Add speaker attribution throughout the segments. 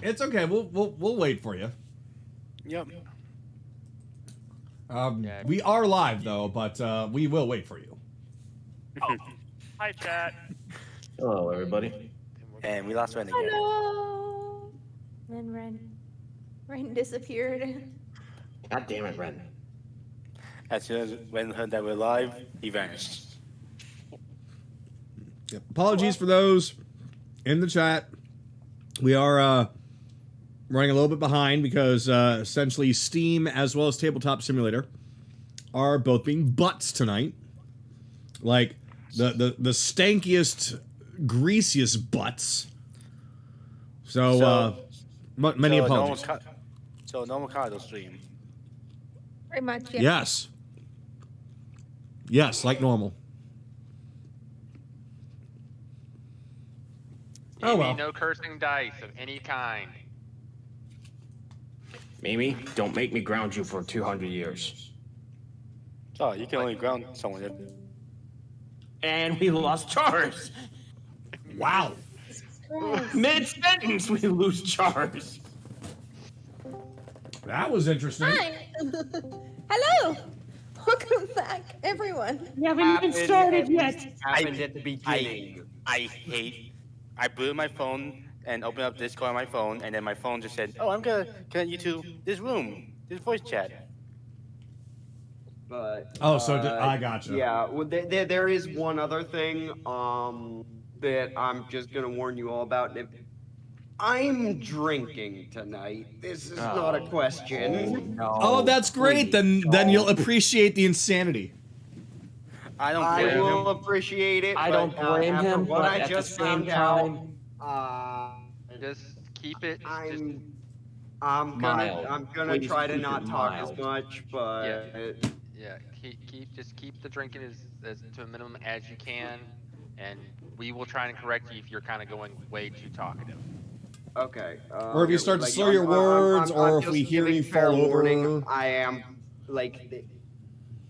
Speaker 1: It's okay. We'll wait for you.
Speaker 2: Yep.
Speaker 1: We are live though, but we will wait for you.
Speaker 3: Oh. Hi, chat.
Speaker 4: Hello, everybody.
Speaker 2: And we lost Ren again.
Speaker 5: Hello. Then Ren disappeared.
Speaker 4: God damn it, Ren.
Speaker 2: As soon as Ren heard that we're live, he vanished.
Speaker 1: Yep. Apologies for those in the chat. We are running a little bit behind because essentially Steam as well as Tabletop Simulator are both being butts tonight. Like the stankiest, greasiest butts. So many apologies.
Speaker 2: Normal Kagato stream.
Speaker 5: Pretty much, yeah.
Speaker 1: Yes. Yes, like normal. Oh well.
Speaker 3: No cursing dice of any kind.
Speaker 4: Mimi, don't make me ground you for 200 years.
Speaker 2: Oh, you can only ground someone if...
Speaker 4: And we lost Chars.
Speaker 1: Wow.
Speaker 4: Mid-sentence, we lose Chars.
Speaker 1: That was interesting.
Speaker 5: Hi. Hello. Welcome back, everyone.
Speaker 6: We haven't even started yet.
Speaker 7: Happened at the beginning.
Speaker 2: I blew my phone and opened up Discord on my phone, and then my phone just said, "Oh, I'm gonna connect you to this room, this voice chat."
Speaker 7: But
Speaker 1: I gotcha.
Speaker 7: Yeah, well, there is one other thing that I'm just gonna warn you all about. I'm drinking tonight. This is not a question.
Speaker 4: No.
Speaker 1: Oh, that's great. Then you'll appreciate the insanity.
Speaker 2: I don't
Speaker 7: I
Speaker 2: blame
Speaker 7: will
Speaker 2: him.
Speaker 7: appreciate it.
Speaker 4: I don't blame
Speaker 7: after
Speaker 4: him,
Speaker 7: what
Speaker 4: but
Speaker 7: I
Speaker 4: at the
Speaker 7: just
Speaker 4: same
Speaker 7: found
Speaker 4: time,
Speaker 7: out,
Speaker 3: Just keep it.
Speaker 7: I'm gonna
Speaker 4: Please
Speaker 7: try to
Speaker 4: keep
Speaker 7: not
Speaker 4: it
Speaker 7: talk
Speaker 4: mild.
Speaker 7: as much, but
Speaker 3: Yeah, keep the drinking as to a minimum as you can, and we will try and correct you if you're kind of going way too talkative.
Speaker 7: okay.
Speaker 1: Or if you start to slur your words, or if we hear you fall over.
Speaker 7: I am like,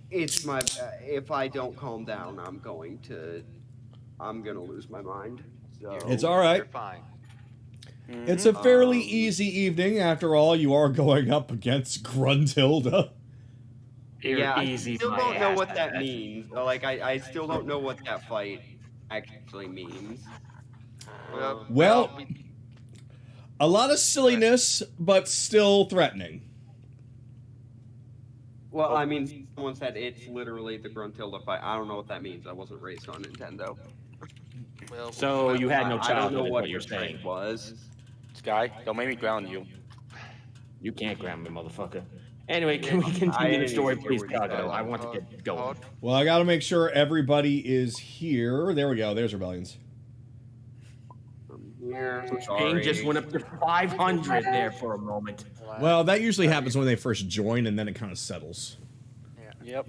Speaker 7: it's my. If I don't calm down, I'm gonna lose my mind. So
Speaker 1: It's all right.
Speaker 3: You're fine.
Speaker 1: It's a fairly easy evening. After all, you are going up against Gruntilda.
Speaker 7: Yeah, I
Speaker 4: easy
Speaker 7: still
Speaker 4: my
Speaker 7: don't know
Speaker 4: ass
Speaker 7: what that
Speaker 4: at.
Speaker 7: means. Like, I still don't know what that fight actually means.
Speaker 1: Well, a lot of silliness, but still threatening.
Speaker 7: Well, I mean, someone said it's literally the Gruntilda fight. I don't know what that means. I wasn't raised on Nintendo.
Speaker 3: Well,
Speaker 4: So you had no
Speaker 7: I don't
Speaker 4: childhood,
Speaker 7: know
Speaker 4: is
Speaker 7: what
Speaker 4: what you're
Speaker 7: the trick
Speaker 4: saying.
Speaker 7: was.
Speaker 2: Sky, don't make me ground you.
Speaker 4: You can't ground me, motherfucker. Anyway, can we
Speaker 7: I
Speaker 4: continue the
Speaker 7: didn't
Speaker 4: story,
Speaker 7: hear
Speaker 4: please,
Speaker 7: what you
Speaker 4: Kagato?
Speaker 7: said.
Speaker 4: I want to get going.
Speaker 1: Well, I got to make sure everybody is here. There we go. There's Rebellions.
Speaker 7: Here,
Speaker 4: Ping
Speaker 7: sorry.
Speaker 4: just went up to 500 there for a moment.
Speaker 1: Well, that usually happens when they first join, and then it kind of settles.
Speaker 3: Yeah.
Speaker 2: Yep.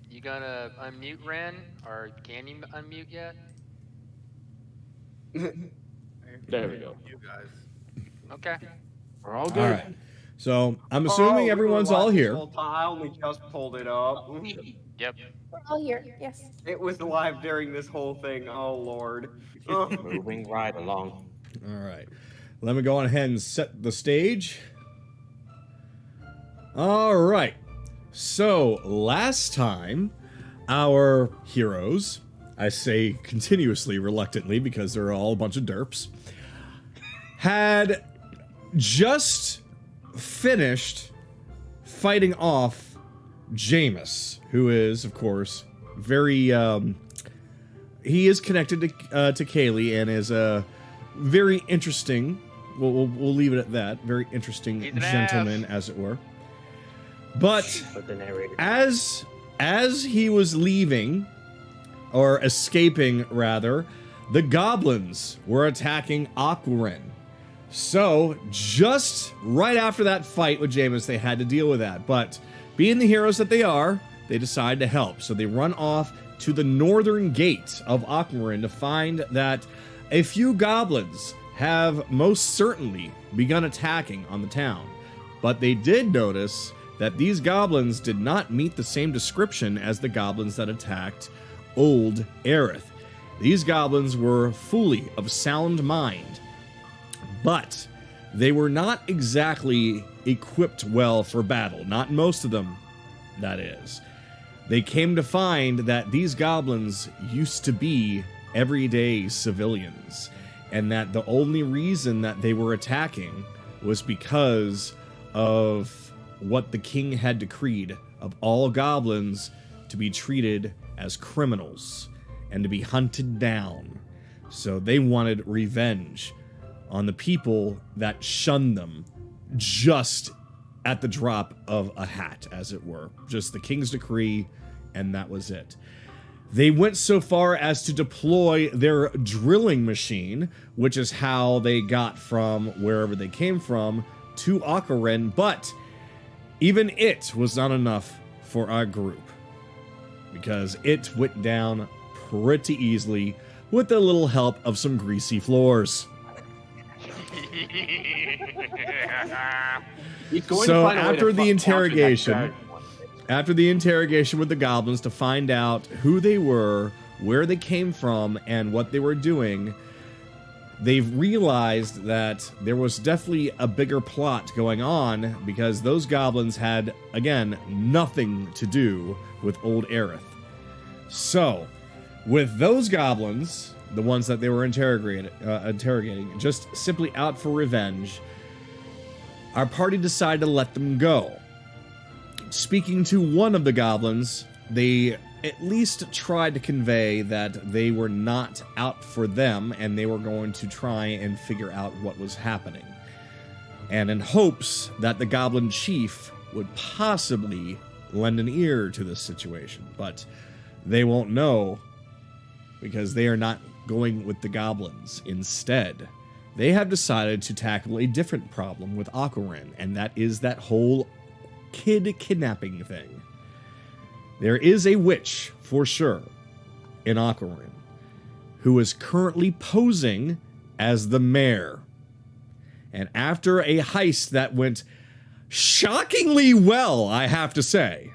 Speaker 3: You gonna unmute Ren, or can you unmute yet?
Speaker 4: There we go.
Speaker 3: You guys. Okay.
Speaker 4: We're all
Speaker 1: All
Speaker 4: good.
Speaker 1: right. So I'm assuming everyone's all here.
Speaker 7: I only just pulled it up.
Speaker 3: Yep.
Speaker 5: We're all here. Yes.
Speaker 7: It was live during this whole thing. Oh Lord.
Speaker 4: Moving right along.
Speaker 1: All right. Let me go on ahead and set the stage. All right. So last time, our heroes, I say continuously reluctantly because they're all a bunch of derps, had just finished fighting off Jameis, who is, of course, very, he is connected to Kaylee and is a very interesting, we'll leave it at that, very interesting
Speaker 3: He's an
Speaker 1: gentleman, as it were. But
Speaker 4: But the narrator.
Speaker 1: as he was leaving, or escaping rather, the goblins were attacking Aquarin. So, just right after that fight with Jameis, they had to deal with that. But being the heroes that they are, they decide to help. So they run off to the northern gate of Aquarin to find that a few goblins have most certainly begun attacking on the town. But they did notice that these goblins did not meet the same description as the goblins that attacked Old Aerith. These goblins were fully of sound mind, but they were not exactly equipped well for battle. Not most of them, that is. They came to find that these goblins used to be everyday civilians, and that the only reason that they were attacking was because of what the king had decreed of all goblins to be treated as criminals and to be hunted down. So they wanted revenge on the people that shunned them just at the drop of a hat, as it were. Just the king's decree, and that was it. They went so far as to deploy their drilling machine, which is how they got from wherever they came from to Aquaren, but even it was not enough for our group, because it went down pretty easily with a little help of some greasy floors. So after the interrogation with the goblins to find out who they were, where they came from, and what they were doing, they've realized that there was definitely a bigger plot going on, because those goblins had, again, nothing to do with Old Aerith. So, with those goblins, the ones that they were interrogating, just simply out for revenge, our party decided to let them go. Speaking to one of the goblins, they at least tried to convey that they were not out for them and they were going to try and figure out what was happening. And in hopes that the goblin chief would possibly lend an ear to this situation. But they won't know, because they are not going with the goblins. Instead, they have decided to tackle a different problem with Aquaren, and that is that whole kid kidnapping thing. There is a witch, for sure, in Aquaren, who is currently posing as the mayor. And after a heist that went shockingly well, I have to say,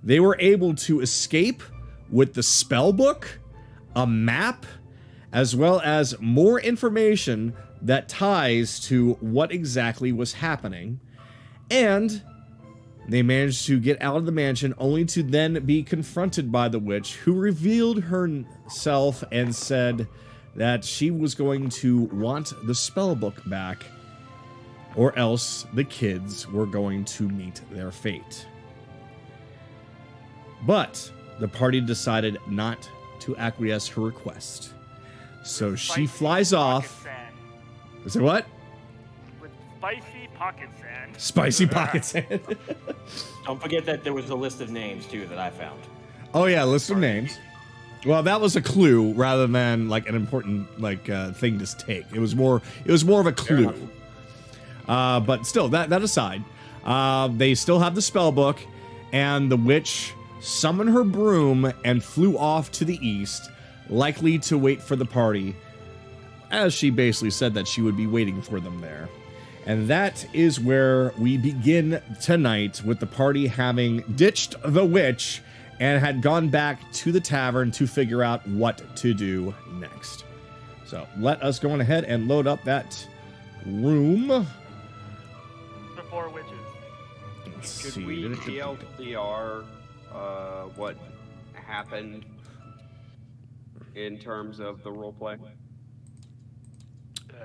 Speaker 1: they were able to escape with the spellbook, a map, as well as more information that ties to what exactly was happening. And they managed to get out of the mansion only to then be confronted by the witch, who revealed herself and said that she was going to want the spellbook back, or else the kids were going to meet their fate. But the party decided not to acquiesce her request. So she flies off. Is it what?
Speaker 6: With spicy pocket sand.
Speaker 1: Spicy pocket sand.
Speaker 4: Don't forget that there was a list of names, too, that I found.
Speaker 1: Oh, yeah, list of names. Well, that was a clue rather than like an important thing to take. It was more of a clue. But still, that aside, they still have the spell book, and the witch summoned her broom and flew off to the east, likely to wait for the party, as she basically said that she would be waiting for them there. And that is where we begin tonight, with the party having ditched the witch and had gone back to the tavern to figure out what to do next. So let us go on ahead and load up that room.
Speaker 6: Before witches.
Speaker 1: Let's
Speaker 7: Could
Speaker 1: see.
Speaker 7: we TLDR what happened in terms of the roleplay?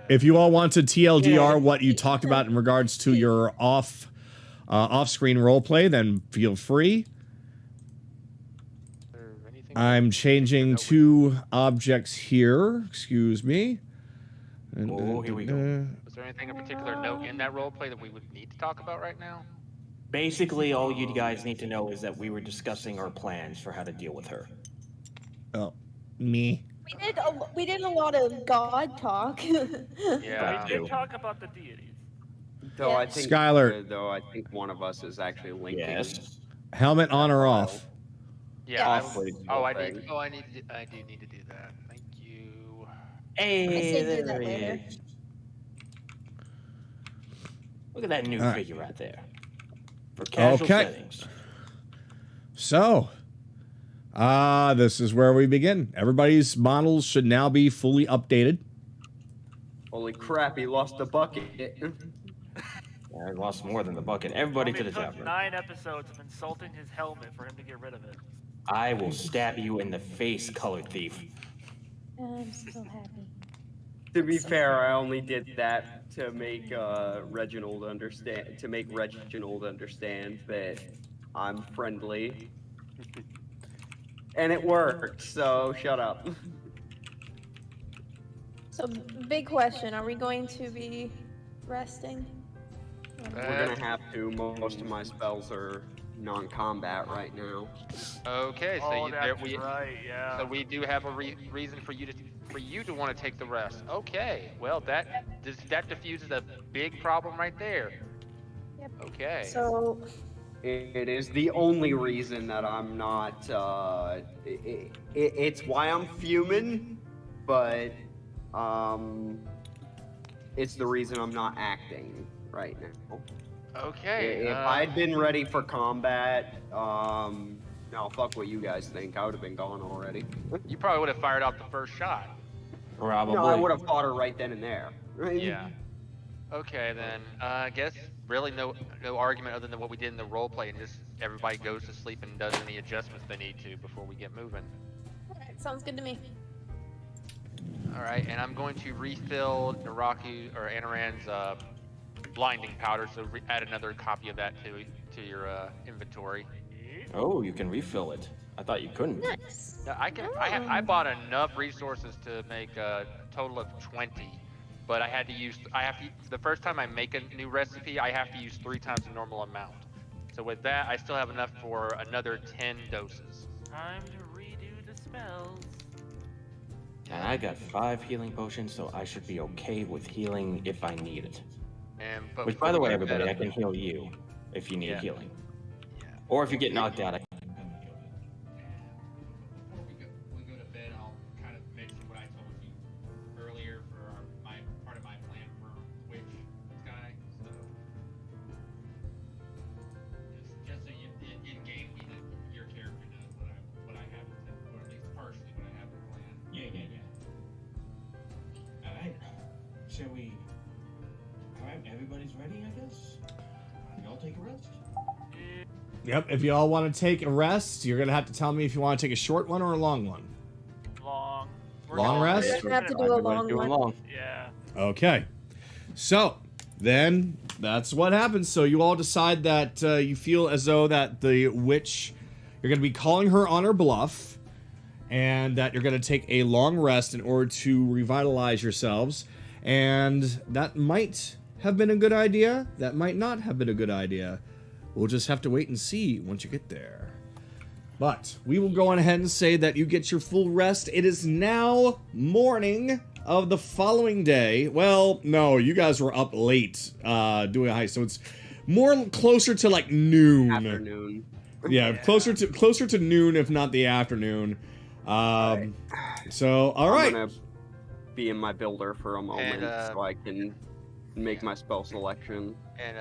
Speaker 1: If you all want to TLDR what you talked about in regards to your off-screen roleplay, then feel free. I'm changing 2 objects here. Excuse me.
Speaker 4: Oh, here we go.
Speaker 3: Was there anything in particular note in that roleplay that we would need to talk about right now?
Speaker 4: Basically, all you guys need to know is that we were discussing our plans for how to deal with her.
Speaker 1: Oh, me.
Speaker 5: We did a lot of God talk.
Speaker 3: Yeah.
Speaker 6: We did talk about the deities.
Speaker 7: Though
Speaker 5: Yeah.
Speaker 7: I think
Speaker 1: Skylar.
Speaker 7: I think one of us is actually linking.
Speaker 4: Yes.
Speaker 1: Helmet on or off?
Speaker 3: Yeah.
Speaker 7: Off.
Speaker 3: I do need to do that. Thank you.
Speaker 4: Hey,
Speaker 5: I said do
Speaker 4: there
Speaker 5: that
Speaker 4: he
Speaker 5: later.
Speaker 4: is. Look at that new
Speaker 1: All right.
Speaker 4: figure right there. For casual
Speaker 1: Okay.
Speaker 4: settings.
Speaker 1: So, this is where we begin. Everybody's models should now be fully updated.
Speaker 7: Holy crap, he lost the bucket.
Speaker 4: I lost more than the bucket. Everybody to
Speaker 6: Only
Speaker 4: the
Speaker 6: took
Speaker 4: tavern.
Speaker 6: 9 episodes of insulting his helmet for him to get rid of it.
Speaker 4: I will stab you in the face, colored thief.
Speaker 5: I'm so happy.
Speaker 7: To be fair, I only did that to make Reginald understand that I'm friendly. And it worked, so shut up.
Speaker 5: So, big question. Are we going to be resting?
Speaker 7: We're gonna have to. Most of my spells are non-combat right now.
Speaker 3: Okay, so
Speaker 6: Oh,
Speaker 3: there
Speaker 6: that's right, yeah.
Speaker 3: so we do have a reason for you to want to take the rest. Okay, well that diffuses a big problem right there.
Speaker 5: Yep.
Speaker 3: Okay.
Speaker 5: So,
Speaker 7: It is the only reason that I'm not. It's why I'm fuming, but it's the reason I'm not acting right now.
Speaker 3: Okay.
Speaker 7: If I'd been ready for combat, no, fuck what you guys think. I would have been gone already.
Speaker 3: You probably would have fired out the first shot.
Speaker 4: Probably.
Speaker 7: No, I would have fought her right then and there.
Speaker 3: Yeah. Okay, then I guess really no argument other than what we did in the role play, and just everybody goes to sleep and does any adjustments they need to before we get moving.
Speaker 5: alright, sounds good to me.
Speaker 3: All right, and I'm going to refill Naraku or Anaran's blinding powder, so add another copy of that to your inventory.
Speaker 4: Oh, you can refill it. I thought you couldn't.
Speaker 5: Nice.
Speaker 3: Now, I bought enough resources to make a total of 20, but the first time I make a new recipe, I have to use 3 times the normal amount. So with that, I still have enough for another 10 doses.
Speaker 6: Time to redo the spells.
Speaker 4: And I got 5 healing potions, so I should be okay with healing if I need it.
Speaker 3: But
Speaker 4: Which, by the
Speaker 3: before
Speaker 4: way,
Speaker 3: we get
Speaker 4: everybody, I
Speaker 3: that-
Speaker 4: can heal you if you need
Speaker 3: Yeah.
Speaker 4: healing.
Speaker 3: Yeah.
Speaker 4: Or if you get knocked out, I can heal you.
Speaker 3: Before we go to bed, I'll kind of mention what I told you earlier for part of my plan for Witch Sky. So just so in game, your character knows what I have, or at least partially what I have in plan.
Speaker 8: Yeah. Alright. Shall we? Alright, everybody's ready, I guess? Y'all take a rest?
Speaker 1: Yep, if y'all want to take a rest, you're going to have to tell me if you want to take a short one or a long one.
Speaker 6: Long. We're
Speaker 1: Long
Speaker 6: gonna-
Speaker 1: rest?
Speaker 5: We're gonna have to do a long
Speaker 4: Doing
Speaker 5: one.
Speaker 4: long.
Speaker 6: Yeah.
Speaker 1: Okay. So, then that's what happens. So you all decide that you feel as though that the witch, you're going to be calling her on her bluff, and that you're going to take a long rest in order to revitalize yourselves. And that might have been a good idea. That might not have been a good idea. We'll just have to wait and see once you get there. But we will go on ahead and say that you get your full rest. It is now morning of the following day. Well, no, you guys were up late doing a heist, so it's more closer to like noon.
Speaker 7: Afternoon.
Speaker 1: Yeah, closer to noon, if not the afternoon. So, all right.
Speaker 7: I'm gonna be in my builder for a moment so I can make my spell selection.
Speaker 3: And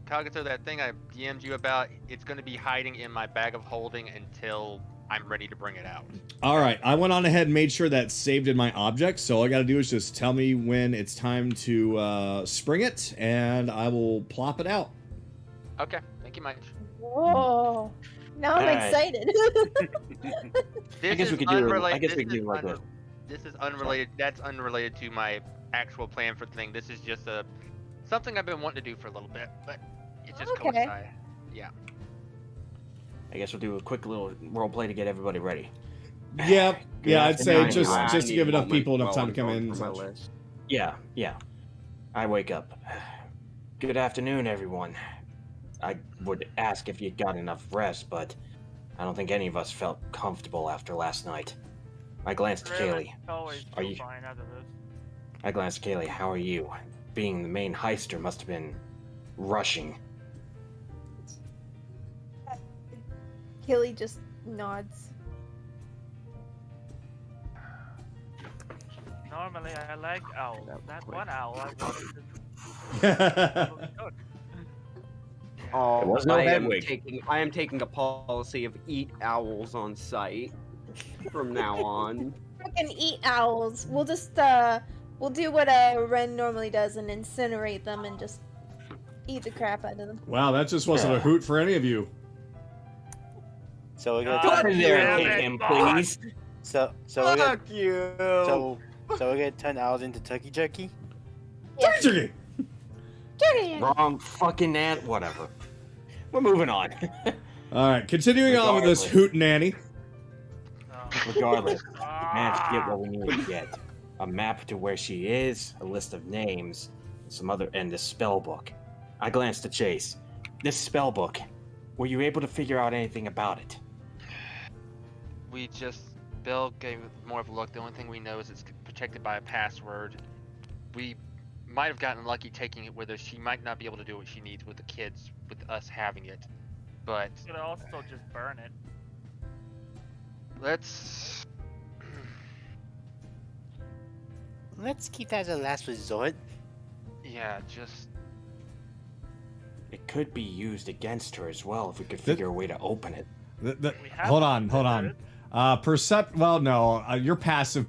Speaker 3: Kagato, that thing I DM'd you about, it's going to be hiding in my bag of holding until I'm ready to bring it out.
Speaker 1: All right, I went on ahead and made sure that's saved in my objects, so all I gotta do is just tell me when it's time to spring it, and I will plop it out.
Speaker 3: Okay, thank you much.
Speaker 5: Whoa. Now I'm
Speaker 4: Alright.
Speaker 5: excited.
Speaker 3: This
Speaker 4: guess
Speaker 3: is
Speaker 4: we could do it-
Speaker 3: unrelated.
Speaker 4: I guess we could do it like that.
Speaker 3: This is unrelated. That's unrelated to my actual plan for the thing. This is just something I've been wanting to do for a little bit, but it just
Speaker 5: Okay.
Speaker 3: coincided. Yeah.
Speaker 4: I guess we'll do a quick little role play to get everybody ready.
Speaker 1: Yeah, yeah, I'd say
Speaker 4: afternoon.
Speaker 1: just
Speaker 7: I
Speaker 1: to
Speaker 7: need
Speaker 1: give
Speaker 7: a
Speaker 1: enough
Speaker 7: moment
Speaker 1: people enough
Speaker 7: while
Speaker 1: time
Speaker 7: I'm
Speaker 1: to come
Speaker 7: going
Speaker 1: in. and
Speaker 7: through my
Speaker 1: such.
Speaker 7: list.
Speaker 4: Yeah. I wake up. Good afternoon, everyone. I would ask if you got enough rest, but I don't think any of us felt comfortable after last night. I glanced at Kaylee.
Speaker 6: Always
Speaker 4: Are
Speaker 6: feel
Speaker 4: you-
Speaker 6: fine after this.
Speaker 4: I glanced at Kaylee. How are you? Being the main heister must have been rushing.
Speaker 5: Killy just nods.
Speaker 6: Normally, I like owls. That one owl I wanted to cook.
Speaker 7: Oh,
Speaker 4: It was no
Speaker 7: I
Speaker 4: bad
Speaker 7: am
Speaker 4: wig.
Speaker 7: taking a policy of eat owls on site from now on.
Speaker 5: Fucking eat owls. We'll just We'll do what Ren normally does and incinerate them and just eat the crap out of them.
Speaker 1: Wow, that just wasn't a hoot for any of you.
Speaker 2: So we're gonna
Speaker 4: Go
Speaker 2: turn,
Speaker 4: in there and hit him, please.
Speaker 2: so we're gonna,
Speaker 7: Fuck you.
Speaker 2: so we're gonna turn Owls into Turkey Jerky.
Speaker 5: Yeah.
Speaker 1: Turkey!
Speaker 4: Wrong fucking ant. Whatever. We're moving on.
Speaker 1: All right, continuing on with this hoot nanny.
Speaker 4: Regardless, managed to get what we need to get. A map to where she is, a list of names, and the spell book. I glanced at Chase. This spell book, were you able to figure out anything about it?
Speaker 3: Bill gave more of a look. The only thing we know is it's protected by a password. We might have gotten lucky taking it with her. She might not be able to do what she needs with the kids, with us having it. But
Speaker 6: You could also just burn it.
Speaker 3: let's
Speaker 2: Let's keep that as a last resort.
Speaker 3: just
Speaker 4: It could be used against her as well if we could figure a way to open it.
Speaker 6: We have
Speaker 1: Hold
Speaker 6: one.
Speaker 1: on. Well, no, your passive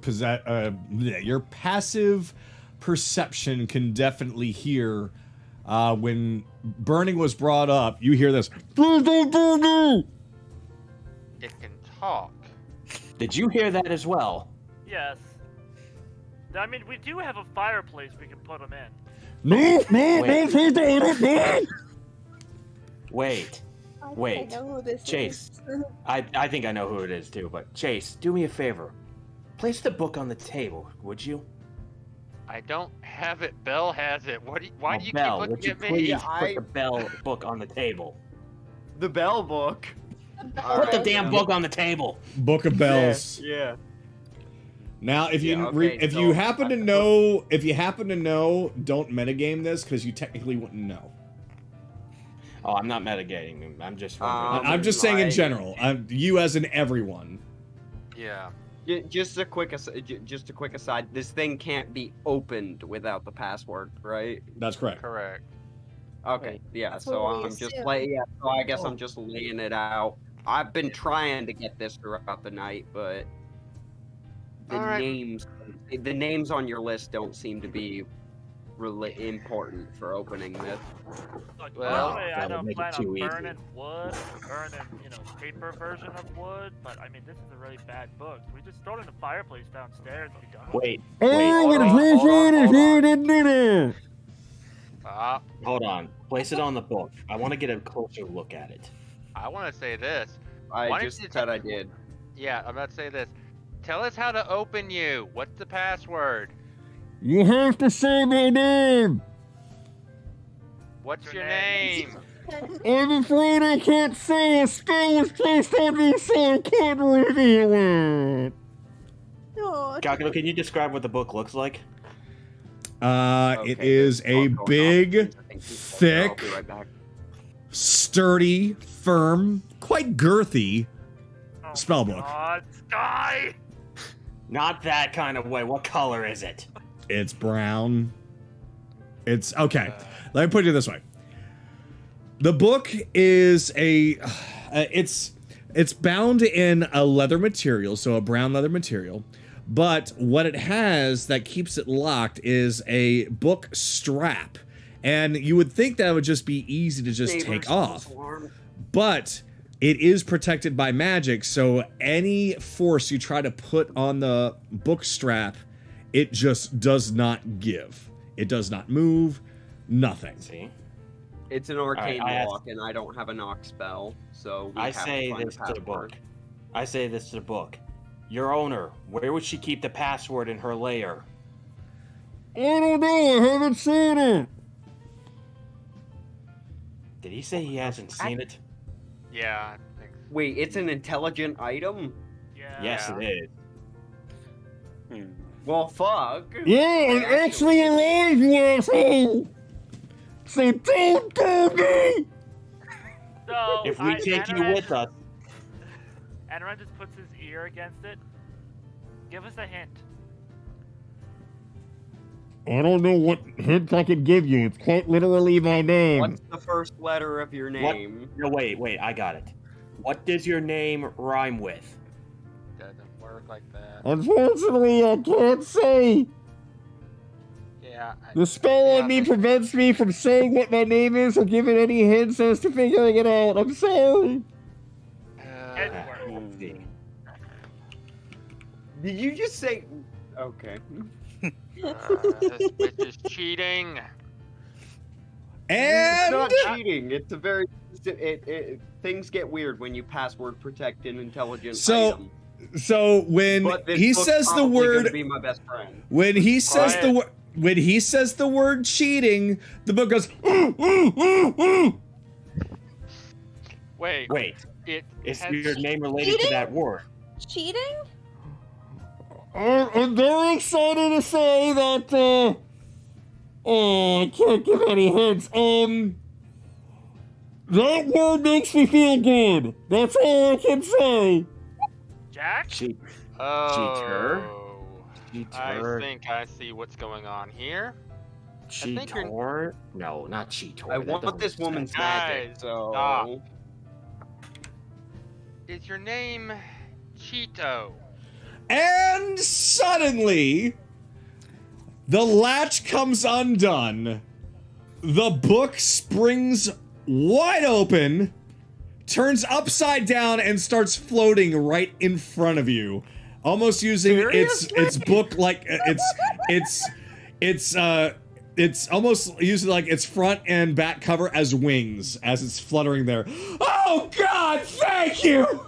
Speaker 1: perception can definitely hear when burning was brought up. You hear this.
Speaker 3: it can talk.
Speaker 4: Did you hear that as well?
Speaker 6: Yes. I mean, we do have a fireplace we can put them in.
Speaker 4: Wait. Wait.
Speaker 5: I know who this
Speaker 4: Chase.
Speaker 5: is.
Speaker 4: I think I know who it is too, but Chase, do me a favor. Place the book on the table, would you?
Speaker 3: I don't have it. Bell has it. Why do you
Speaker 4: Bell,
Speaker 3: keep
Speaker 4: would
Speaker 3: looking
Speaker 4: you
Speaker 3: at me?
Speaker 4: please
Speaker 7: Yeah,
Speaker 4: put the Bell book on the table?
Speaker 7: The bell book.
Speaker 4: Put the damn book on the table.
Speaker 1: Book of Bells.
Speaker 7: Yeah.
Speaker 1: Now, if you
Speaker 7: Yeah, okay,
Speaker 1: if
Speaker 7: so
Speaker 1: you happen to know, don't metagame this because you technically wouldn't know.
Speaker 4: Oh, I'm not metagaming. I'm just wondering.
Speaker 1: I'm just saying in
Speaker 7: I-
Speaker 1: general. You as in everyone.
Speaker 3: Yeah.
Speaker 7: Just a quick aside. This thing can't be opened without the password, right?
Speaker 1: That's correct.
Speaker 3: Correct.
Speaker 7: Okay. Yeah.
Speaker 5: That's
Speaker 7: So
Speaker 5: what we
Speaker 7: I'm just
Speaker 5: assume.
Speaker 7: So I guess I'm just laying it out. I've been trying to get this throughout the night, but the
Speaker 3: All right.
Speaker 7: names on your list don't seem to be really important for opening this.
Speaker 6: Look,
Speaker 3: Well,
Speaker 6: normally I
Speaker 4: that would
Speaker 6: don't
Speaker 4: make it
Speaker 6: plan
Speaker 4: too
Speaker 6: on
Speaker 4: easy.
Speaker 6: burning wood, burning, paper version of wood, but I mean, this is a really bad book. We just throw it in the fireplace downstairs and be done with it.
Speaker 4: Wait. Hold on. Place it on the book. I want to get a closer look at it.
Speaker 3: I want to say this.
Speaker 7: I
Speaker 3: Why
Speaker 7: just
Speaker 3: don't you
Speaker 7: said I did.
Speaker 3: Yeah, I'm about to say this. Tell us how to open you. What's the password?
Speaker 1: You have to say my name.
Speaker 3: What's your
Speaker 6: Your
Speaker 3: name?
Speaker 1: I'm afraid I can't say a spell was placed on me, so I can't reveal it.
Speaker 5: Oh,
Speaker 4: Kagato, can you describe what the book looks like?
Speaker 1: It
Speaker 7: Okay,
Speaker 1: is
Speaker 7: there's
Speaker 1: a
Speaker 7: talk going
Speaker 1: big,
Speaker 7: on. I think people-
Speaker 1: thick,
Speaker 7: I'll be right back.
Speaker 1: sturdy, firm, quite girthy
Speaker 6: Oh my
Speaker 1: spellbook.
Speaker 6: God, Sky!
Speaker 4: Not that kind of way. What color is it?
Speaker 1: It's brown. It's okay. Let me put it this way. The book is it's bound in a leather material, so a brown leather material. But what it has that keeps it locked is a book strap. And you would think that would just be easy to just
Speaker 7: Neighbors,
Speaker 1: take off.
Speaker 7: alarm.
Speaker 1: But it is protected by magic, so any force you try to put on the book strap, it just does not give. It does not move, nothing.
Speaker 4: See?
Speaker 7: It's an arcane
Speaker 4: I asked-
Speaker 7: lock, and I don't have a knock spell, so we
Speaker 4: I
Speaker 7: have to
Speaker 4: say
Speaker 7: find
Speaker 4: this
Speaker 7: a
Speaker 4: to the
Speaker 7: password.
Speaker 4: book. I say this to the book. Your owner, where would she keep the password in her lair?
Speaker 1: I don't know, I haven't seen it.
Speaker 4: Did he say he hasn't seen it?
Speaker 3: Yeah, I think.
Speaker 7: Wait, it's an intelligent item?
Speaker 6: Yeah.
Speaker 4: Yes,
Speaker 3: Yeah.
Speaker 4: it is.
Speaker 7: Well, fuck.
Speaker 1: Yeah, I'm actually alive, you asshole. So don't do me.
Speaker 6: So,
Speaker 4: If we take you with us,
Speaker 6: Anaran just puts his ear against it. Give us a hint.
Speaker 1: I don't know what hint I could give you. It's quite literally my name.
Speaker 7: What's the first letter of your name?
Speaker 4: no, wait, I got it. What does your name rhyme with?
Speaker 3: Doesn't work like that.
Speaker 1: Unfortunately, I can't say.
Speaker 3: Yeah.
Speaker 9: The spell
Speaker 3: yeah,
Speaker 9: on me prevents me from saying what my name is or giving any hints as to figuring it out. I'm sorry.
Speaker 4: Let's see.
Speaker 7: Did you just say? Okay.
Speaker 3: This bitch is cheating.
Speaker 7: It's not
Speaker 1: And
Speaker 7: cheating. It's a very. Things get weird when you password protect an intelligent
Speaker 1: So-
Speaker 7: item.
Speaker 1: so when
Speaker 7: But this
Speaker 1: he
Speaker 7: book's
Speaker 1: says the
Speaker 7: probably gonna
Speaker 1: word,
Speaker 7: be my best friend.
Speaker 1: when he says
Speaker 3: Quiet.
Speaker 1: the word, when he says the word cheating, the book goes.
Speaker 3: Wait.
Speaker 4: Wait,
Speaker 3: It
Speaker 4: is
Speaker 3: has-
Speaker 4: your name related to
Speaker 5: Cheating?
Speaker 4: that word?
Speaker 5: Cheating?
Speaker 9: I'm very excited to say that, I can't give any hints. That word makes me feel good. That's all I can say.
Speaker 6: Jack?
Speaker 4: Cheat.
Speaker 3: Oh. I
Speaker 4: Cheater.
Speaker 3: think I see what's going on here. think you're-
Speaker 4: Cheator? No, not cheator.
Speaker 7: I
Speaker 4: That
Speaker 7: want
Speaker 4: doesn't
Speaker 7: this
Speaker 4: make
Speaker 7: woman's
Speaker 4: sense.
Speaker 7: magic.
Speaker 3: Guys,
Speaker 7: So.
Speaker 3: stop. Is your name Cheeto?
Speaker 1: And suddenly, the latch comes undone. The book springs wide open, turns upside down, and starts floating right in front of you, almost using its book like it's almost using like its front and back cover as wings as it's fluttering there. Oh God! Thank you.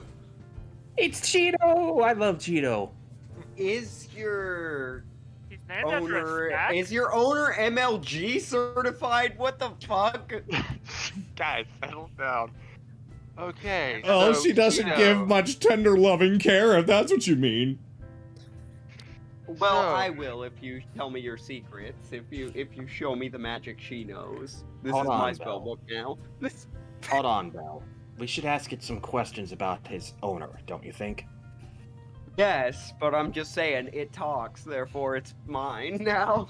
Speaker 4: It's Cheeto! I love Cheeto.
Speaker 7: Is your
Speaker 6: He's named after a
Speaker 7: owner
Speaker 6: snack?
Speaker 7: is your owner MLG certified? What the fuck?
Speaker 3: Guys, settle down. Okay.
Speaker 1: Oh,
Speaker 3: so
Speaker 1: she doesn't
Speaker 3: Cheeto.
Speaker 1: give much tender, loving care, if that's what you mean.
Speaker 7: Well,
Speaker 3: So-
Speaker 7: I will if you tell me your secrets. If you show me the magic she knows. This
Speaker 4: Hold
Speaker 7: is my
Speaker 4: on, Belle.
Speaker 7: spellbook now. This.
Speaker 4: Hold on, Belle. We should ask it some questions about his owner, don't you think?
Speaker 7: Yes, but I'm just saying it talks, therefore it's mine now.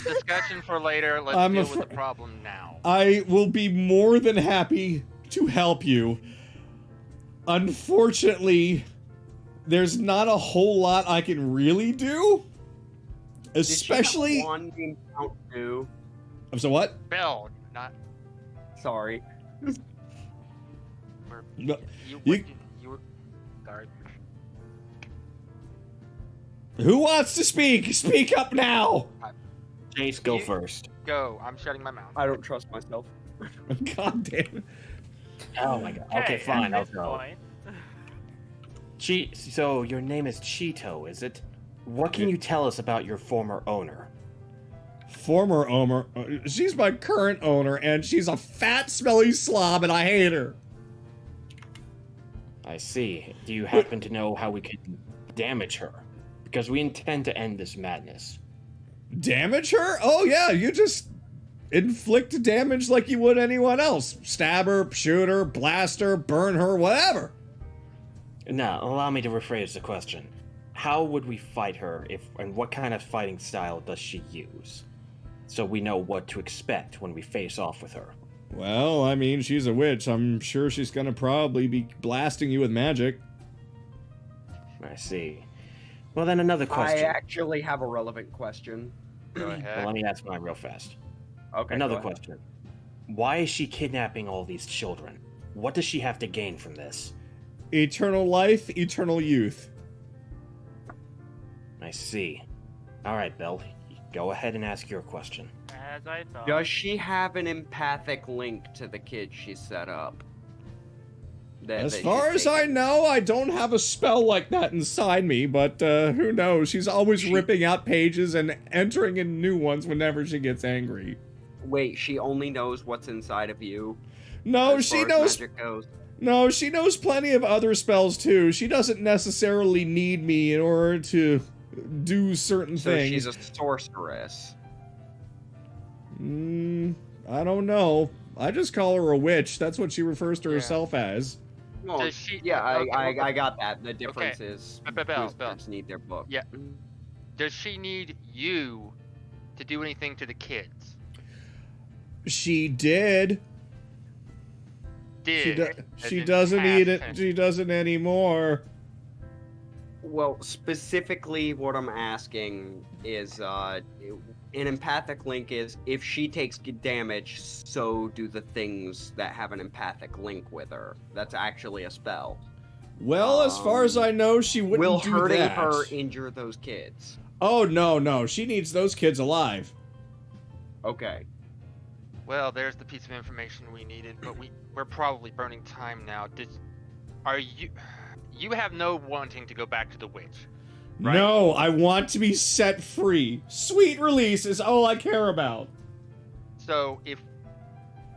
Speaker 3: Discussion for later. Let's
Speaker 1: I'm
Speaker 3: deal
Speaker 1: afra-
Speaker 3: with the problem now.
Speaker 1: I will be more than happy to help you. Unfortunately, there's not a whole lot I can really do.
Speaker 7: Did she have
Speaker 1: Especially.
Speaker 7: one named Count Two?
Speaker 1: I'm so what?
Speaker 3: Bell, not.
Speaker 7: Sorry.
Speaker 1: No,
Speaker 3: You,
Speaker 1: you-
Speaker 3: you were. Sorry.
Speaker 1: Who wants to speak? Speak up now!
Speaker 4: Chase, go
Speaker 3: You-
Speaker 4: first.
Speaker 3: Go. I'm shutting my mouth.
Speaker 7: I don't trust myself.
Speaker 1: God damn it.
Speaker 4: Oh my god. Okay, fine,
Speaker 6: at
Speaker 4: I'll
Speaker 6: this
Speaker 4: go.
Speaker 6: point-
Speaker 4: So, your name is Cheeto, is it? What can you tell us about your former owner?
Speaker 1: Former owner. She's my current owner, and she's a fat, smelly slob, and I hate her.
Speaker 4: I see. Do you happen to know how we can damage her? Because we intend to end this madness.
Speaker 1: Damage her? Oh, yeah, you just inflict damage like you would anyone else. Stab her, shoot her, blast her, burn her, whatever.
Speaker 4: Now, allow me to rephrase the question. How would we fight her and what kind of fighting style does she use? So we know what to expect when we face off with her.
Speaker 1: Well, I mean, she's a witch. I'm sure she's gonna probably be blasting you with magic.
Speaker 4: I see. Well, then another
Speaker 7: I
Speaker 4: question.
Speaker 7: actually have a relevant question.
Speaker 3: Go
Speaker 4: Well,
Speaker 3: ahead.
Speaker 4: let me ask mine real fast.
Speaker 7: Okay.
Speaker 4: Another
Speaker 7: go ahead.
Speaker 4: question. Why is she kidnapping all these children? What does she have to gain from this?
Speaker 1: Eternal life, eternal youth.
Speaker 4: I see. All right, Belle. Go ahead and ask your question.
Speaker 6: As I thought.
Speaker 7: Does she have an empathic link to the kid she set up?
Speaker 1: As far as I know, I don't have a spell like that inside me, but who knows? She's always ripping out pages and entering in new ones whenever she gets angry.
Speaker 7: Wait, she only knows what's inside of you.
Speaker 1: No,
Speaker 7: as
Speaker 1: she
Speaker 7: far as
Speaker 1: knows.
Speaker 7: magic goes.
Speaker 1: No, she knows plenty of other spells too. She doesn't necessarily need me in order to do certain
Speaker 7: So
Speaker 1: things.
Speaker 7: she's a sorceress.
Speaker 1: I don't know. I just call her a witch. That's what she refers to
Speaker 3: Yeah.
Speaker 1: herself as.
Speaker 7: Well,
Speaker 3: Does she-
Speaker 7: yeah,
Speaker 3: okay,
Speaker 7: I got that. The difference is
Speaker 3: Belle,
Speaker 7: wizards need their book.
Speaker 3: Yeah. Does she need you to do anything to the kids?
Speaker 1: She did.
Speaker 3: Did.
Speaker 1: She
Speaker 3: in
Speaker 1: doesn't need it.
Speaker 3: past
Speaker 1: She doesn't anymore.
Speaker 7: Well, specifically, what I'm asking is, an empathic link is if she takes damage, so do the things that have an empathic link with her. That's actually a spell.
Speaker 1: Well, as far as I know, she wouldn't
Speaker 7: Will
Speaker 1: do
Speaker 7: hurting
Speaker 1: that.
Speaker 7: her injure those kids?
Speaker 1: Oh, no. She needs those kids alive.
Speaker 7: Okay.
Speaker 3: Well, there's the piece of information we needed, but we're probably burning time now. Are you have no wanting to go back to the witch, right?
Speaker 1: No, I want to be set free. Sweet release is all I care about.
Speaker 3: So if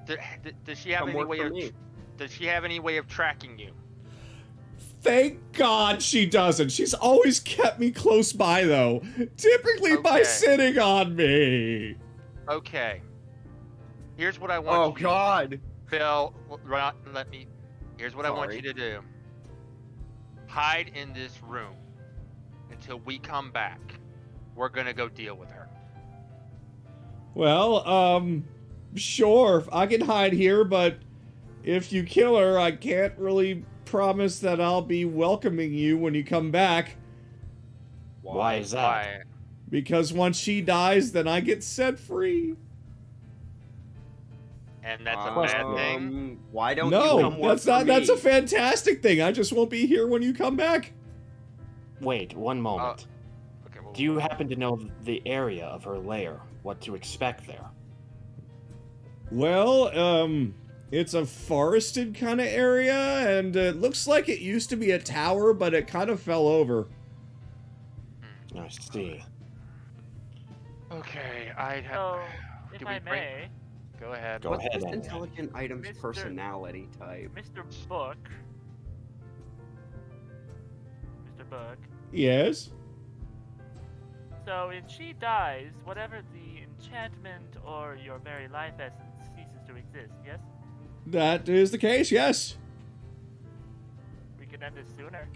Speaker 3: does she have
Speaker 7: Come
Speaker 3: any
Speaker 7: work
Speaker 3: way
Speaker 7: for
Speaker 3: of
Speaker 7: me.
Speaker 3: does she have any way of tracking you?
Speaker 1: Thank God she doesn't. She's always kept me close by, though. Typically by
Speaker 3: Okay.
Speaker 1: sitting on me.
Speaker 3: Okay. Here's what I want.
Speaker 7: Oh
Speaker 3: you to
Speaker 7: God.
Speaker 3: Phil, let me. Here's what I want you
Speaker 7: Sorry.
Speaker 3: to do. Hide in this room until we come back. We're gonna go deal with her.
Speaker 1: Well, sure, I can hide here, but if you kill her, I can't really promise that I'll be welcoming you when you come back.
Speaker 4: Why is that?
Speaker 3: Why?
Speaker 1: Because once she dies, then I get set free.
Speaker 3: And that's a bad thing.
Speaker 7: Why don't you
Speaker 1: No,
Speaker 7: come work
Speaker 1: that's not.
Speaker 7: for
Speaker 1: That's
Speaker 7: me?
Speaker 1: a fantastic thing. I just won't be here when you come back.
Speaker 4: Wait, one moment.
Speaker 3: Okay. Well,
Speaker 4: Do you happen to know the area of her lair? What to expect there?
Speaker 1: Well, it's a forested kind of area, and it looks like it used to be a tower, but it kind of fell over.
Speaker 4: I see.
Speaker 3: Okay, I'd have.
Speaker 6: So, if
Speaker 3: Do we
Speaker 6: I
Speaker 3: bring-
Speaker 6: may,
Speaker 3: Go ahead.
Speaker 4: Go
Speaker 7: What's
Speaker 4: ahead,
Speaker 7: this
Speaker 4: Anya.
Speaker 7: intelligent items
Speaker 6: Mr.
Speaker 7: personality type?
Speaker 6: Mr. Book. Mr. Book.
Speaker 1: Yes.
Speaker 6: So, if she dies, whatever the enchantment or your very life essence ceases to exist, yes?
Speaker 1: That is the case, yes.
Speaker 6: We can end this sooner.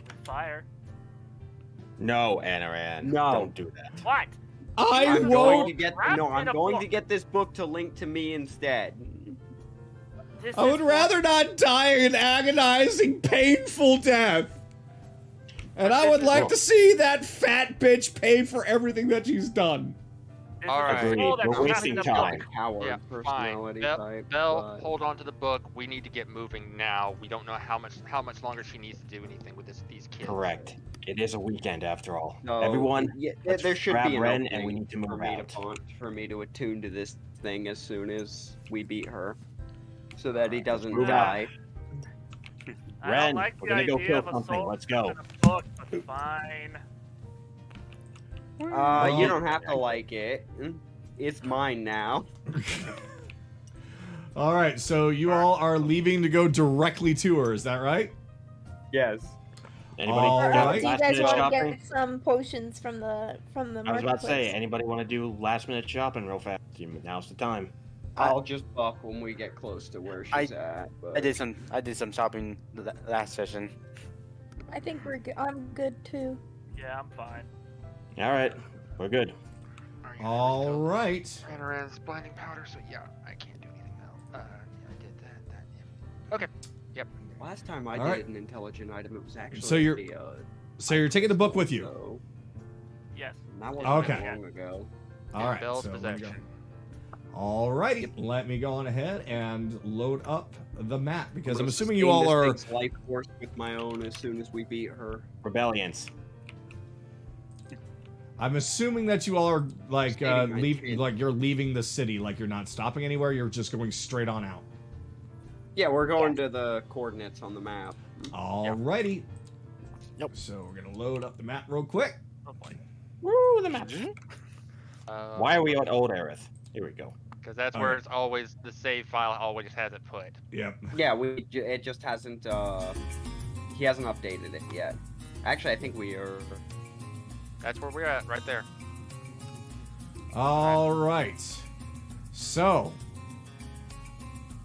Speaker 6: With fire.
Speaker 4: No, Anaran.
Speaker 7: No.
Speaker 4: Don't do that.
Speaker 6: What?
Speaker 1: I
Speaker 7: I'm going
Speaker 1: won't.
Speaker 7: to get
Speaker 6: Wrap
Speaker 7: no.
Speaker 6: in
Speaker 7: I'm
Speaker 6: a
Speaker 7: going
Speaker 6: book.
Speaker 7: to get this book to link to me instead.
Speaker 6: This
Speaker 1: I would
Speaker 6: is
Speaker 1: rather not die an agonizing, painful death. And I would like to see that fat bitch pay for everything that she's done.
Speaker 6: This
Speaker 3: All
Speaker 6: is a
Speaker 3: right.
Speaker 6: soul
Speaker 4: Agreed.
Speaker 6: that's
Speaker 4: We're
Speaker 6: wrapped
Speaker 4: wasting
Speaker 6: in a
Speaker 4: time.
Speaker 6: book.
Speaker 7: Coward
Speaker 3: Yeah,
Speaker 7: personality
Speaker 3: fine.
Speaker 7: type.
Speaker 3: Bell,
Speaker 7: but-
Speaker 3: hold on to the book. We need to get moving now. We don't know how much longer she needs to do anything with these kids.
Speaker 4: Correct. It is a weekend after all.
Speaker 7: No,
Speaker 4: Everyone,
Speaker 7: yeah,
Speaker 4: let's
Speaker 7: there should
Speaker 4: grab
Speaker 7: be an
Speaker 4: Ren and
Speaker 7: opening
Speaker 4: we need to move
Speaker 7: for me
Speaker 4: out.
Speaker 7: for me to attune to this thing as soon as we beat her, so that he doesn't
Speaker 4: move
Speaker 7: die.
Speaker 6: I
Speaker 4: Ren,
Speaker 6: don't like
Speaker 4: we're
Speaker 6: the
Speaker 4: gonna go
Speaker 6: idea
Speaker 4: kill
Speaker 6: of a
Speaker 4: something.
Speaker 6: soul
Speaker 4: Let's go.
Speaker 6: in a book, but fine.
Speaker 7: You don't have to like it. It's mine now.
Speaker 1: All right, so you all are leaving to go directly to her. Is that right?
Speaker 7: Yes.
Speaker 4: Anybody
Speaker 1: All
Speaker 4: got
Speaker 1: right.
Speaker 5: Do you
Speaker 4: last
Speaker 5: guys
Speaker 4: minute
Speaker 5: want to
Speaker 4: shopping?
Speaker 5: get some potions from the
Speaker 4: I was about to
Speaker 5: marketplace?
Speaker 4: say, anybody want to do last minute shopping real fast? Now's the time.
Speaker 7: I'll just buff when we get close to where she's at. But...
Speaker 2: I did some shopping last session.
Speaker 5: I think we're good. I'm good too.
Speaker 6: Yeah, I'm fine.
Speaker 4: All right, we're good.
Speaker 1: All right.
Speaker 3: Panoram's blinding powder. So yeah, I can't do anything now. Yeah, I did that. Yeah. Okay. Yep.
Speaker 7: Last time I
Speaker 1: All
Speaker 7: did
Speaker 1: right.
Speaker 7: an intelligent item, it was actually
Speaker 1: So you're-
Speaker 7: the,
Speaker 1: So you're taking the book with you.
Speaker 7: So,
Speaker 6: Yes.
Speaker 7: that wasn't
Speaker 1: Okay.
Speaker 7: that long ago.
Speaker 1: All right.
Speaker 3: Bell's
Speaker 1: So let me go.
Speaker 3: possession.
Speaker 1: All righty. Let me go on ahead and load up the map because I'm
Speaker 7: gonna
Speaker 1: assuming you
Speaker 7: sustain
Speaker 1: all
Speaker 7: this
Speaker 1: are.
Speaker 7: thing's life force with my own as soon as we beat her.
Speaker 4: Rebellions.
Speaker 1: I'm assuming that you all are like
Speaker 7: Stating my
Speaker 1: leave,
Speaker 7: chin.
Speaker 1: like you're leaving the city, like you're not stopping anywhere. You're just going straight on out.
Speaker 7: Yeah, we're going to the coordinates on the map.
Speaker 1: All righty.
Speaker 4: Nope.
Speaker 1: So we're gonna load up the map real quick.
Speaker 6: Oh boy.
Speaker 4: Woo, the map.
Speaker 3: Uh,
Speaker 4: Why are we at Old Aerith? Here we go.
Speaker 3: Because that's
Speaker 1: All
Speaker 3: where
Speaker 1: right.
Speaker 3: it's always the save file always has it put.
Speaker 1: Yep.
Speaker 7: Yeah, it just hasn't. He hasn't updated it yet. Actually, I think we are.
Speaker 3: That's where we're at, right there.
Speaker 1: All right. So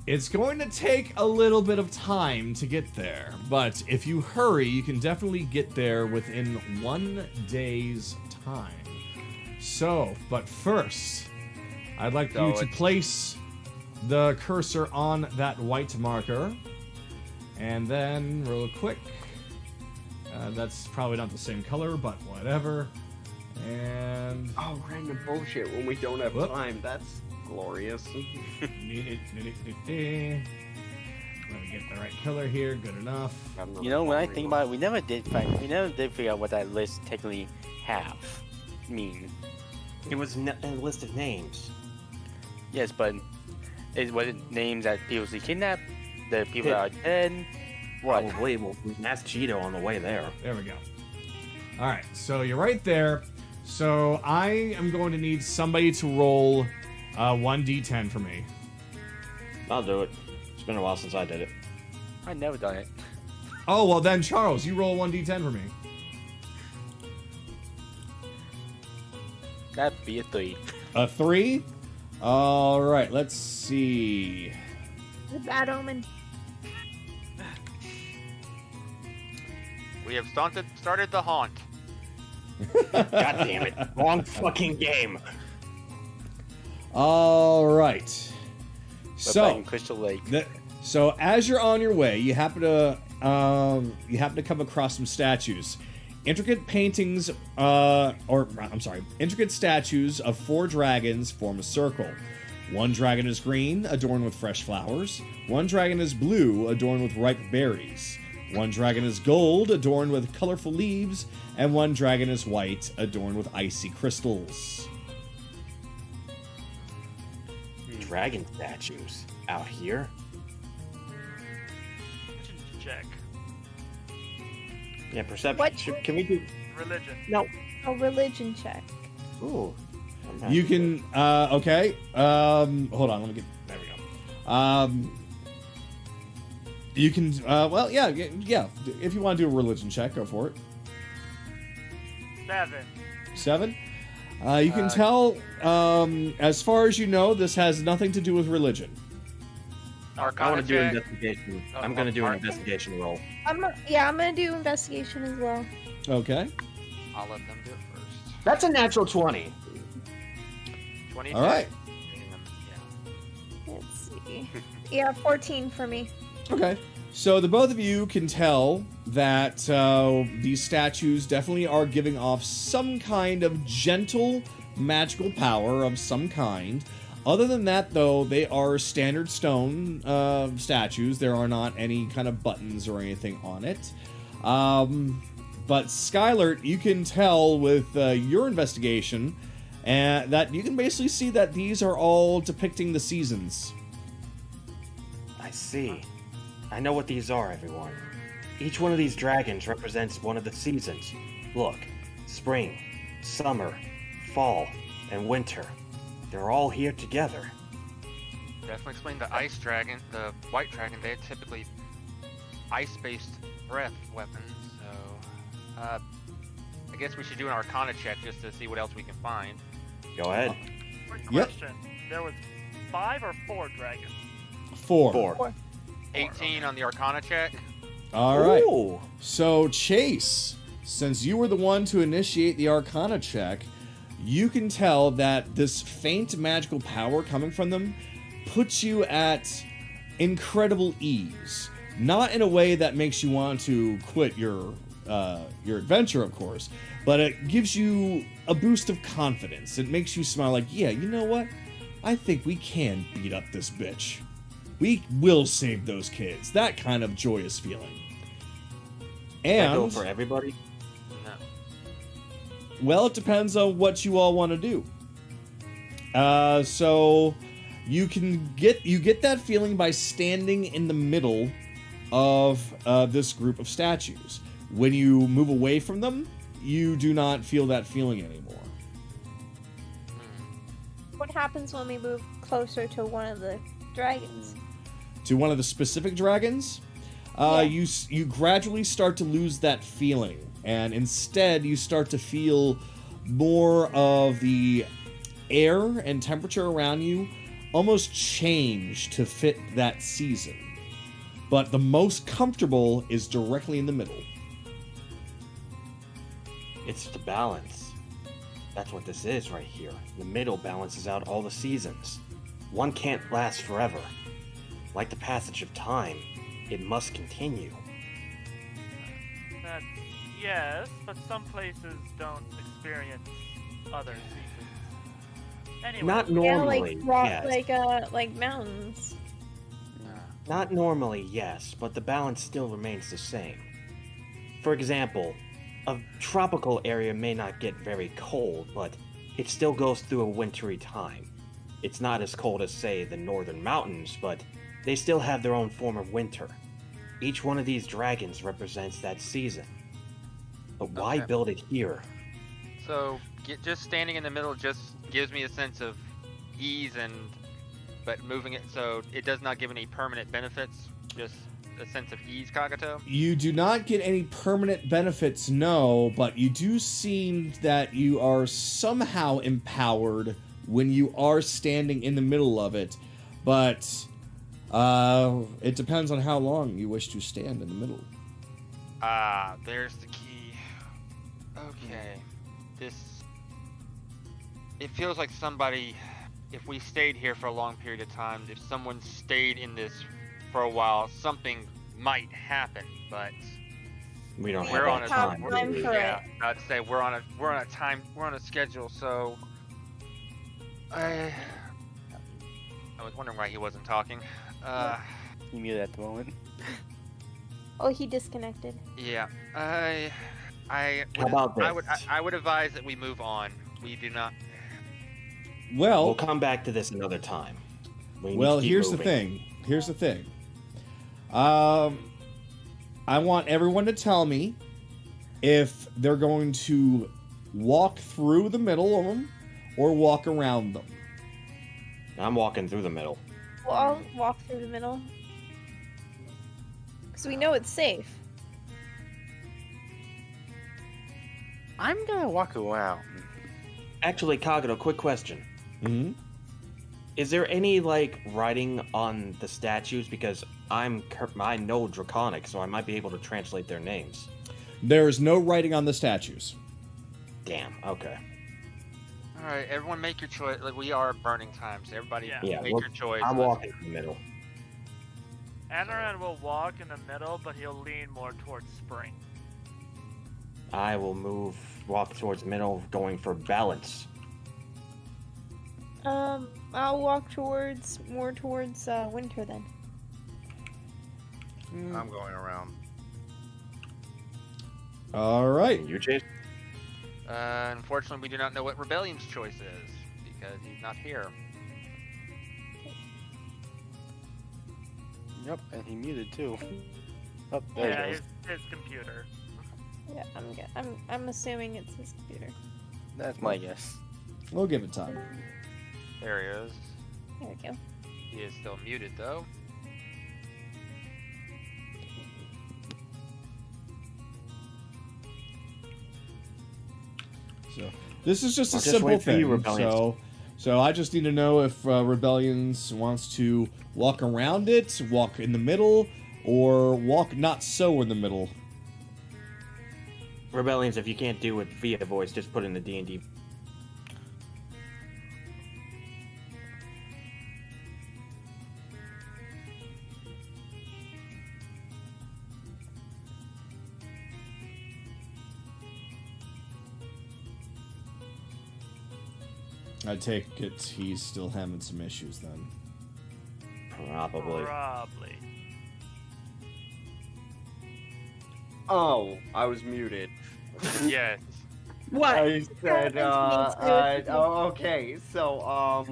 Speaker 1: it's going to take a little bit of time to get there, but if you hurry, you can definitely get there within 1 day's time. So, but first, I'd like
Speaker 7: So
Speaker 1: you to
Speaker 7: it's-
Speaker 1: place the cursor on that white marker, and then real quick, that's probably not the same color, but whatever. And
Speaker 7: Oh, random bullshit when we don't have
Speaker 1: Whoop.
Speaker 7: time. That's glorious.
Speaker 1: let me get the right color here. Good enough.
Speaker 2: You know, when I think about it, we never did figure out what that list technically mean.
Speaker 4: It was a list of names.
Speaker 2: Yes, but was it names that people see kidnapped? The people that are dead? What?
Speaker 4: Probably. Well, we can ask Cheeto on the way there.
Speaker 1: There we go. All right, so you're right there. So I am going to need somebody to roll 1d10 for me.
Speaker 4: I'll do it. It's been a while since I did it.
Speaker 2: I've never done it.
Speaker 1: Oh, well then, Charles, you roll 1d10 for me.
Speaker 2: That'd be a 3.
Speaker 1: A 3? All right, let's see.
Speaker 5: The bad omen.
Speaker 3: We have started the haunt.
Speaker 4: God damn it. Wrong fucking game.
Speaker 1: All right.
Speaker 2: We're playing
Speaker 1: So,
Speaker 2: Crystal Lake.
Speaker 1: so as you're on your way, you happen to come across some statues. Intricate statues of 4 dragons form a circle. One dragon is green, adorned with fresh flowers. One dragon is blue, adorned with ripe berries. One dragon is gold, adorned with colorful leaves. And one dragon is white, adorned with icy crystals.
Speaker 4: Dragon statues out here.
Speaker 6: Check.
Speaker 4: Yeah, perception.
Speaker 5: What?
Speaker 4: Can we do?
Speaker 6: Religion.
Speaker 4: No.
Speaker 5: A religion check.
Speaker 4: Ooh.
Speaker 1: You can, okay. Hold on, let me get, there we go. You can, well, yeah. If you want to do a religion check, go for it.
Speaker 6: 7.
Speaker 1: 7? You can tell, as far as you know, this has nothing to do with religion.
Speaker 4: I
Speaker 3: Arcana
Speaker 4: want to do
Speaker 3: check.
Speaker 4: investigation.
Speaker 3: Oh,
Speaker 4: I'm going to do an
Speaker 3: Arcana.
Speaker 4: investigation roll.
Speaker 5: I'm gonna do investigation as well.
Speaker 1: Okay.
Speaker 3: I'll let them do it first.
Speaker 4: That's a natural 20.
Speaker 3: 22.
Speaker 1: All right.
Speaker 3: Yeah.
Speaker 5: Let's see. Yeah, 14 for me.
Speaker 1: Okay. So the both of you can tell that these statues definitely are giving off some kind of gentle magical power of some kind. Other than that, though, they are standard stone statues. There are not any kind of buttons or anything on it. But Skylar, you can tell with your investigation that you can basically see that these are all depicting the seasons.
Speaker 4: I see. I know what these are, everyone. Each one of these dragons represents one of the seasons. Look, spring, summer, fall, and winter. They're all here together.
Speaker 3: Definitely explain the ice dragon, the white dragon. They typically ice-based breath weapons. So, I guess we should do an Arcana check just to see what else we can find.
Speaker 4: Go ahead.
Speaker 6: Quick
Speaker 1: Yep.
Speaker 6: question. There was 5 or 4 dragons?
Speaker 1: 4.
Speaker 3: 18 on the Arcana check.
Speaker 1: All right.
Speaker 4: Ooh.
Speaker 1: So, Chase, since you were the one to initiate the Arcana check, you can tell that this faint magical power coming from them puts you at incredible ease. Not in a way that makes you want to quit your adventure, of course, but it gives you a boost of confidence. It makes you smile like, yeah, you know what? I think we can beat up this bitch. We will save those kids. That kind of joyous feeling.
Speaker 4: Does that go
Speaker 1: And
Speaker 4: for everybody?
Speaker 3: No.
Speaker 1: well, it depends on what you all want to do. So you get that feeling by standing in the middle of this group of statues. When you move away from them, you do not feel that feeling anymore.
Speaker 5: What happens when we move closer to one of the dragons?
Speaker 1: To one of the specific dragons, you gradually start to lose that feeling, and instead you start to feel more of the air and temperature around you almost change to fit that season. But the most comfortable is directly in the middle.
Speaker 4: It's the balance. That's what this is right here. The middle balances out all the seasons. One can't last forever. Like the passage of time, it must continue.
Speaker 6: That Yes, but some places don't experience other seasons. Anyway.
Speaker 4: Not
Speaker 5: Yeah,
Speaker 4: normally,
Speaker 5: like mountains.
Speaker 4: Not normally, yes, but the balance still remains the same. For example, a tropical area may not get very cold, but it still goes through a wintry time. It's not as cold as, say, the northern mountains, but they still have their own form of winter. Each one of these dragons represents that season. But why
Speaker 3: Okay.
Speaker 4: build it here?
Speaker 3: So just standing in the middle just gives me a sense of ease, but moving it so it does not give any permanent benefits. Just a sense of ease, Kagato.
Speaker 1: You do not get any permanent benefits, no, but you do seem that you are somehow empowered when you are standing in the middle of it. But it depends on how long you wish to stand in the middle.
Speaker 3: Ah, there's the key. Okay. It feels like somebody, if we stayed here for a long period of time, if someone stayed in this for a while, something might happen, but
Speaker 4: We don't
Speaker 3: we're on
Speaker 4: have
Speaker 3: a
Speaker 4: that time.
Speaker 5: time for
Speaker 3: yeah, I'd say we're on a schedule, so I was wondering why he wasn't talking.
Speaker 2: You muted at the moment.
Speaker 5: Oh, he disconnected.
Speaker 3: Yeah, I
Speaker 4: How about
Speaker 3: I would advise that we move on. We do not.
Speaker 1: Well,
Speaker 4: We'll come back to this another time. We need
Speaker 1: well,
Speaker 4: to keep
Speaker 1: here's the
Speaker 4: moving.
Speaker 1: thing. Here's the thing. I want everyone to tell me if they're going to walk through the middle of them or walk around them.
Speaker 4: I'm walking through the middle.
Speaker 5: Well, I'll walk through the middle. Because we know it's safe.
Speaker 2: I'm gonna walk around.
Speaker 4: Actually, Kagato, quick question.
Speaker 1: Mm-hmm.
Speaker 4: Is there any, like, writing on the statues? Because I know Draconic, so I might be able to translate their names.
Speaker 1: There is no writing on the statues.
Speaker 4: Damn, okay.
Speaker 3: All right, everyone, make your choice. Like, we are burning time, so everybody
Speaker 6: Yeah.
Speaker 3: make your choice.
Speaker 4: I'm walking in the middle.
Speaker 6: Anaran will walk in the middle, but he'll lean more towards spring.
Speaker 4: I will walk towards the middle, going for balance.
Speaker 5: I'll walk more towards winter then.
Speaker 2: I'm going around.
Speaker 1: All right.
Speaker 4: You, Chase?
Speaker 3: Unfortunately, we do not know what Rebellion's choice is because he's not here.
Speaker 2: Yep, and he muted too. Oh, there
Speaker 6: Yeah,
Speaker 2: he goes.
Speaker 6: his computer.
Speaker 5: Yeah, I'm assuming it's his computer.
Speaker 2: That's my guess.
Speaker 1: We'll give it time.
Speaker 3: There he is.
Speaker 5: There we go.
Speaker 3: He is still muted, though.
Speaker 1: So this is just a
Speaker 4: I'll just
Speaker 1: simple
Speaker 4: wait for you,
Speaker 1: thing.
Speaker 4: Rebellions.
Speaker 1: So I just need to know if Rebellions wants to walk around it, walk in the middle, or walk not so in the middle.
Speaker 4: Rebellions, if you can't do it via voice, just put in the D&D.
Speaker 1: I take it he's still having some issues then.
Speaker 4: Probably.
Speaker 6: Probably.
Speaker 7: Oh, I was muted.
Speaker 3: Yes.
Speaker 7: I said,
Speaker 5: That
Speaker 7: oh, okay. So,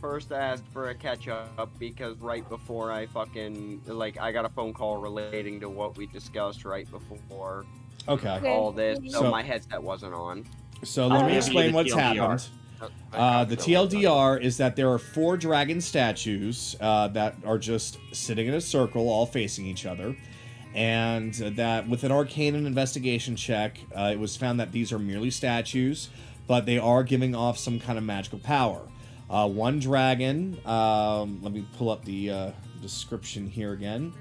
Speaker 7: first I asked for a catch up because right before I I got a phone call relating to what we discussed right before
Speaker 1: Okay.
Speaker 5: Okay.
Speaker 7: all this, so
Speaker 1: So-
Speaker 7: my headset wasn't on.
Speaker 1: So let me
Speaker 5: Okay.
Speaker 1: explain
Speaker 4: The
Speaker 1: what's
Speaker 4: TLDR.
Speaker 1: happened. The TLDR is that there are 4 dragon statues that are just sitting in a circle, all facing each other. And that with an arcane and investigation check, it was found that these are merely statues, but they are giving off some kind of magical power. One dragon, let me pull up the description here again.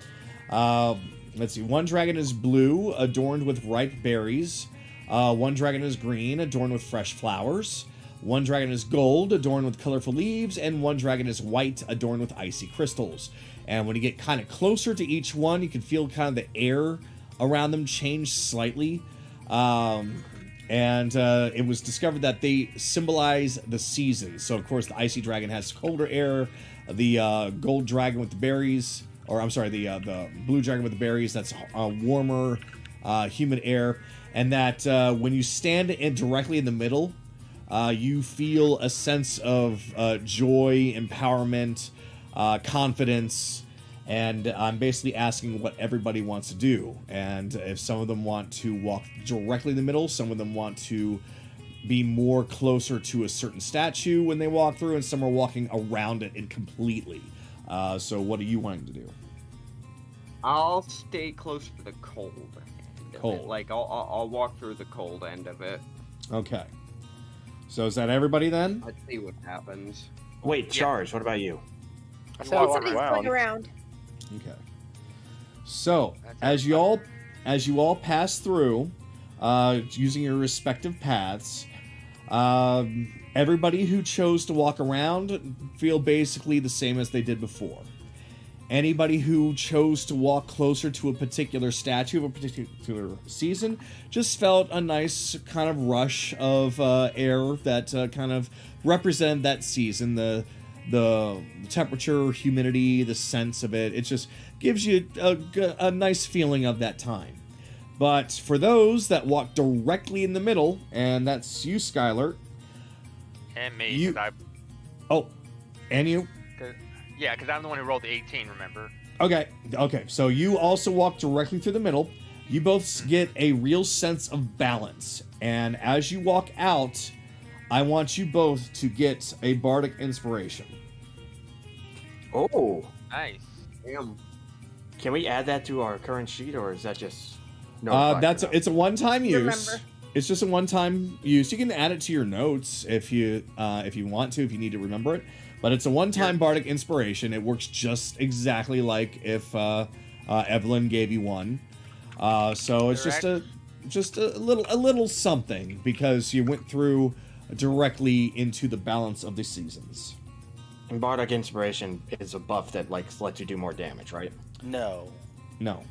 Speaker 1: Let's see. One dragon is blue, adorned with ripe berries. One dragon is green, adorned with fresh flowers. One dragon is gold, adorned with colorful leaves, and one dragon is white, adorned with icy crystals. And when you get kind of closer to each one, you can feel kind of the air around them change slightly. And it was discovered that they symbolize the seasons. So, of course, the icy dragon has colder air. The gold dragon with the berries, or I'm sorry, the blue dragon with the berries, that's warmer, humid air. And that when you stand directly in the middle, you feel a sense of joy, empowerment, confidence. And I'm basically asking what everybody wants to do. And if some of them want to walk directly in the middle, some of them want to be more closer to a certain statue when they walk through, and some are walking around it and completely. So what are you wanting to do?
Speaker 7: I'll stay close to the cold.
Speaker 1: Cold.
Speaker 7: Like, I'll walk through the cold end of it.
Speaker 1: Okay. So is that everybody then?
Speaker 7: Let's see what happens.
Speaker 4: Wait, Charge, what about you?
Speaker 2: I said I walk
Speaker 5: Somebody's going
Speaker 2: around.
Speaker 5: around.
Speaker 1: Okay. So as you all pass through, using your respective paths, everybody who chose to walk around feel basically the same as they did before. Anybody who chose to walk closer to a particular statue of a particular season just felt a nice kind of rush of air that kind of represented that season. The temperature, humidity, the sense of it. It just gives you a nice feeling of that time. But for those that walk directly in the middle, and that's you, Skylar.
Speaker 3: And me.
Speaker 1: You-
Speaker 3: 'cause
Speaker 1: Oh, and you?
Speaker 3: yeah, because I'm the one who rolled the 18, remember?
Speaker 1: Okay, so you also walk directly through the middle. You both get a real sense of balance. And as you walk out, I want you both to get a bardic inspiration.
Speaker 4: Oh,
Speaker 3: Nice.
Speaker 7: Damn.
Speaker 4: can we add that to our current sheet, or is that just
Speaker 1: It's a one-time use.
Speaker 5: Remember.
Speaker 1: It's just a one-time use. You can add it to your notes if you want to, if you need to remember it. But it's a one-time bardic inspiration. It works just exactly like if Evelyn gave you one. So it's just a little something because you went through directly into the balance of the seasons.
Speaker 4: And Bardic Inspiration is a buff that lets you do more damage, right?
Speaker 2: No.
Speaker 1: No.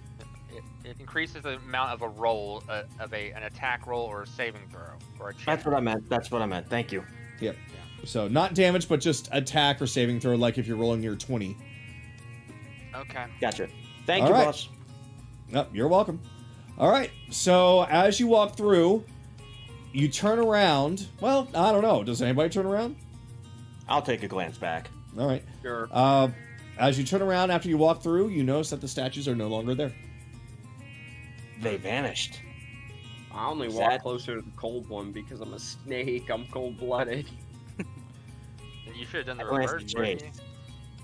Speaker 3: It increases the amount of a roll, an attack roll or a saving throw, or a check.
Speaker 4: That's what I meant. Thank you.
Speaker 1: Yep. So not damage, but just attack or saving throw, like if you're rolling your 20.
Speaker 3: Okay.
Speaker 4: Gotcha. Thank
Speaker 1: All
Speaker 4: you,
Speaker 1: right.
Speaker 4: boss.
Speaker 1: Yep, you're welcome. All right. So as you walk through, you turn around. Well, I don't know. Does anybody turn around?
Speaker 4: I'll take a glance back.
Speaker 1: All right.
Speaker 7: Sure.
Speaker 1: As you turn around after you walk through, you notice that the statues are no longer there.
Speaker 4: They vanished.
Speaker 7: I only
Speaker 4: Is
Speaker 7: walk
Speaker 4: that-
Speaker 7: closer to the cold one because I'm a snake. I'm cold-blooded.
Speaker 3: You should have done
Speaker 4: I
Speaker 3: the
Speaker 4: glanced
Speaker 3: reverse,
Speaker 4: at
Speaker 3: wouldn't
Speaker 4: Chase.
Speaker 3: you?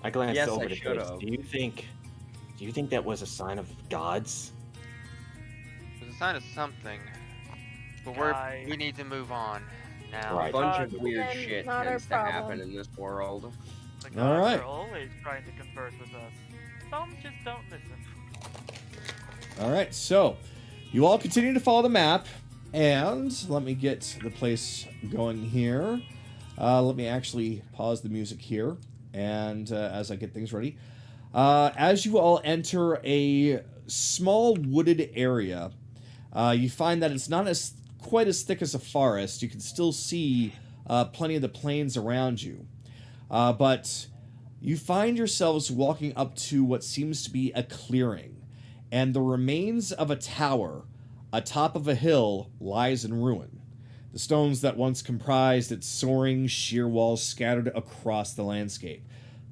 Speaker 4: I glanced
Speaker 7: Yes,
Speaker 4: over
Speaker 7: I
Speaker 4: to Chase.
Speaker 7: should've.
Speaker 4: Do you think that was a sign of gods?
Speaker 3: It's a sign of something. But
Speaker 6: Guy.
Speaker 3: we need to move on now.
Speaker 4: Right.
Speaker 7: A bunch of weird
Speaker 5: Then
Speaker 7: shit
Speaker 5: not our
Speaker 7: tends to happen
Speaker 5: problem.
Speaker 7: in this world.
Speaker 6: The
Speaker 1: All
Speaker 6: gods
Speaker 1: right.
Speaker 6: are always trying to converse with us. Some just don't listen.
Speaker 1: All right. So you all continue to follow the map, and let me get the place going here. Let me actually pause the music here, and as I get things ready. As you all enter a small wooded area, you find that it's not quite as thick as a forest. You can still see plenty of the plains around you. But you find yourselves walking up to what seems to be a clearing, and the remains of a tower atop of a hill lies in ruin. The stones that once comprised its soaring, sheer walls scattered across the landscape.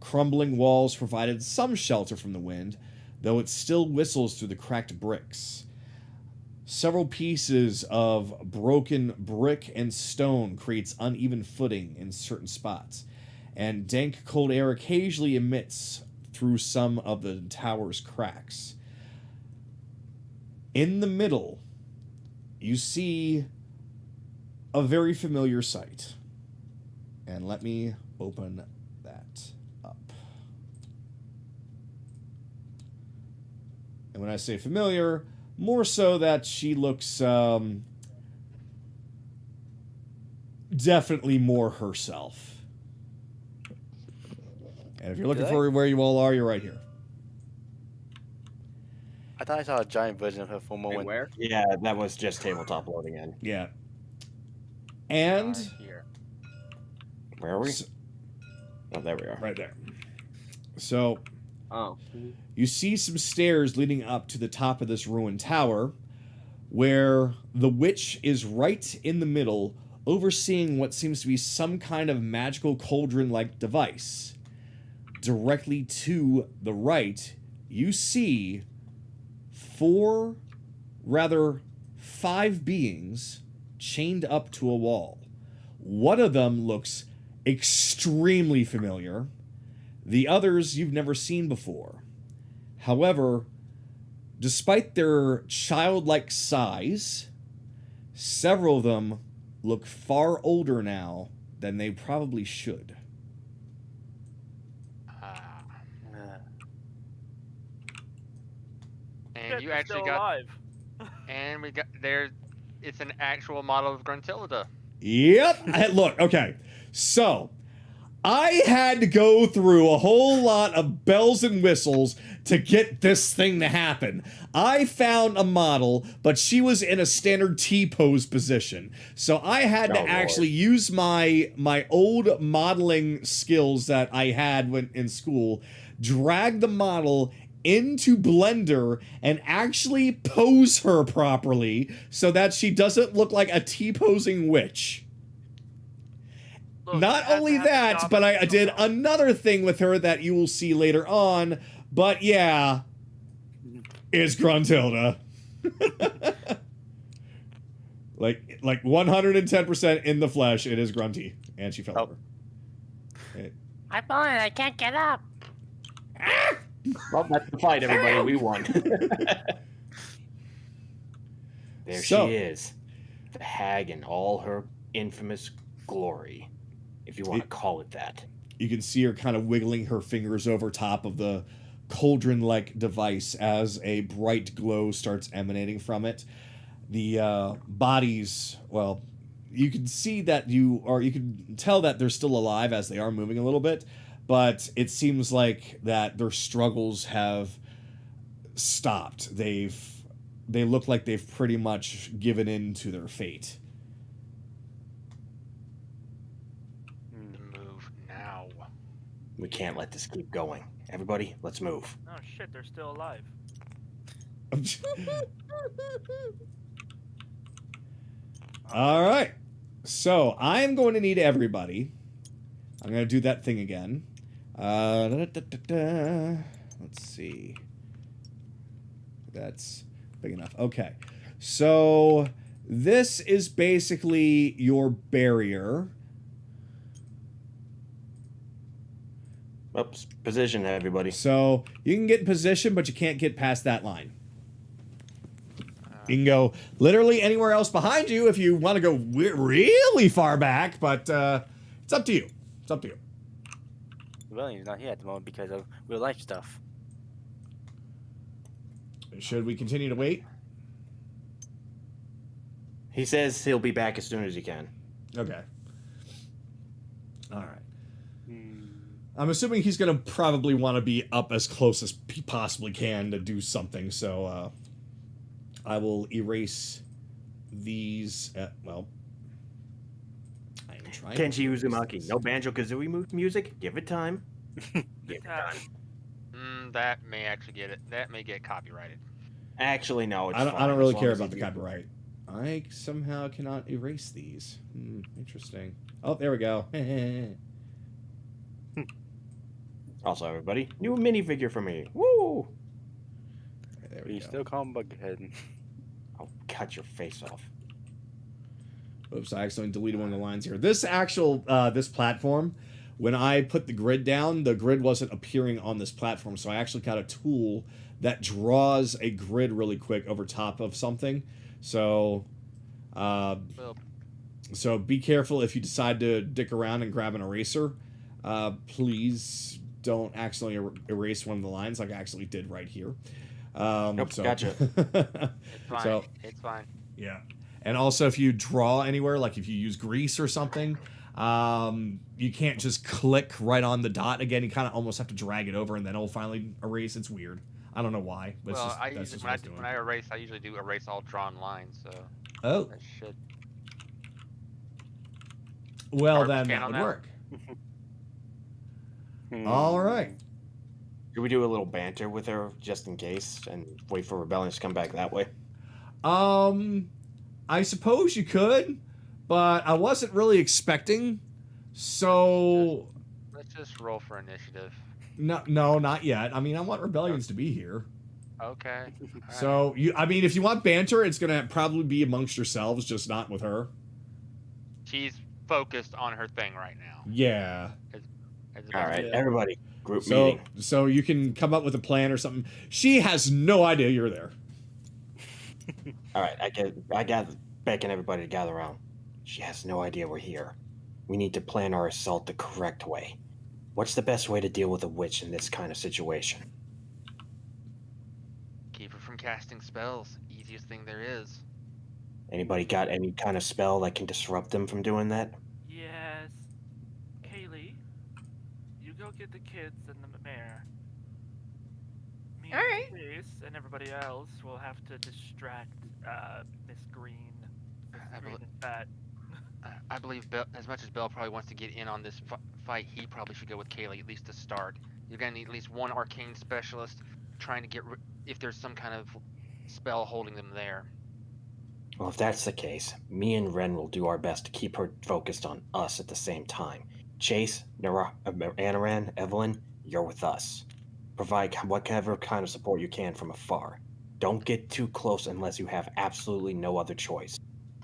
Speaker 1: Crumbling walls provided some shelter from the wind, though it still whistles through the cracked bricks. Several pieces of broken brick and stone creates uneven footing in certain spots, and dank cold air occasionally emits through some of the tower's cracks. In the middle, you see a very familiar sight. And let me open that up. And when I say familiar, more so that she looks definitely more herself. And if you're looking
Speaker 2: Did I-
Speaker 1: for where you all are, you're right here.
Speaker 2: I thought I saw a giant version of her for a
Speaker 7: Wait,
Speaker 2: moment.
Speaker 7: where?
Speaker 4: Yeah, that was just tabletop loading in.
Speaker 1: Yeah. And
Speaker 6: Here.
Speaker 4: Where are we?
Speaker 1: S-
Speaker 4: Oh, there we are.
Speaker 1: right there. So
Speaker 7: Oh.
Speaker 1: you see some stairs leading up to the top of this ruined tower, where the witch is right in the middle, overseeing what seems to be some kind of magical cauldron-like device. Directly to the right, you see five beings chained up to a wall. One of them looks extremely familiar. The others you've never seen before. However, despite their childlike size, several of them look far older now than they probably should.
Speaker 3: And
Speaker 6: Shit,
Speaker 3: you
Speaker 6: they're
Speaker 3: actually
Speaker 6: still
Speaker 3: got,
Speaker 6: alive.
Speaker 3: and we got there. It's an actual model of Gruntilda.
Speaker 1: Yep. Look, okay. So, I had to go through a whole lot of bells and whistles to get this thing to happen. I found a model, but she was in a standard T-pose position. So I had to actually use my old modeling skills that I had when in school, drag the model into Blender and actually pose her properly so that she doesn't look like a T-posing witch.
Speaker 6: Look,
Speaker 1: Not
Speaker 6: you have
Speaker 1: only
Speaker 6: to have the
Speaker 1: that,
Speaker 6: job
Speaker 1: but I
Speaker 6: somehow.
Speaker 1: did another thing with her that you will see later on. But yeah, it's Gruntilda. like 110% in the flesh, it is Grunty. And she fell over.
Speaker 10: I'm falling. I can't get up.
Speaker 4: Well, that's the fight, everybody. We won. There
Speaker 1: So-
Speaker 4: she is. The hag in all her infamous glory, if you want to call it that.
Speaker 1: You can see her kind of wiggling her fingers over top of the cauldron-like device as a bright glow starts emanating from it. The bodies, well, you can see that you can tell that they're still alive as they are moving a little bit, but it seems like that their struggles have stopped. They look like they've pretty much given in to their fate.
Speaker 3: Move now.
Speaker 4: We can't let this keep going. Everybody, let's move.
Speaker 6: Oh shit, they're still alive.
Speaker 1: All right. So I am going to need everybody. I'm going to do that thing again. Let's see. That's big enough. Okay. So this is basically your barrier.
Speaker 4: Oops, position, everybody.
Speaker 1: So you can get in position, but you can't get past that line. You can go literally anywhere else behind you if you want to go really far back, but it's up to you. It's up to you.
Speaker 2: William's not here at the moment because of real life stuff.
Speaker 1: Should we continue to wait?
Speaker 4: He says he'll be back as soon as he can.
Speaker 1: Okay. All right. I'm assuming he's going to probably want to be up as close as he possibly can to do something, so I will erase these. Well, I am trying.
Speaker 4: Kenji Uzumaki, no Banjo-Kazooie music? Give it time. Give it time.
Speaker 3: That may actually get it. That may get copyrighted.
Speaker 4: Actually, no, it's
Speaker 1: I
Speaker 4: fine,
Speaker 1: don't really
Speaker 4: as long
Speaker 1: care
Speaker 4: as
Speaker 1: about the
Speaker 4: you-
Speaker 1: copyright. I somehow cannot erase these. Interesting. Oh, there we go.
Speaker 4: Also, everybody, new minifigure for me. Woo!
Speaker 1: There
Speaker 2: You
Speaker 1: we go.
Speaker 2: still call him Bughead.
Speaker 4: I'll cut your face off.
Speaker 1: Oops, I accidentally deleted one of the lines here. This actual, this platform, when I put the grid down, the grid wasn't appearing on this platform, so I actually got a tool that draws a grid really quick over top of something. So, so be careful if you decide to dick around and grab an eraser. Please don't accidentally erase one of the lines like I actually did right here.
Speaker 4: Nope, gotcha.
Speaker 3: It's fine.
Speaker 1: So,
Speaker 3: It's fine.
Speaker 1: yeah. And also, if you draw anywhere, like if you use grease or something, you can't just click right on the dot again. You kind of almost have to drag it over and then it'll finally erase. It's weird. I don't know why, but
Speaker 3: Well,
Speaker 1: that's
Speaker 3: usually,
Speaker 1: just what I was doing.
Speaker 3: when I erase, I usually do erase all drawn lines, so
Speaker 1: Oh,
Speaker 3: that should.
Speaker 1: well
Speaker 3: Garbage
Speaker 1: then
Speaker 3: can
Speaker 1: that
Speaker 3: on
Speaker 1: would
Speaker 3: that?
Speaker 1: work.
Speaker 2: Hmm.
Speaker 1: All right.
Speaker 4: Should we do a little banter with her just in case and wait for Rebellion to come back that way?
Speaker 1: I suppose you could, but I wasn't really expecting. So
Speaker 3: Let's just roll for initiative.
Speaker 1: no, not yet. I mean, I want Rebellions to be here.
Speaker 3: Okay. All
Speaker 1: So I mean, if you want banter, it's gonna probably be amongst yourselves, just not with her.
Speaker 3: She's focused on her thing right now.
Speaker 1: Yeah.
Speaker 4: All right, everybody, group
Speaker 1: So
Speaker 4: meeting.
Speaker 1: so you can come up with a plan or something. She has no idea you're there.
Speaker 4: All right, I gather beckon everybody to gather around. She has no idea we're here. We need to plan our assault the correct way. What's the best way to deal with a witch in this kind of situation?
Speaker 3: Keep her from casting spells. Easiest thing there is.
Speaker 4: Anybody got any kind of spell that can disrupt them from doing that?
Speaker 6: Yes. Kaylee, you go get the kids and the mayor. Me
Speaker 5: Alright.
Speaker 6: and Chase and everybody else will have to distract Miss Green. Miss
Speaker 3: I
Speaker 6: Green
Speaker 3: bel-
Speaker 6: and Fat.
Speaker 3: I believe Bell, as much as Bell probably wants to get in on this fight, he probably should go with Kaylee at least to start. You're gonna need at least one arcane specialist trying to get if there's some kind of spell holding them there.
Speaker 4: Well, if that's the case, me and Ren will do our best to keep her focused on us at the same time. Chase, Anaran, Evelyn, you're with us. Provide whatever kind of support you can from afar. Don't get too close unless you have absolutely no other choice.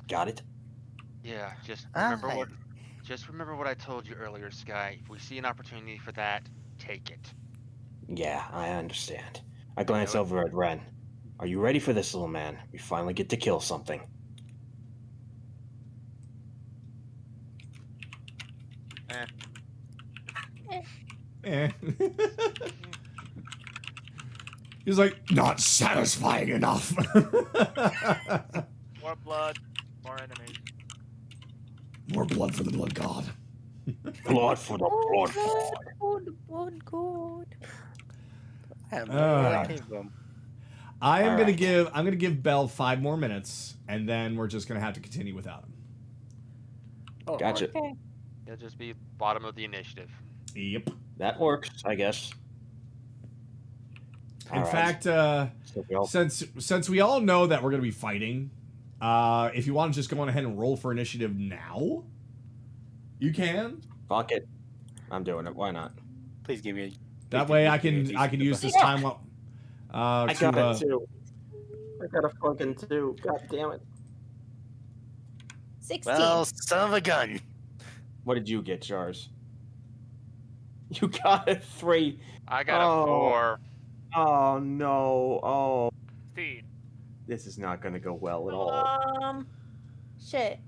Speaker 4: Got it?
Speaker 3: Yeah, just
Speaker 10: Alright.
Speaker 3: remember what I told you earlier, Sky. If we see an opportunity for that, take it.
Speaker 4: Yeah, I understand. I glance
Speaker 3: know it.
Speaker 4: over at Ren. Are you ready for this, little man? We finally get to kill something.
Speaker 1: Eh. He's like, not satisfying enough.
Speaker 6: More blood, more enemies.
Speaker 1: More blood for the blood god.
Speaker 4: Blood for the blood.
Speaker 5: Good.
Speaker 2: I have no
Speaker 1: Ah.
Speaker 2: idea where that came from.
Speaker 1: I'm
Speaker 4: Alright.
Speaker 1: gonna give Bell 5 more minutes, and then we're just gonna have to continue without him.
Speaker 2: Oh,
Speaker 4: Gotcha.
Speaker 5: Okay.
Speaker 3: It'll just be bottom of the initiative.
Speaker 1: Yep.
Speaker 4: That works, I guess.
Speaker 1: In
Speaker 4: Alright.
Speaker 1: fact,
Speaker 4: So we all-
Speaker 1: since we all know that we're gonna be fighting, if you want to just go on ahead and roll for initiative now, you can.
Speaker 4: Fuck it. I'm doing it. Why not?
Speaker 2: Please give me a.
Speaker 1: That
Speaker 2: please
Speaker 1: way
Speaker 2: give
Speaker 1: I
Speaker 2: me a
Speaker 1: can
Speaker 2: decent
Speaker 1: use this
Speaker 2: advice.
Speaker 1: time while.
Speaker 4: I
Speaker 1: to,
Speaker 4: got it too. I got a fucking 2. God damn it.
Speaker 5: 16.
Speaker 2: Well, son of a gun.
Speaker 4: What did you get, Jars? You got a 3.
Speaker 3: I got
Speaker 4: Oh.
Speaker 3: a 4.
Speaker 4: Oh no. Oh.
Speaker 6: 16.
Speaker 4: This is not gonna go well at all.
Speaker 5: Shit.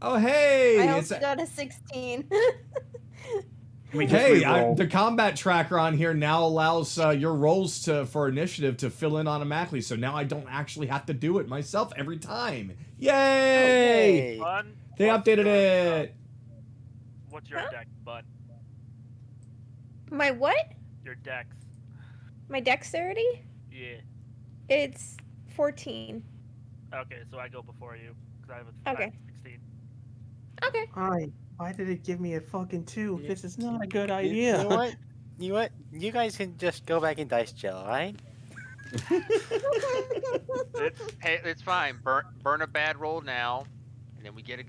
Speaker 1: Oh hey,
Speaker 5: I
Speaker 1: it's
Speaker 5: also got a 16.
Speaker 4: Can we just
Speaker 1: hey,
Speaker 4: re-roll?
Speaker 1: the combat tracker on here now allows your rolls for initiative to fill in automatically, so now I don't actually have to do it myself every time. Yay!
Speaker 6: Bun,
Speaker 1: They
Speaker 6: what's
Speaker 1: updated
Speaker 6: your,
Speaker 1: it.
Speaker 6: What's your
Speaker 5: Huh?
Speaker 6: dex, Bun?
Speaker 5: My what?
Speaker 6: Your dex.
Speaker 5: My dexterity?
Speaker 6: Yeah.
Speaker 5: It's 14.
Speaker 6: Okay, so I go before you because I have a
Speaker 5: Okay.
Speaker 6: 16.
Speaker 5: Okay.
Speaker 4: Why did it give me a fucking 2?
Speaker 2: Yeah.
Speaker 4: This is not a good
Speaker 2: You
Speaker 4: idea.
Speaker 2: know what? You know what? You guys can just go back in dice jail, alright?
Speaker 3: Hey, it's fine. Burn a bad roll now, and then we get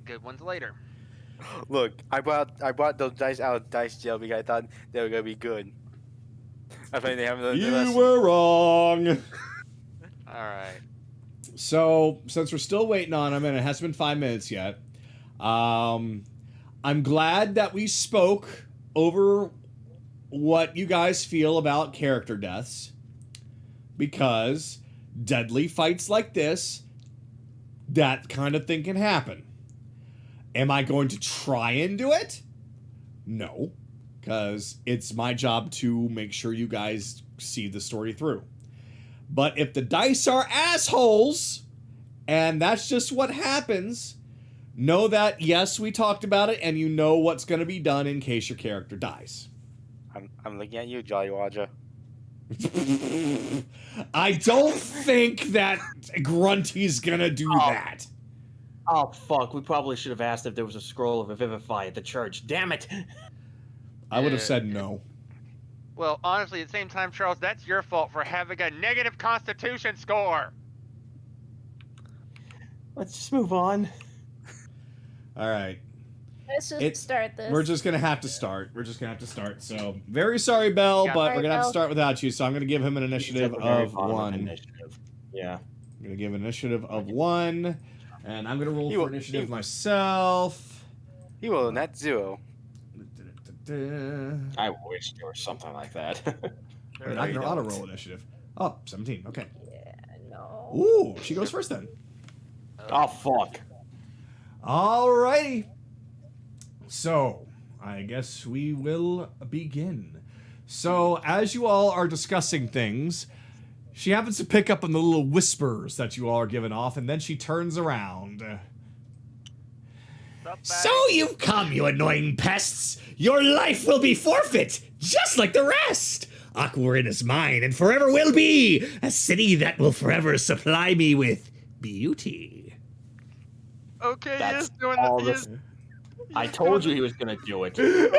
Speaker 3: good ones later.
Speaker 2: Look, I brought those dice out of dice jail because I thought they were gonna be good. I think they haven't learned their
Speaker 1: You
Speaker 2: lesson.
Speaker 1: were wrong.
Speaker 3: All right.
Speaker 1: So, since we're still waiting on him, and it hasn't been 5 minutes yet, I'm glad that we spoke over what you guys feel about character deaths, because deadly fights like this, that kind of thing can happen. Am I going to try and do it? No, because it's my job to make sure you guys see the story through. But if the dice are assholes, and that's just what happens, know that, yes, we talked about it, and you know what's going to be done in case your character dies.
Speaker 2: I'm looking at you, Jolly Roger.
Speaker 1: I don't think that Grunty's gonna do that.
Speaker 4: Oh, fuck. We probably should have asked if there was a scroll of a Vivify at the church. Damn it.
Speaker 1: I would have said no.
Speaker 3: Well, honestly, at the same time, Charles, that's your fault for having a negative constitution score.
Speaker 4: Let's just move on.
Speaker 1: All right.
Speaker 5: Let's just start this.
Speaker 1: We're just gonna have to start. So very sorry, Belle,
Speaker 3: Yeah.
Speaker 1: but we're
Speaker 5: Sorry,
Speaker 1: gonna have to
Speaker 5: Belle.
Speaker 1: start without you. So I'm gonna give him an initiative
Speaker 4: He's at the very
Speaker 1: of
Speaker 4: bottom of
Speaker 1: 1.
Speaker 4: initiative. Yeah.
Speaker 1: I'm gonna give an initiative of 1, and I'm gonna roll
Speaker 2: You
Speaker 1: for
Speaker 2: will-
Speaker 1: initiative
Speaker 2: you-
Speaker 1: myself.
Speaker 2: You will net 0.
Speaker 4: I wish there was something like that.
Speaker 1: I mean, I can auto roll initiative. Oh, 17. Okay.
Speaker 5: Yeah, no.
Speaker 1: Ooh, she goes first then.
Speaker 4: Oh, fuck.
Speaker 1: Alrighty. So, I guess we will begin. So, as you all are discussing things, she happens to pick up on the little whispers that you all are giving off, and then she turns around. So you've come, you annoying pests! Your life will be forfeit, just like the rest! Aquarin is mine and forever will be, a city that will forever supply me with beauty.
Speaker 3: Okay,
Speaker 4: That's
Speaker 3: he is doing
Speaker 4: all
Speaker 3: the.
Speaker 4: this- I told you he was gonna do it.
Speaker 6: Anybody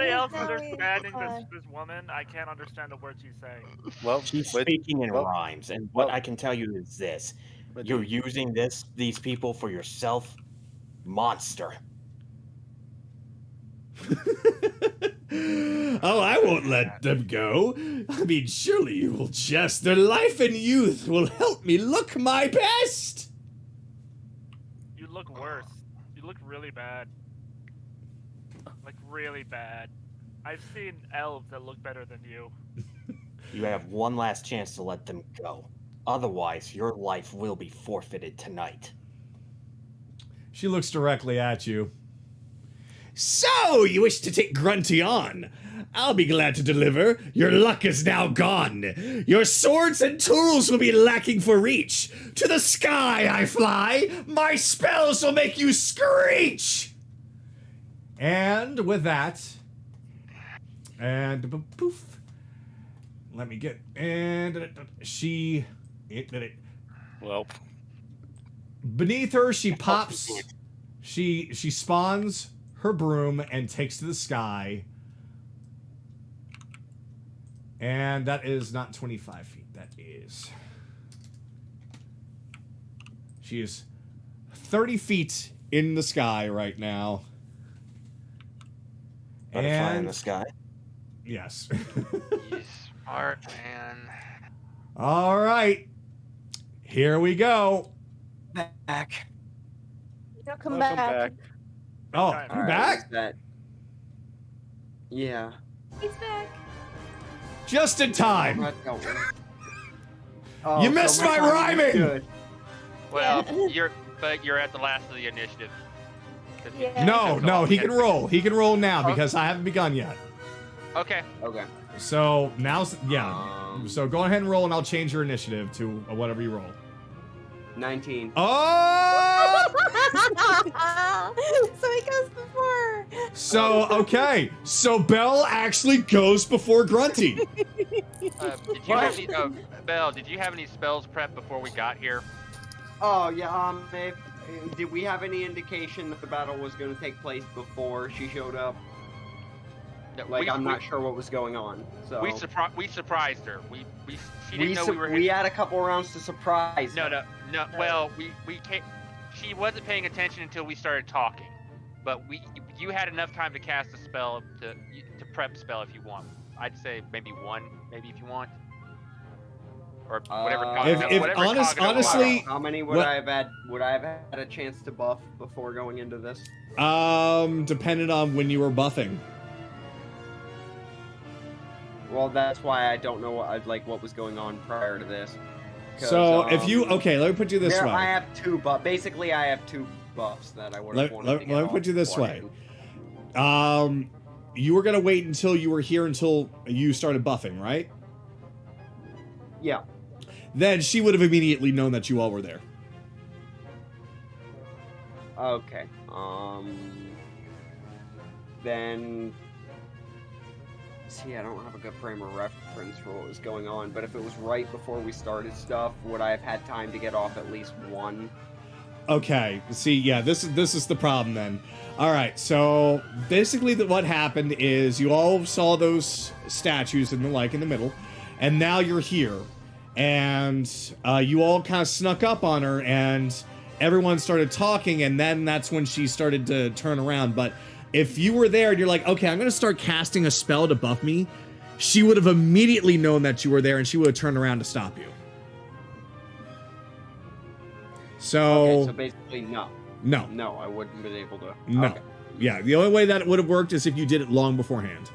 Speaker 6: else
Speaker 5: No,
Speaker 6: understanding
Speaker 5: God.
Speaker 6: this woman? I can't understand the words she's saying.
Speaker 2: Well,
Speaker 4: She's
Speaker 2: but-
Speaker 4: speaking in
Speaker 2: well,
Speaker 4: rhymes, and what
Speaker 2: well-
Speaker 4: I can tell you is this:
Speaker 2: but-
Speaker 4: you're using these people for yourself, monster.
Speaker 1: Oh, I won't let them go. I mean, surely you will jest. Their life and youth will help me look my best.
Speaker 6: You look worse. You look really bad. Like, really bad. I've seen elves that look better than you.
Speaker 4: You have one last chance to let them go. Otherwise, your life will be forfeited tonight.
Speaker 1: She looks directly at you. So, you wish to take Grunty on? I'll be glad to deliver. Your luck is now gone. Your swords and tools will be lacking for reach. To the sky I fly. My spells will make you screech. And with that, and poof. Let me get, and she,
Speaker 2: Well,
Speaker 1: beneath her, she pops, she spawns her broom and takes to the sky. And that is not 25 feet. That is... She is 30 feet in the sky right now.
Speaker 4: Butterfly in the sky.
Speaker 1: Yes.
Speaker 3: You smart man.
Speaker 1: All right. Here we go.
Speaker 2: back.
Speaker 5: Don't come
Speaker 2: Welcome
Speaker 5: back.
Speaker 1: Oh,
Speaker 6: Alright,
Speaker 1: you're back?
Speaker 7: That. Yeah.
Speaker 5: He's back.
Speaker 1: Just in time.
Speaker 7: Oh,
Speaker 1: You missed
Speaker 7: so
Speaker 1: my
Speaker 7: timing is
Speaker 1: rhyming!
Speaker 7: good.
Speaker 3: Well,
Speaker 5: Yeah.
Speaker 3: you're at the last of the initiative.
Speaker 5: Yeah.
Speaker 1: No, he can roll. He can roll now because I haven't begun yet.
Speaker 3: Okay.
Speaker 7: Okay.
Speaker 1: So now's So go ahead and roll, and I'll change your initiative to whatever you roll.
Speaker 7: 19.
Speaker 1: Oh!
Speaker 5: So he goes before.
Speaker 1: So okay. So Belle actually goes before Grunty.
Speaker 3: Did you have any, Belle, did you have any spells prepped before we got here?
Speaker 7: Oh yeah. Did we have any indication that the battle was going to take place before she showed up?
Speaker 3: No,
Speaker 7: Like, I'm not sure what was going on. So
Speaker 3: We surprised her. She didn't know we were.
Speaker 7: we had a couple rounds to surprise.
Speaker 3: No,
Speaker 7: her.
Speaker 3: no. Well, we can't. She wasn't paying attention until we started talking. But you had enough time to cast a spell to prep spell if you want. I'd say maybe one, maybe if you want, or whatever.
Speaker 1: Honestly,
Speaker 7: how many would I have had? Would I have had a chance to buff before going into this?
Speaker 1: Depended on when you were buffing.
Speaker 7: Well, that's why I don't know what was going on prior to this.
Speaker 1: So if you let me put you this way.
Speaker 7: I have two buffs. Basically, I have two buffs that I would have wanted to get
Speaker 1: let me
Speaker 7: off
Speaker 1: put you this way.
Speaker 7: beforehand.
Speaker 1: You were gonna wait until you were here until you started buffing, right?
Speaker 7: Yeah.
Speaker 1: Then she would have immediately known that you all were there.
Speaker 7: Okay. Then See, I don't have a good frame of reference for what was going on, but if it was right before we started stuff, would I have had time to get off at least one?
Speaker 1: Okay, see, yeah, this is the problem then. All right, so basically what happened is you all saw those statues in the middle, and now you're here, and you all kind of snuck up on her, and everyone started talking, and then that's when she started to turn around. But if you were there and you're like, okay, I'm going to start casting a spell to buff me, she would have immediately known that you were there, and she would have turned around to stop you.
Speaker 7: Okay, so basically, no.
Speaker 1: No.
Speaker 7: No, I wouldn't have been able to.
Speaker 1: No.
Speaker 7: Okay.
Speaker 1: Yeah, the only way that it would have worked is if you did it long beforehand.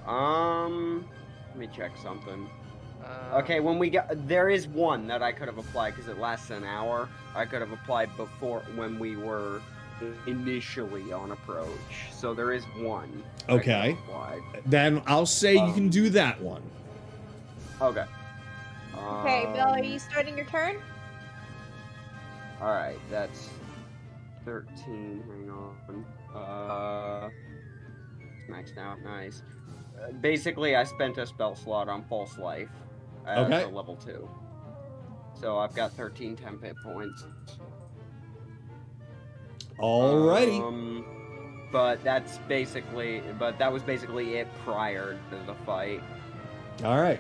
Speaker 7: Let me check something. Okay, there is one that I could have applied because it lasts an hour. I could have applied before when we were initially on approach. So there is one.
Speaker 1: Okay. Then I'll say you can do that one.
Speaker 7: Okay.
Speaker 5: Okay, Bill, are you starting your turn?
Speaker 7: Alright, that's 13. Hang on. It's maxed out. Nice. Basically, I spent a spell slot on False Life as a level 2. So I've got 13 temp hit points.
Speaker 1: Alrighty.
Speaker 7: But that was basically it prior to the fight.
Speaker 1: Alright.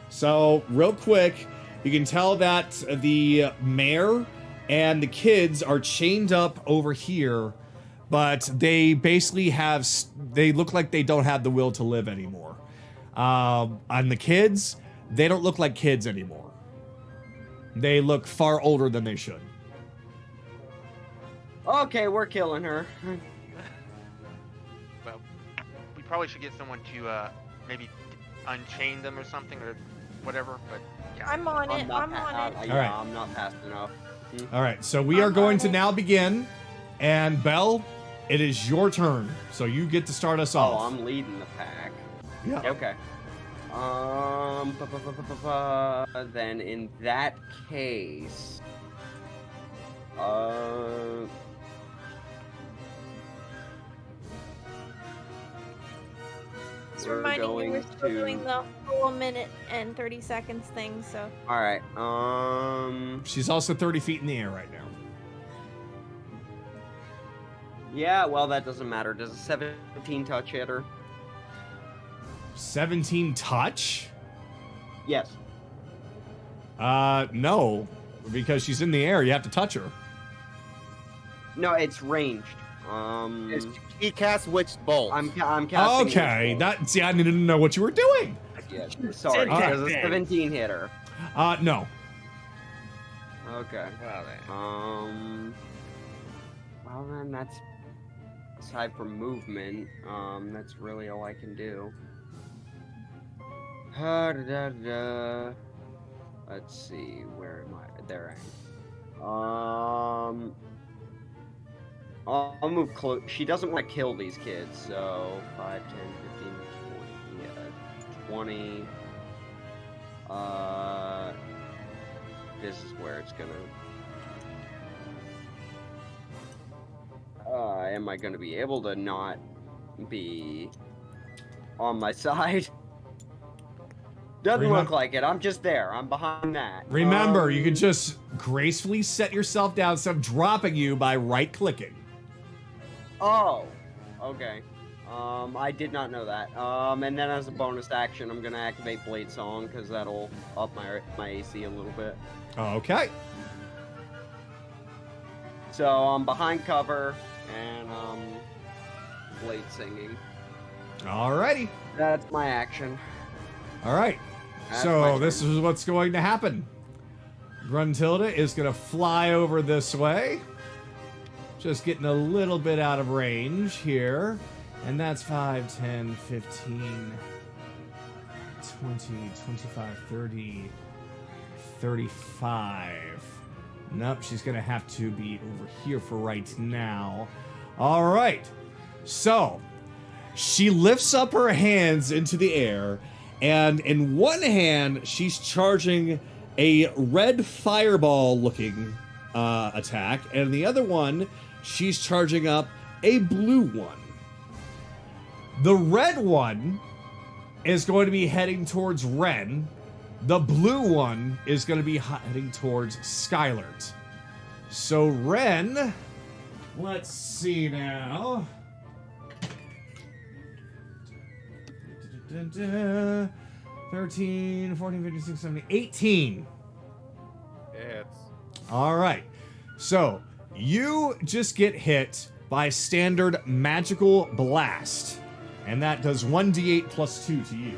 Speaker 1: So, real quick, you can tell that the mayor and the kids are chained up over here, but they basically they look like they don't have the will to live anymore. And the kids, they don't look like kids anymore. They look far older than they should.
Speaker 7: Okay, we're killing her.
Speaker 3: Well, we probably should get someone to maybe unchain them or something or whatever, but yeah.
Speaker 5: I'm on it. I'm on it.
Speaker 7: Yeah, I'm not fast enough.
Speaker 1: All right, so we are going to now begin, and Belle, it is your turn, so you get to start us off.
Speaker 7: Oh, I'm leading the pack.
Speaker 1: Yeah.
Speaker 7: Okay. Then in that case,
Speaker 5: Just reminding you we're still doing the whole minute and 30 seconds thing, so.
Speaker 7: Alright,
Speaker 1: She's also 30 feet in the air right now.
Speaker 7: Yeah, well, that doesn't matter. Does a 17 touch hit her?
Speaker 1: 17 touch?
Speaker 7: Yes.
Speaker 1: No. Because she's in the air, you have to touch her.
Speaker 7: No, it's ranged.
Speaker 2: He casts Witch Bolt.
Speaker 7: I'm casting.
Speaker 1: Okay, see, I didn't know what you were doing.
Speaker 7: Yeah, sorry, does a 17 hit her?
Speaker 1: No.
Speaker 7: Okay. Well then, that's aside from movement. That's really all I can do. Let's see, where am I? There I am. I'll move close. She doesn't want to kill these kids, so 5, 10, 15, 20. Yeah, 20. This is where it's gonna. Am I gonna be able to not be on my side? Doesn't look like it. I'm just there. I'm behind that.
Speaker 1: Remember, you can just gracefully set yourself down instead of dropping you by right-clicking.
Speaker 7: Oh, okay. I did not know that. And then as a bonus action, I'm gonna activate Blade Song because that'll up my AC a little bit.
Speaker 1: Okay.
Speaker 7: So I'm behind cover and Blade Singing.
Speaker 1: Alrighty.
Speaker 7: That's my action.
Speaker 1: All right. So this is what's going to happen. Gruntilda is going to fly over this way. Just getting a little bit out of range here. And that's 5, 10, 15, 20, 25, 30, 35. Nope, she's going to have to be over here for right now. All right. So she lifts up her hands into the air. And in one hand, she's charging a red fireball-looking attack. And in the other one, she's charging up a blue one. The red one is going to be heading towards Ren. The blue one is going to be heading towards Skylert. So Ren, let's see now. 13, 14, 15, 16, 17, 18.
Speaker 11: It's
Speaker 1: All right. So you just get hit by standard magical blast. And that does 1d8 plus 2 to you.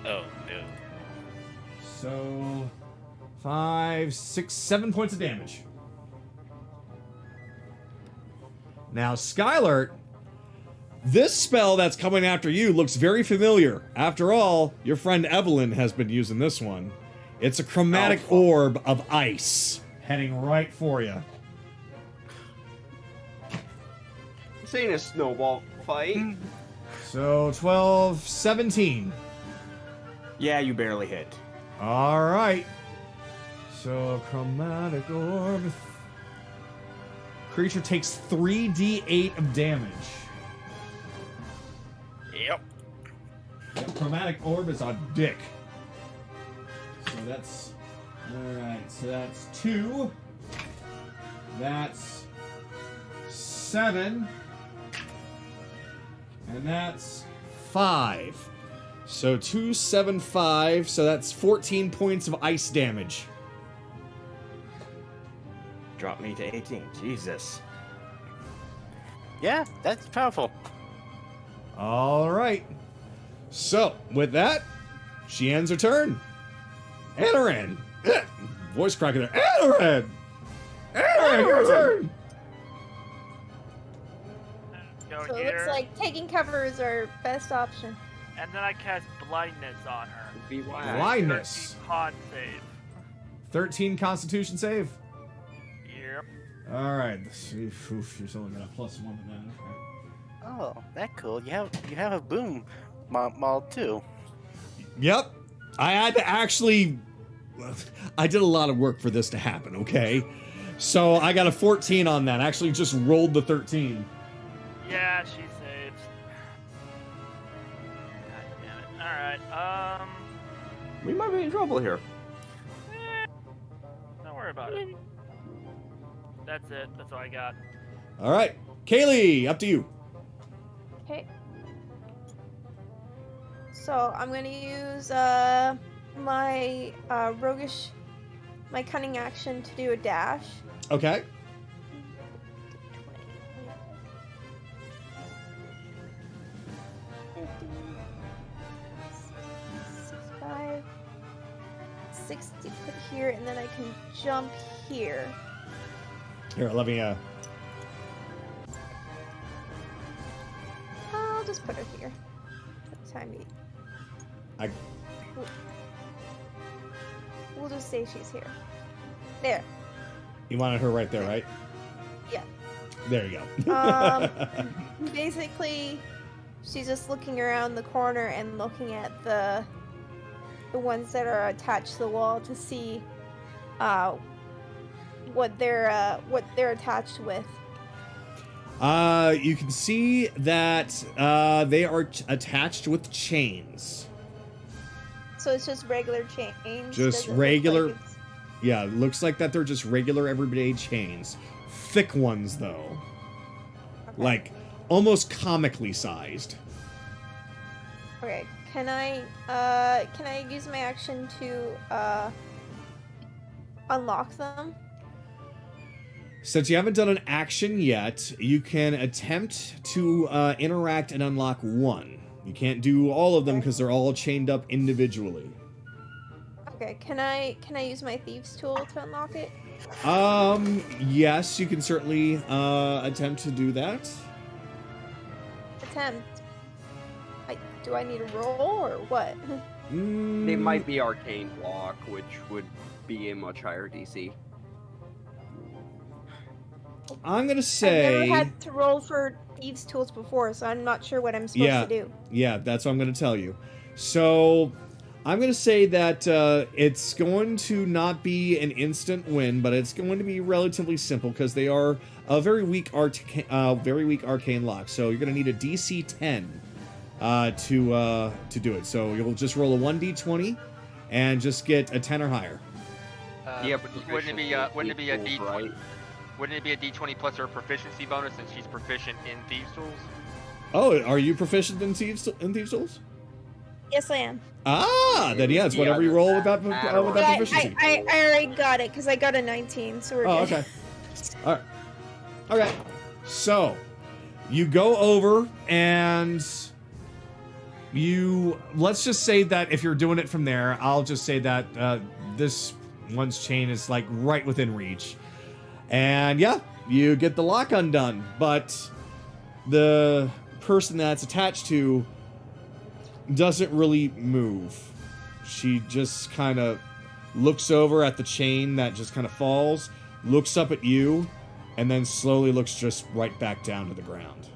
Speaker 2: Oh, no.
Speaker 1: So 5, 6, 7 points of damage. Now, Skylert, this spell that's coming after you looks very familiar. After all, your friend Evelyn has been using this one. It's a chromatic orb of ice heading right for you.
Speaker 7: This ain't a snowball fight.
Speaker 1: So 12, 17.
Speaker 4: Yeah, you barely hit.
Speaker 1: All right. So chromatic orb. Creature takes 3d8 of damage.
Speaker 2: Yep.
Speaker 1: That chromatic orb is a dick. So that's... Alright, so that's 2. That's 7. And that's 5. So 2, 7, 5. So that's 14 points of ice damage.
Speaker 4: Drop me to 18. Jesus.
Speaker 2: Yeah, that's powerful.
Speaker 1: Alright. So, with that, she ends her turn. Anaran! Voice cracking there. Anaran! Anaran, your turn!
Speaker 6: Go
Speaker 5: So it
Speaker 6: here.
Speaker 5: looks like taking cover is our best option.
Speaker 6: And then I cast blindness on her.
Speaker 7: Be wise.
Speaker 1: Blindness.
Speaker 6: 13 con save.
Speaker 1: 13 constitution save.
Speaker 6: Yep.
Speaker 1: Alright, let's see. Oof, you're still got a +1 to that. Okay.
Speaker 2: Oh, that cool. You have a boom model too.
Speaker 1: Yep. I had to actually... I did a lot of work for this to happen, okay? So I got a 14 on that. I actually just rolled the 13.
Speaker 6: Yeah, she saves. God damn it. Alright,
Speaker 7: We might be in trouble here.
Speaker 6: don't worry about it. That's it. That's all I got.
Speaker 1: Alright. Kaylee, up to you.
Speaker 5: Okay. So I'm gonna use my roguish, my cunning action to do a dash.
Speaker 1: Okay.
Speaker 5: 65, 60 put here, and then I can jump here.
Speaker 1: Here, let me,
Speaker 5: I'll just put her here. For the time being. We'll just say she's here. There.
Speaker 1: You wanted her right there, right?
Speaker 5: Yeah.
Speaker 1: There you go.
Speaker 5: Basically, she's just looking around the corner and looking at the ones that are attached to the wall to see what they're attached with.
Speaker 1: You can see that they are attached with chains.
Speaker 5: So it's just regular chains.
Speaker 1: Just
Speaker 5: Doesn't look
Speaker 1: regular.
Speaker 5: like it's-
Speaker 1: Yeah, it looks like that they're just regular everyday chains. Thick ones though.
Speaker 5: Okay.
Speaker 1: Like almost comically sized.
Speaker 5: Okay. Can I use my action to unlock them?
Speaker 1: Since you haven't done an action yet, you can attempt to interact and unlock one. You can't do all of them because they're all chained up individually.
Speaker 5: Okay. Can I use my thieves tool to unlock it?
Speaker 1: Yes, you can certainly attempt to do that.
Speaker 5: Attempt. Do I need a roll or what?
Speaker 7: They might be arcane block, which would be a much higher DC.
Speaker 1: I'm gonna say.
Speaker 5: I've never had to roll for thieves tools before, so I'm not sure what I'm supposed to do.
Speaker 1: Yeah, that's what I'm gonna tell you. So, I'm going to say that it's going to not be an instant win, but it's going to be relatively simple because they are a very weak arcane lock. So you're going to need a DC 10 to do it. So you'll just roll a 1d20 and just get a 10 or higher.
Speaker 7: Yeah, but
Speaker 3: wouldn't it be a D20?
Speaker 7: Right?
Speaker 3: Wouldn't it be a D20 plus her proficiency bonus since she's proficient in Thieves' Tools?
Speaker 1: Oh, are you proficient in Thieves' Tools?
Speaker 5: Yes, I am.
Speaker 1: Ah, then yeah, it's whatever you roll with that proficiency.
Speaker 5: I already got it because I got a 19, so we're good.
Speaker 1: Oh, okay. All right. Okay. So, you go over and let's just say that if you're doing it from there, I'll just say that this one's chain is like right within reach. And yeah, you get the lock undone, but the person that's attached to doesn't really move. She just kind of looks over at the chain that just kind of falls, looks up at you, and then slowly looks just right back down to the ground.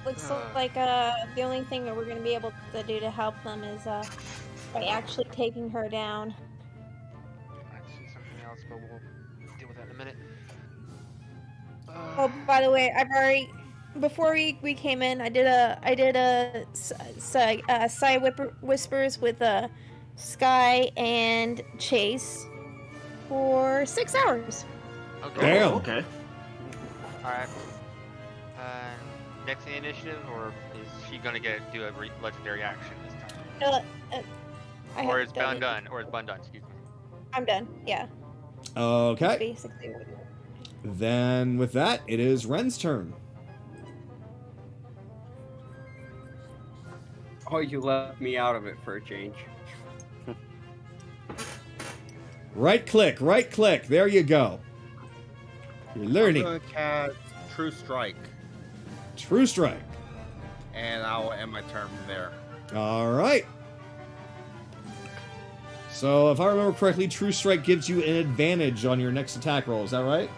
Speaker 5: Looks like the only thing that we're going to be able to do to help them is by actually taking her down.
Speaker 3: I see something else, but we'll deal with that in a minute.
Speaker 5: Oh, by the way, I've already before we came in, I did a side whispers with Sky and Chase for 6 hours.
Speaker 3: Okay.
Speaker 1: Damn.
Speaker 4: Okay.
Speaker 3: All right. Next initiative, or is she gonna do a legendary action this time? Or is Bun done? Or is Bun done? Excuse me.
Speaker 5: I'm done. Yeah.
Speaker 1: Okay.
Speaker 5: Basically.
Speaker 1: Then with that, it is Ren's turn.
Speaker 7: Oh, you left me out of it for a change.
Speaker 1: Right click. There you go. You're learning.
Speaker 11: I'm gonna cast True Strike,
Speaker 1: True Strike.
Speaker 11: and I'll end my turn from there.
Speaker 1: All right. So if I remember correctly, True Strike gives you an advantage on your next attack roll. Is that right?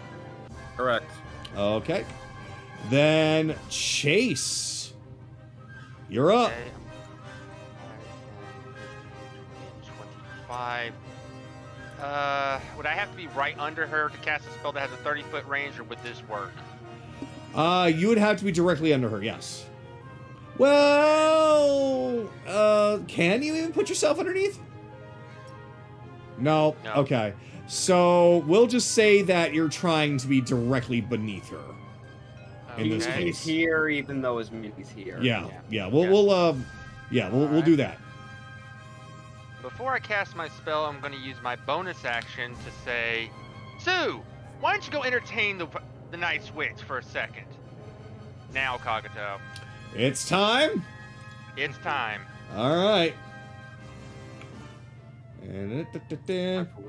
Speaker 11: Correct.
Speaker 1: Okay. Then Chase. You're up.
Speaker 3: Okay. 25. Would I have to be right under her to cast a spell that has a 30-foot range, or would this work?
Speaker 1: You would have to be directly under her, yes. Well, can you even put yourself underneath? No. Okay. So we'll just say that you're trying to be directly beneath her. In this
Speaker 7: He's
Speaker 1: case.
Speaker 7: here, even though his mini's here.
Speaker 1: Yeah. We'll do that.
Speaker 3: Before I cast my spell, I'm going to use my bonus action to say, Sue, why don't you go entertain the nice witch for a second? Now, Kagato.
Speaker 1: It's time.
Speaker 3: It's time.
Speaker 1: All right. And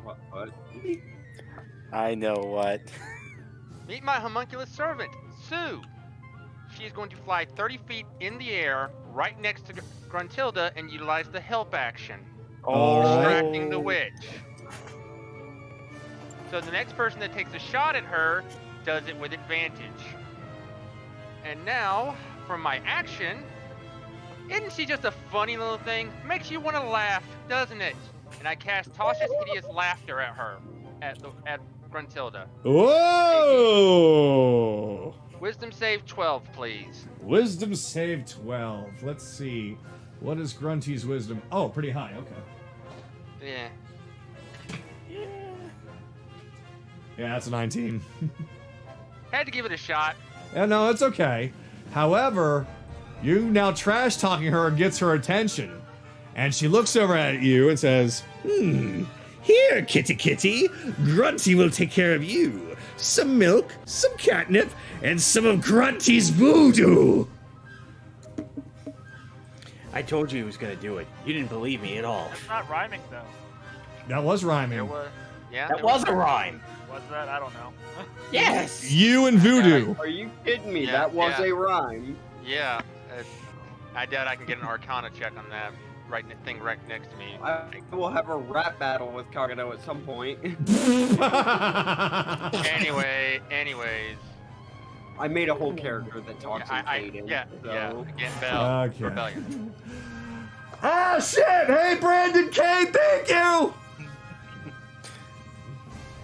Speaker 7: What?
Speaker 2: I know what.
Speaker 3: Meet my homunculus servant, Sue. She is going to fly 30 feet in the air right next to Gruntilda and utilize the help action. Distracting the witch. So the next person that takes a shot at her does it with advantage. And now, for my action, isn't she just a funny little thing? Makes you want to laugh, doesn't it? And I cast Tasha's Hideous Laughter at her, at Gruntilda.
Speaker 1: Whoa!
Speaker 3: Wisdom save 12, please.
Speaker 1: Wisdom save 12. Let's see. What is Grunty's wisdom? Oh, pretty high. Okay.
Speaker 3: Yeah.
Speaker 1: Yeah, that's a 19.
Speaker 3: Had to give it a shot.
Speaker 1: Yeah, no, it's okay. However, you now trash talking her gets her attention. And she looks over at you and says, Here, kitty, Grunty will take care of you. Some milk, some catnip, and some of Grunty's voodoo.
Speaker 4: I told you he was gonna do it. You didn't believe me at all.
Speaker 6: It's not rhyming though.
Speaker 1: That was rhyming.
Speaker 3: There was, yeah.
Speaker 4: That was a rhyme.
Speaker 6: Was that? I don't know.
Speaker 4: Yes.
Speaker 1: You and voodoo.
Speaker 7: Are you kidding me?
Speaker 3: Yeah,
Speaker 7: That was
Speaker 3: yeah.
Speaker 7: a rhyme.
Speaker 3: Yeah. I doubt I can get an Arcana check on that thing right next to me.
Speaker 7: I will have a rap battle with Kagato at some point.
Speaker 3: Anyways.
Speaker 7: I made a whole character that talks in
Speaker 3: Yeah,
Speaker 7: Caden.
Speaker 3: yeah,
Speaker 7: so.
Speaker 3: Again, Bell.
Speaker 1: Okay.
Speaker 3: Rebellion.
Speaker 1: Ah, shit! Hey, Brandon K, thank you!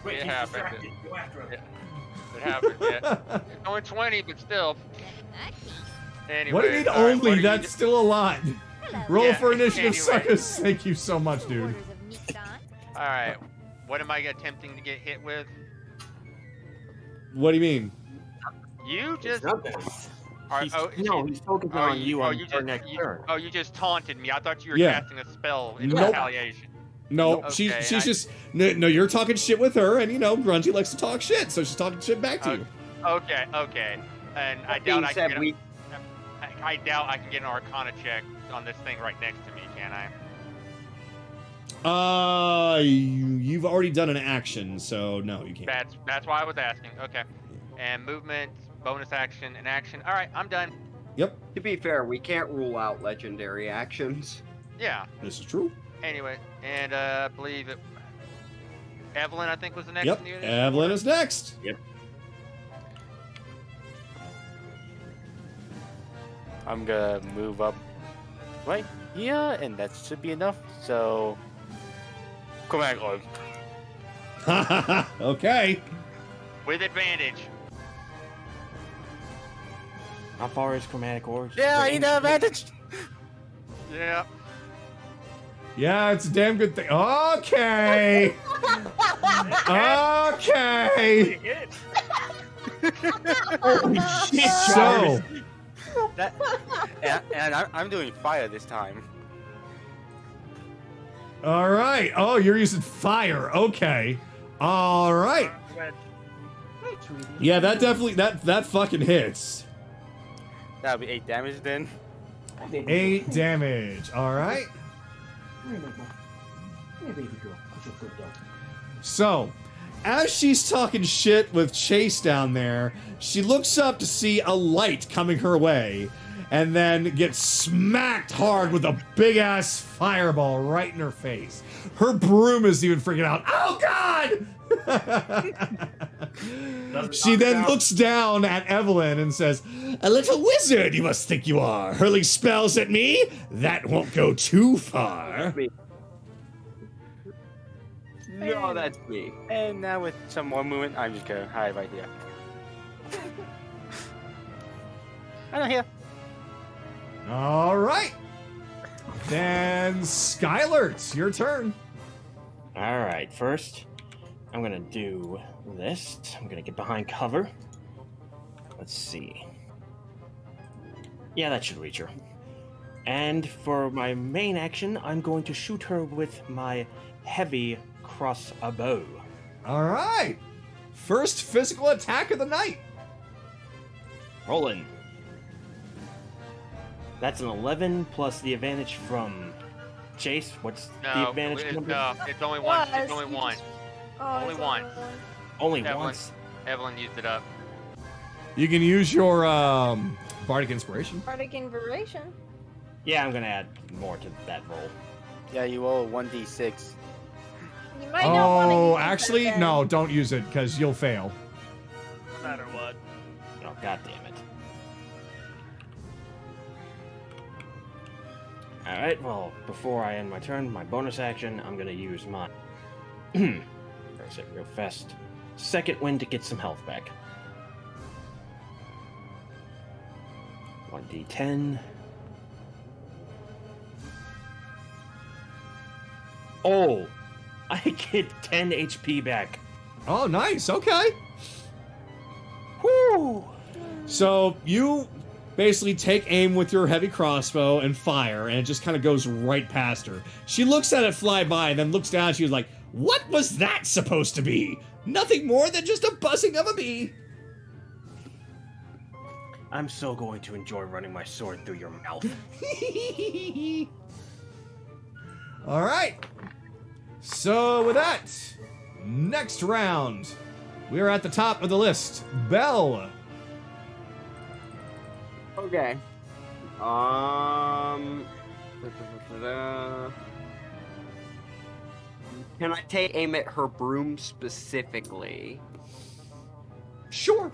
Speaker 8: Wait,
Speaker 3: It
Speaker 8: he's
Speaker 3: happened.
Speaker 8: distracted. Go after him.
Speaker 3: It happened, yeah. It's only 20, but still. Anyway,
Speaker 1: What do you mean
Speaker 3: all right,
Speaker 1: only?
Speaker 3: what do
Speaker 1: That's still a lot. Roll
Speaker 3: Yeah,
Speaker 1: for initiative,
Speaker 3: anyway.
Speaker 1: suckers. Thank you so much, dude.
Speaker 3: Alright, what am I attempting to get hit with?
Speaker 1: What do you mean?
Speaker 3: You just...
Speaker 4: Nothing. He's focusing on you on your next turn.
Speaker 3: Oh, you just taunted me. I thought you were
Speaker 1: Yeah.
Speaker 3: casting a spell in
Speaker 1: Nope.
Speaker 3: retaliation.
Speaker 1: No,
Speaker 3: Okay,
Speaker 1: she's just no. You're talking shit with her, and Grunty likes to talk shit, so she's talking shit back to you.
Speaker 3: Okay. And I
Speaker 7: That
Speaker 3: doubt
Speaker 7: being
Speaker 3: I
Speaker 7: said,
Speaker 3: can get I doubt I can get an Arcana check on this thing right next to me, can I?
Speaker 1: You've already done an action, so no, you can't.
Speaker 3: That's why I was asking. Okay. And movement, bonus action, and action. All right, I'm done.
Speaker 1: Yep.
Speaker 7: To be fair, we can't rule out legendary actions.
Speaker 3: Yeah.
Speaker 1: This is true.
Speaker 3: Anyway, and I believe Evelyn, I think, was the next.
Speaker 1: Yep.
Speaker 3: in the initiative
Speaker 1: Evelyn
Speaker 3: order.
Speaker 1: is next.
Speaker 4: Yep.
Speaker 2: I'm gonna move up right here, and that should be enough. So, command orb.
Speaker 1: Okay.
Speaker 3: With advantage.
Speaker 4: How far is chromatic orbs?
Speaker 2: Yeah, I need the advantage.
Speaker 3: Yeah.
Speaker 1: Yeah, it's a damn good thing. Okay. Okay.
Speaker 2: Holy
Speaker 1: shit, So,
Speaker 2: and I'm doing fire this time.
Speaker 1: all right. Oh, you're using fire. Okay. All right. Yeah, that definitely that fucking hits.
Speaker 2: That'll be 8 damage then.
Speaker 1: 8 damage. All right. So, as she's talking shit with Chase down there, she looks up to see a light coming her way, and then gets smacked hard with a big ass fireball right in her face. Her broom is even freaking out. Oh God! She then looks down at Evelyn and says, "A little wizard you must think you are, hurling spells at me? That won't go too far."
Speaker 7: No, that's me.
Speaker 2: And now with some more movement, I'm just gonna hide right here. I don't hear.
Speaker 1: All right. Then Skylar, it's your turn.
Speaker 4: All right, first, I'm gonna do this. I'm gonna get behind cover. Let's see. Yeah, that should reach her. And for my main action, I'm going to shoot her with my heavy crossbow.
Speaker 1: All right. First physical attack of the night.
Speaker 4: Rolling. That's an 11 plus the advantage from Chase. What's the
Speaker 3: No,
Speaker 4: advantage number?
Speaker 3: no, it's only one.
Speaker 5: Was,
Speaker 3: It's only
Speaker 5: you
Speaker 3: one.
Speaker 5: just-
Speaker 3: Only
Speaker 5: it's
Speaker 3: one.
Speaker 4: Only
Speaker 3: Evelyn.
Speaker 4: once.
Speaker 3: Evelyn used it up.
Speaker 1: You can use your bardic inspiration.
Speaker 5: Bardic Inspiration.
Speaker 4: Yeah, I'm gonna add more to that roll.
Speaker 2: Yeah, you roll 1d6.
Speaker 5: You might not want to use
Speaker 1: Oh,
Speaker 5: that
Speaker 1: actually,
Speaker 5: then.
Speaker 1: no, don't use it because you'll fail.
Speaker 6: No matter what.
Speaker 4: Oh, god damn it. Alright, well, before I end my turn, my bonus action, I'm gonna use my... Press it real fast. Second wind to get some health back. 1d10. Oh! I get 10 HP back.
Speaker 1: Oh, nice. Okay. Whoo! So you basically take aim with your heavy crossbow and fire, and it just kind of goes right past her. She looks at it fly by, and then looks down, and she was like, "What was that supposed to be? Nothing more than just a buzzing of a bee."
Speaker 4: I'm so going to enjoy running my sword through your mouth.
Speaker 1: All right. So with that, next round, we are at the top of the list. Bell.
Speaker 7: Okay. Can I take aim at her broom specifically?
Speaker 1: Sure.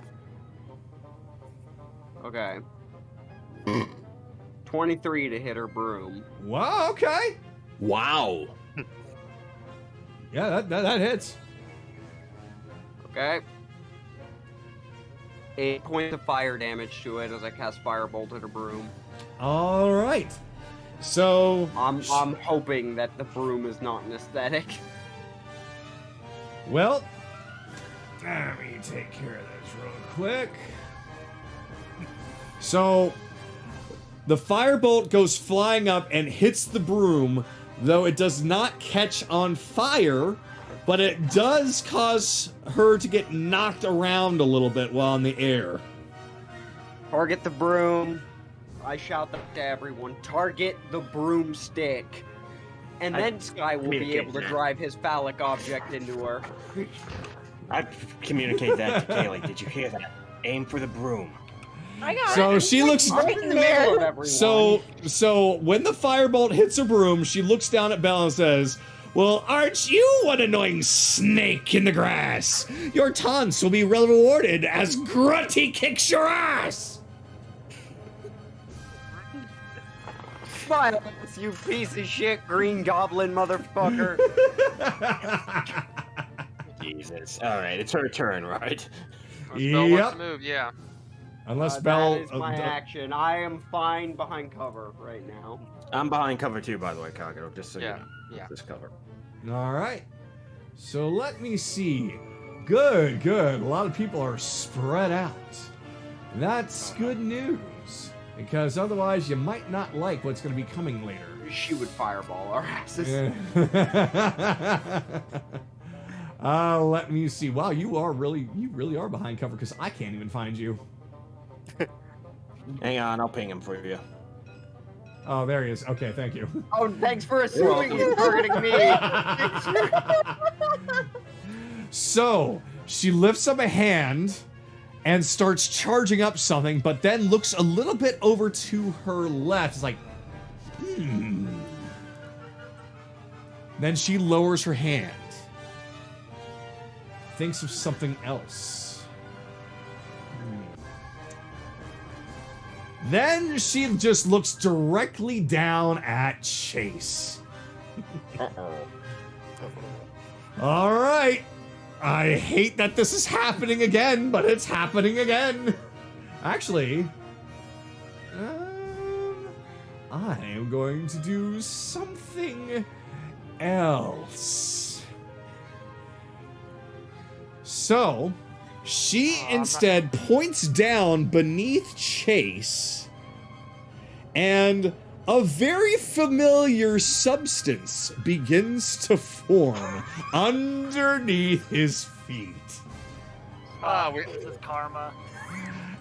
Speaker 7: Okay. 23 to hit her broom.
Speaker 1: Wow, okay.
Speaker 4: Wow.
Speaker 1: Yeah, that hits.
Speaker 7: Okay. 8 points of fire damage to it as I cast Firebolt at her broom.
Speaker 1: All right. So
Speaker 7: I'm hoping that the broom is not an aesthetic.
Speaker 1: well, let me take care of this real quick. So the firebolt goes flying up and hits the broom, though it does not catch on fire, but it does cause her to get knocked around a little bit while in the air.
Speaker 7: Target the broom. I shout that to everyone. Target the broomstick. And then Sky will be able to drive his phallic object into her.
Speaker 4: I communicate that to Kaylee. Did you hear that? Aim for the broom.
Speaker 5: I got
Speaker 1: So
Speaker 5: it.
Speaker 1: she looks.
Speaker 7: I'm in the middle of everyone.
Speaker 1: So when the firebolt hits her broom, she looks down at Belle and says, "Well, aren't you one annoying snake in the grass? Your taunts will be rewarded as Grunty kicks your ass."
Speaker 7: Smile, you piece of shit green goblin motherfucker.
Speaker 4: Jesus. All right, it's her turn, right?
Speaker 3: Spell wants to move, yeah.
Speaker 1: Unless Belle.
Speaker 7: That is my action. I am fine behind cover right now.
Speaker 4: I'm behind cover too, by the way, Kagato. Just so you know.
Speaker 3: Yeah.
Speaker 4: This cover.
Speaker 1: All right. So let me see. Good. A lot of people are spread out. That's good news. Because otherwise you might not like what's going to be coming later.
Speaker 7: She would fireball our asses.
Speaker 1: Let me see. Wow, you really are behind cover because I can't even find you.
Speaker 4: Hang on, I'll ping him for you.
Speaker 1: Oh, there he is. Okay, thank you.
Speaker 7: Oh, thanks for assuming he's targeting me.
Speaker 1: So, she lifts up a hand and starts charging up something, but then looks a little bit over to her left. It's like, Then she lowers her hand. Thinks of something else. Then she just looks directly down at Chase. All right. I hate that this is happening again, but it's happening again. Actually, I am going to do something else. So, she instead points down beneath Chase, and a very familiar substance begins to form underneath his feet.
Speaker 6: This is karma.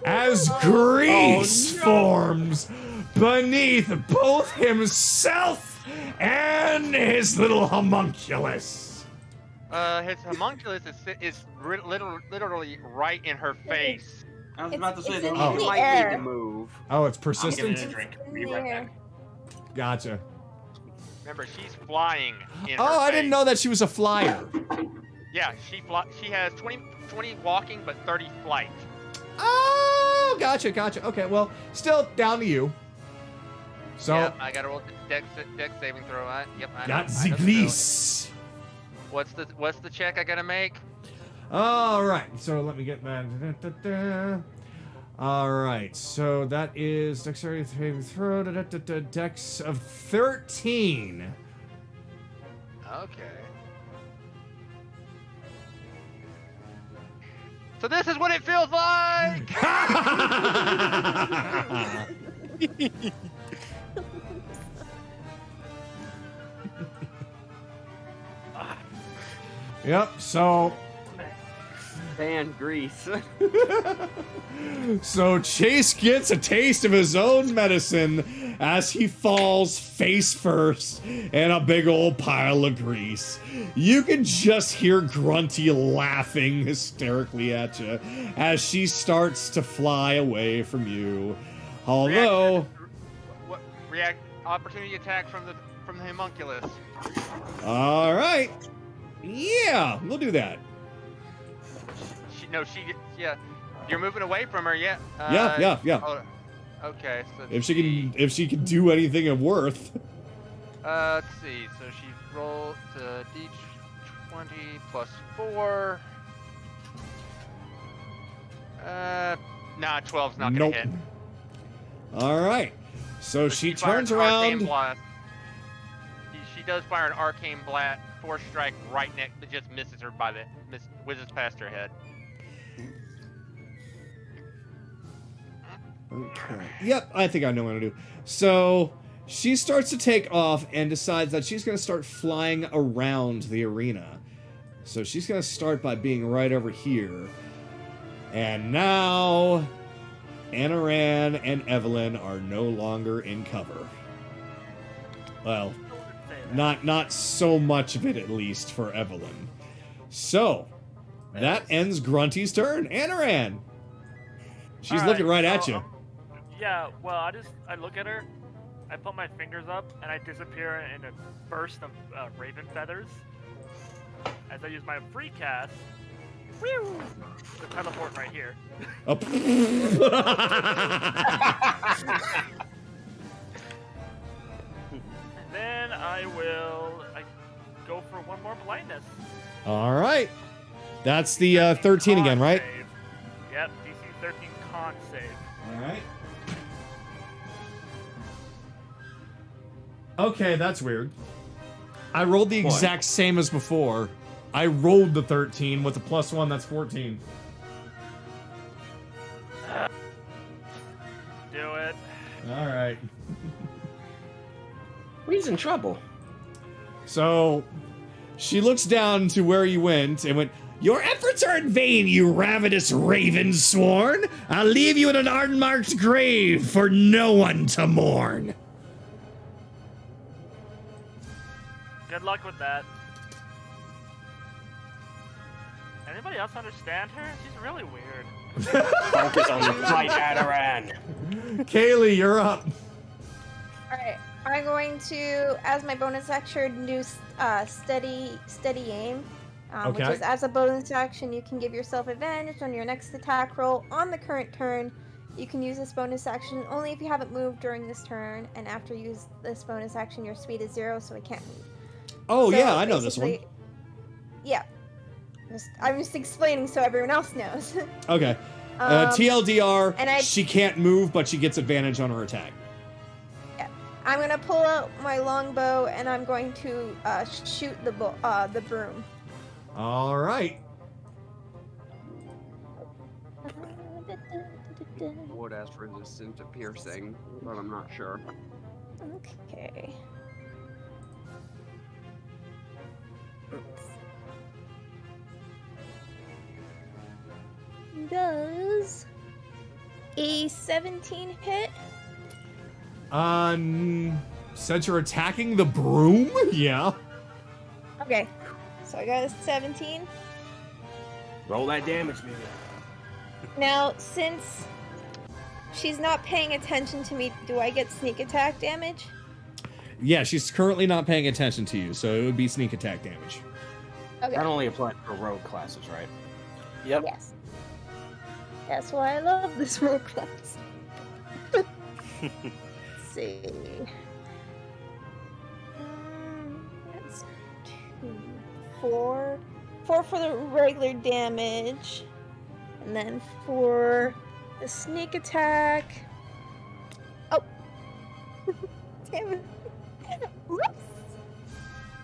Speaker 1: As grease forms beneath both himself and his little homunculus.
Speaker 3: His homunculus is literally right in her face.
Speaker 7: I was about to say that
Speaker 1: in
Speaker 7: you
Speaker 1: the
Speaker 7: might
Speaker 5: air.
Speaker 7: need to move.
Speaker 1: Oh, it's
Speaker 4: I'm
Speaker 1: persistent?
Speaker 4: getting a drink. Be
Speaker 5: In the
Speaker 4: right
Speaker 5: air.
Speaker 4: back.
Speaker 1: Gotcha.
Speaker 3: Remember, she's flying in her
Speaker 1: Oh, I didn't
Speaker 3: face.
Speaker 1: know that she was a flyer.
Speaker 3: Yeah, she has 20 walking, but 30 flight.
Speaker 1: Oh, gotcha. Okay, well, still down to you. So,
Speaker 3: Yep, I gotta roll dex saving throw. Yep, I know.
Speaker 1: got
Speaker 3: I
Speaker 1: the
Speaker 3: know the
Speaker 1: grease.
Speaker 3: What's the check I gotta make?
Speaker 1: All right, so let me get that. All right, so that is dexterity saving throw. Dex of 13.
Speaker 3: Okay. So this is what it feels like.
Speaker 1: Yep, so
Speaker 7: Ban grease.
Speaker 1: So Chase gets a taste of his own medicine as he falls face first in a big old pile of grease. You can just hear Grunty laughing hysterically at you as she starts to fly away from you. Although,
Speaker 3: React opportunity attack from the homunculus.
Speaker 1: all right, yeah, we'll do that.
Speaker 3: You're moving away from her, yeah?
Speaker 1: Yeah.
Speaker 3: Oh, okay, so
Speaker 1: If she can do anything of worth.
Speaker 3: let's see. So she rolled D20 plus 4. Nah, 12's not gonna hit.
Speaker 1: All right. So she
Speaker 3: fires
Speaker 1: turns
Speaker 3: an arcane
Speaker 1: around.
Speaker 3: blast. She does fire an arcane blast, force strike right next, but just misses her by whizzes past her head.
Speaker 1: Okay. Yep, I think I know what to do. So she starts to take off and decides that she's going to start flying around the arena. So she's going to start by being right over here. And now Anaran and Evelyn are no longer in cover. Well, not so much of it, at least, for Evelyn. So that ends Grunty's turn. Anaran! She's looking right at you.
Speaker 6: Yeah, well, I look at her, I put my fingers up, and I disappear in a burst of raven feathers. As I use my free cast, to teleport right here.
Speaker 1: Up.
Speaker 6: Then I go for one more blindness.
Speaker 1: All right. That's the 13 again, right?
Speaker 6: Save. Yep, DC 13 con save.
Speaker 1: All right. Okay, that's weird. I rolled the exact same as before. I rolled the 13 with a +1, that's 14.
Speaker 6: Do it.
Speaker 1: All right.
Speaker 4: He's in trouble.
Speaker 1: So she looks down to where you went and went, "Your efforts are in vain, you ravenous raven sworn. I'll leave you in an unmarked grave for no one to mourn."
Speaker 6: Good luck with that. Anybody else understand her? She's really weird.
Speaker 4: Focus on the fight, Adaran.
Speaker 1: Kaylee, you're up.
Speaker 5: Alright, I'm going to, as my bonus action, do steady aim. Which is, as a bonus action, you can give yourself advantage on your next attack roll on the current turn. You can use this bonus action only if you haven't moved during this turn, and after you use this bonus action, your speed is 0, so I can't move.
Speaker 1: Oh,
Speaker 5: So
Speaker 1: yeah, I know this one.
Speaker 5: basically- Yeah. I'm just explaining so everyone else knows.
Speaker 1: Okay. TLDR,
Speaker 5: and I-
Speaker 1: she can't move, but she gets advantage on her attack.
Speaker 5: Yeah. I'm going to pull out my longbow, and I'm going to shoot the broom.
Speaker 1: All right.
Speaker 7: I would ask resistance to piercing, but I'm not sure.
Speaker 5: Okay. Does a 17 hit?
Speaker 1: Since you're attacking the broom? Yeah.
Speaker 5: Okay. So I got a 17.
Speaker 4: Roll that damage, baby.
Speaker 5: Now, since she's not paying attention to me, do I get sneak attack damage?
Speaker 1: Yeah, she's currently not paying attention to you, so it would be sneak attack damage.
Speaker 5: Okay.
Speaker 4: That only applies for rogue classes, right?
Speaker 2: Yep.
Speaker 5: Yes. That's why I love this rogue class. Let's see. That's 2, 4. 4 for the regular damage. And then for the sneak attack. Oh! Damn it. Whoops!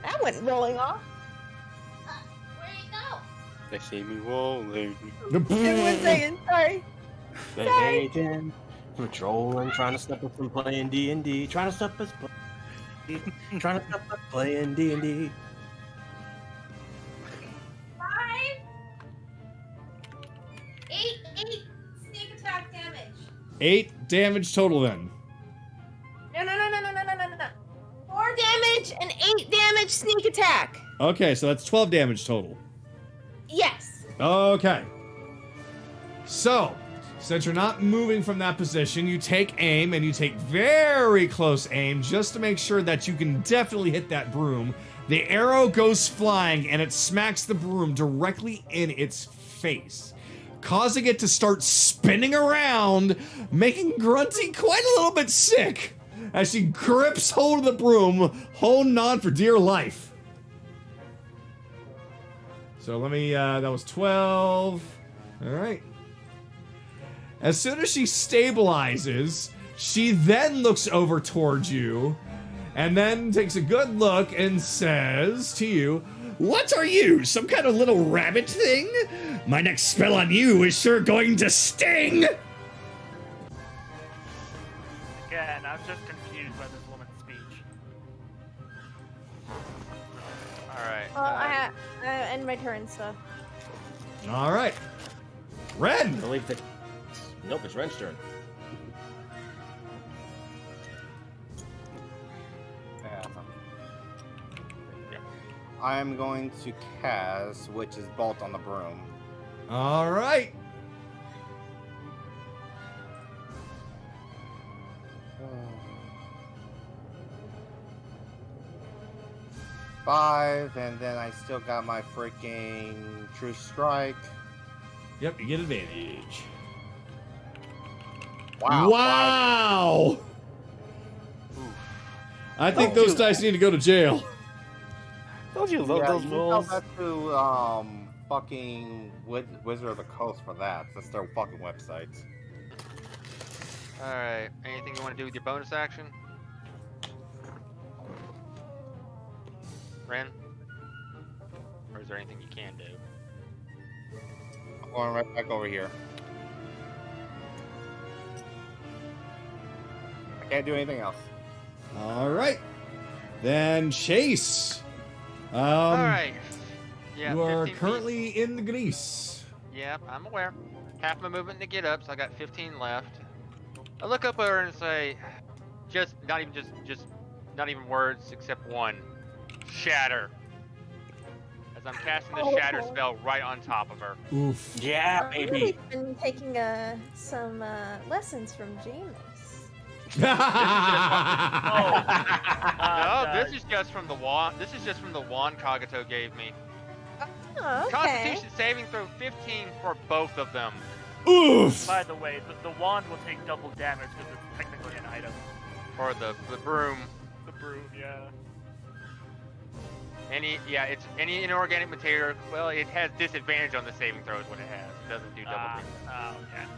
Speaker 5: That went rolling off. Where'd it go?
Speaker 2: They see me rolling.
Speaker 5: Give me 1 second, sorry.
Speaker 4: Agent, patrolling, trying to stop us from playing D&D. Trying to stop us playing D&D.
Speaker 5: 5, 8 sneak attack damage.
Speaker 1: 8 damage total then.
Speaker 5: No. 4 damage and 8 damage sneak attack.
Speaker 1: Okay, so that's 12 damage total.
Speaker 5: Yes.
Speaker 1: Okay. So, since you're not moving from that position, you take aim, and you take very close aim just to make sure that you can definitely hit that broom. The arrow goes flying, and it smacks the broom directly in its face, causing it to start spinning around, making Grunty quite a little bit sick as she grips hold of the broom, holding on for dear life. So let me, that was 12. All right. As soon as she stabilizes, she then looks over towards you and then takes a good look and says to you, "What are you, some kind of little rabbit thing? My next spell on you is sure going to sting!"
Speaker 6: Again, I'm just confused by this woman's speech.
Speaker 3: Alright.
Speaker 5: Well, I end my turn, so.
Speaker 1: All right. Ren!
Speaker 12: I believe that. Nope, it's Ren's turn.
Speaker 11: I'm going to cast Witch's Bolt on the broom.
Speaker 1: All right.
Speaker 11: Five, and then I still got my freaking True Strike.
Speaker 1: Yep, you get advantage.
Speaker 11: Wow.
Speaker 1: Wow! I think those dice need to go to jail.
Speaker 11: Told you,
Speaker 12: Yeah,
Speaker 11: those
Speaker 12: you
Speaker 11: rolls. Tell that to fucking Wizard of the Coast for that. That's their fucking website.
Speaker 3: Alright. Anything you want to do with your bonus action? Ren? Or is there anything you can do?
Speaker 11: I'm going right back over here. I can't do anything else.
Speaker 1: All right. Then Chase.
Speaker 3: Alright. Yeah,
Speaker 1: You are
Speaker 3: 15
Speaker 1: currently in the grease.
Speaker 3: Yep, I'm aware. Half my movement to get up, so I got 15 left. I look up at her and say, not even words except one. Shatter. As I'm casting the shatter spell right on top of her.
Speaker 1: Oof.
Speaker 7: Yeah,
Speaker 5: I've really been taking some lessons from James.
Speaker 3: No, this is just from the wand. This is just from the wand Kagato gave me.
Speaker 5: Oh, okay.
Speaker 3: Constitution saving throw 15 for both of them.
Speaker 1: Oof.
Speaker 6: By the way, the wand will take double damage because it's technically an item.
Speaker 3: Or the broom.
Speaker 6: The broom, yeah.
Speaker 3: It's any inorganic material. Well, it has disadvantage on the saving throw is what it has. It doesn't do double damage.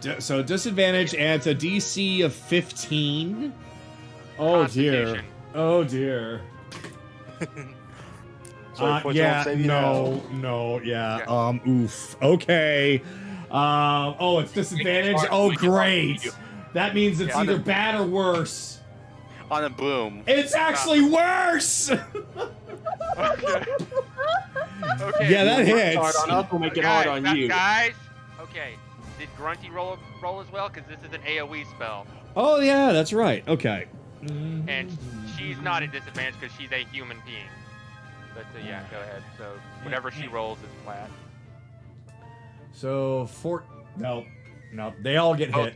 Speaker 6: Okay.
Speaker 1: So disadvantage, and it's a DC of 15. Oh dear.
Speaker 3: Constitution.
Speaker 1: Oh dear. Yeah. No. Yeah. Oof. Okay. Oh, it's disadvantage. Oh, great. That means it's either bad or worse.
Speaker 2: On a broom.
Speaker 1: It's actually worse.
Speaker 3: Okay.
Speaker 1: Yeah, that hits.
Speaker 7: Hard on us, we'll make it hard on you.
Speaker 3: Guys, okay. Did Grunty roll as well? Because this is an AoE spell.
Speaker 1: Oh yeah, that's right. Okay.
Speaker 3: And she's not at disadvantage because she's a human being. But yeah, go ahead. So whatever she rolls is flat.
Speaker 1: So no, they all get hit.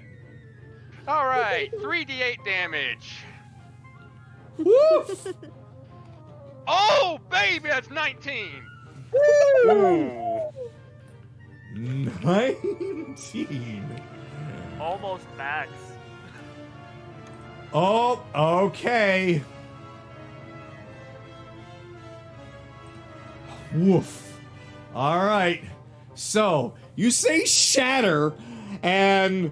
Speaker 3: All right, 3d8 damage.
Speaker 1: Woof!
Speaker 3: Oh, baby, that's 19.
Speaker 6: Ooh.
Speaker 1: 19.
Speaker 6: Almost max.
Speaker 1: Oh, okay. Woof. All right. So, you say shatter, and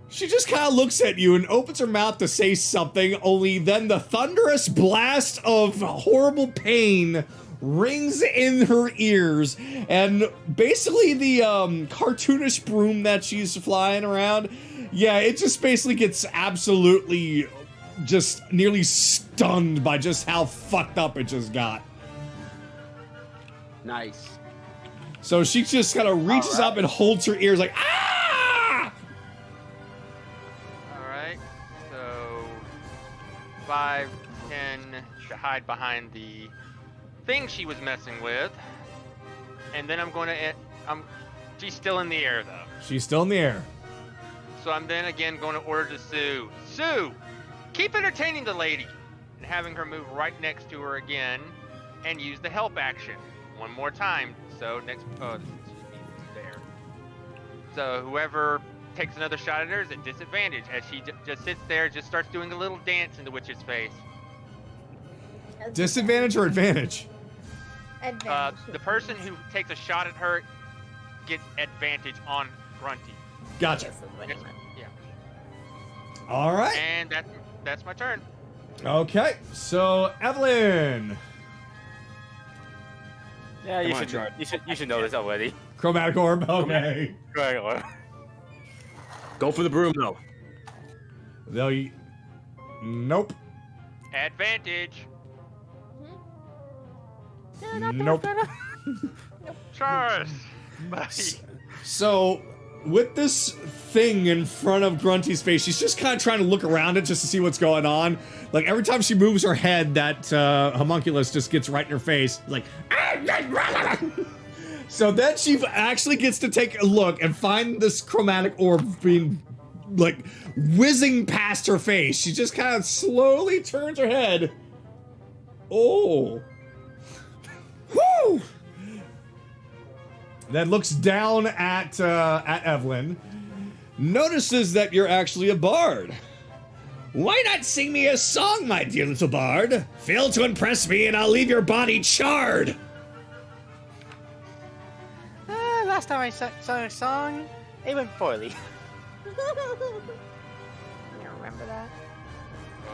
Speaker 1: she just kind of looks at you and opens her mouth to say something, only then the thunderous blast of horrible pain rings in her ears, and basically the cartoonish broom that she's flying around, yeah, it just basically gets absolutely just nearly stunned by just how fucked up it just got.
Speaker 7: Nice.
Speaker 1: So she just kind of reaches up and holds her ears like, ah!
Speaker 3: Alright, so 5, 10 to hide behind the thing she was messing with. And then I'm going to, she's still in the air though.
Speaker 1: She's still in the air.
Speaker 3: So I'm then again going to order to Sue. Sue, keep entertaining the lady. And having her move right next to her again and use the help action one more time. So next, this should be there. So whoever takes another shot at her is at disadvantage as she just sits there, just starts doing a little dance in the witch's face.
Speaker 1: Disadvantage or advantage?
Speaker 5: Advantage.
Speaker 3: The person who takes a shot at her gets advantage on Grunty.
Speaker 1: Gotcha.
Speaker 5: This is what he meant.
Speaker 3: Yeah.
Speaker 1: All right.
Speaker 3: And that's my turn.
Speaker 1: Okay. So Evelyn.
Speaker 2: Yeah, you should know this already.
Speaker 1: Chromatic orb. Okay.
Speaker 12: Go for the broom, though.
Speaker 1: Nope.
Speaker 3: Advantage.
Speaker 1: Nope.
Speaker 3: Charles.
Speaker 1: So, with this thing in front of Grunty's face, she's just kind of trying to look around it just to see what's going on. Like, every time she moves her head, that homunculus just gets right in her face. Like, so then she actually gets to take a look and find this chromatic orb being, like, whizzing past her face. She just kind of slowly turns her head. Oh. Woo! Then looks down at Evelyn. Notices that you're actually a bard. Why not sing me a song, my dear little bard? Fail to impress me and I'll leave your body charred.
Speaker 2: Last time I sang a song, it went poorly.
Speaker 5: You remember that?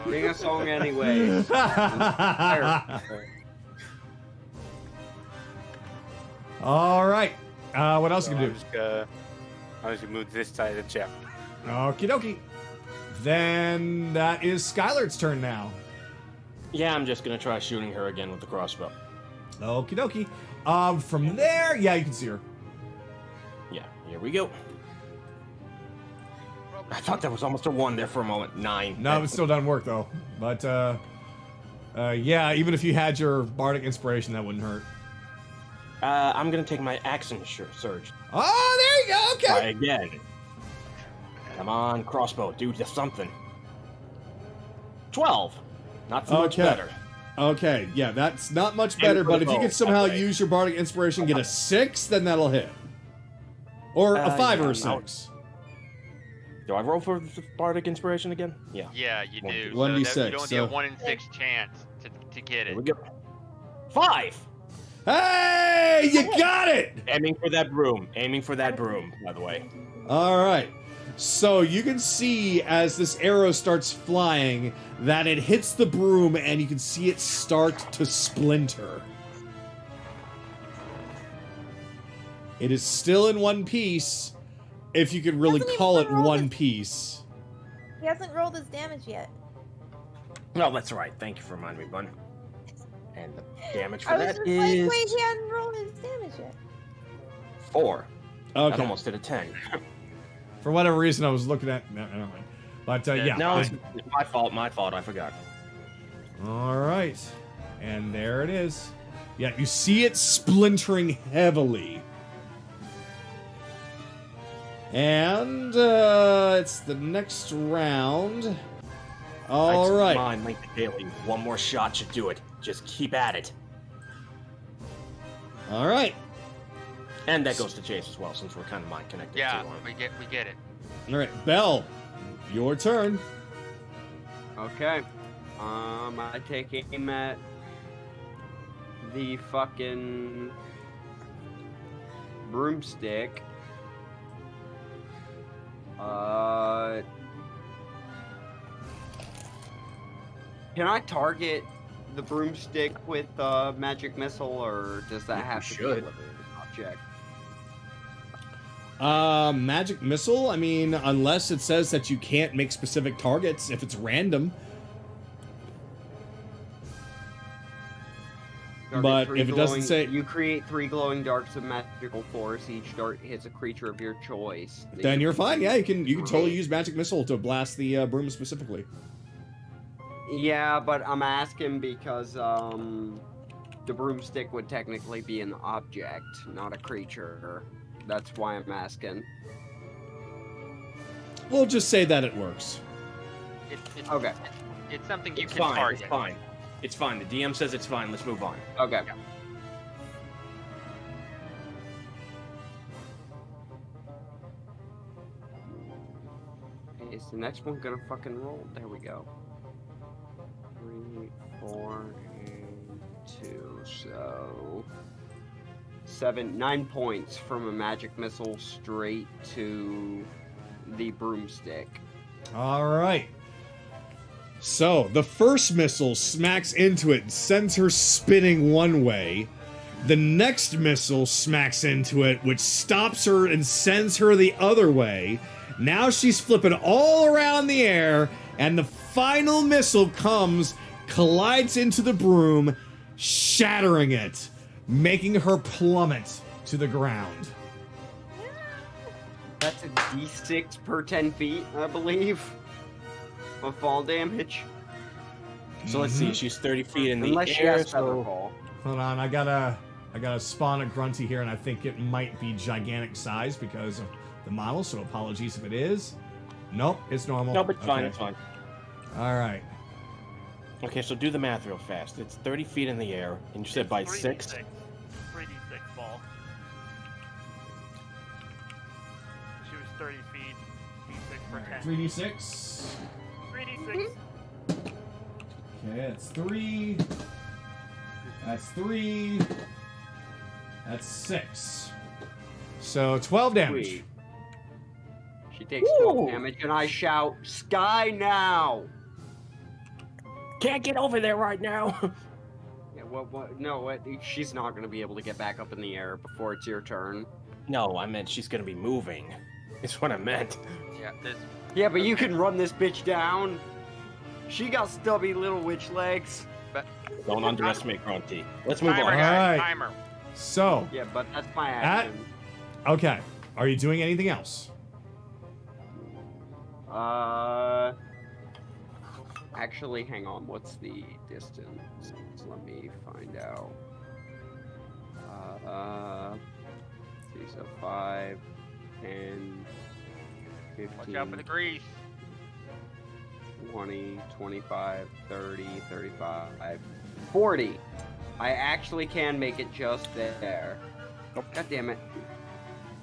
Speaker 7: Sing a song anyways.
Speaker 1: All right. What else you can do?
Speaker 2: I'm just gonna move to this side of the chair.
Speaker 1: Okie dokie. Then that is Skylar's turn now.
Speaker 12: Yeah, I'm just gonna try shooting her again with the crossbow.
Speaker 1: Okie dokie. From there, yeah, you can see her.
Speaker 12: Yeah, here we go. I thought that was almost a 1 there for a moment. 9.
Speaker 1: No, it still doesn't work though. But yeah, even if you had your bardic inspiration, that wouldn't hurt.
Speaker 12: I'm gonna take my accent surge.
Speaker 1: Oh, there you go. Okay.
Speaker 12: Try again. Come on, crossbow, do something. 12. Not so much better.
Speaker 1: Okay, yeah, that's not much better, but if you could somehow use your bardic inspiration, get a 6, then that'll hit. Or a 5 or a 6.
Speaker 12: Do I roll for the bardic inspiration again? Yeah.
Speaker 3: Yeah, you do.
Speaker 1: 1d6.
Speaker 3: So you don't get a 1 in 6 chance to get it.
Speaker 12: Here we go. 5.
Speaker 1: Hey, you got it!
Speaker 12: Aiming for that broom. Aiming for that broom, by the way.
Speaker 1: All right. So you can see as this arrow starts flying that it hits the broom and you can see it start to splinter. It is still in one piece, if you could really call it one piece.
Speaker 5: He hasn't rolled his damage yet.
Speaker 12: No, that's right. Thank you for reminding me, bud. And the damage for
Speaker 5: I was
Speaker 12: that
Speaker 5: just
Speaker 12: is
Speaker 5: like, wait, he hadn't rolled his damage yet.
Speaker 12: 4.
Speaker 1: Okay.
Speaker 12: That almost did a 10.
Speaker 1: For whatever reason, I was looking at... No, never mind. But, yeah.
Speaker 12: No, it's my fault. My fault. I forgot.
Speaker 1: All right. And there it is. Yeah, you see it splintering heavily. And, it's the next round. All right.
Speaker 12: Come on, Link the Daily. One more shot should do it. Just keep at it.
Speaker 1: All right.
Speaker 12: And that goes to Chase as well, since we're kind of mind connected.
Speaker 3: Yeah,
Speaker 12: too,
Speaker 3: we get it.
Speaker 1: All right, Belle, your turn.
Speaker 7: Okay. I take aim at the fucking broomstick. Can I target the broomstick with magic missile, or does that have to be a limited object?
Speaker 1: Magic missile? I mean, unless it says that you can't make specific targets if it's random. But if it doesn't say...
Speaker 7: You create 3 glowing darts of magical force. Each dart hits a creature of your choice.
Speaker 1: Then you're fine. Yeah, you can totally use magic missile to blast the broom specifically.
Speaker 7: Yeah, but I'm asking because the broomstick would technically be an object, not a creature. That's why I'm asking.
Speaker 1: We'll just say that it works.
Speaker 7: Okay.
Speaker 3: It's something you
Speaker 12: It's
Speaker 3: can
Speaker 12: fine.
Speaker 3: target.
Speaker 12: It's fine. It's fine. The DM says it's fine. Let's move on.
Speaker 7: Okay.
Speaker 3: Yeah.
Speaker 7: Is the next one gonna fucking roll? There we go. 3, 4, and 2. So 9 points from a magic missile straight to the broomstick.
Speaker 1: All right. So the first missile smacks into it and sends her spinning one way. The next missile smacks into it, which stops her and sends her the other way. Now she's flipping all around the air, and the final missile comes, collides into the broom, shattering it, making her plummet to the ground.
Speaker 7: That's a d6 per 10 feet, I believe, of fall damage.
Speaker 12: So let's see. She's 30 feet in the
Speaker 7: Unless she
Speaker 12: air.
Speaker 7: has feather
Speaker 12: So
Speaker 7: fall.
Speaker 1: Hold on, I gotta spawn a Grunty here, and I think it might be gigantic size because of the model, so apologies if it is. Nope, it's normal.
Speaker 12: nope, it's fine.
Speaker 1: Okay.
Speaker 12: It's fine.
Speaker 1: All right.
Speaker 12: Okay, so do the math real fast. It's 30 feet in the air, and you said by 6.
Speaker 6: 3d6 fall. She was 30 feet. D6 per 10.
Speaker 1: 3d6.
Speaker 6: 3d6.
Speaker 1: Okay, that's 3. That's 3. That's 6. So 12 damage.
Speaker 7: Sweet. She takes 12 damage, and I shout, "Sky now!"
Speaker 12: Can't get over there right now.
Speaker 7: Yeah, what? No, what? She's not gonna be able to get back up in the air before it's your turn.
Speaker 12: No, I meant she's gonna be moving. Is what I meant.
Speaker 3: Yeah, this.
Speaker 7: Yeah, but you can run this bitch down. She got stubby little witch legs.
Speaker 3: But
Speaker 12: Don't underestimate Grunty. Let's move
Speaker 3: timer,
Speaker 12: on.
Speaker 3: guys,
Speaker 1: Alright.
Speaker 3: timer.
Speaker 1: So,
Speaker 7: Yeah, but that's my action.
Speaker 1: okay. Are you doing anything else?
Speaker 7: Actually, hang on. What's the distance? Let me find out. See, so 5, 10, 15,
Speaker 3: Watch out for the grease.
Speaker 7: 20, 25, 30, 35, 40. I actually can make it just there.
Speaker 12: Oh.
Speaker 7: God damn it.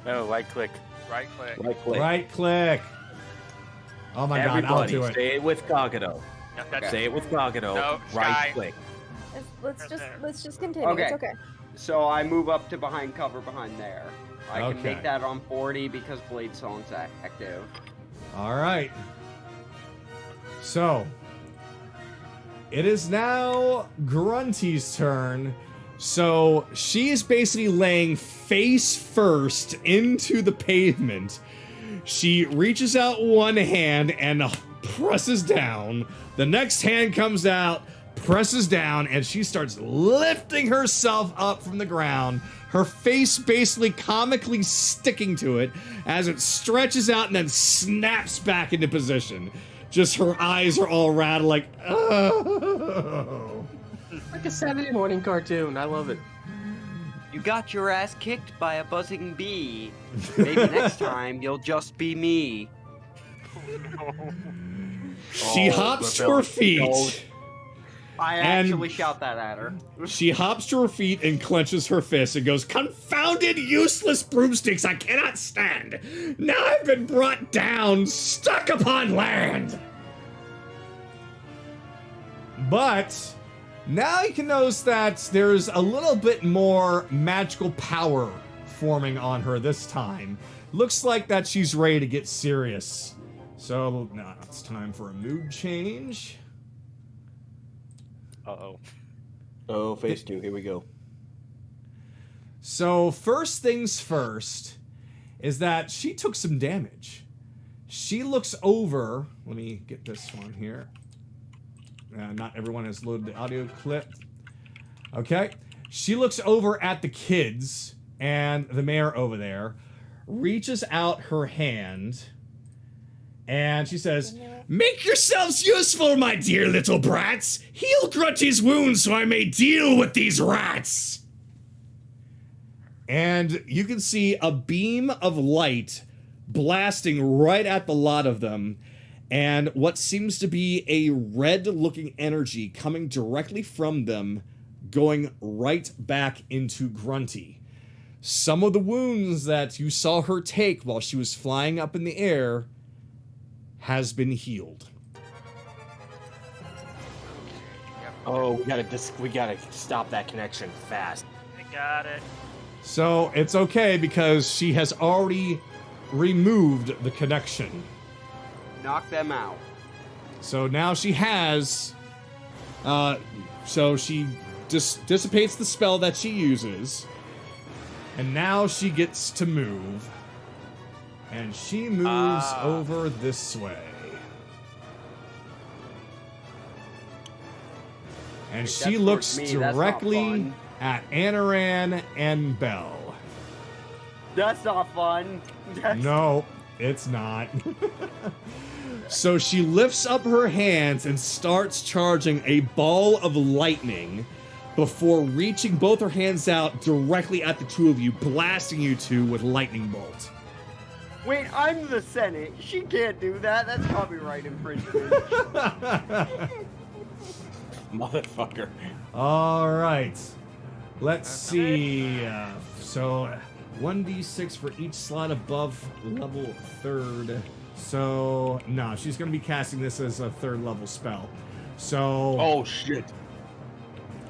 Speaker 2: No, right click.
Speaker 3: Right click.
Speaker 12: Right click.
Speaker 1: Right click. Oh my god, I'll
Speaker 12: Everybody,
Speaker 1: do it.
Speaker 12: say it with Kagato.
Speaker 3: No, that's
Speaker 12: Say it with Kagato.
Speaker 3: No,
Speaker 12: right
Speaker 3: Sky.
Speaker 12: click.
Speaker 5: Let's just continue.
Speaker 7: Okay.
Speaker 5: It's okay.
Speaker 7: So I move up to behind cover behind there. I can
Speaker 1: Okay.
Speaker 7: make that on 40 because Blade Song's active.
Speaker 1: All right. So, it is now Grunty's turn. So, she is basically laying face first into the pavement. She reaches out one hand and presses down. The next hand comes out, presses down, and she starts lifting herself up from the ground. Her face basically comically sticking to it as it stretches out and then snaps back into position. Just her eyes are all rattled like, oh.
Speaker 12: Like a Saturday morning cartoon. I love it.
Speaker 7: You got your ass kicked by a buzzing bee. Maybe next time you'll just be me.
Speaker 1: She hops to her feet.
Speaker 7: I
Speaker 1: And-
Speaker 7: actually shout that at her.
Speaker 1: She hops to her feet and clenches her fist and goes, "Confounded useless broomsticks I cannot stand! Now I've been brought down, stuck upon land!" But now you can notice that there's a little bit more magical power forming on her this time. Looks like that she's ready to get serious. So now it's time for a mood change.
Speaker 2: Uh-oh.
Speaker 12: Oh, phase 2. Here we go.
Speaker 1: So first things first is that she took some damage. She looks over. Let me get this one here. Not everyone has loaded the audio clip. Okay. She looks over at the kids and the mayor over there, reaches out her hand, and she says, "Make yourselves useful, my dear little brats! Heal Grunty's wounds so I may deal with these rats!" And you can see a beam of light blasting right at the lot of them, and what seems to be a red-looking energy coming directly from them, going right back into Grunty. Some of the wounds that you saw her take while she was flying up in the air has been healed.
Speaker 12: Oh, we gotta stop that connection fast.
Speaker 6: I got it.
Speaker 1: So it's okay because she has already removed the connection.
Speaker 7: Knock them out.
Speaker 1: So now she has. So she dissipates the spell that she uses, and now she gets to move. And she moves over this way. And she looks directly at Anaran and Belle.
Speaker 7: That's not fun.
Speaker 1: No, it's not. So she lifts up her hands and starts charging a ball of lightning before reaching both her hands out directly at the two of you, blasting you two with lightning bolt.
Speaker 7: Wait, I'm the Senate. She can't do that. That's copyright infringement.
Speaker 12: Motherfucker.
Speaker 1: All right. Let's see. So 1d6 for each slot above level 3rd. So, no, she's going to be casting this as a 3rd level spell. So.
Speaker 12: Oh, shit.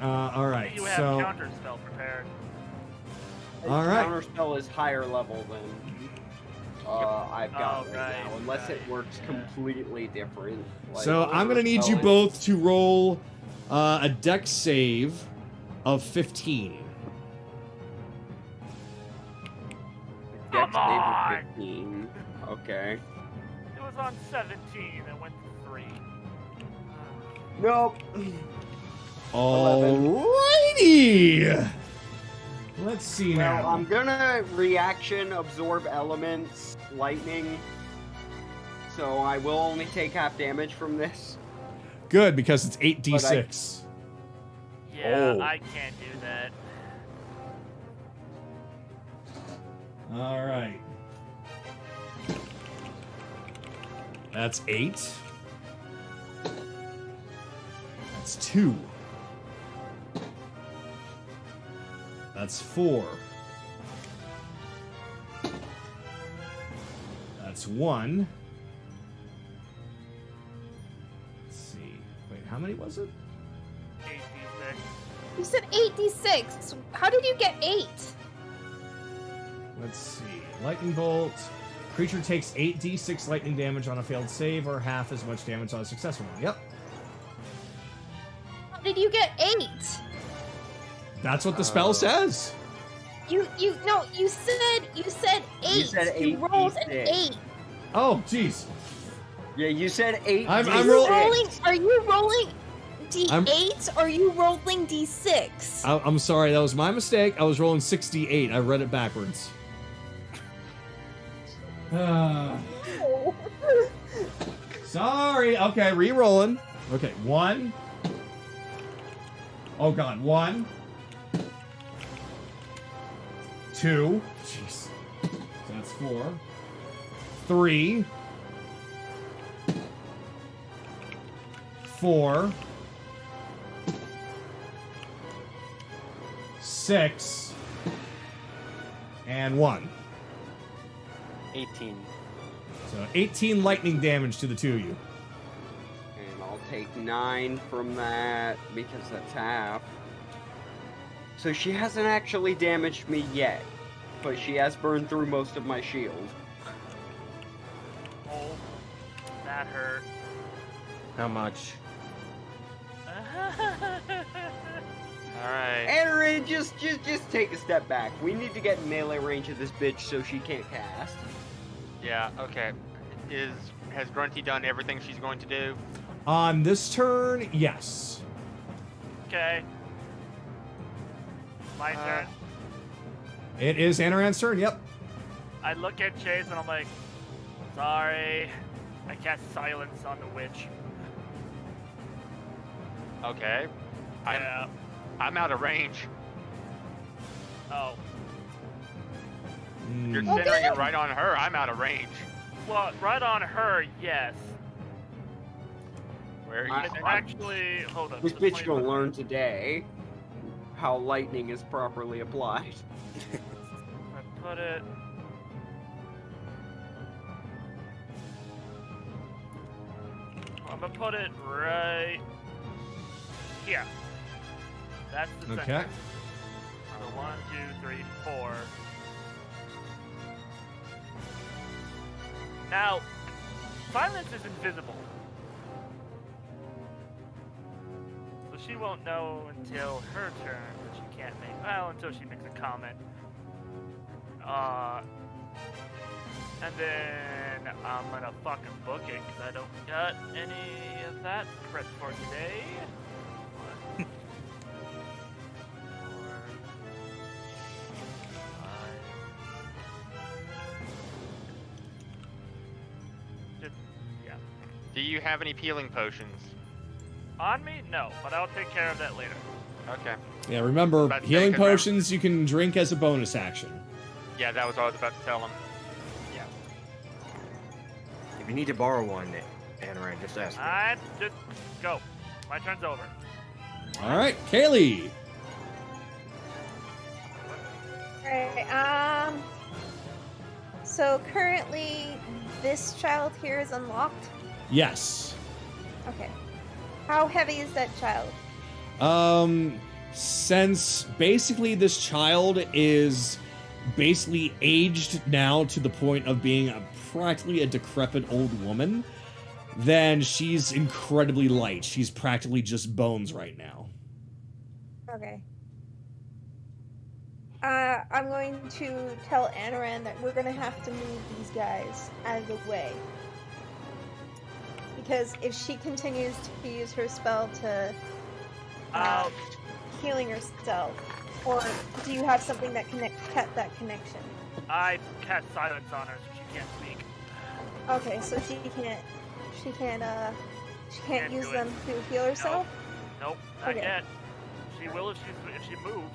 Speaker 1: All right.
Speaker 6: You have counter spell prepared.
Speaker 1: All right.
Speaker 7: Counter spell is higher level than I've got right now, unless it works completely different. Like,
Speaker 1: So I'm going to need you both to roll a dex save of 15.
Speaker 7: Dex
Speaker 6: Come
Speaker 7: save of
Speaker 6: on!
Speaker 7: 15. Okay.
Speaker 6: It was on 17 and went to 3.
Speaker 7: Nope.
Speaker 1: Alrighty. Let's see now.
Speaker 7: Well, I'm gonna reaction absorb elements, lightning. So I will only take half damage from this.
Speaker 1: Good, because it's 8d6.
Speaker 6: Yeah,
Speaker 1: Oh.
Speaker 6: I can't do that.
Speaker 1: All right. That's 8. That's 2. That's 4. That's 1. Let's see. Wait, how many was it?
Speaker 6: 8d6.
Speaker 5: You said 8d6. How did you get 8?
Speaker 1: Let's see. Lightning bolt. Creature takes 8d6 lightning damage on a failed save, or half as much damage on a successful one. Yep.
Speaker 5: How did you get 8?
Speaker 1: That's what the spell says.
Speaker 5: You said 8.
Speaker 7: You said
Speaker 5: You rolled an
Speaker 7: 8d6.
Speaker 5: 8.
Speaker 1: Oh, jeez.
Speaker 7: Yeah, you said 8.
Speaker 1: I'm
Speaker 5: Are you rolling d8 or are you rolling d6?
Speaker 1: I'm sorry, that was my mistake. I was rolling 68. I read it backwards. Sorry. Okay, re-rolling. Okay, 1. Oh god, 1. 2. Jeez. So that's 4. 3. 4. 6. And 1.
Speaker 2: 18.
Speaker 1: So 18 lightning damage to the two of you.
Speaker 7: And I'll take 9 from that because that's half. So she hasn't actually damaged me yet, but she has burned through most of my shield.
Speaker 6: Oh, that hurt.
Speaker 12: How much?
Speaker 3: Alright.
Speaker 7: Aaron, just take a step back. We need to get in melee range of this bitch so she can't cast.
Speaker 3: Yeah, okay. Has Grunty done everything she's going to do?
Speaker 1: On this turn, yes.
Speaker 6: Okay. My turn.
Speaker 1: It is Anaran's turn, yep.
Speaker 6: I look at Chase and I'm like, sorry. I cast silence on the witch.
Speaker 3: Okay.
Speaker 6: Yeah.
Speaker 3: I'm out of range.
Speaker 6: Oh.
Speaker 3: You're centering it right on her. I'm out of range.
Speaker 6: Well, right on her, yes.
Speaker 3: Where are you?
Speaker 6: It's actually, hold on.
Speaker 7: This bitch gonna learn today how lightning is properly applied.
Speaker 6: I put it. I'm gonna put it right here. That's the
Speaker 1: Okay.
Speaker 6: center. So 1, 2, 3, 4. Now, Silence is invisible. So she won't know until her turn that she can't make, well, until she makes a comment. And then I'm gonna fucking book it because I don't got any of that prep for today. 1, 4, 5. Just, yeah.
Speaker 3: Do you have any healing potions?
Speaker 6: On me? No, but I'll take care of that later.
Speaker 3: Okay.
Speaker 1: Yeah, remember,
Speaker 3: About to
Speaker 1: healing
Speaker 3: take a rem-
Speaker 1: potions you can drink as a bonus action.
Speaker 3: Yeah, that was what I was about to tell him.
Speaker 12: Yeah. If you need to borrow one, Anoran, just ask me.
Speaker 6: Just go. My turn's over.
Speaker 1: All right, Kaylee.
Speaker 5: Alright, so currently this child here is unlocked?
Speaker 1: Yes.
Speaker 5: Okay. How heavy is that child?
Speaker 1: Since basically this child is basically aged now to the point of being practically a decrepit old woman, then she's incredibly light. She's practically just bones right now.
Speaker 5: Okay. I'm going to tell Anoran that we're gonna have to move these guys out of the way. Because if she continues to use her spell to healing herself, or do you have something that cut that connection?
Speaker 6: I cast silence on her so she can't speak.
Speaker 5: Okay, so she can't use them to heal herself?
Speaker 6: Nope, not
Speaker 5: Okay.
Speaker 6: yet. She will if she moves.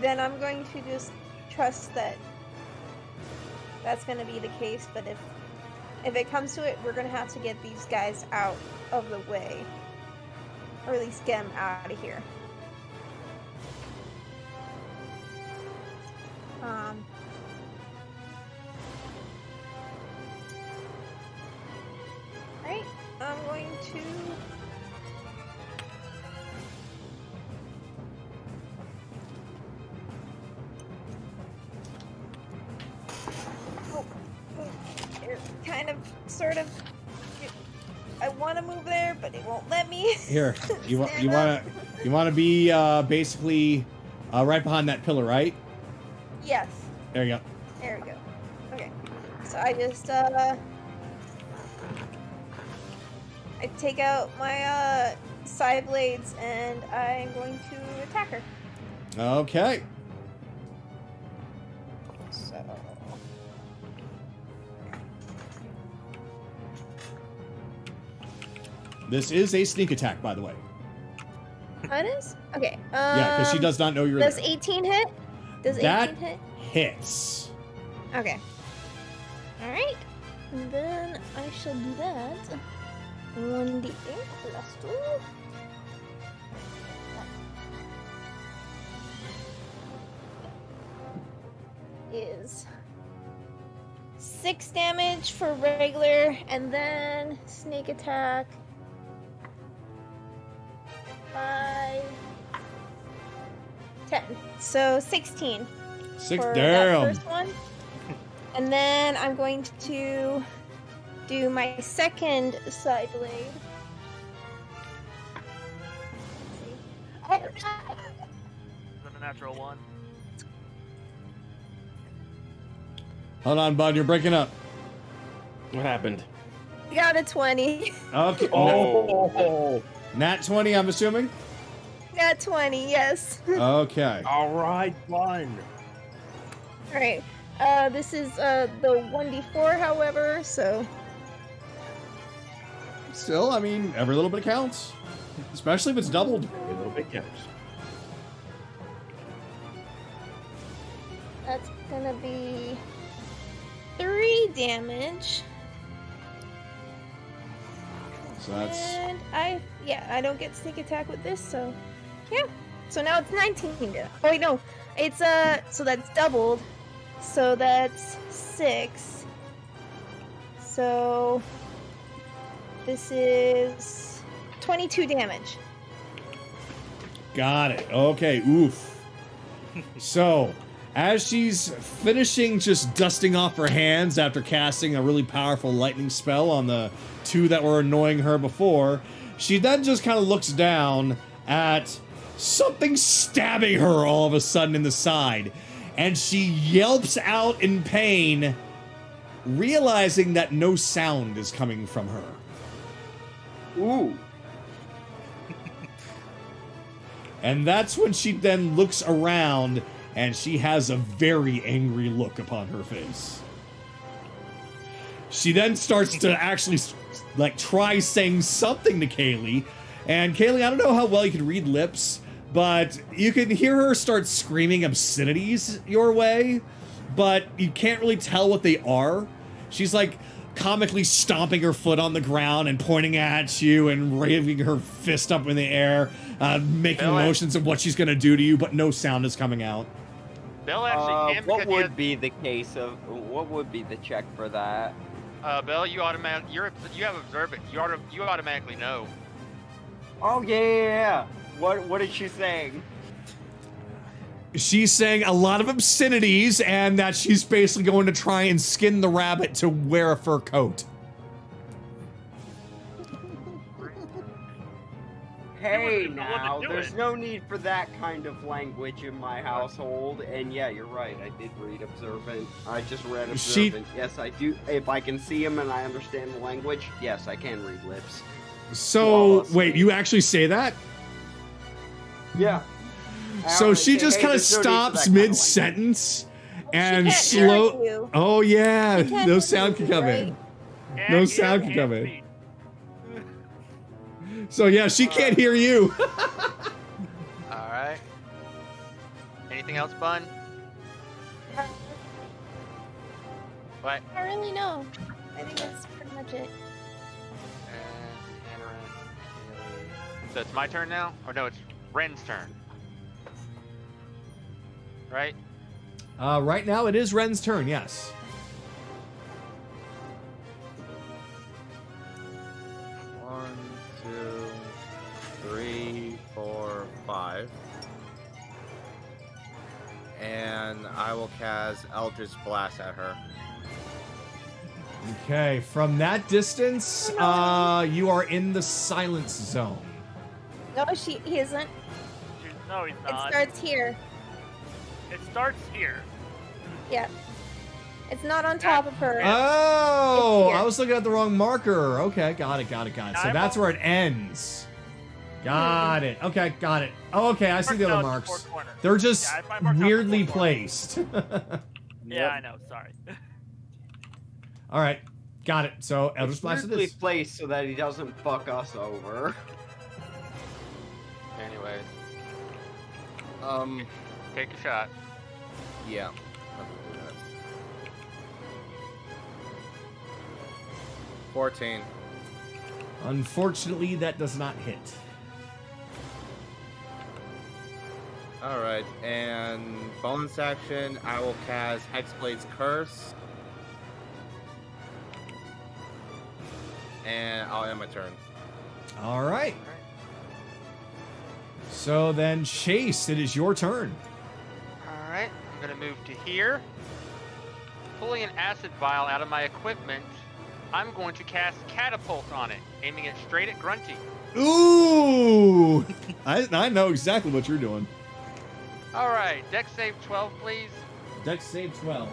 Speaker 5: Then I'm going to just trust that that's going to be the case, but if it comes to it, we're going to have to get these guys out of the way. Or at least get them out of here. Alright, I'm going to... They're kind of, sort of... I want to move there, but it won't let me.
Speaker 1: Here, you want to be basically right behind that pillar, right?
Speaker 5: Yes.
Speaker 1: There you go.
Speaker 5: There we go. Okay. So I just I take out my side blades and I'm going to attack her.
Speaker 1: Okay.
Speaker 5: So
Speaker 1: This is a sneak attack, by the way.
Speaker 5: it is? Okay.
Speaker 1: Yeah, because she does not know you're
Speaker 5: Does
Speaker 1: there.
Speaker 5: 18 hit? Does 18
Speaker 1: That
Speaker 5: hit?
Speaker 1: hits.
Speaker 5: Okay. Alright. And then I shall do that. 1d8 plus 2. Is 6 damage for regular, and then sneak attack 5, 10. So 16 for that
Speaker 1: Damn.
Speaker 5: first one. And then I'm going to do my second side blade.
Speaker 6: Is that a natural 1?
Speaker 1: Hold on, bud. You're breaking up.
Speaker 12: What happened?
Speaker 5: Got a 20.
Speaker 1: Okay.
Speaker 12: Oh.
Speaker 1: Nat 20, I'm assuming?
Speaker 5: Got 20, yes.
Speaker 1: Okay.
Speaker 12: All right, fun.
Speaker 5: Alright. This is the 1d4, however, so...
Speaker 1: Still, I mean, every little bit counts. Especially if it's doubled.
Speaker 12: Every little bit counts.
Speaker 5: That's gonna be 3 damage.
Speaker 1: So that's...
Speaker 5: And I don't get sneak attack with this, so yeah. So now it's 19 damage. Oh wait, no. It's so that's doubled. So that's 6. So This is 22 damage.
Speaker 1: Got it. Okay, oof. So, as she's finishing just dusting off her hands after casting a really powerful lightning spell on the two that were annoying her before, she then just kind of looks down at something stabbing her all of a sudden in the side, and she yelps out in pain, realizing that no sound is coming from her.
Speaker 7: Ooh.
Speaker 1: And that's when she then looks around, and she has a very angry look upon her face. She then starts to actually, like, try saying something to Kaylee. And Kaylee, I don't know how well you can read lips, but you can hear her start screaming obscenities your way, but you can't really tell what they are. She's, like, comically stomping her foot on the ground and pointing at you and waving her fist up in the air, making motions of what she's going to do to you, but no sound is coming out.
Speaker 3: Bill actually can,
Speaker 7: what
Speaker 3: because he
Speaker 7: would be the case of what would be the check for that?
Speaker 3: Bill, you have observant. You automatically know.
Speaker 7: Oh yeah. What is she saying?
Speaker 1: She's saying a lot of obscenities and that she's basically going to try and skin the rabbit to wear a fur coat.
Speaker 7: Hey now, there's no need for that kind of language in my household. And yeah, you're right. I did read observant. I just read observant. Yes, I do. If I can see him and I understand the language, yes, I can read lips.
Speaker 1: So, wait, you actually say that?
Speaker 7: Yeah.
Speaker 1: So she just kind of stops mid-sentence and slow. Oh yeah, no sound can come in. No sound can come in. So yeah, she can't hear you.
Speaker 3: All right. Anything else, Bun? What?
Speaker 5: I really know. I think that's pretty much it.
Speaker 3: So it's my turn now? Or no, it's Ren's turn. Right?
Speaker 1: Right now it is Ren's turn, yes.
Speaker 11: One, 2, 3, 4, 5. And I will cast Eldritch Blast at her.
Speaker 1: Okay, from that distance, you are in the silence zone.
Speaker 5: No, he isn't.
Speaker 6: No, he's not.
Speaker 5: It starts here.
Speaker 6: It starts here.
Speaker 5: Yeah. It's not on top of her.
Speaker 1: Oh, I was looking at the wrong marker. Okay, got it. So that's where it ends. Got it. Okay, got it. Oh, okay, I see the other marks. They're just weirdly placed.
Speaker 6: Yeah, I know. Sorry.
Speaker 1: All right, got it. So Eldritch Blast it is.
Speaker 7: Placed so that he doesn't fuck us over.
Speaker 3: Anyways.
Speaker 11: Take
Speaker 3: a shot.
Speaker 11: Yeah. 14.
Speaker 1: Unfortunately, that does not hit.
Speaker 11: Alright, and bonus action, I will cast Hexblade's Curse. And I'll end my turn.
Speaker 1: All right. So then, Chase, it is your turn.
Speaker 3: All right, I'm going to move to here. Pulling an acid vial out of my equipment, I'm going to cast Catapult on it, aiming it straight at Grunty.
Speaker 1: Ooh! I know exactly what you're doing.
Speaker 3: All right, Dex save 12, please.
Speaker 1: Dex save 12.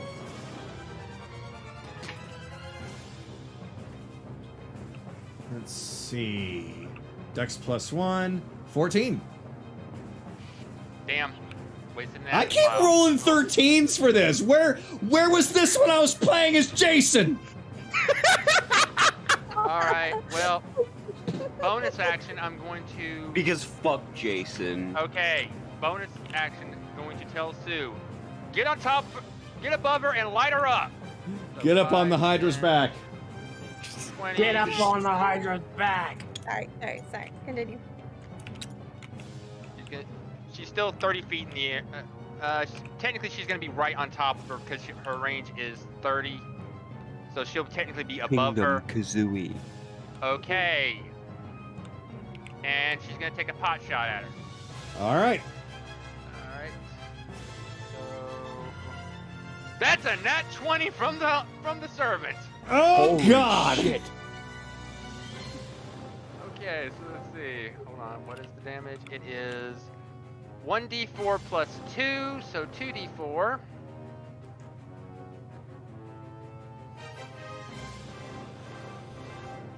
Speaker 1: Let's see. Dex plus 1. 14.
Speaker 3: Damn. Wasting that.
Speaker 1: I keep rolling 13s for this. Where was this when I was playing as Jason?
Speaker 3: Alright, well, bonus action, I'm going to...
Speaker 7: Because fuck Jason.
Speaker 3: Okay, bonus action, going to tell Sue, get on top, get above her and light her up. So
Speaker 1: Get up on the Hydra's back.
Speaker 3: 20.
Speaker 12: Get up on the Hydra's back.
Speaker 5: Sorry. Continue.
Speaker 3: She's still 30 feet in the air. Technically, she's going to be right on top of her because her range is 30. So she'll technically be above her.
Speaker 7: Kazooie.
Speaker 3: Okay. And she's gonna take a pot shot at her.
Speaker 1: All right.
Speaker 3: Alright. So that's a nat 20 from the servant.
Speaker 1: Oh, God.
Speaker 12: Shit.
Speaker 3: Okay, so let's see. Hold on, what is the damage? It is 1d4 plus 2, so 2d4.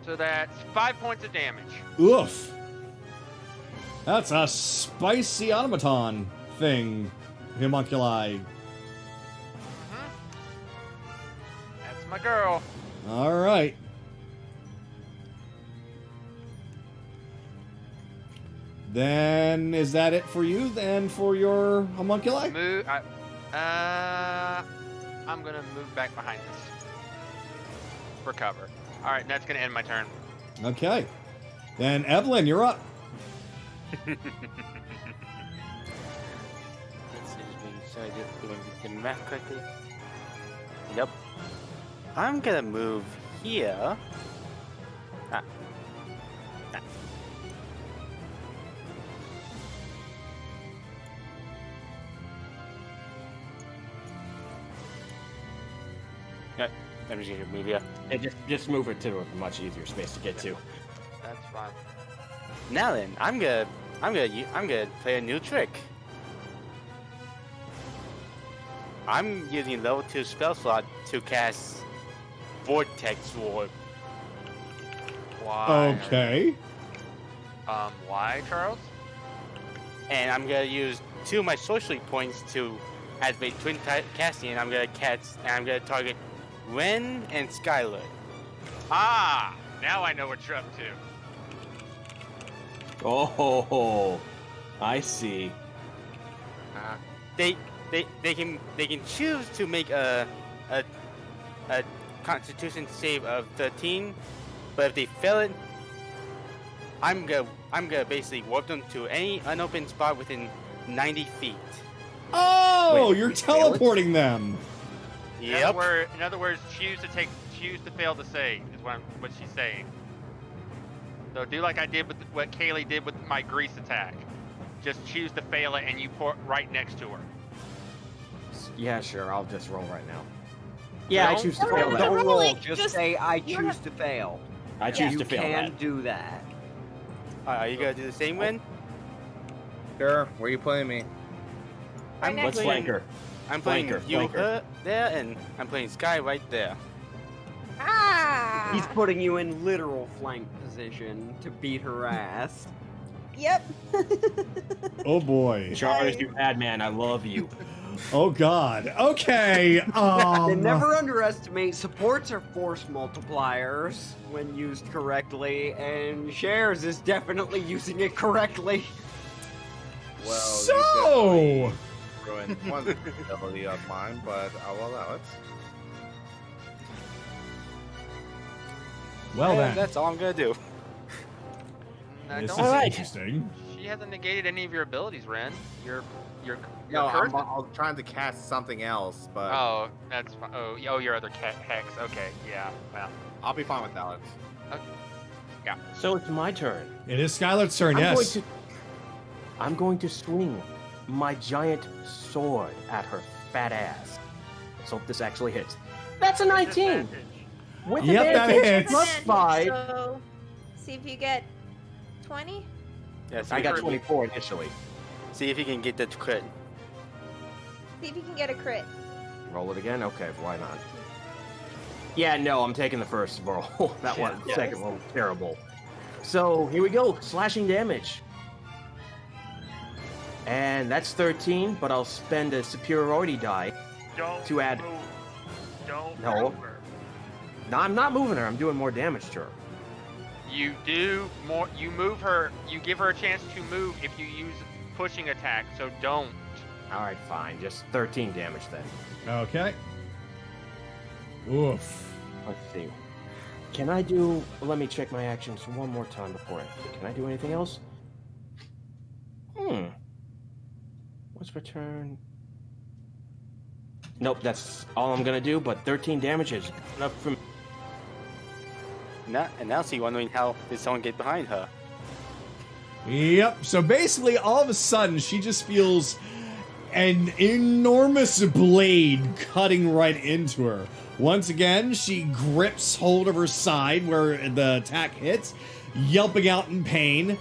Speaker 3: So that's 5 points of damage.
Speaker 1: Oof. That's a spicy automaton thing. Homunculi.
Speaker 3: That's my girl.
Speaker 1: All right. Then is that it for you? Then for your homunculi?
Speaker 3: I'm gonna move back behind this for cover. All right, that's gonna end my turn.
Speaker 1: Okay. Then Evelyn, you're up.
Speaker 2: Let's see, should I just do the math quickly? Yep. I'm gonna move here. I'm just gonna move here.
Speaker 12: Yeah, just move it to a much easier space to get to.
Speaker 3: That's fine.
Speaker 2: Now then, I'm gonna play a new trick. I'm using level 2 spell slot to cast Vortex Orb.
Speaker 3: Why?
Speaker 1: Okay.
Speaker 3: Why, Charles?
Speaker 2: And I'm gonna use 2 of my sorcery points to activate twin casting, and I'm gonna target Ren and Skylar.
Speaker 3: Ah, now I know what you're up to.
Speaker 12: Oh, I see.
Speaker 2: They can choose to make a Constitution save of 13, but if they fail it, I'm gonna basically warp them to any unopened spot within 90 feet.
Speaker 1: Oh,
Speaker 2: Wait,
Speaker 1: you're
Speaker 2: we fail it?
Speaker 1: teleporting them.
Speaker 2: Yep.
Speaker 3: In other words, choose to fail to save is what she's saying. So do like I did with what Kaylee did with my grease attack. Just choose to fail it, and you port right next to her.
Speaker 12: Yeah, sure. I'll just roll right now. Yeah, I
Speaker 3: Don't
Speaker 12: choose to
Speaker 7: Don't
Speaker 12: fail that.
Speaker 7: roll.
Speaker 5: Really,
Speaker 7: Just say I
Speaker 5: you
Speaker 7: choose to fail.
Speaker 12: I choose
Speaker 7: You
Speaker 12: to fail
Speaker 7: can
Speaker 12: that.
Speaker 7: do that.
Speaker 2: Are you gonna do the same, Ren?
Speaker 11: Sure. Where are you playing me?
Speaker 5: Right next
Speaker 12: Let's
Speaker 5: to
Speaker 12: flank her.
Speaker 2: I'm playing
Speaker 12: Flanker,
Speaker 2: you
Speaker 12: flanker.
Speaker 2: there, and I'm playing Sky right there.
Speaker 5: Ah!
Speaker 7: He's putting you in literal flank position to beat her ass.
Speaker 5: Yep.
Speaker 1: Oh boy.
Speaker 12: Charles, you bad man. I love you.
Speaker 1: Oh God. Okay.
Speaker 7: And never underestimate supports are force multipliers when used correctly, and shares is definitely using it correctly.
Speaker 11: Well,
Speaker 1: So.
Speaker 11: you definitely ruined one ability of mine, but I'll allow it.
Speaker 1: Well
Speaker 2: And
Speaker 1: then.
Speaker 2: that's all I'm gonna do.
Speaker 1: This is
Speaker 3: Don't.
Speaker 1: interesting.
Speaker 3: She hasn't negated any of your abilities, Ren. Your
Speaker 11: No,
Speaker 3: curse.
Speaker 11: I'm trying to cast something else, but
Speaker 3: Oh, that's fine. Oh, your other hex. Okay, yeah. Well,
Speaker 11: I'll be fine with that.
Speaker 3: yeah.
Speaker 12: So it's my turn.
Speaker 1: It is Skylar's turn. Yes.
Speaker 12: I'm going to swing my giant sword at her fat ass. Let's hope this actually hits. That's a 19. With
Speaker 1: Yep, that
Speaker 12: advantage,
Speaker 1: hits.
Speaker 12: plus 5.
Speaker 5: So, see if you get 20.
Speaker 2: Yes,
Speaker 12: I got 24 initially.
Speaker 2: See if you can get that crit.
Speaker 5: See if you can get a crit.
Speaker 12: Roll it again? Okay, why not? Yeah, no, I'm taking the first roll. That one,
Speaker 5: Yeah.
Speaker 12: second roll, terrible. So, here we go. Slashing damage. And that's 13, but I'll spend a superiority die
Speaker 6: Don't
Speaker 12: to add...
Speaker 6: move. Don't
Speaker 12: No.
Speaker 6: move her.
Speaker 12: No, I'm not moving her. I'm doing more damage to her.
Speaker 3: You do more. You move her. You give her a chance to move if you use pushing attack. So don't.
Speaker 12: All right, fine. Just 13 damage then.
Speaker 1: Okay. Oof.
Speaker 12: Let's see. Can I do... Let me check my actions one more time before I... Can I do anything else? What's return? Nope, that's all I'm gonna do, but 13 damage is enough for me.
Speaker 2: now she's wondering how did someone get behind her.
Speaker 1: Yep. So basically, all of a sudden, she just feels an enormous blade cutting right into her. Once again, she grips hold of her side where the attack hits, yelping out in pain,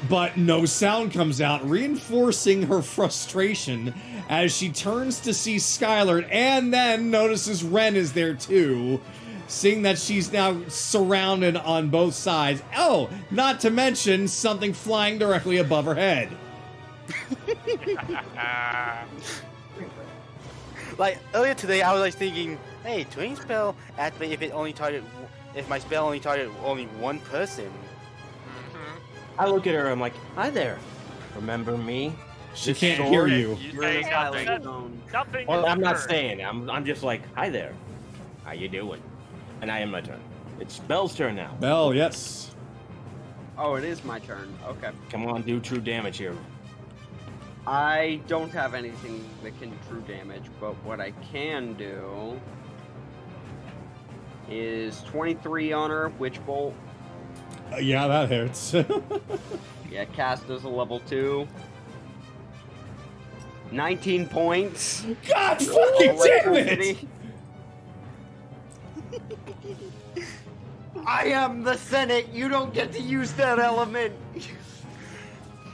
Speaker 1: but no sound comes out, reinforcing her frustration as she turns to see Skylar and then notices Ren is there too, seeing that she's now surrounded on both sides. Oh, not to mention something flying directly above her head.
Speaker 2: Like earlier today, I was like thinking, hey, twin spell activate if my spell only target only one person.
Speaker 12: I look at her, I'm like, hi there. Remember me?
Speaker 1: She can't hear you.
Speaker 6: Hey, nothing.
Speaker 12: Well, I'm not
Speaker 6: occurred.
Speaker 12: saying. I'm just like, hi there. How you doing? And I am my turn. It's Bell's turn now.
Speaker 1: Bell, yes.
Speaker 7: Oh, it is my turn. Okay.
Speaker 12: Come on, do true damage here.
Speaker 7: I don't have anything that can do true damage, but what I can do is 23 on her, Witch Bolt.
Speaker 1: Yeah, that hurts.
Speaker 7: Yeah, cast as a level 2. 19 points.
Speaker 1: God fucking damn it!
Speaker 7: I am the Senate. You don't get to use that element.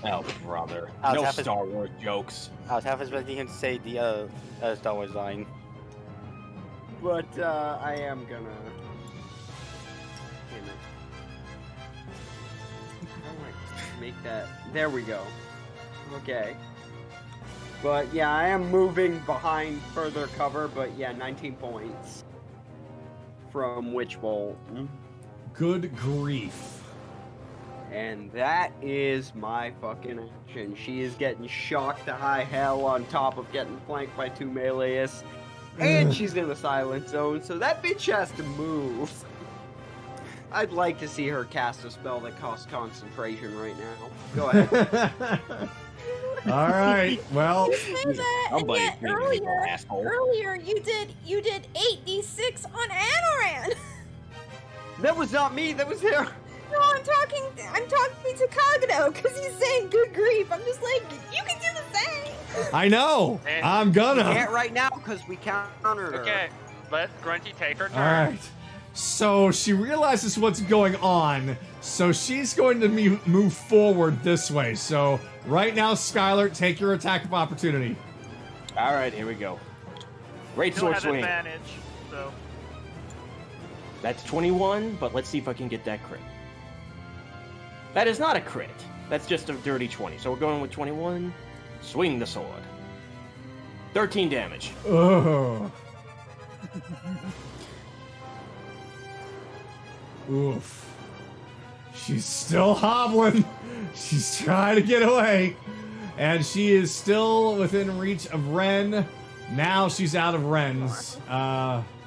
Speaker 12: Oh, brother.
Speaker 2: I was
Speaker 12: No
Speaker 2: half as-
Speaker 12: Star Wars jokes.
Speaker 2: I was half expecting him to say the other Star Wars line.
Speaker 7: But I am gonna. Damn it. How do I make that? There we go. Okay. But yeah, I am moving behind further cover. But yeah, 19 points from Witch Bolt.
Speaker 1: Good grief.
Speaker 7: And that is my fucking action. She is getting shocked to high hell on top of getting flanked by 2 meleeists. And she's in the silent zone, so that bitch has to move. I'd like to see her cast a spell that costs concentration right now. Go ahead.
Speaker 1: All right. Well,
Speaker 5: You say that, and
Speaker 12: Somebody's
Speaker 5: yet
Speaker 12: being an evil asshole.
Speaker 5: earlier you did 8d6 on Anoran.
Speaker 7: That was not me, that was her.
Speaker 5: No, I'm talking to Kagato because he's saying good grief. I'm just like, you can do the same.
Speaker 1: I know. I'm gonna.
Speaker 7: Can't right now because we countered her.
Speaker 3: Okay, let Grunty take her turn.
Speaker 1: All right. So she realizes what's going on. So she's going to move forward this way. So right now, Skylar, take your attack of opportunity.
Speaker 12: All right, here we go. Great
Speaker 6: Still
Speaker 12: sword
Speaker 6: have
Speaker 12: swing.
Speaker 6: advantage, so
Speaker 12: That's 21, but let's see if I can get that crit. That is not a crit. That's just a dirty 20. So we're going with 21. Swing the sword. 13 damage.
Speaker 1: Oh. Oof. She's still hobbling. She's trying to get away. And she is still within reach of Ren. Now she's out of Ren's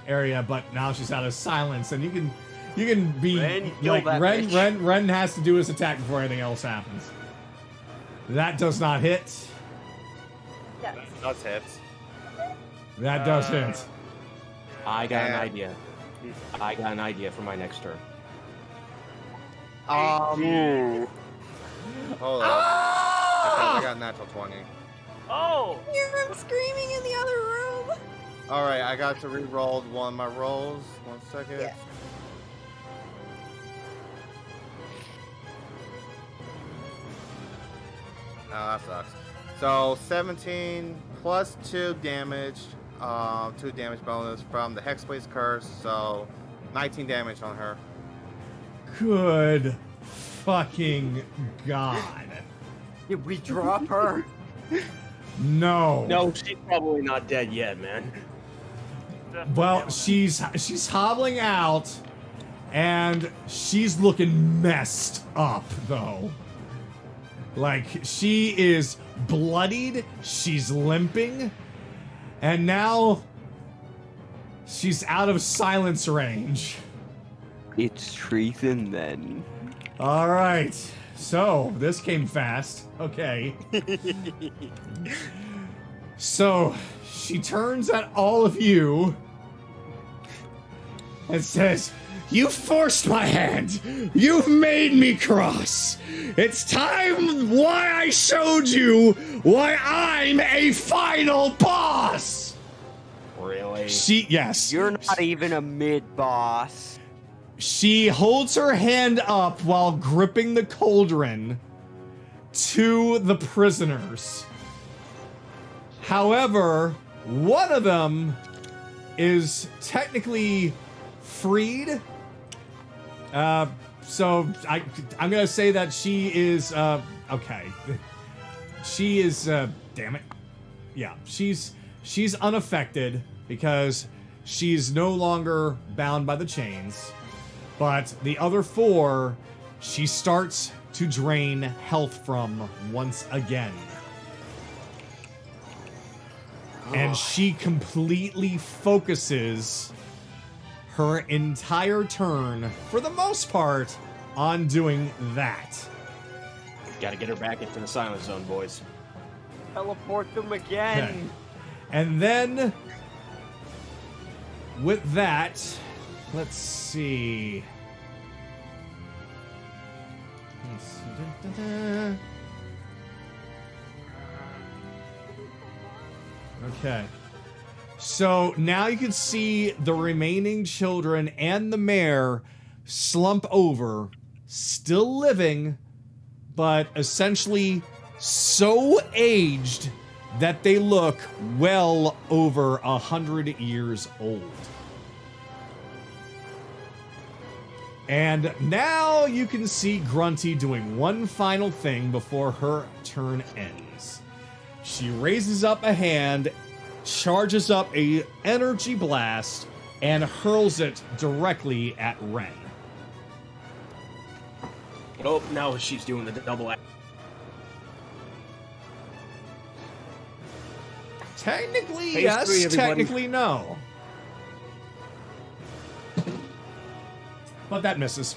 Speaker 1: area, but now she's out of silence. And you can be
Speaker 7: Ren, kill
Speaker 1: like
Speaker 7: that
Speaker 1: Ren.
Speaker 7: bitch.
Speaker 1: Ren has to do his attack before anything else happens. That does not hit.
Speaker 2: Does hit.
Speaker 1: That does hit.
Speaker 12: I got an idea. I got an idea for my next turn.
Speaker 11: Hold up. I got natural 20.
Speaker 6: oh,
Speaker 5: Hear him screaming in the other room.
Speaker 11: Alright, I got to re-roll one of my rolls. 1 second.
Speaker 5: Yeah.
Speaker 11: Oh, that sucks. So 17 plus 2 damage, 2 damage bonus from the Hexblade's Curse, so 19 damage on her.
Speaker 1: Good fucking God.
Speaker 7: Did we drop her?
Speaker 1: No.
Speaker 12: No, she's probably not dead yet, man.
Speaker 1: Well, she's hobbling out, and she's looking messed up though. Like she is bloodied, she's limping, and now she's out of silence range.
Speaker 7: It's treason then.
Speaker 1: All right. So, this came fast. Okay. So, she turns at all of you and says, You forced my hand. You've made me cross. It's time why I showed you why I'm a final boss.
Speaker 12: Really?
Speaker 1: Yes.
Speaker 7: You're not even a mid-boss.
Speaker 1: She holds her hand up while gripping the cauldron to the prisoners. However, one of them is technically freed. So I'm gonna say that she is okay. She is damn it. Yeah, she's unaffected because she's no longer bound by the chains. But the other 4, she starts to drain health from once again. And she completely focuses her entire turn, for the most part, on doing that.
Speaker 12: Gotta get her back into the silent zone, boys.
Speaker 7: Teleport them again.
Speaker 1: Okay. And then, with that, let's see. Okay. So now you can see the remaining children and the mayor slump over, still living, but essentially so aged that they look well over 100 years old. And now you can see Grunty doing one final thing before her turn ends. She raises up a hand, charges up a energy blast, and hurls it directly at Ren.
Speaker 12: Oh, now she's doing the double act.
Speaker 1: Technically,
Speaker 12: Phase
Speaker 1: yes.
Speaker 12: 3, everybody.
Speaker 1: Technically, no. But that misses.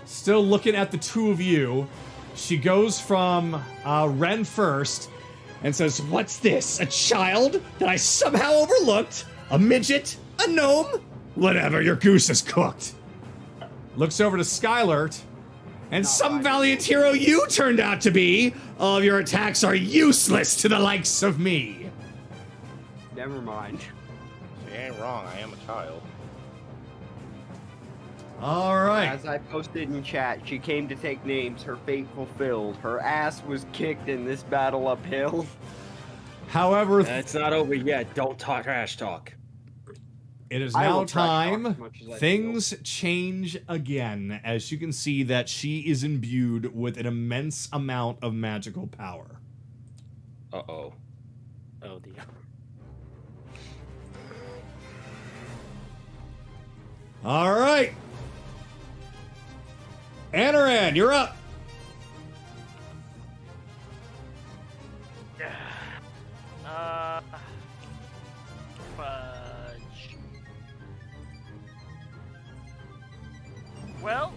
Speaker 1: Still looking at the two of you, she goes from Ren first and says, "What's this? A child that I somehow overlooked? A midget? A gnome? Whatever, your goose is cooked." Looks over to Skylert, and some valiant hero you turned out to be. All of your attacks are useless to the likes of me.
Speaker 7: Never mind.
Speaker 11: She ain't wrong. I am a child.
Speaker 1: All right.
Speaker 7: As I posted in chat, she came to take names. Her fate fulfilled. Her ass was kicked in this battle uphill.
Speaker 1: However,
Speaker 12: it's not over yet. Don't talk trash talk.
Speaker 1: it is
Speaker 7: I
Speaker 1: now
Speaker 7: will trash talk
Speaker 1: time.
Speaker 7: as much as I
Speaker 1: Things change again, as you can see that she is imbued with an immense amount of magical power.
Speaker 12: Uh-oh.
Speaker 2: Oh dear.
Speaker 1: All right. Anaran, you're up.
Speaker 6: Fudge. Well,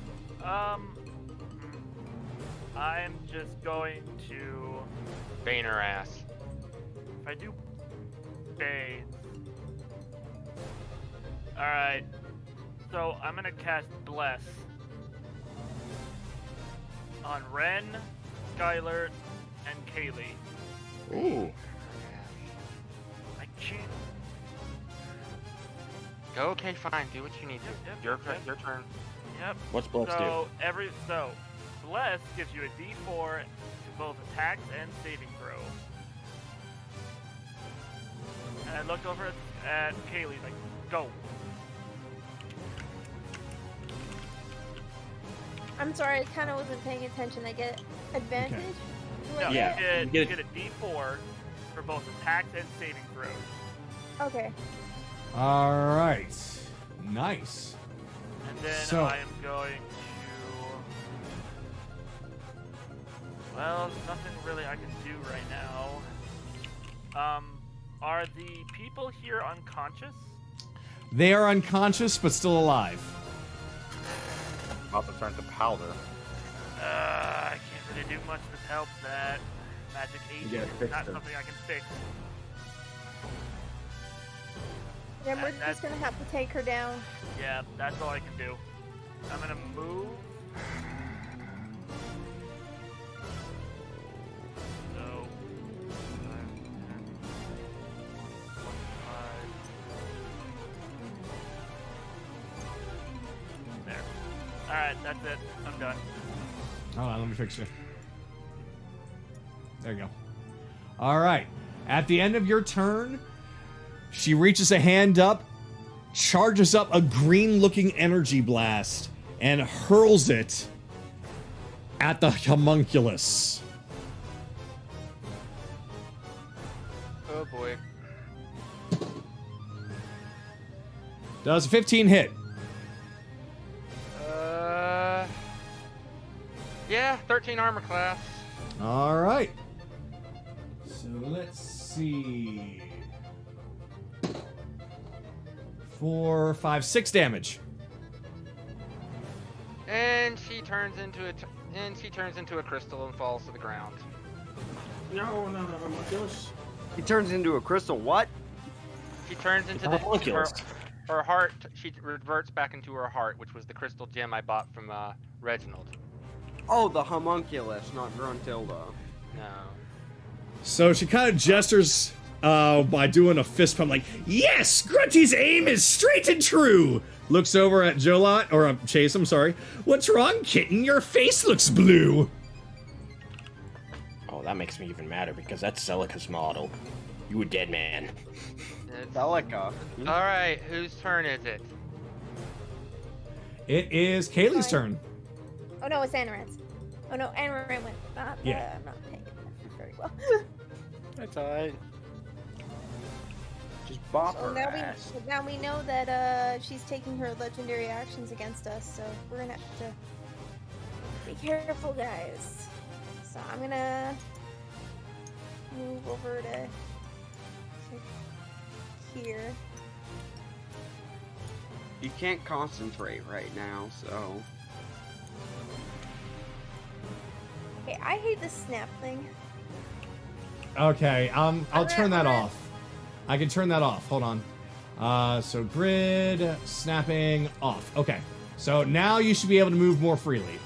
Speaker 6: I'm just going to.
Speaker 3: Bane her ass.
Speaker 6: If I do bathe. Alright. So I'm gonna cast Bless on Ren, Skylar, and Kaylee.
Speaker 12: Ooh.
Speaker 6: I can't.
Speaker 3: Go, okay, fine. Do what you need to.
Speaker 6: Yep,
Speaker 3: Your turn.
Speaker 6: Yep.
Speaker 12: What's Bless
Speaker 6: So Bless gives you a D4 to both attacks and saving throw. And I looked over at Kaylee like, go.
Speaker 5: I'm sorry, I kind of wasn't paying attention. I get advantage? Do I
Speaker 6: No,
Speaker 12: Yeah,
Speaker 6: you
Speaker 12: you
Speaker 6: get a D4 for both attacks and saving throws.
Speaker 5: Okay.
Speaker 1: All right. Nice.
Speaker 6: And then
Speaker 1: So-
Speaker 6: I am going to. Well, there's nothing really I can do right now. Are the people here unconscious?
Speaker 1: They are unconscious, but still alive.
Speaker 11: About to turn to powder.
Speaker 6: I can't really do much to help that. Magic
Speaker 12: You gotta
Speaker 6: agent is
Speaker 12: fix
Speaker 6: not
Speaker 12: them.
Speaker 6: something I can fix.
Speaker 5: Then we're just gonna have to take her down.
Speaker 6: Yeah, that's all I can do. I'm gonna move. So, 5, 10, 25. There. Alright, that's it. I'm done.
Speaker 1: Hold on, let me fix you. There you go. All right. At the end of your turn, she reaches a hand up, charges up a green-looking energy blast, and hurls it at the homunculus.
Speaker 3: Oh boy.
Speaker 1: Does a 15 hit?
Speaker 3: Yeah, 13 armor class.
Speaker 1: All right. So let's see. 4, 5, 6 damage.
Speaker 3: And she turns into a crystal and falls to the ground.
Speaker 4: No, not a homunculus.
Speaker 7: He turns into a crystal what?
Speaker 3: She turns into
Speaker 12: A homunculus.
Speaker 3: her heart. She reverts back into her heart, which was the crystal gem I bought from Reginald.
Speaker 7: Oh, the homunculus, not Gruntilda.
Speaker 3: No.
Speaker 1: So she kind of gestures by doing a fist pump, like, yes, Grunty's aim is straight and true. Looks over at Jolot, or Chase, I'm sorry. What's wrong, kitten? Your face looks blue.
Speaker 12: Oh, that makes me even madder because that's Celica's model. You a dead man.
Speaker 7: Celica.
Speaker 3: Alright, whose turn is it?
Speaker 1: It is Kaylee's turn.
Speaker 5: Oh no, it's Anoran's. Oh no, Anoran went.
Speaker 1: Yeah.
Speaker 5: I'm not paying attention very well.
Speaker 2: That's alright.
Speaker 7: Just bop
Speaker 5: So
Speaker 7: her ass.
Speaker 5: now we know that she's taking her legendary actions against us, so we're gonna have to be careful, guys. So I'm gonna move over to here.
Speaker 7: You can't concentrate right now, so.
Speaker 5: Okay, I hate this snap thing.
Speaker 1: Okay, I'll turn that off. I can turn that off. Hold on. So grid, snapping, off. Okay. So now you should be able to move more freely.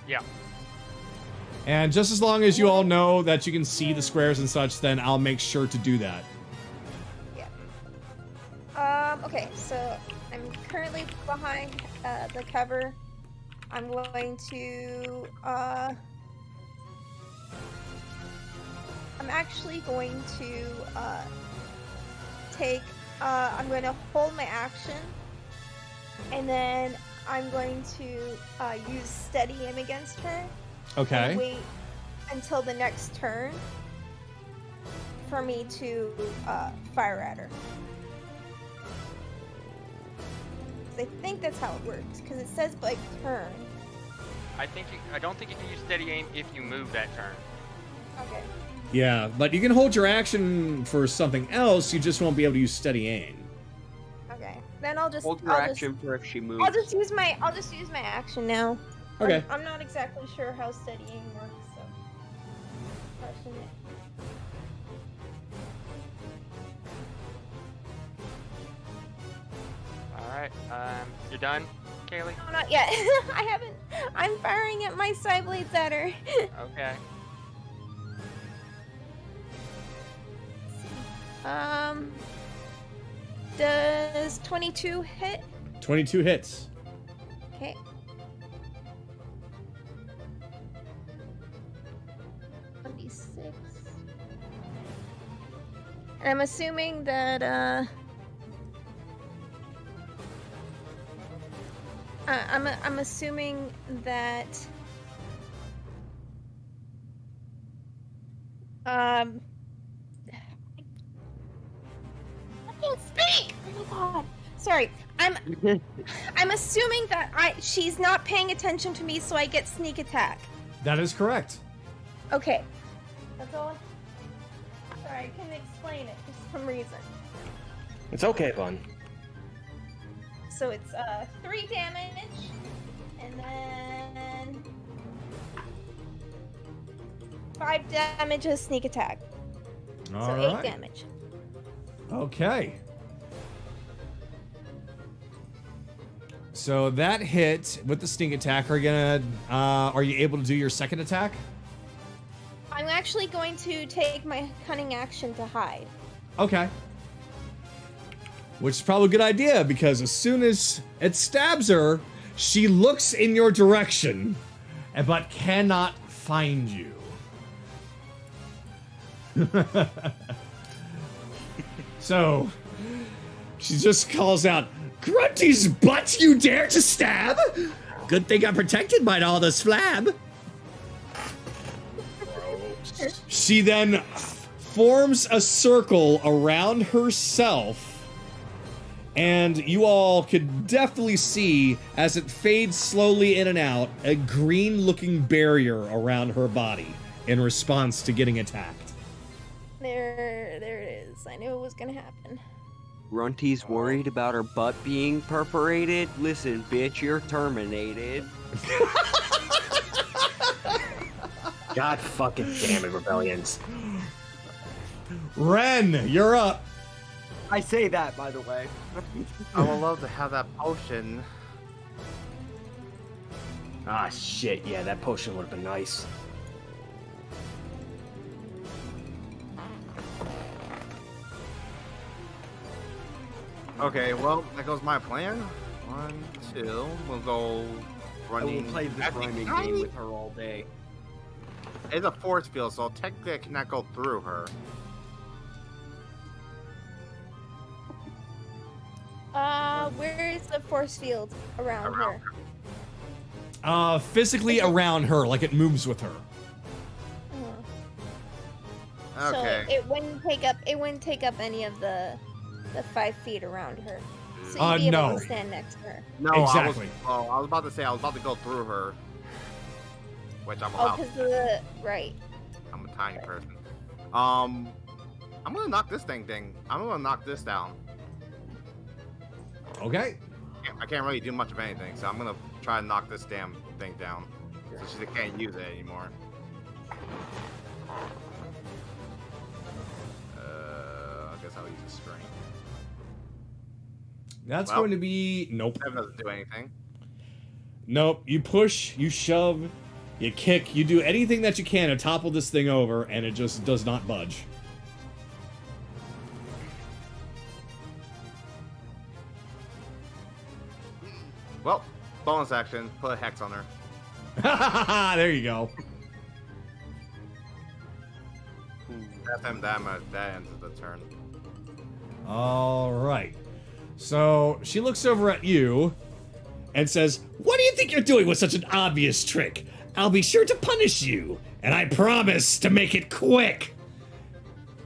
Speaker 3: Yeah.
Speaker 1: And just as long as you all know that you can see the squares and such, then I'll make sure to do that.
Speaker 5: Okay, so I'm currently behind the cover. I'm going to I'm actually going to I'm going to hold my action, and then I'm going to use steady aim against her.
Speaker 1: Okay.
Speaker 5: And wait until the next turn for me to fire at her. I think that's how it works, because it says like turn.
Speaker 3: I don't think you can use steady aim if you move that turn.
Speaker 5: Okay.
Speaker 1: Yeah, but you can hold your action for something else, you just won't be able to use steady aim.
Speaker 5: Okay. Then I'll just
Speaker 7: Hold your action for if she moves.
Speaker 5: I'll just use my action now.
Speaker 1: Okay.
Speaker 5: I'm not exactly sure how steady aim works, so question it.
Speaker 3: Alright, you're done, Kaylee?
Speaker 5: No, not yet. I haven't. I'm firing at my side blades at her.
Speaker 3: Okay.
Speaker 5: Does 22 hit?
Speaker 1: 22 hits.
Speaker 5: Okay. $26. And I'm assuming that I'm assuming that I can't speak. Oh my god. Sorry. I'm assuming that she's not paying attention to me, so I get sneak attack.
Speaker 1: That is correct.
Speaker 5: Okay. That's all. Sorry, I couldn't explain it for some reason.
Speaker 12: It's okay, Bun.
Speaker 5: So it's 3 damage, and then 5 damage as sneak attack.
Speaker 1: All
Speaker 5: so
Speaker 1: right.
Speaker 5: 8 damage.
Speaker 1: Okay. So that hit with the sneak attack. Are you able to do your second attack?
Speaker 5: I'm actually going to take my cunning action to hide.
Speaker 1: Okay. Which is probably a good idea because as soon as it stabs her, she looks in your direction, but cannot find you. So she just calls out, "Grunty's butt you dare to stab? Good thing I'm protected by all this flab." She then forms a circle around herself, and you all could definitely see, as it fades slowly in and out, a green-looking barrier around her body in response to getting attacked.
Speaker 5: There it is. I knew it was gonna happen.
Speaker 7: Grunty's worried about her butt being perforated. Listen, bitch, you're terminated.
Speaker 12: God fucking damn it, Rebellions.
Speaker 1: Ren, you're up.
Speaker 7: I say that, by the way.
Speaker 11: I would love to have that potion.
Speaker 12: Ah, shit. Yeah, that potion would have been nice.
Speaker 11: Okay, well, that goes my plan. 1, 2, we'll go
Speaker 7: I
Speaker 11: running.
Speaker 7: will play this rhyming game with her all day.
Speaker 11: It's a force field, so technically I cannot go through her.
Speaker 5: Where is the force field around her?
Speaker 1: Physically around her, like it moves with her.
Speaker 11: Okay.
Speaker 5: So it wouldn't take up any of the 5 feet around her. So you'd be able
Speaker 1: no.
Speaker 5: to stand next to her.
Speaker 11: No,
Speaker 1: Exactly.
Speaker 11: I was about to say I was about to go through her, which I'm
Speaker 5: Oh,
Speaker 11: allowed.
Speaker 5: because of the right.
Speaker 11: I'm a tiny person. I'm gonna knock this thing. I'm gonna knock this down.
Speaker 1: Okay.
Speaker 11: I can't really do much of anything, so I'm gonna try to knock this damn thing down, so she can't use it anymore. I guess I'll use a strength.
Speaker 1: That's going to be... Nope.
Speaker 11: That doesn't do anything.
Speaker 1: Nope. You push, you shove, you kick, you do anything that you can to topple this thing over, and it just does not budge.
Speaker 11: Well, bonus action, put a hex on her.
Speaker 1: There you go.
Speaker 11: That's them damage. That ends the turn.
Speaker 1: All right. So she looks over at you and says, "What do you think you're doing with such an obvious trick? I'll be sure to punish you, and I promise to make it quick."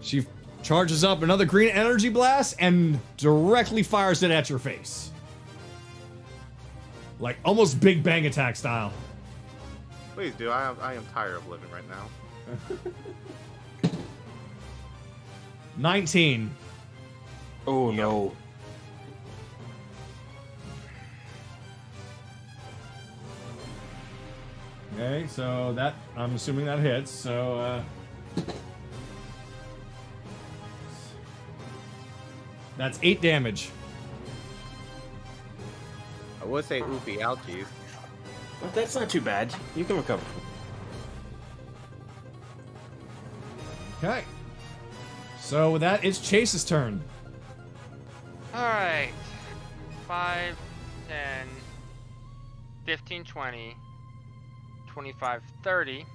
Speaker 1: She charges up another green energy blast and directly fires it at your face. Like almost Big Bang Attack style.
Speaker 11: Please do. I am tired of living right now.
Speaker 1: 19.
Speaker 12: Oh no.
Speaker 1: Okay, so that, I'm assuming that hits, so, that's 8 damage.
Speaker 11: I would say oopie ouchies.
Speaker 12: But that's not too bad. You can recover.
Speaker 1: Okay. So with that, it's Chase's turn.
Speaker 3: Alright. 5, 10, 15, 20, 25, 30.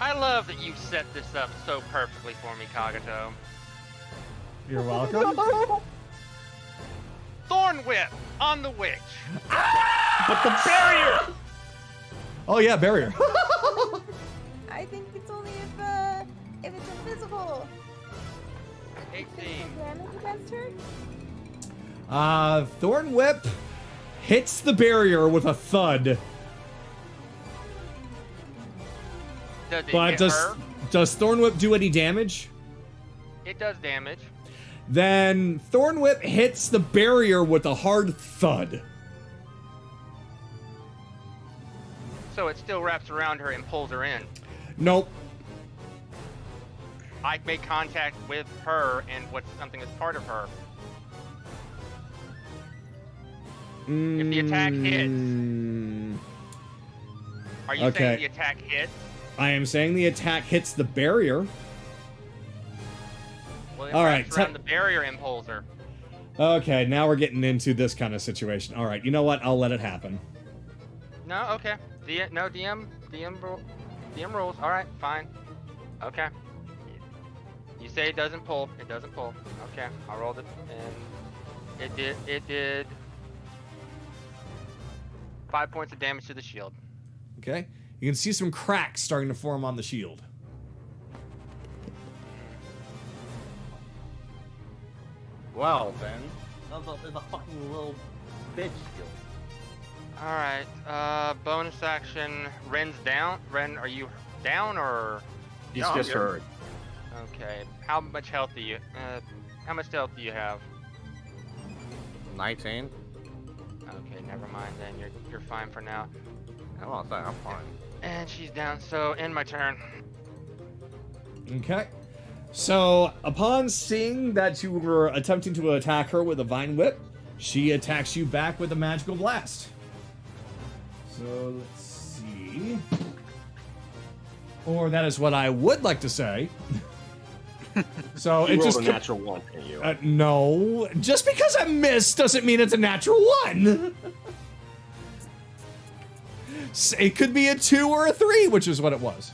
Speaker 3: I love that you set this up so perfectly for me, Kagato.
Speaker 1: You're welcome.
Speaker 3: Thorn Whip on the witch.
Speaker 12: But the barrier!
Speaker 1: Oh yeah, barrier.
Speaker 5: I think it's only if it's invisible.
Speaker 3: 18.
Speaker 5: Damage against her?
Speaker 1: Thorn Whip hits the barrier with a thud.
Speaker 3: Does it
Speaker 1: But
Speaker 3: hit her?
Speaker 1: does Thorn Whip do any damage?
Speaker 3: It does damage.
Speaker 1: Then Thorn Whip hits the barrier with a hard thud.
Speaker 3: So it still wraps around her and pulls her in.
Speaker 1: Nope.
Speaker 3: I make contact with her and what's something that's part of her. If the attack hits, are you saying the attack hits?
Speaker 1: I am saying the attack hits the barrier.
Speaker 3: Well,
Speaker 1: all right,
Speaker 3: around the barrier impulsor.
Speaker 1: Okay, now we're getting into this kind of situation. All right, you know what? I'll let it happen.
Speaker 3: No, okay. DM rules. All right, fine. Okay. You say it doesn't pull. It doesn't pull. Okay, I rolled it, and it did 5 points of damage to the shield.
Speaker 1: Okay, you can see some cracks starting to form on the shield.
Speaker 11: Well then, there's a fucking little bitch shield.
Speaker 3: All right. Bonus action. Ren's down. Ren, are you down or?
Speaker 12: He's just hurt.
Speaker 3: Okay. How much health do you? How much health do you have?
Speaker 11: 19.
Speaker 3: Okay, never mind then. You're fine for now.
Speaker 11: I'm fine.
Speaker 3: And she's down. So end my turn.
Speaker 1: Okay. So upon seeing that you were attempting to attack her with a vine whip, she attacks you back with a magical blast. So let's see. Or that is what I would like to say. So
Speaker 12: You
Speaker 1: it
Speaker 12: rolled
Speaker 1: just
Speaker 12: a natural one, didn't you?
Speaker 1: no, just because I missed doesn't mean it's a natural one. It could be a 2 or a 3, which is what it was.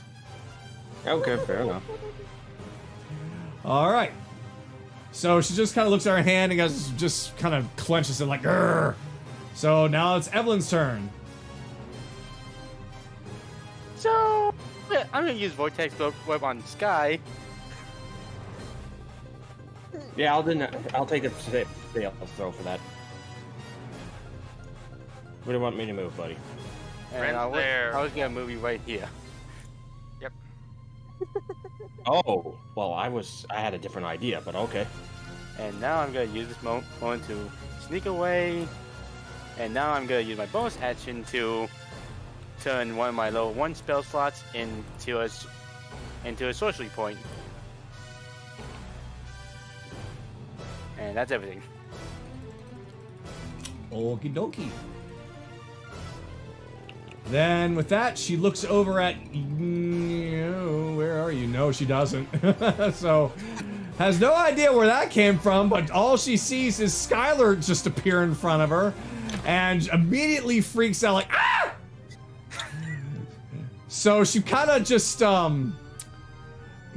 Speaker 12: Okay, fair enough.
Speaker 1: All right. So she just kind of looks at her hand and goes, just kind of clenches it like, grrr. So now it's Evelyn's turn.
Speaker 2: So, I'm gonna use Vortex Web on Sky.
Speaker 12: Yeah, I'll take a throw for that. Where do you want me to move, buddy?
Speaker 2: And I was gonna move you right here.
Speaker 3: Yep.
Speaker 12: Oh, well, I had a different idea, but okay.
Speaker 2: And now I'm gonna use this moment to sneak away. And now I'm gonna use my bonus action to turn one of my level 1 spell slots into a sorcery point. And that's everything.
Speaker 1: Okie dokie. Then with that, she looks over at where are you? No, she doesn't. So has no idea where that came from, but all she sees is Skylar just appear in front of her and immediately freaks out like, ah! So she kind of just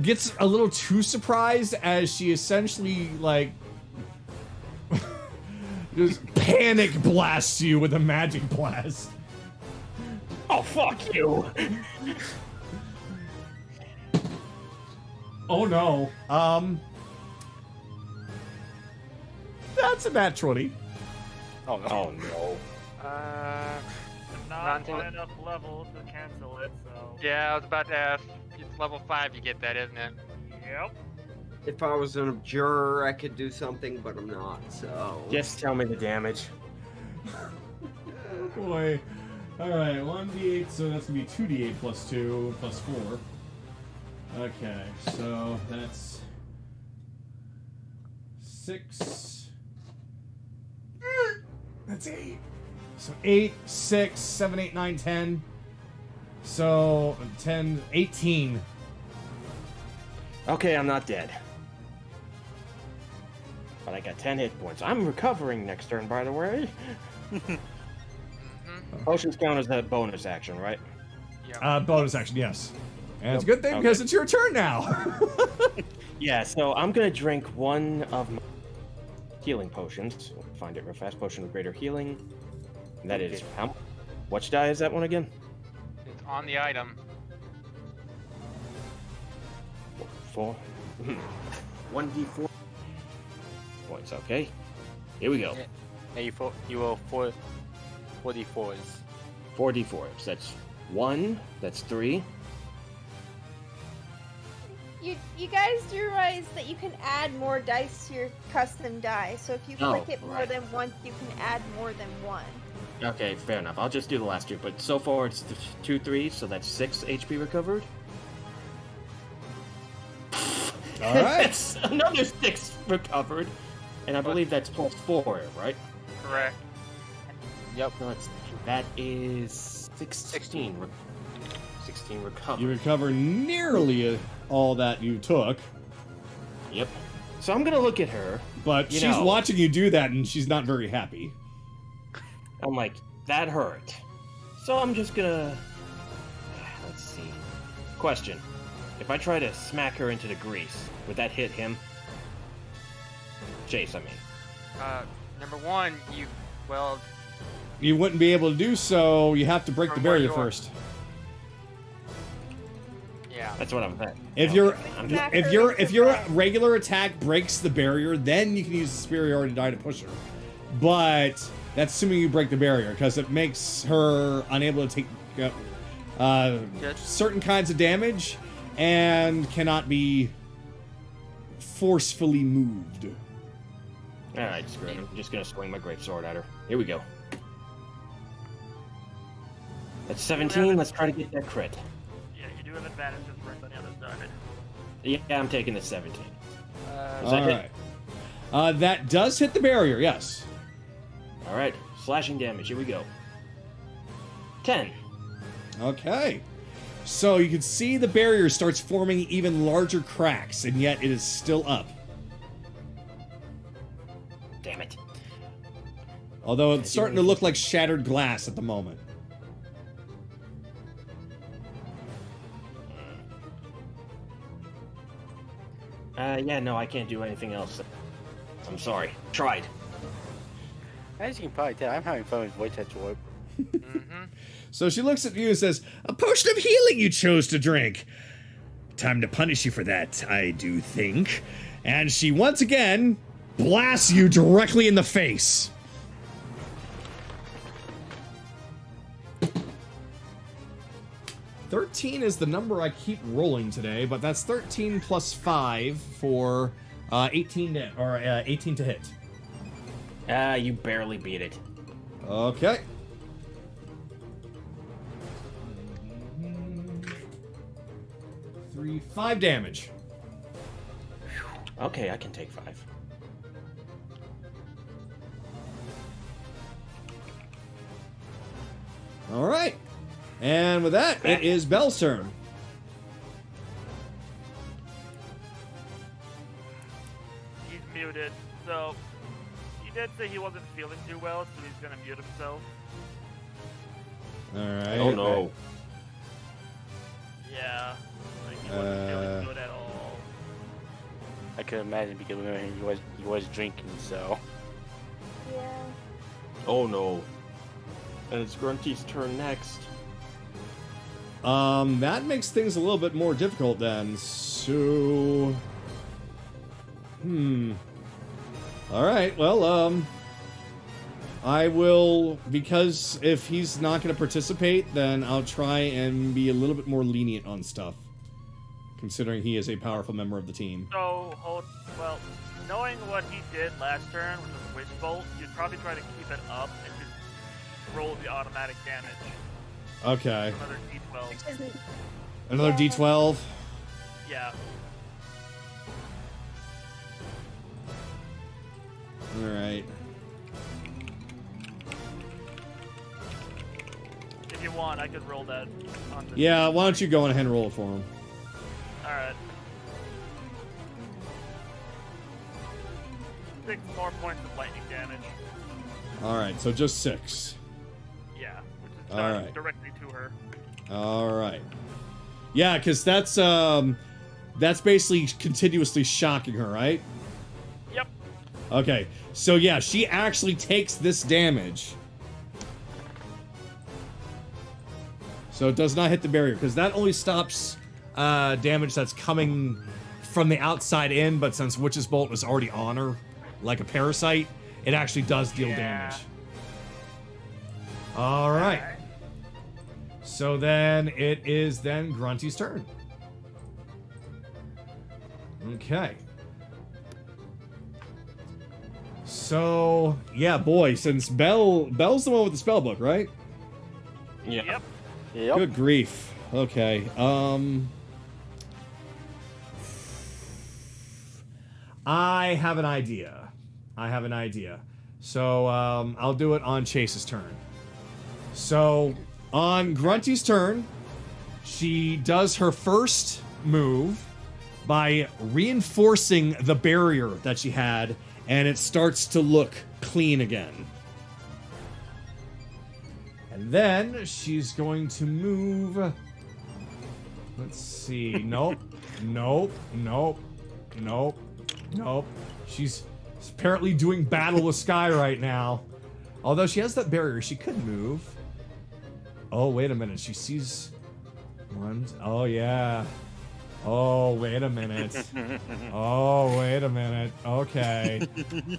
Speaker 1: gets a little too surprised as she essentially like just panic blasts you with a magic blast.
Speaker 12: Oh, fuck you!
Speaker 1: Oh no. That's a nat 20.
Speaker 2: Oh no.
Speaker 12: Oh no.
Speaker 6: Not high enough level to cancel it, so.
Speaker 3: Yeah, I was about to ask. It's level 5 you get that, isn't it?
Speaker 6: Yep.
Speaker 7: If I was an juror, I could do something, but I'm not, so.
Speaker 12: Just tell me the damage.
Speaker 1: Oh boy. Alright, 1d8, so that's gonna be 2d8 plus 2 plus 4. Okay, so that's 6. That's 8. So 8, 6, 7, 8, 9, 10. So 10, 18.
Speaker 12: Okay, I'm not dead. But I got 10 hit points. I'm recovering next turn, by the way. Potions count as that bonus action, right?
Speaker 3: Yeah.
Speaker 1: Bonus action, yes. And it's a good thing because it's your turn now.
Speaker 12: Yeah, so I'm gonna drink one of my healing potions. Find it real fast. Potion of greater healing. And that is how? Which die is that one again?
Speaker 3: It's on the item.
Speaker 12: 4. 1d4 points. Okay, here we go.
Speaker 2: And you roll 4d4s.
Speaker 12: 4d4s. That's 1. That's 3.
Speaker 5: You guys do realize that you can add more dice to your custom die. So if you click it more than once, you can add more than one.
Speaker 12: Okay, fair enough. I'll just do the last two. But so far it's 2 3s, so that's 6 HP recovered.
Speaker 1: All right.
Speaker 12: That's another 6 recovered. And I believe that's plus 4, right?
Speaker 3: Correct.
Speaker 2: Yep.
Speaker 12: Let's see. That is 16. 16 recovered.
Speaker 1: You recover nearly all that you took.
Speaker 12: Yep. So I'm gonna look at her.
Speaker 1: But she's watching you do that, and she's not very happy.
Speaker 12: I'm like, that hurt. So I'm just gonna... Let's see. Question. If I try to smack her into the grease, would that hit him? Chase, I mean.
Speaker 3: Number one,
Speaker 1: You wouldn't be able to do so. You have to break the barrier first.
Speaker 3: Yeah.
Speaker 12: That's what I'm saying.
Speaker 1: If your regular attack breaks the barrier, then you can use the superiority die to push her. But that's assuming you break the barrier, because it makes her unable to take certain kinds of damage and cannot be forcefully moved.
Speaker 12: Alright, screw it. I'm just gonna swing my greatsword at her. Here we go. That's 17. Let's try to get that crit.
Speaker 6: Yeah, you do have advantage because we're on the other side.
Speaker 12: Yeah, I'm taking the 17.
Speaker 1: Alright. That does hit the barrier, yes.
Speaker 12: Alright, slashing damage. Here we go. 10.
Speaker 1: Okay. So you can see the barrier starts forming even larger cracks, and yet it is still up.
Speaker 12: Damn it.
Speaker 1: Although it's starting to look like shattered glass at the moment.
Speaker 12: Yeah, no, I can't do anything else. I'm sorry. Tried.
Speaker 2: As you can probably tell, I'm having fun with voice touch warp.
Speaker 1: So she looks at you and says, "A potion of healing you chose to drink. Time to punish you for that, I do think." And she once again blasts you directly in the face. "13 is the number I keep rolling today, but that's 13 plus 5 for 18 to hit.
Speaker 12: You barely beat it.
Speaker 1: Okay. Three, 5 damage.
Speaker 12: Okay, I can take 5.
Speaker 1: All right. And with that, it is Belle's turn.
Speaker 6: He's muted, so he did say he wasn't feeling too well, so he's gonna mute himself.
Speaker 1: All right.
Speaker 12: Oh no.
Speaker 6: Yeah, like he wasn't feeling good at all.
Speaker 2: I could imagine because he was drinking, so.
Speaker 5: Yeah.
Speaker 12: Oh no. And it's Grunty's turn next.
Speaker 1: That makes things a little bit more difficult then. So, all right. Well, I will, because if he's not going to participate, then I'll try and be a little bit more lenient on stuff, considering he is a powerful member of the team.
Speaker 6: So, well, knowing what he did last turn with the Witch Bolt, you'd probably try to keep it up and just roll the automatic damage.
Speaker 1: Okay.
Speaker 6: Another D12.
Speaker 1: Another D12.
Speaker 6: Yeah.
Speaker 1: All right.
Speaker 6: If you want, I could roll that on the...
Speaker 1: Yeah, why don't you go ahead and roll it for him?
Speaker 6: Alright. 6 more points of lightning damage.
Speaker 1: All right, so just 6.
Speaker 6: Yeah, which is
Speaker 1: All
Speaker 6: not
Speaker 1: right.
Speaker 6: directly to her.
Speaker 1: All right. Yeah, because that's basically continuously shocking her, right?
Speaker 6: Yep.
Speaker 1: Okay, so yeah, she actually takes this damage. So it does not hit the barrier, because that only stops damage that's coming from the outside in, but since Witch's Bolt was already on her, like a parasite, it actually does deal damage. All right. So then it is then Grunty's turn. Okay. So, yeah, boy, since Belle's the one with the spellbook, right?
Speaker 12: Yeah.
Speaker 2: Yep.
Speaker 1: Good grief. Okay. I have an idea. So I'll do it on Chase's turn. So on Grunty's turn, she does her first move by reinforcing the barrier that she had, and it starts to look clean again. And then she's going to move. Let's see. Nope. Nope. Nope. Nope. Nope. She's apparently doing battle with Sky right now. Although she has that barrier, she could move. Oh, wait a minute. She sees one. Oh, yeah. Oh, wait a minute. Oh, wait a minute. Okay.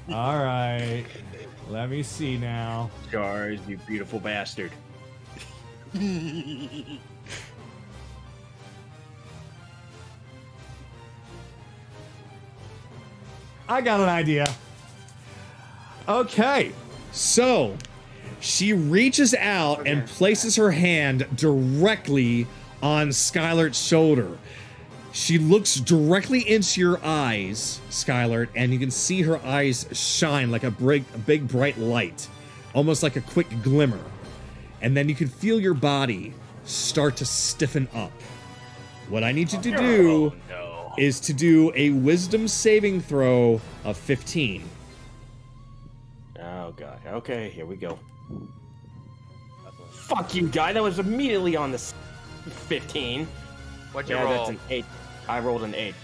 Speaker 1: All right. Let me see now.
Speaker 12: Scars, you beautiful bastard.
Speaker 1: I got an idea. Okay. So, she reaches out and places her hand directly on Skylert shoulder. She looks directly into your eyes, Skylert, and you can see her eyes shine like a big bright light, almost like a quick glimmer. And then you can feel your body start to stiffen up. What I need you to do is to do a wisdom saving throw of 15.
Speaker 12: Oh, God. Okay, here we go. Fuck you, guy. That was immediately on the 15.
Speaker 3: What'd you roll?
Speaker 12: That's an 8. I rolled an 8.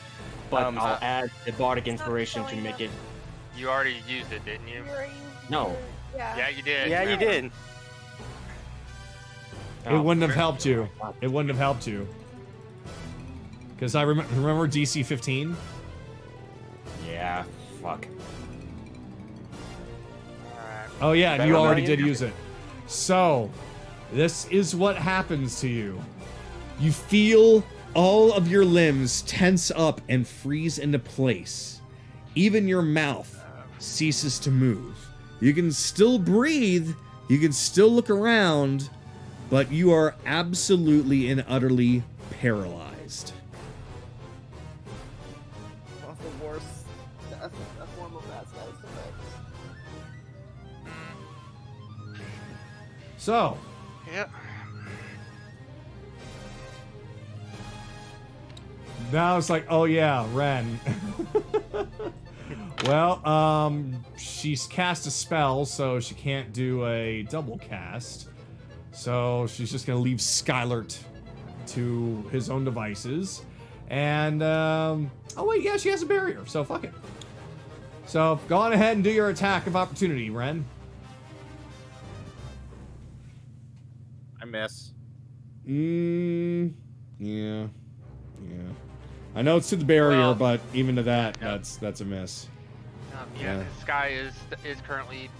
Speaker 12: But I'll add the Bardic Inspiration to make it...
Speaker 3: You already used it, didn't you?
Speaker 12: No.
Speaker 3: Yeah, you did.
Speaker 2: Yeah, you did.
Speaker 1: It wouldn't have helped you. It wouldn't have helped you. Because I remember DC 15?
Speaker 12: Yeah, fuck.
Speaker 1: Oh yeah, and you already did use it. So, this is what happens to you. You feel all of your limbs tense up and freeze into place. Even your mouth ceases to move. You can still breathe, you can still look around, but you are absolutely and utterly paralyzed.
Speaker 13: That's the worst. That's one of the best effects.
Speaker 1: So.
Speaker 3: Yeah.
Speaker 1: Now it's like, oh yeah, Ren. Well, she's cast a spell, so she can't do a double cast. So she's just gonna leave Skylert to his own devices. And, oh wait, yeah, she has a barrier, so fuck it. So go on ahead and do your attack of opportunity, Ren.
Speaker 11: I miss.
Speaker 1: Yeah. I know it's to the barrier,
Speaker 3: Well,
Speaker 1: but even to that, that's a miss.
Speaker 3: Yeah, the Sky is currently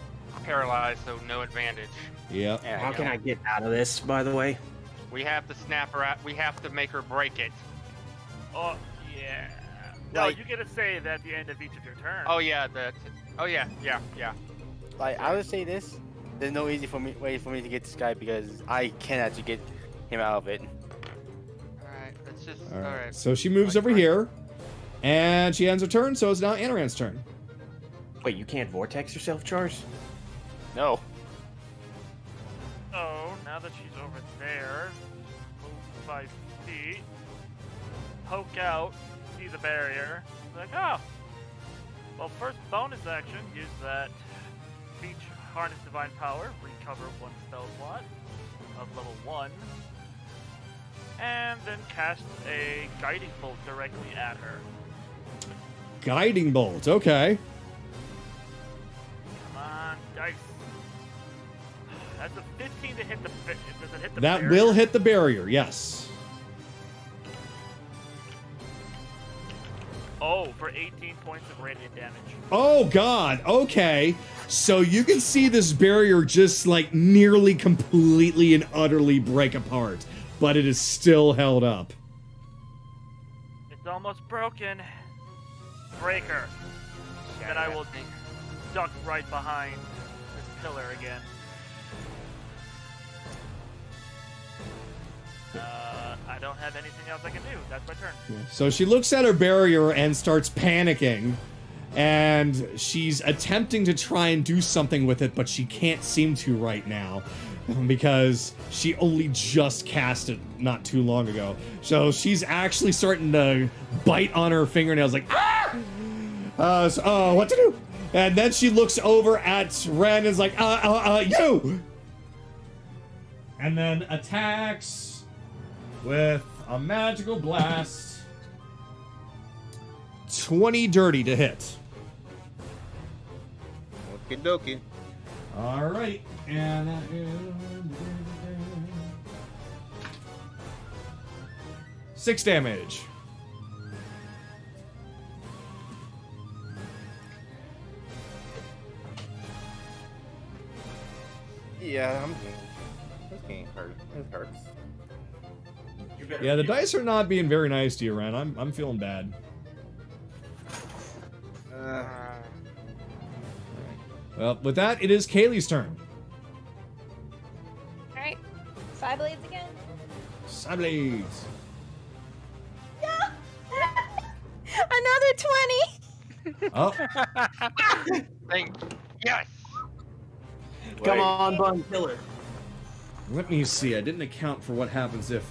Speaker 3: paralyzed, so no advantage.
Speaker 1: Yep.
Speaker 12: How can I get out of this, by the way?
Speaker 3: We have to snap her out. We have to make her break it.
Speaker 6: Oh, yeah. No, you get to save at the end of each of your turns.
Speaker 3: Oh yeah, yeah.
Speaker 2: Like, I would say this. There's no easy way for me to get this guy because I can actually get him out of it.
Speaker 3: Alright, let's just...
Speaker 1: All right.
Speaker 3: Alright.
Speaker 1: So she moves over here, and she ends her turn, so it's now Anaran's turn.
Speaker 12: Wait, you can't vortex yourself, Chars?
Speaker 2: No.
Speaker 6: So, now that she's over there, move 5 feet, poke out, see the barrier, like, oh! Well, first bonus action, use that speech harness divine power, recover 1 spell slot of level 1, and then cast a guiding bolt directly at her.
Speaker 1: Guiding bolt, okay.
Speaker 6: Come on, dice. That's a 15 to hit the. Does it hit the
Speaker 1: That
Speaker 6: barrier?
Speaker 1: will hit the barrier, yes.
Speaker 6: Oh, for 18 points of radiant damage.
Speaker 1: Oh god, okay. So you can see this barrier just like nearly completely and utterly break apart, but it is still held up.
Speaker 6: It's almost broken. Break her. Then I will duck right behind this pillar again. I don't have anything else I can do. That's my turn.
Speaker 1: So she looks at her barrier and starts panicking. and she's attempting to try and do something with it, but she can't seem to right now because she only just cast it not too long ago. So she's actually starting to bite on her fingernails like, ah! What to do? And then she looks over at Ren and is like, you! And then attacks with a magical blast. 20 dirty to hit.
Speaker 11: Okie dokie.
Speaker 1: Alright. And that is 6 damage.
Speaker 11: Yeah, this game hurts. It hurts.
Speaker 1: Yeah, the dice are not being very nice to you, Ren. I'm feeling bad. Well, with that, it is Kaylee's turn.
Speaker 5: Alright. Side blades again.
Speaker 1: Side blades.
Speaker 5: Another 20!
Speaker 1: Oh.
Speaker 3: Yes!
Speaker 12: Come on, Bun Killer.
Speaker 1: Let me see. I didn't account for what happens if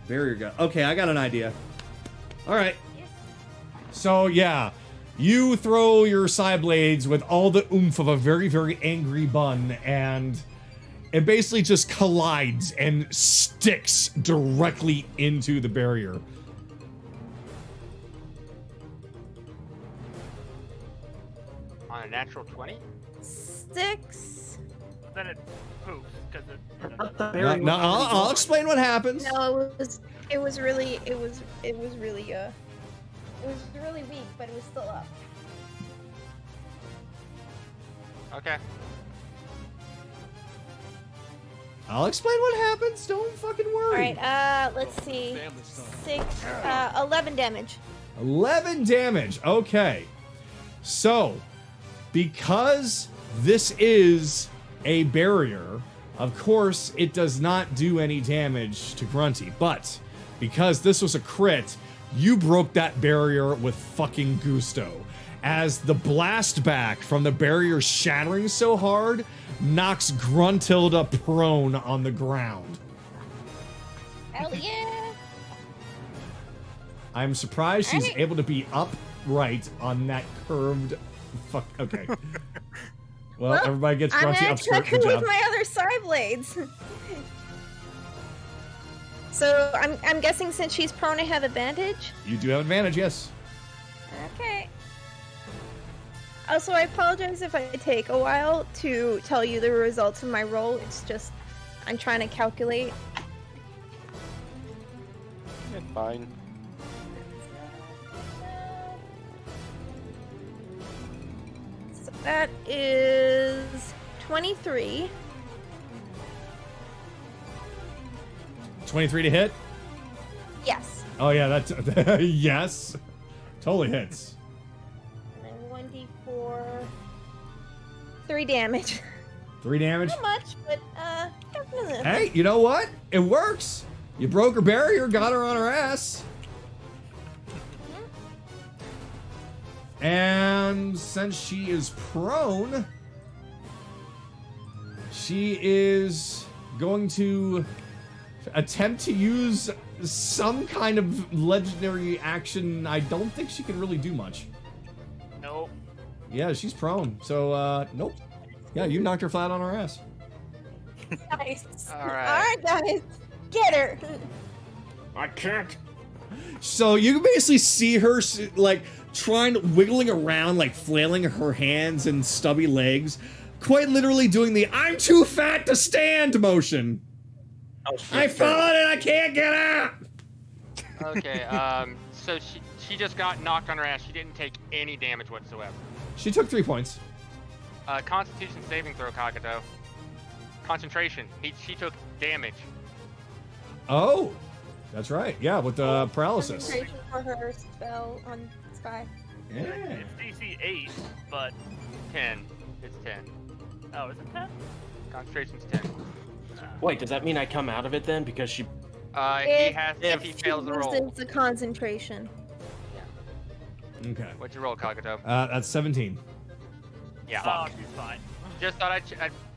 Speaker 1: barrier got... Okay, I got an idea. Alright. So, yeah. You throw your side blades with all the oomph of a very, very angry Bun, and it basically just collides and sticks directly into the barrier.
Speaker 3: On a natural 20?
Speaker 5: 6.
Speaker 6: Then it poofs because it.
Speaker 1: No, I'll explain what happens.
Speaker 5: No, it was really weak, but it was still up.
Speaker 3: Okay.
Speaker 1: I'll explain what happens. Don't fucking worry.
Speaker 5: Alright, let's see. 11 damage.
Speaker 1: 11 damage. Okay. So, because this is a barrier, of course, it does not do any damage to Grunty. But because this was a crit, you broke that barrier with fucking gusto. As the blast back from the barrier shattering so hard knocks Gruntilda prone on the ground.
Speaker 5: Hell yeah!
Speaker 1: I'm surprised she's able to be upright on that curved fuck. Okay. Well, everybody gets Grunty up skirt. Good job.
Speaker 5: With my other side blades. So I'm guessing since she's prone, I have advantage.
Speaker 1: You do have advantage, yes.
Speaker 5: Okay. Also, I apologize if I take a while to tell you the results of my roll. It's just I'm trying to calculate.
Speaker 2: It's fine.
Speaker 5: So that is 23.
Speaker 1: 23 to hit?
Speaker 5: Yes.
Speaker 1: Oh yeah, that's yes. Totally hits.
Speaker 5: And then 1d4. 3 damage.
Speaker 1: 3 damage?
Speaker 5: Not much, but
Speaker 1: Hey, you know what? It works. You broke her barrier, got her on her ass. And since she is prone, she is going to attempt to use some kind of legendary action. I don't think she can really do much.
Speaker 6: Nope.
Speaker 1: Yeah, she's prone. So, nope. Yeah, you knocked her flat on her ass.
Speaker 5: Nice.
Speaker 3: All right.
Speaker 5: Alright, guys. Get her.
Speaker 12: I can't.
Speaker 1: So you can basically see her, like, wiggling around, like, flailing her hands and stubby legs. Quite literally doing the I'm too fat to stand motion.
Speaker 12: Oh, shit.
Speaker 1: I fallen and I can't get out!
Speaker 3: Okay, so she just got knocked on her ass. She didn't take any damage whatsoever.
Speaker 1: She took 3 points.
Speaker 3: Constitution saving throw, Kagato. Concentration. She took damage.
Speaker 1: Oh, that's right. Yeah, with the paralysis.
Speaker 5: Concentration for her spell on Sky.
Speaker 1: Yeah.
Speaker 6: It's DC 8, but
Speaker 3: 10. It's 10.
Speaker 6: oh, is it 10?
Speaker 3: Concentration's 10.
Speaker 12: Wait, does that mean I come out of it then? Because she...
Speaker 3: He has if he fails the roll.
Speaker 5: It's the concentration.
Speaker 1: Okay.
Speaker 3: What'd you roll, Kagato?
Speaker 1: That's 17.
Speaker 3: Yeah.
Speaker 6: Oh, she's fine.
Speaker 3: Just thought I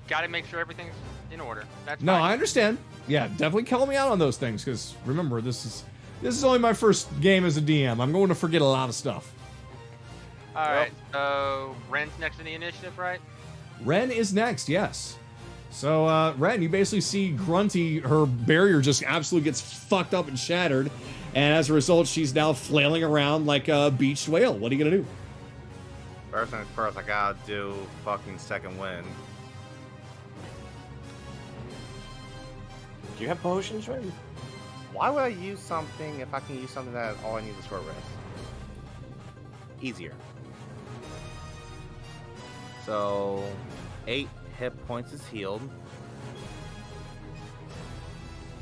Speaker 3: gotta make sure everything's in order. That's
Speaker 1: No,
Speaker 3: fine.
Speaker 1: I understand. Yeah, definitely call me out on those things, because remember, this is only my first game as a DM. I'm going to forget a lot of stuff.
Speaker 3: All right. So Ren's next in the initiative, right?
Speaker 1: Ren is next, yes. So, Ren, you basically see Grunty, her barrier just absolutely gets fucked up and shattered, and as a result, she's now flailing around like a beached whale. What are you gonna do?
Speaker 11: First things first, I gotta do fucking second wind.
Speaker 12: Do you have potions ready?
Speaker 11: Why would I use something if I can use something that all I need is short rest? Easier. So, 8 hit points is healed.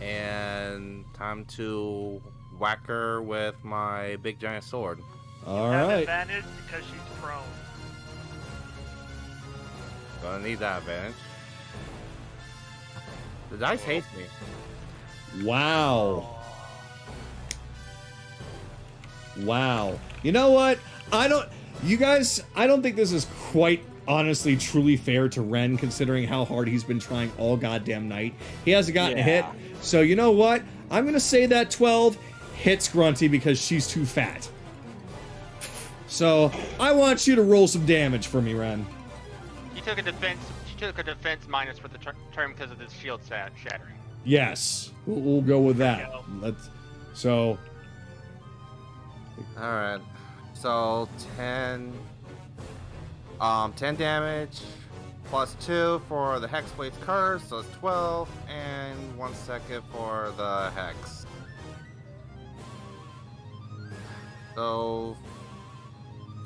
Speaker 11: And time to whack her with my big giant sword.
Speaker 1: All
Speaker 6: Have
Speaker 1: right.
Speaker 6: advantage because she's prone.
Speaker 11: Gonna need that advantage. The dice hates me.
Speaker 1: Wow. Wow. You know what? I don't think this is quite honestly truly fair to Ren, considering how hard he's been trying all goddamn night. He hasn't gotten a hit. So you know what? I'm gonna say that 12 hits Grunty because she's too fat. So I want you to roll some damage for me, Ren.
Speaker 3: She took a defense minus for the term because of the shield shattering.
Speaker 1: Yes, we'll go with that. So.
Speaker 11: All right. So 10 damage plus 2 for the Hexblade's curse, so it's 12, and 1 second for the hex. So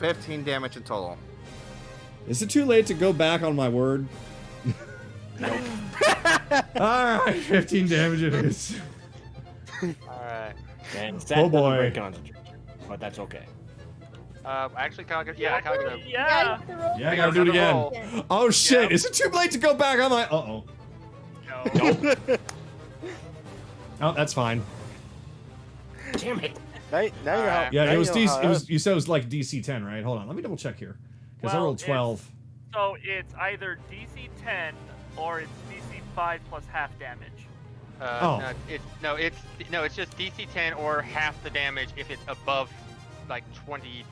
Speaker 11: 15 damage in total.
Speaker 1: Is it too late to go back on my word?
Speaker 12: Nope.
Speaker 1: Alright, 15 damage it is.
Speaker 3: Alright.
Speaker 12: And
Speaker 1: Oh boy.
Speaker 12: Great concentration, but that's okay.
Speaker 3: Actually, Kagato. Yeah, Kagato.
Speaker 6: Yeah.
Speaker 1: Yeah, I gotta do it again. Oh shit, is it too late to go back on my... Uh-oh.
Speaker 6: No.
Speaker 1: Oh, that's fine.
Speaker 12: Damn it.
Speaker 2: Now you're
Speaker 1: Yeah, it was DC, you said it was like DC 10, right? Hold on, let me double check here. Because I rolled 12.
Speaker 6: So it's either DC 10 or it's DC 5 plus half damage.
Speaker 3: No, it's just DC 10 or half the damage if it's above like 22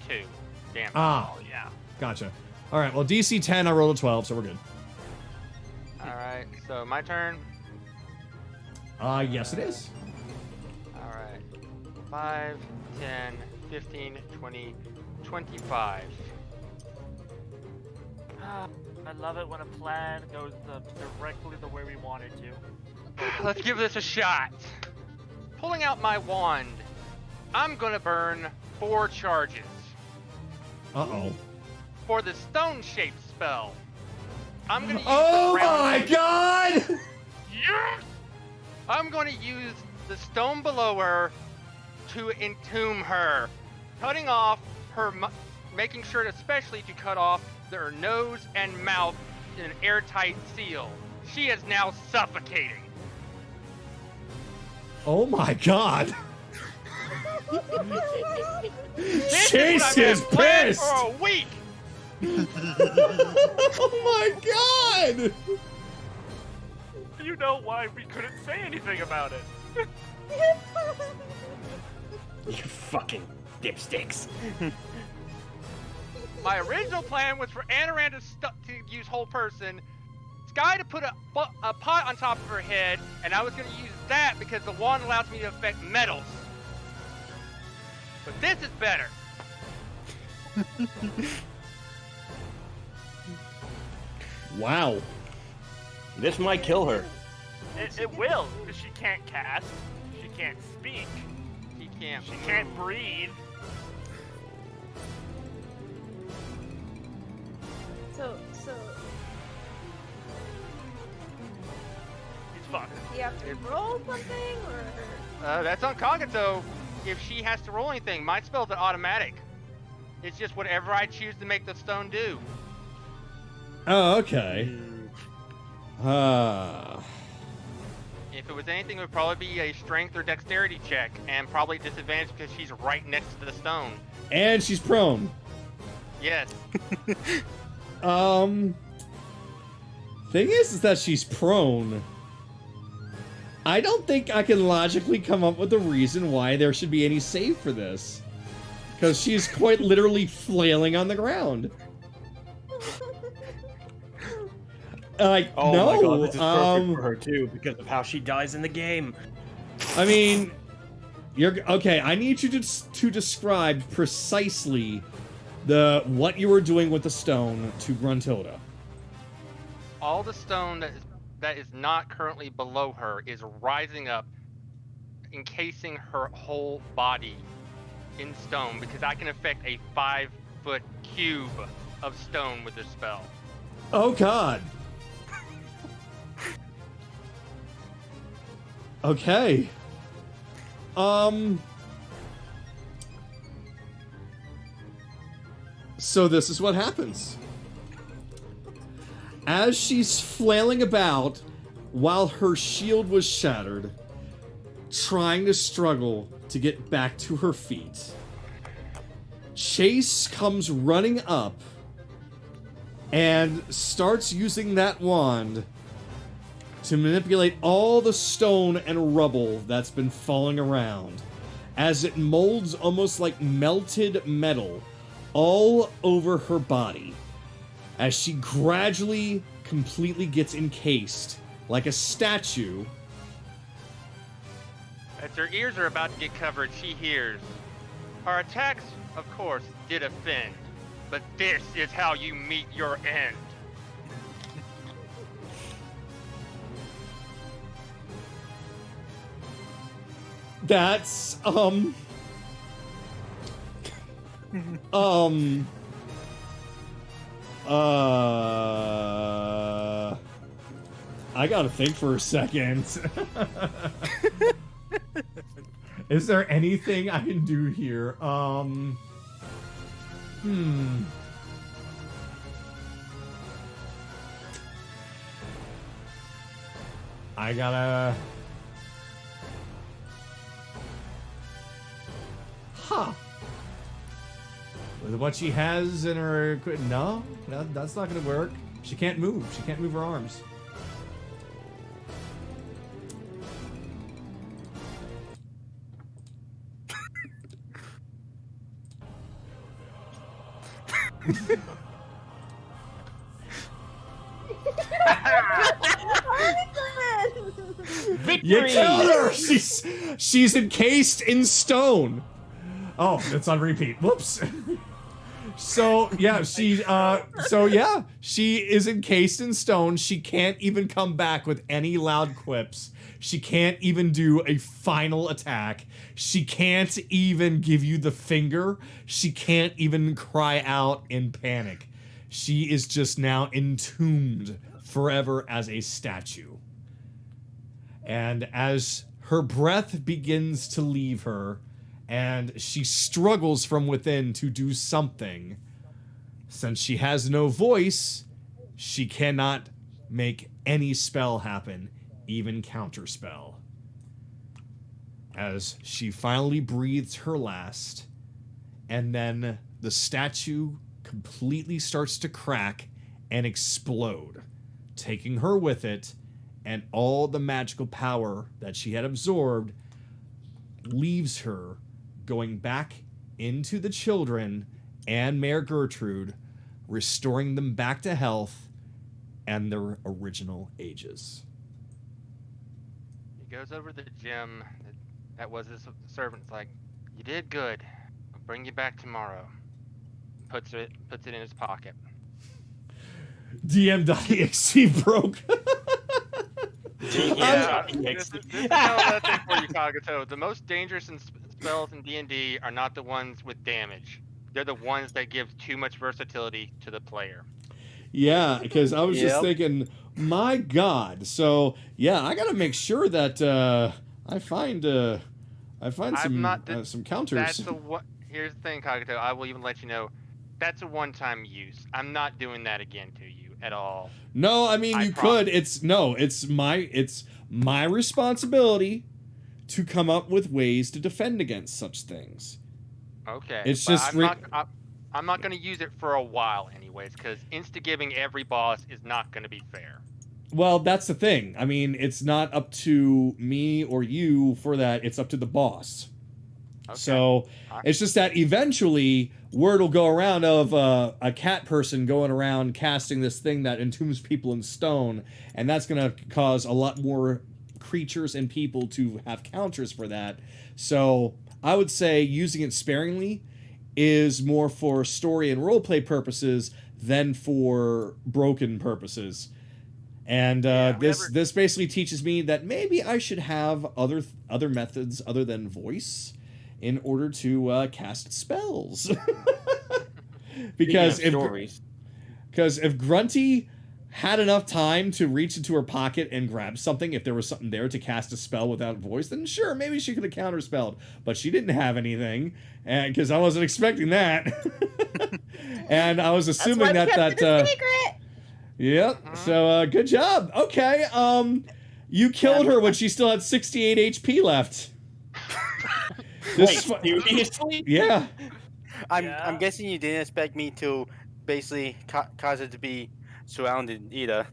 Speaker 3: damage.
Speaker 1: Ah,
Speaker 6: Oh, yeah.
Speaker 1: gotcha. All right, well, DC 10, I rolled a 12, so we're good.
Speaker 3: All right, so my turn.
Speaker 1: Yes, it is.
Speaker 3: All right. 5, 10, 15, 20, 25.
Speaker 6: I love it when a plan goes directly the way we want it to.
Speaker 3: Let's give this a shot. Pulling out my wand, I'm gonna burn 4 charges.
Speaker 1: Uh-oh.
Speaker 3: For the stone-shaped spell, I'm gonna use
Speaker 1: Oh
Speaker 3: the round
Speaker 1: my god!
Speaker 3: Yes! I'm gonna use the stone below her to entomb her, cutting off her, making sure especially to cut off her nose and mouth in an airtight seal. She is now suffocating.
Speaker 1: Oh my god!
Speaker 3: This
Speaker 1: Chase
Speaker 3: is
Speaker 1: is
Speaker 3: what I've been planning
Speaker 1: pissed!
Speaker 3: for a week.
Speaker 1: Oh my god!
Speaker 6: You know why we couldn't say anything about it.
Speaker 12: You fucking dipsticks.
Speaker 3: My original plan was for Anoran to use whole person, Sky to put a pot on top of her head, and I was going to use that because the wand allows me to affect metals. But this is better.
Speaker 1: Wow.
Speaker 12: This might kill her.
Speaker 6: It will, because she can't cast, she can't speak,
Speaker 3: She can't.
Speaker 6: she can't breathe.
Speaker 5: So
Speaker 6: He's fucked.
Speaker 5: you have to roll something, or
Speaker 3: That's on Kagato. If she has to roll anything, my spell's an automatic. It's just whatever I choose to make the stone do.
Speaker 1: Oh, okay.
Speaker 3: If it was anything, it would probably be a strength or dexterity check, and probably disadvantage because she's right next to the stone.
Speaker 1: And she's prone.
Speaker 3: Yes.
Speaker 1: Thing is that she's prone. I don't think I can logically come up with a reason why there should be any save for this. Because she's quite literally flailing on the ground. Like,
Speaker 12: Oh
Speaker 1: no,
Speaker 12: my god, this is perfect for her too, because of how she dies in the game.
Speaker 1: I mean, okay. I need you to describe precisely what you were doing with the stone to Gruntilda.
Speaker 3: All the stone that is not currently below her is rising up, encasing her whole body in stone, because I can affect a 5-foot cube of stone with this spell.
Speaker 1: Oh god. Okay. So this is what happens. As she's flailing about while her shield was shattered, trying to struggle to get back to her feet, Chase comes running up and starts using that wand to manipulate all the stone and rubble that's been falling around, as it molds almost like melted metal all over her body, as she gradually, completely gets encased like a statue.
Speaker 3: As her ears are about to get covered, she hears, "Our attacks, of course, did offend, but this is how you meet your end."
Speaker 1: That's, I gotta think for a second. Is there anything I can do here? I gotta... Huh. With what she has in her... No, that's not gonna work. She can't move. She can't move her arms.
Speaker 12: Victory!
Speaker 1: You killed her! She's encased in stone. Oh, it's on repeat. Whoops. So yeah, she is encased in stone. She can't even come back with any loud quips. She can't even do a final attack. She can't even give you the finger. She can't even cry out in panic. She is just now entombed forever as a statue. And as her breath begins to leave her, and she struggles from within to do something, since she has no voice, she cannot make any spell happen, even counterspell. As she finally breathes her last, and then the statue completely starts to crack and explode, taking her with it, and all the magical power that she had absorbed leaves her, going back into the children and Mayor Gertrude, restoring them back to health and their original ages.
Speaker 3: He goes over to the gym. That was his servant's like, "You did good. I'll bring you back tomorrow." Puts it in his pocket.
Speaker 1: DM.exe broke.
Speaker 3: Yeah, this is another thing for you, Kagato. The most dangerous spells in D&D are not the ones with damage. They're the ones that give too much versatility to the player.
Speaker 1: Yeah, because I was just thinking, my God. So yeah, I gotta make sure that I find some counters.
Speaker 3: Here's the thing, Kagato. I will even let you know. That's a one-time use. I'm not doing that again to you. at all.
Speaker 1: No, I mean you could. It's my responsibility to come up with ways to defend against such things.
Speaker 3: Okay.
Speaker 1: It's
Speaker 3: but
Speaker 1: just
Speaker 3: I'm not going to use it for a while anyways, because insta-giving every boss is not going to be fair.
Speaker 1: Well, that's the thing. I mean, it's not up to me or you for that. It's up to the boss. Okay. So it's just that eventually word will go around of a cat person going around casting this thing that entombs people in stone, and that's going to cause a lot more creatures and people to have counters for that. So I would say using it sparingly is more for story and roleplay purposes than for broken purposes. And this basically teaches me that maybe I should have other methods other than voice in order to cast spells. Because if Grunty had enough time to reach into her pocket and grab something, if there was something there to cast a spell without voice, then sure, maybe she could have counterspelled. But she didn't have anything, and because I wasn't expecting that. And I was assuming that
Speaker 5: secret.
Speaker 1: Yep. So good job. Okay. You killed her when she still had 68 HP left.
Speaker 12: Wait, seriously?
Speaker 1: Yeah.
Speaker 2: I'm guessing you didn't expect me to basically cause it to be surrounded either.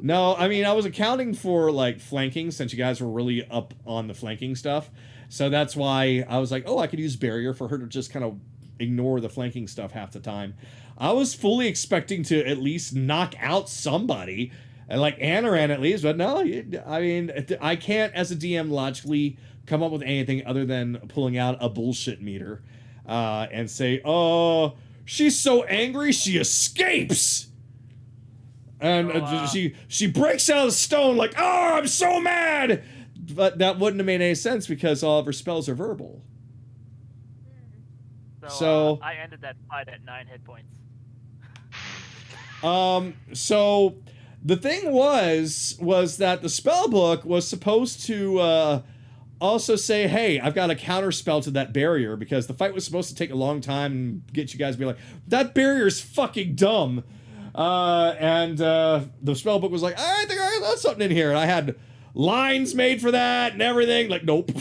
Speaker 1: No, I mean I was accounting for like flanking since you guys were really up on the flanking stuff. So that's why I was like, oh, I could use barrier for her to just kind of ignore the flanking stuff half the time. I was fully expecting to at least knock out somebody, like Anaran at least, but no, I mean, I can't as a DM logically come up with anything other than pulling out a bullshit meter and say, oh, she's so angry she escapes. And she breaks out of the stone like, oh, I'm so mad. But that wouldn't have made any sense because all of her spells are verbal.
Speaker 6: So I ended that fight at 9 hit points.
Speaker 1: So the thing was that the spellbook was supposed to also say, hey, I've got a counter spell to that barrier, because the fight was supposed to take a long time and get you guys to be like, that barrier's fucking dumb. And the spellbook was like, I think I got something in here. And I had lines made for that and everything. Like, nope.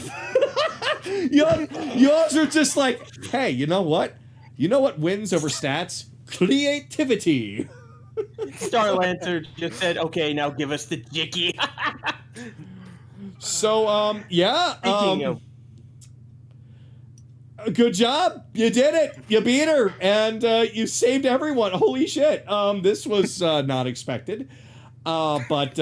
Speaker 1: Yours are just like, hey, you know what? You know what wins over stats? Creativity.
Speaker 12: Starlancer just said, okay, now give us the jicky.
Speaker 1: So, yeah. Good job. You did it. You beat her. And you saved everyone. Holy shit. This was not expected. But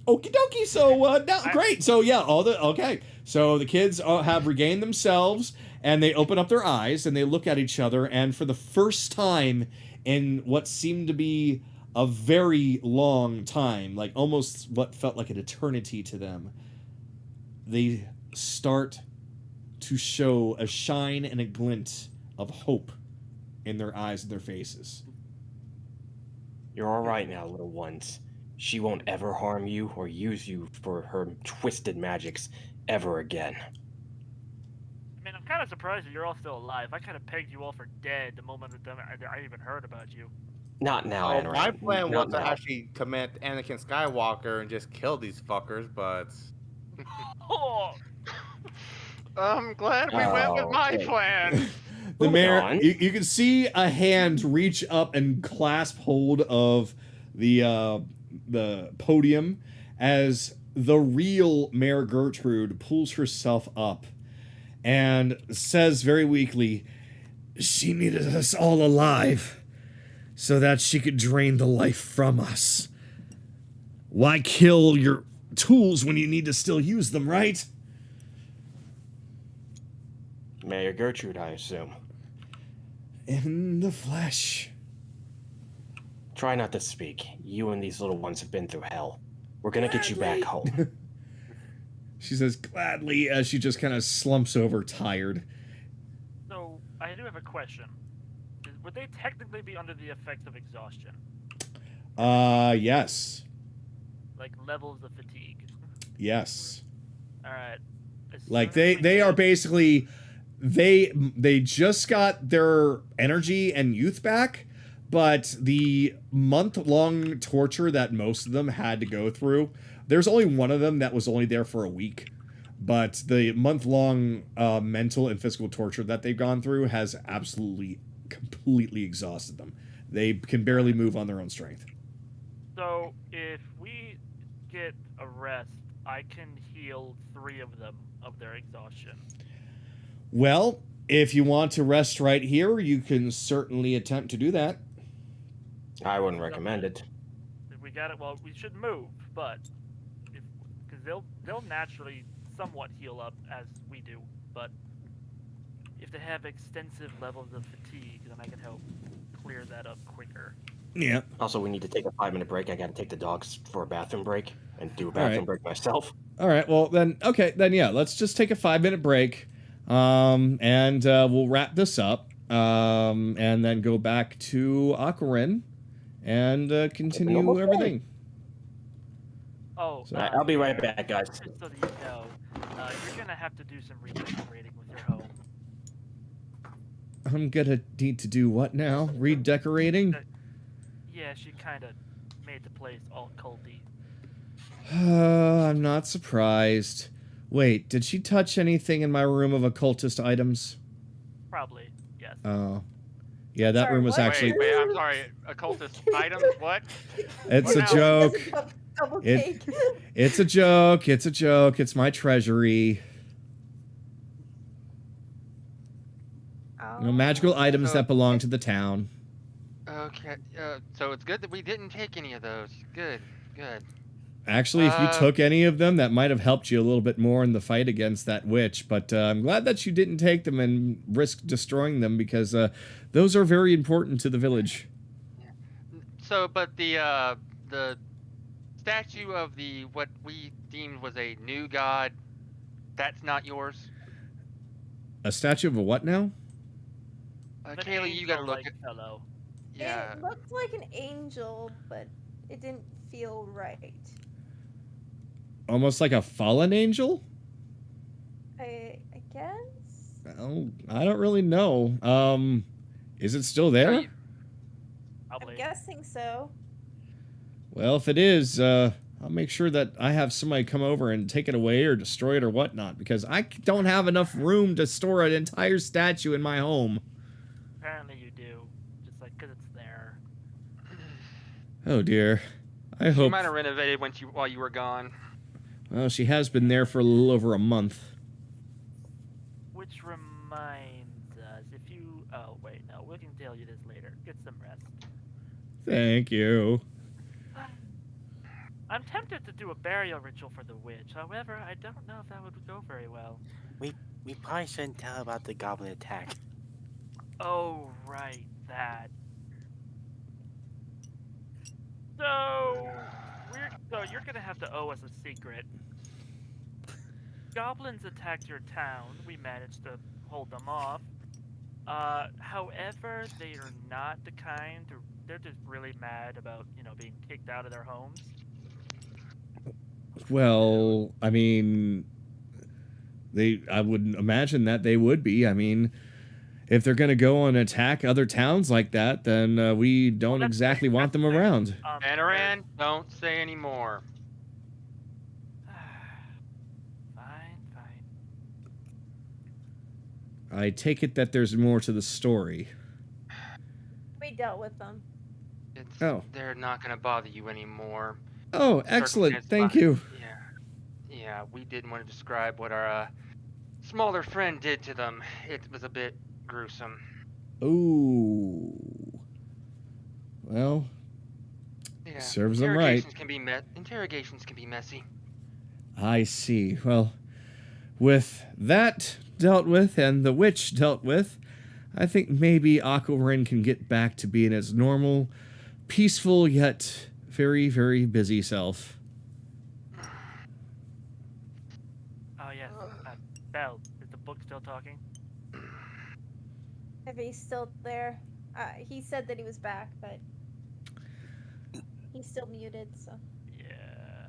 Speaker 1: okie dokie. So, great. So, yeah, okay. So the kids have regained themselves, and they open up their eyes, and they look at each other, and for the first time in what seemed to be a very long time, like almost what felt like an eternity to them, they start to show a shine and a glint of hope in their eyes and their faces.
Speaker 12: You're all right now, little ones. She won't ever harm you or use you for her twisted magics ever again.
Speaker 6: I mean, I'm kind of surprised that you're all still alive. I kind of pegged you all for dead the moment that I even heard about you.
Speaker 12: Not now,
Speaker 11: well,
Speaker 12: Anaran.
Speaker 11: my plan was to
Speaker 12: now.
Speaker 11: actually commit Anakin Skywalker and just kill these fuckers, but...
Speaker 6: Oh.
Speaker 3: I'm glad we went with my plan.
Speaker 1: The mayor, you can see a hand reach up and clasp hold of the podium as the real Mayor Gertrude pulls herself up and says very weakly, she needed us all alive so that she could drain the life from us. Why kill your tools when you need to still use them, right?
Speaker 12: Mayor Gertrude, I assume.
Speaker 1: In the flesh.
Speaker 12: Try not to speak. You and these little ones have been through hell. We're gonna get you back home.
Speaker 1: She says gladly as she just kind of slumps over, tired.
Speaker 6: So, I do have a question. Would they technically be under the effects of exhaustion?
Speaker 1: Yes.
Speaker 6: Like levels of fatigue?
Speaker 1: Yes.
Speaker 6: Alright.
Speaker 1: Like they are basically they just got their energy and youth back, but the month-long torture that most of them had to go through, there's only one of them that was only there for a week. But the month-long mental and physical torture that they've gone through has absolutely, completely exhausted them. They can barely move on their own strength.
Speaker 6: So, if we get a rest, I can heal 3 of them of their exhaustion.
Speaker 1: Well, if you want to rest right here, you can certainly attempt to do that.
Speaker 12: I wouldn't recommend it.
Speaker 6: If we got it, well, we should move, but because they'll naturally somewhat heal up as we do, but if they have extensive levels of fatigue, then I can help clear that up quicker.
Speaker 1: Yeah.
Speaker 12: Also, we need to take a 5-minute break. I got to take the dogs for a bathroom break and do a bathroom break myself.
Speaker 1: All right. Well, then, okay. Then, yeah, let's just take a 5-minute break. And we'll wrap this up. And then go back to Aquarin and continue everything.
Speaker 6: Oh,
Speaker 12: so, I'll be right back, guys.
Speaker 6: Just so that you know, you're going to have to do some redecorating with your home.
Speaker 1: I'm gonna need to do what now? Redecorating?
Speaker 6: Yeah, she kind of made the place all culty.
Speaker 1: I'm not surprised. Wait, did she touch anything in my room of occultist items?
Speaker 6: Probably, yes.
Speaker 1: Oh. Yeah, that room was actually...
Speaker 3: Wait, I'm sorry. Occultist items? What?
Speaker 1: It's a joke. It's a joke. It's a joke. It's my treasury. You know, magical items that belong to the town.
Speaker 3: Okay, so it's good that we didn't take any of those. Good, good.
Speaker 1: Actually, if you took any of them, that might have helped you a little bit more in the fight against that witch. But I'm glad that you didn't take them and risk destroying them, because those are very important to the village.
Speaker 3: So, but the statue of the what we deemed was a new god, that's not yours?
Speaker 1: A statue of a what now?
Speaker 3: Kaylee, you gotta look at.
Speaker 6: Hello.
Speaker 3: Yeah.
Speaker 5: It looked like an angel, but it didn't feel right.
Speaker 1: Almost like a fallen angel?
Speaker 5: I guess?
Speaker 1: Well, I don't really know. Is it still there?
Speaker 5: I'm guessing so.
Speaker 1: Well, if it is, I'll make sure that I have somebody come over and take it away or destroy it or whatnot, because I don't have enough room to store an entire statue in my home.
Speaker 6: Apparently you do, just like because it's there.
Speaker 1: Oh dear. I hope.
Speaker 3: You might have renovated while you were gone.
Speaker 1: Well, she has been there for a little over a month.
Speaker 6: Which reminds us, if you... Oh, wait, no, we can tell you this later. Get some rest.
Speaker 1: Thank you.
Speaker 6: I'm tempted to do a burial ritual for the witch. However, I don't know if that would go very well.
Speaker 10: We probably shouldn't tell about the goblin attack.
Speaker 6: Oh, right, that. So you're gonna have to owe us a secret. Goblins attacked your town. We managed to hold them off. However, they are not the kind. They're just really mad about, being kicked out of their homes.
Speaker 1: Well, I mean, I would imagine that they would be. I mean, if they're going to go and attack other towns like that, then we don't exactly want them around.
Speaker 3: Anaran, don't say any more.
Speaker 6: Fine.
Speaker 1: I take it that there's more to the story.
Speaker 5: We dealt with them.
Speaker 3: They're not going to bother you anymore.
Speaker 1: Oh, excellent. Thank you.
Speaker 3: Yeah, we didn't want to describe what our smaller friend did to them. It was a bit gruesome.
Speaker 1: Ooh. Well,
Speaker 3: yeah.
Speaker 1: Serves them right.
Speaker 3: Interrogations can be messy.
Speaker 1: I see. Well, with that dealt with and the witch dealt with, I think maybe Aquarin can get back to being its normal, peaceful, yet very, very busy self.
Speaker 6: Oh, yes. Belle, is the book still talking?
Speaker 5: If he's still there. He said that he was back, but he's still muted, so.
Speaker 6: Yeah.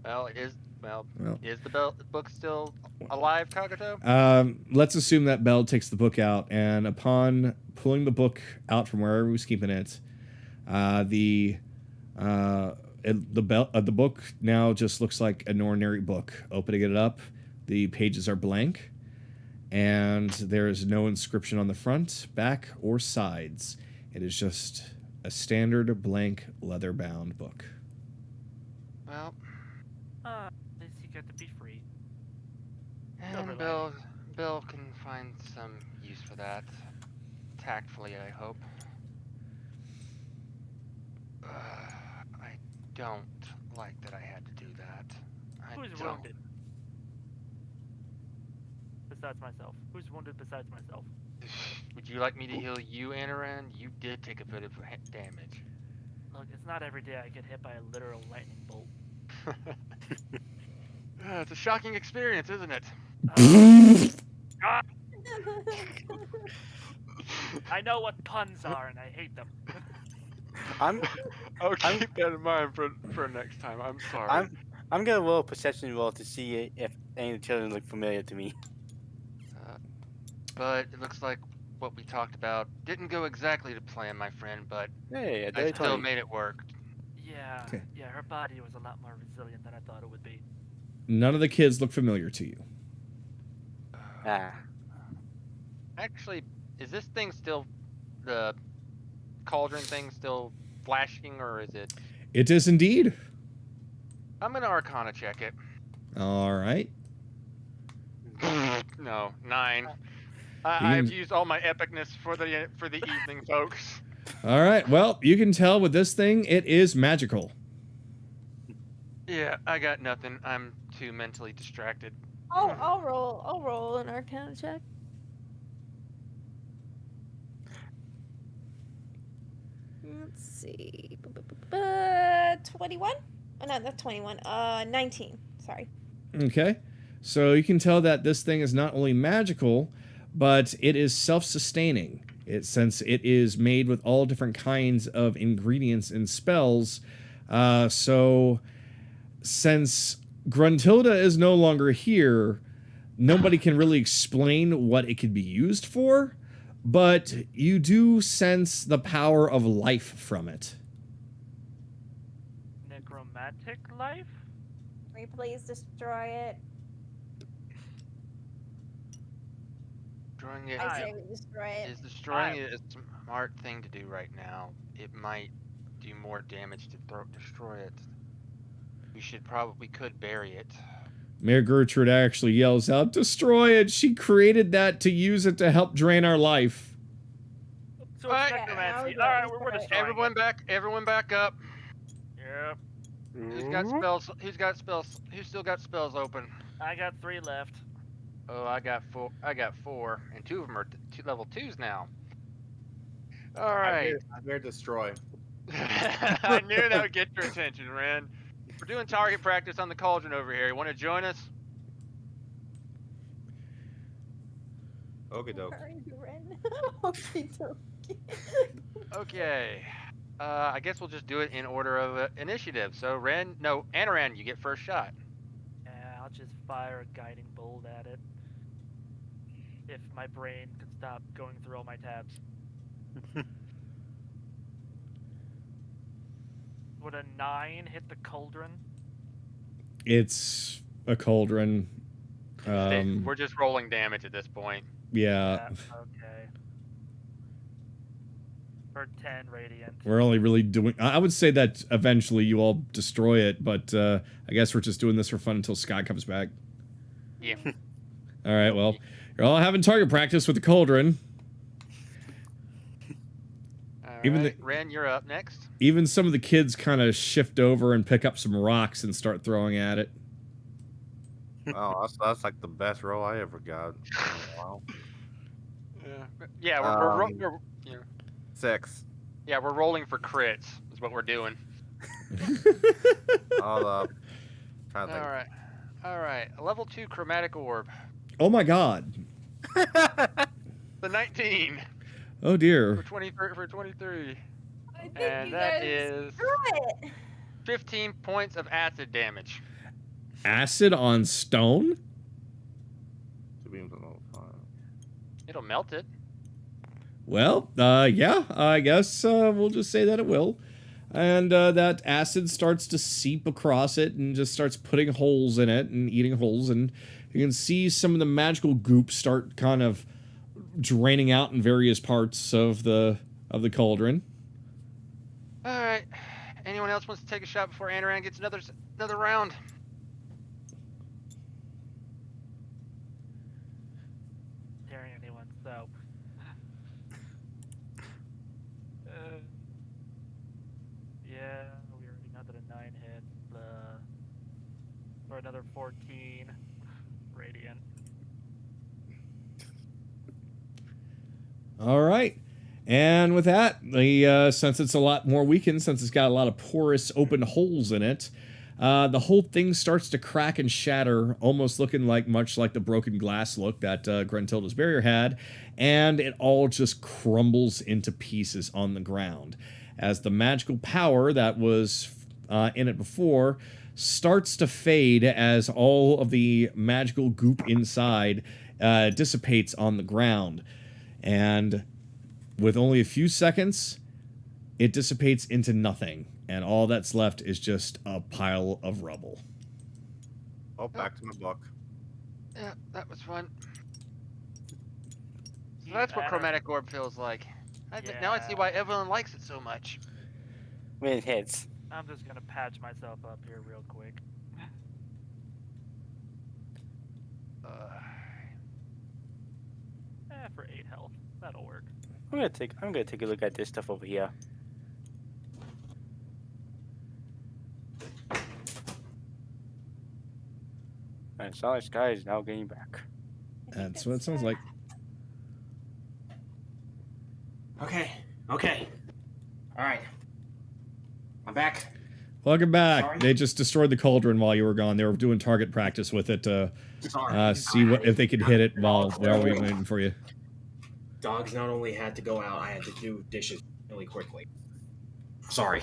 Speaker 3: Well, is the book still alive, Kagato?
Speaker 1: Let's assume that Bell takes the book out, and upon pulling the book out from wherever he was keeping it, the book now just looks like an ordinary book. Opening it up, the pages are blank, and there is no inscription on the front, back, or sides. It is just a standard blank leather-bound book.
Speaker 3: Well,
Speaker 6: At least you get to be free.
Speaker 3: and Bill can find some use for that. Tactfully, I hope. I don't like that I had to do that.
Speaker 6: Who's wounded? Besides myself. Who's wounded besides myself?
Speaker 3: Would you like me to heal you, Anaran? You did take a bit of damage.
Speaker 6: Look, it's not every day I get hit by a literal lightning bolt.
Speaker 3: It's a shocking experience, isn't it?
Speaker 6: God. I know what puns are, and I hate them.
Speaker 3: I'll keep that in mind for next time. I'm sorry.
Speaker 2: I'm gonna roll a perception roll to see if any of the children look familiar to me.
Speaker 3: But it looks like what we talked about didn't go exactly to plan, my friend, but
Speaker 2: Hey,
Speaker 3: I still made it work.
Speaker 6: Yeah,
Speaker 1: Okay.
Speaker 6: yeah, her body was a lot more resilient than I thought it would be.
Speaker 1: None of the kids look familiar to you.
Speaker 3: Actually, is this thing still, the cauldron thing still flashing, or is it?
Speaker 1: It is indeed.
Speaker 3: I'm gonna Arcana check it.
Speaker 1: All right.
Speaker 3: No, 9. I've used all my epicness for the evening, folks.
Speaker 1: All right. Well, you can tell with this thing, it is magical.
Speaker 3: Yeah, I got nothing. I'm too mentally distracted.
Speaker 5: I'll roll an Arcana check. Let's see. 21? Oh, no, that's 21. 19. Sorry.
Speaker 1: Okay. So you can tell that this thing is not only magical, but it is self-sustaining. Since it is made with all different kinds of ingredients and spells. So since Gruntilda is no longer here, nobody can really explain what it could be used for, but you do sense the power of life from it.
Speaker 6: Necromantic life?
Speaker 5: Will you please destroy it?
Speaker 3: Destroying it.
Speaker 5: I say we destroy it.
Speaker 3: Is destroying it a smart thing to do right now? It might do more damage to destroy it. We could bury it.
Speaker 1: Mayor Gertrude actually yells out, "Destroy it! She created that to use it to help drain our life."
Speaker 6: So it's necromancy. Alright, we're destroying
Speaker 3: Everyone back up.
Speaker 6: Yep.
Speaker 3: Who's got spells? Who's still got spells open?
Speaker 6: I got 3 left.
Speaker 3: Oh, I got 4, and 2 of them are level 2s now. All right.
Speaker 11: I'm here to destroy.
Speaker 3: I knew that would get your attention, Ren. We're doing target practice on the cauldron over here. You want to join us?
Speaker 11: Okie doke.
Speaker 3: Okay. I guess we'll just do it in order of initiative. So, Anaran, you get first shot.
Speaker 6: Yeah, I'll just fire a guiding bolt at it. If my brain can stop going through all my tabs. Would a 9 hit the cauldron?
Speaker 1: It's a cauldron.
Speaker 3: We're just rolling damage at this point.
Speaker 1: Yeah.
Speaker 6: Okay. For 10 radiant.
Speaker 1: We're only really doing... I would say that eventually you all destroy it, but I guess we're just doing this for fun until Scott comes back.
Speaker 3: Yeah.
Speaker 1: All right, well, you're all having target practice with the cauldron.
Speaker 3: All right, Ren, you're up next.
Speaker 1: Even some of the kids kind of shift over and pick up some rocks and start throwing at it.
Speaker 11: Oh, that's like the best roll I ever got. Wow.
Speaker 3: Yeah, we're
Speaker 11: 6.
Speaker 3: Yeah, we're rolling for crits. Is what we're doing.
Speaker 11: Hold up. Trying to think.
Speaker 3: All right. A level 2 chromatic orb.
Speaker 1: Oh my god.
Speaker 3: The 19.
Speaker 1: Oh dear.
Speaker 3: For 23.
Speaker 5: I think
Speaker 3: And
Speaker 5: you
Speaker 3: that
Speaker 5: guys
Speaker 3: is
Speaker 5: screw it.
Speaker 3: 15 points of acid damage.
Speaker 1: Acid on stone?
Speaker 11: beams on level 5.
Speaker 3: It'll melt it.
Speaker 1: Well, yeah, I guess we'll just say that it will. And that acid starts to seep across it and just starts putting holes in it and eating holes. And you can see some of the magical goop start kind of draining out in various parts of the cauldron.
Speaker 3: All right. Anyone else wants to take a shot before Anoran gets another round?
Speaker 6: Daring anyone, so. Yeah, we already know that a 9 hit. For another 14 radiant.
Speaker 1: All right. And with that, since it's a lot more weakened, since it's got a lot of porous open holes in it, the whole thing starts to crack and shatter, almost looking much like the broken glass look that Gruntilda's barrier had, and it all just crumbles into pieces on the ground as the magical power that was in it before starts to fade as all of the magical goop inside dissipates on the ground. And with only a few seconds, it dissipates into nothing, and all that's left is just a pile of rubble.
Speaker 11: Oh, back to my book.
Speaker 3: Yeah, that was fun. So that's what chromatic orb feels like. Now I see why Evelyn likes it so much.
Speaker 2: When it hits.
Speaker 6: I'm just gonna patch myself up here real quick. For 8 health, that'll work.
Speaker 2: I'm gonna take a look at this stuff over here. And Solid Sky is now getting back.
Speaker 1: That's what it sounds like.
Speaker 12: Okay. All right. I'm back.
Speaker 1: Welcome back.
Speaker 12: Sorry?
Speaker 1: They just destroyed the cauldron while you were gone. They were doing target practice with it to see if they could hit it while we were waiting for you.
Speaker 12: Dogs not only had to go out, I had to do dishes really quickly. Sorry.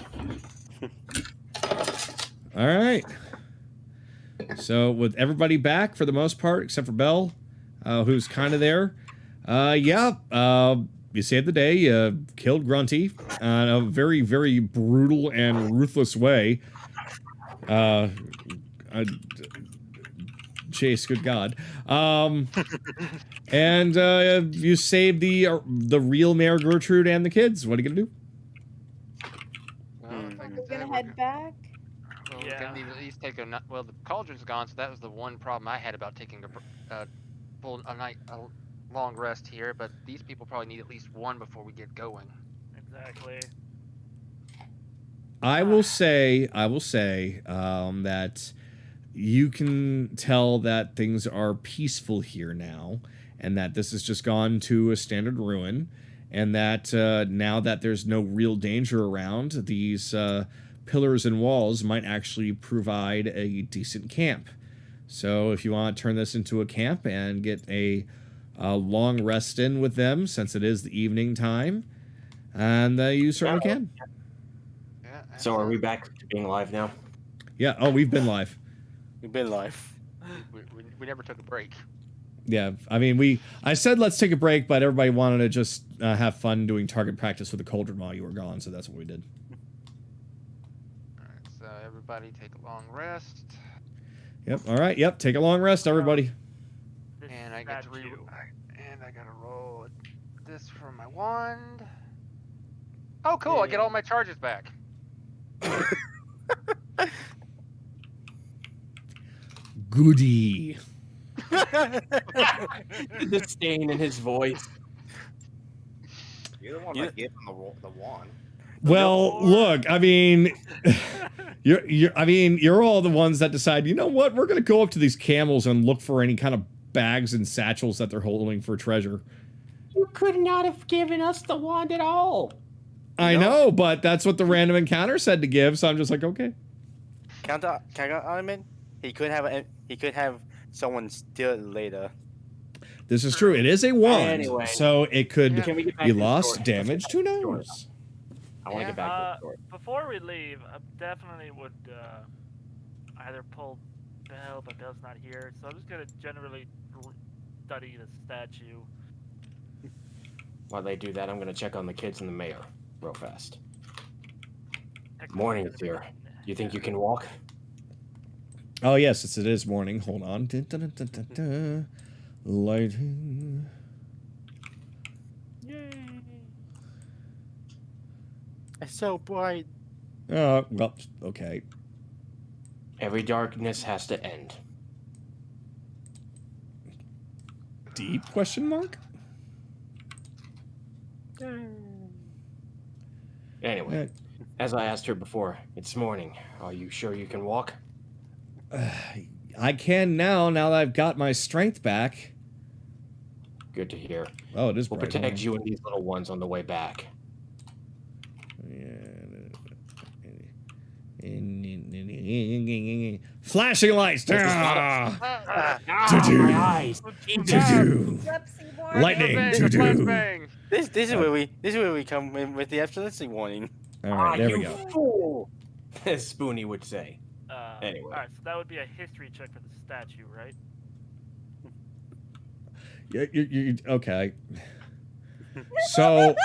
Speaker 1: All right. So with everybody back for the most part, except for Belle, who's kind of there. You saved the day. You killed Grunty in a very, very brutal and ruthless way. Chase, good God. And you saved the real Mayor Gertrude and the kids. What are you gonna do?
Speaker 5: We're gonna head back.
Speaker 3: Well, we're gonna need to at least take well, the cauldron's gone, so that was the one problem I had about taking a long rest here. But these people probably need at least one before we get going.
Speaker 6: Exactly.
Speaker 1: I will say that you can tell that things are peaceful here now, and that this has just gone to a standard ruin, and that now that there's no real danger around, these pillars and walls might actually provide a decent camp. So if you want to turn this into a camp and get a long rest in with them, since it is the evening time, and you certainly can.
Speaker 3: Yeah.
Speaker 12: So are we back to being live now?
Speaker 1: Yeah. Oh, we've been live.
Speaker 2: We've been live.
Speaker 3: We never took a break.
Speaker 1: Yeah, I mean, I said let's take a break, but everybody wanted to just have fun doing target practice with the cauldron while you were gone, so that's what we did.
Speaker 3: All right, so everybody take a long rest.
Speaker 1: Yep. All right. Yep. Take a long rest, everybody.
Speaker 3: And I get to and I gotta roll this for my wand. Oh, cool! I get all my charges back.
Speaker 1: Goody.
Speaker 12: The disdain in his voice.
Speaker 11: You're the one that gave him the wand.
Speaker 1: Well, look, I mean, you're all the ones that decide, you know what, we're gonna go up to these camels and look for any kind of bags and satchels that they're holding for treasure.
Speaker 9: You could not have given us the wand at all.
Speaker 1: I know, but that's what the random encounter said to give, so I'm just like, okay.
Speaker 2: Counter element. He could have someone steal it later.
Speaker 1: This is true. It is a wand,
Speaker 12: Anyway,
Speaker 1: so it could
Speaker 12: Can we get back
Speaker 1: be
Speaker 12: to the
Speaker 1: lost,
Speaker 12: story?
Speaker 1: damaged, who knows?
Speaker 12: I want to get back to the story.
Speaker 6: Before we leave, I definitely would either pull Belle, but Belle's not here, so I'm just gonna generally study the statue.
Speaker 12: While they do that, I'm gonna check on the kids and the mayor real fast.
Speaker 6: Heck,
Speaker 12: Morning,
Speaker 6: I'm gonna
Speaker 12: dear. You think you can walk?
Speaker 1: Oh, yes, it is morning. Hold on. Dun, dun, dun, dun, dun. Lighting.
Speaker 2: Yay! It's so bright.
Speaker 1: Well, okay.
Speaker 12: Every darkness has to end.
Speaker 1: Deep question mark?
Speaker 12: Anyway, as I asked her before, it's morning. Are you sure you can walk?
Speaker 1: I can now that I've got my strength back.
Speaker 12: Good to hear.
Speaker 1: Oh, it is
Speaker 12: We'll
Speaker 1: bright.
Speaker 12: protect you and these little ones on the way back.
Speaker 1: Flashing lights.
Speaker 12: My eyes.
Speaker 1: Lightning.
Speaker 2: This is where we come in with the epilepsy warning.
Speaker 1: All right, there we go.
Speaker 12: Fool, as Spoony would say. Anyway.
Speaker 6: Alright, so that would be a history check for the statue, right?
Speaker 1: Okay. So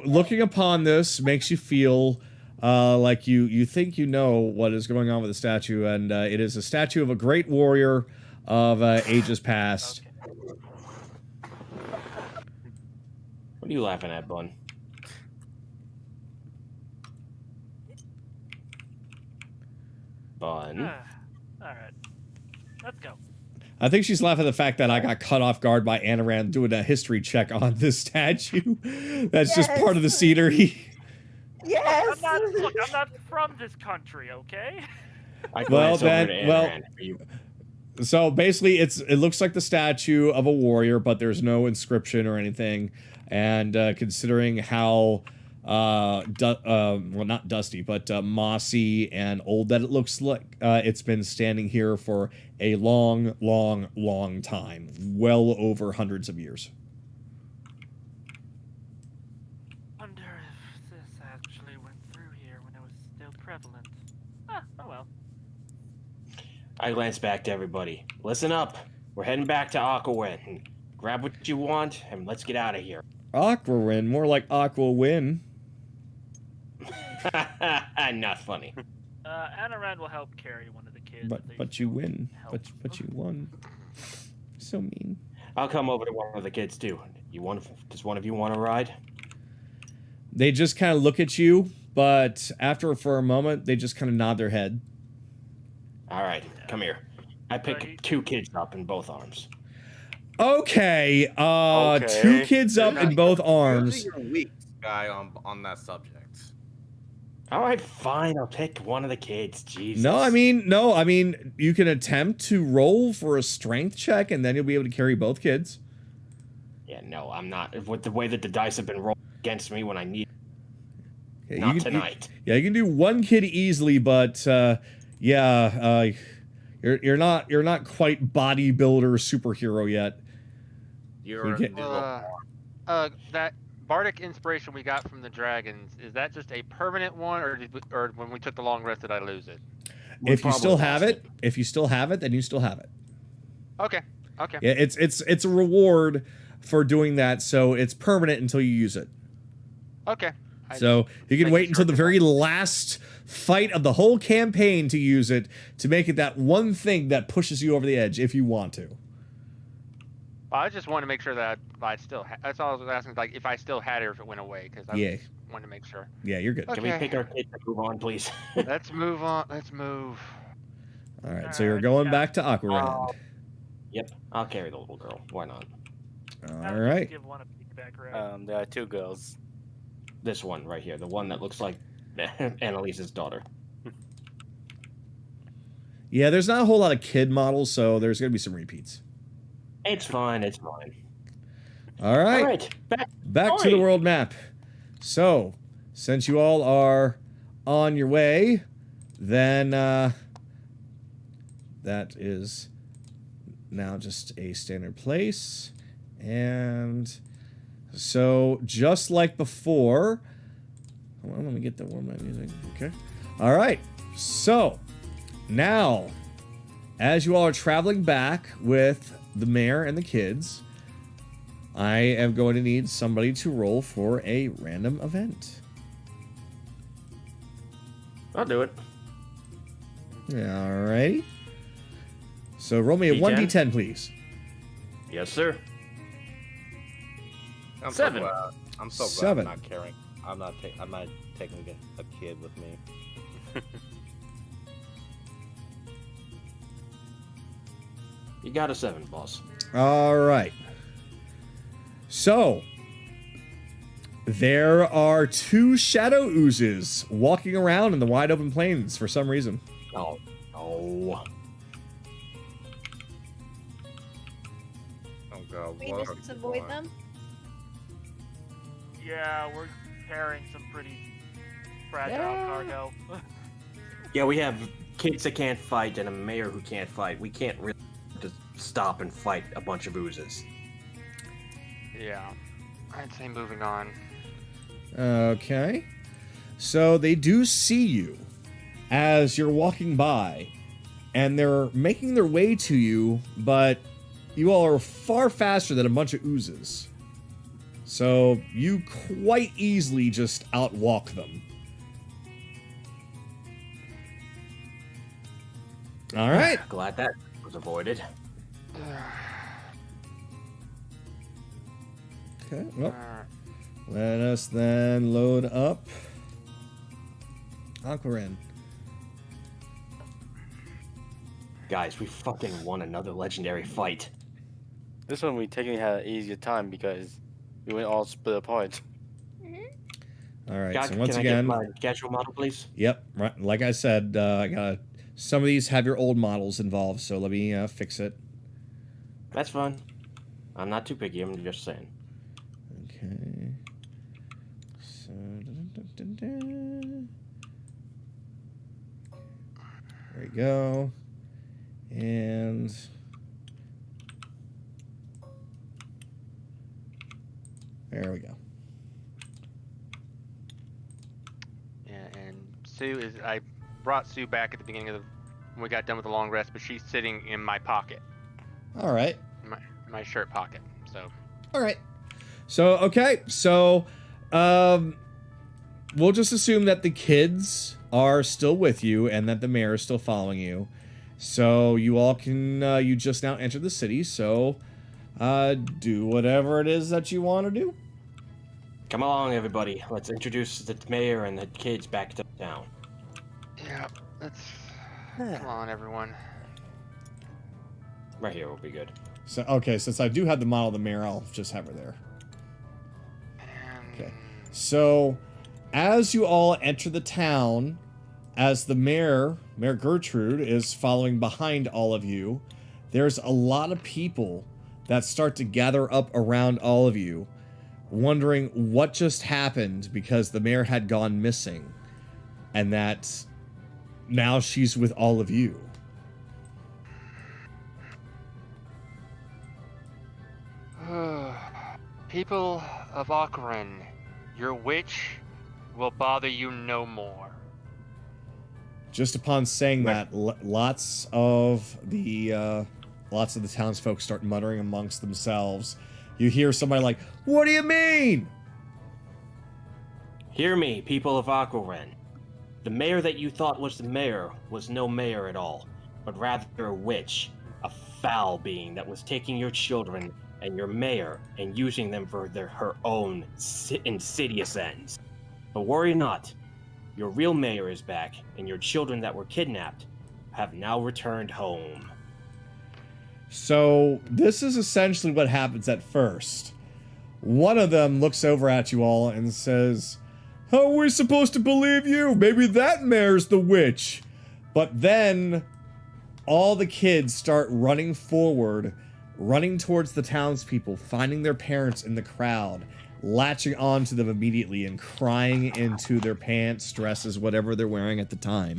Speaker 1: looking upon this makes you feel like you think you know what is going on with the statue, and it is a statue of a great warrior of ages past.
Speaker 12: Okay. What are you laughing at, Bun? Bun.
Speaker 6: Alright. Let's go.
Speaker 1: I think she's laughing at the fact that I got cut off guard by Anaran doing a history check on this statue. That's just part of the scenery.
Speaker 5: Yes.
Speaker 6: I'm not from this country, okay?
Speaker 1: So basically, it looks like the statue of a warrior, but there's no inscription or anything. And considering how well, not dusty, but mossy and old that it looks like, it's been standing here for a long, long, long time, well over hundreds of years.
Speaker 6: Wonder if this actually went through here when it was still prevalent. Oh well.
Speaker 12: I glance back to everybody. Listen up. We're heading back to Aquawen. Grab what you want, and let's get out of here.
Speaker 1: Aquarin, more like Aqua Win.
Speaker 12: Not funny.
Speaker 6: Anaran will help carry one of the kids.
Speaker 1: But you win. But you won. So mean.
Speaker 12: I'll come over to one of the kids too. Does one of you want to ride?
Speaker 1: They just kind of look at you, but for a moment, they just kind of nod their head.
Speaker 12: All right, come here. I pick 2 kids up in both arms.
Speaker 1: Okay, 2 kids up in both arms.
Speaker 11: You're a weak guy on that subject.
Speaker 12: All right, fine. I'll pick one of the kids. Jesus.
Speaker 1: No, I mean, you can attempt to roll for a strength check, and then you'll be able to carry both kids.
Speaker 12: Yeah, no, I'm not. With the way that the dice have been rolled against me when I need.
Speaker 1: Yeah,
Speaker 12: not tonight.
Speaker 1: You can do 1 kid easily, but you're not quite bodybuilder superhero yet.
Speaker 3: That bardic inspiration we got from the dragons, is that just a permanent one, or when we took the long rest did I lose it?
Speaker 1: If you still have it, then you still have it.
Speaker 3: Okay.
Speaker 1: Yeah, it's a reward for doing that, so it's permanent until you use it.
Speaker 3: Okay.
Speaker 1: So you can wait until the very last fight of the whole campaign to use it, to make it that one thing that pushes you over the edge if you want to.
Speaker 3: I just want to make sure that I still that's all I was asking, like if I still had it or if it went away, because I just wanted to make sure.
Speaker 1: Yeah, you're good.
Speaker 3: Okay.
Speaker 12: Can we pick our kids and move on, please?
Speaker 3: Let's move on. Let's move.
Speaker 1: All right, so you're going back to Aqualand.
Speaker 12: Yep, I'll carry the little girl. Why not?
Speaker 1: All right.
Speaker 6: Give one a piggyback ride.
Speaker 2: There are 2 girls.
Speaker 12: This one right here, the one that looks like Annalise's daughter.
Speaker 1: Yeah, there's not a whole lot of kid models, so there's going to be some repeats.
Speaker 12: It's fine. It's fine.
Speaker 1: All right.
Speaker 12: All right.
Speaker 1: Back to the world map. So, since you all are on your way, then that is now just a standard place. And so, just like before, hold on, let me get the warm up music. Okay. All right. So, now, as you all are traveling back with the mayor and the kids, I am going to need somebody to roll for a random event.
Speaker 12: I'll do it.
Speaker 1: Alrighty. So roll me a
Speaker 12: D10?
Speaker 1: 1d10, please.
Speaker 12: Yes, sir.
Speaker 11: I'm
Speaker 12: 7.
Speaker 11: So glad. I'm so glad
Speaker 1: 7.
Speaker 11: I'm not carrying. I'm not taking a kid with me.
Speaker 12: You got a 7, boss.
Speaker 1: All right. So, there are 2 shadow oozes walking around in the wide open plains for some reason.
Speaker 12: Oh, no.
Speaker 11: Oh god,
Speaker 5: We
Speaker 11: what
Speaker 5: just
Speaker 11: are you
Speaker 5: avoid
Speaker 11: doing?
Speaker 5: them.
Speaker 6: Yeah, we're carrying some pretty fragile cargo.
Speaker 12: Yeah, we have kids that can't fight and a mayor who can't fight. We can't really just stop and fight a bunch of oozes.
Speaker 3: Yeah. I'd say moving on.
Speaker 1: Okay. So, they do see you as you're walking by, and they're making their way to you, but you all are far faster than a bunch of oozes. So, you quite easily just outwalk them. All right.
Speaker 12: Glad that was avoided.
Speaker 1: Okay, well, let us then load up Aquarin.
Speaker 12: Guys, we fucking won another legendary fight.
Speaker 2: This one we technically had an easier time because we went all split apart.
Speaker 1: All right,
Speaker 12: God,
Speaker 1: so once
Speaker 12: can
Speaker 1: again,
Speaker 12: I get my casual model, please?
Speaker 1: Yep, right, like I said, I got some of these have your old models involved, so let me fix it.
Speaker 12: That's fine. I'm not too picky, I'm just saying.
Speaker 1: Okay. So, there we go. And there we go.
Speaker 3: Yeah, and Sue is. I brought Sue back at the beginning of the when we got done with the long rest, but she's sitting in my pocket,
Speaker 1: All right.
Speaker 3: my shirt pocket. So.
Speaker 1: All right. So, okay. So, we'll just assume that the kids are still with you and that the mayor is still following you. So, you all can, you just now entered the city. So, do whatever it is that you want to do.
Speaker 12: Come along, everybody. Let's introduce the mayor and the kids back to town.
Speaker 3: Yeah, let's. Come on, everyone.
Speaker 12: Right here will be good.
Speaker 1: So, okay. Since I do have the model of the mayor, I'll just have her there. Okay. So, as you all enter the town, as the Mayor Gertrude, is following behind all of you, there's a lot of people that start to gather up around all of you, wondering what just happened because the mayor had gone missing, and that now she's with all of you.
Speaker 3: People of Akron, your witch will bother you no more.
Speaker 1: Just upon saying that, lots of the townsfolk start muttering amongst themselves. You hear somebody like, "What do you mean?"
Speaker 12: Hear me, people of Aquaren. The mayor that you thought was the mayor was no mayor at all, but rather a witch, a foul being that was taking your children and your mayor and using them for her own insidious ends. But worry not, your real mayor is back, and your children that were kidnapped have now returned home.
Speaker 1: So this is essentially what happens at first. One of them looks over at you all and says, "How are we supposed to believe you? Maybe that mayor's the witch." But then all the kids start running forward, running towards the townspeople, finding their parents in the crowd, latching on to them immediately and crying into their pants, dresses, whatever they're wearing at the time.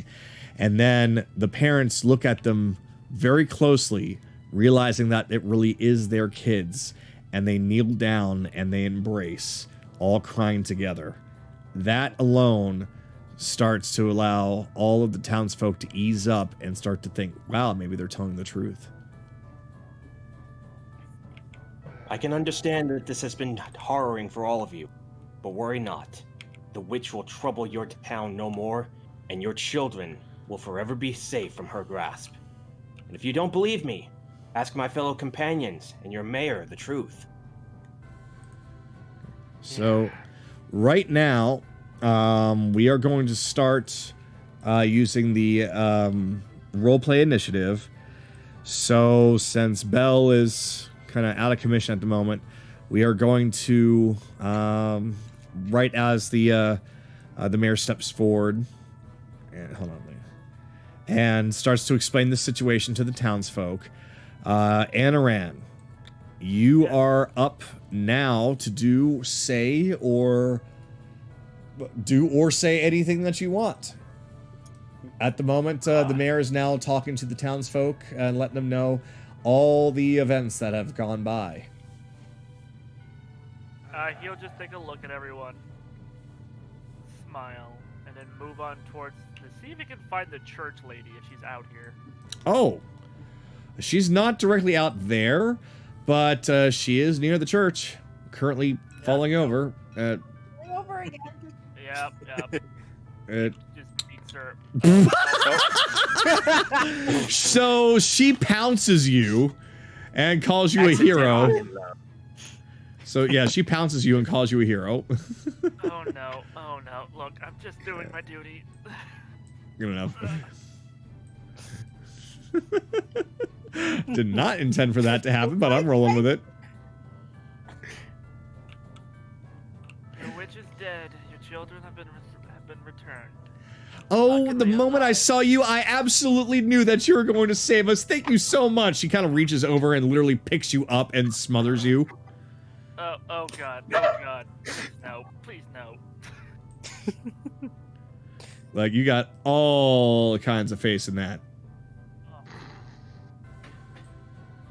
Speaker 1: And then the parents look at them very closely, realizing that it really is their kids, and they kneel down and they embrace, all crying together. That alone starts to allow all of the townsfolk to ease up and start to think, wow, maybe they're telling the truth.
Speaker 12: I can understand that this has been harrowing for all of you, but worry not. The witch will trouble your town no more, and your children will forever be safe from her grasp. And if you don't believe me, ask my fellow companions and your mayor the truth.
Speaker 1: So, right now, we are going to start using the roleplay initiative. So, since Belle is kind of out of commission at the moment, we are going to, right as the mayor steps forward, and hold on, and starts to explain the situation to the townsfolk. Anaran, you are up now to do or say anything that you want. At the moment, the mayor is now talking to the townsfolk and letting them know all the events that have gone by.
Speaker 6: He'll just take a look at everyone, smile, and then move on towards see if he can find the church lady if she's out here.
Speaker 1: Oh, she's not directly out there, but she is near the church, currently falling over.
Speaker 5: Over again.
Speaker 6: Yep.
Speaker 1: It
Speaker 6: just beats her.
Speaker 1: So she pounces you and calls you a hero. So yeah, she pounces you and calls you a hero.
Speaker 6: Oh no. Look, I'm just doing my duty.
Speaker 1: Good enough. Did not intend for that to happen, but I'm rolling with it.
Speaker 6: Your witch is dead. Your children have been returned.
Speaker 1: Oh, the moment I saw you, I absolutely knew that you were going to save us. Thank you so much. She kind of reaches over and literally picks you up and smothers you.
Speaker 6: Oh god. Please no.
Speaker 1: Like, you got all kinds of face in that.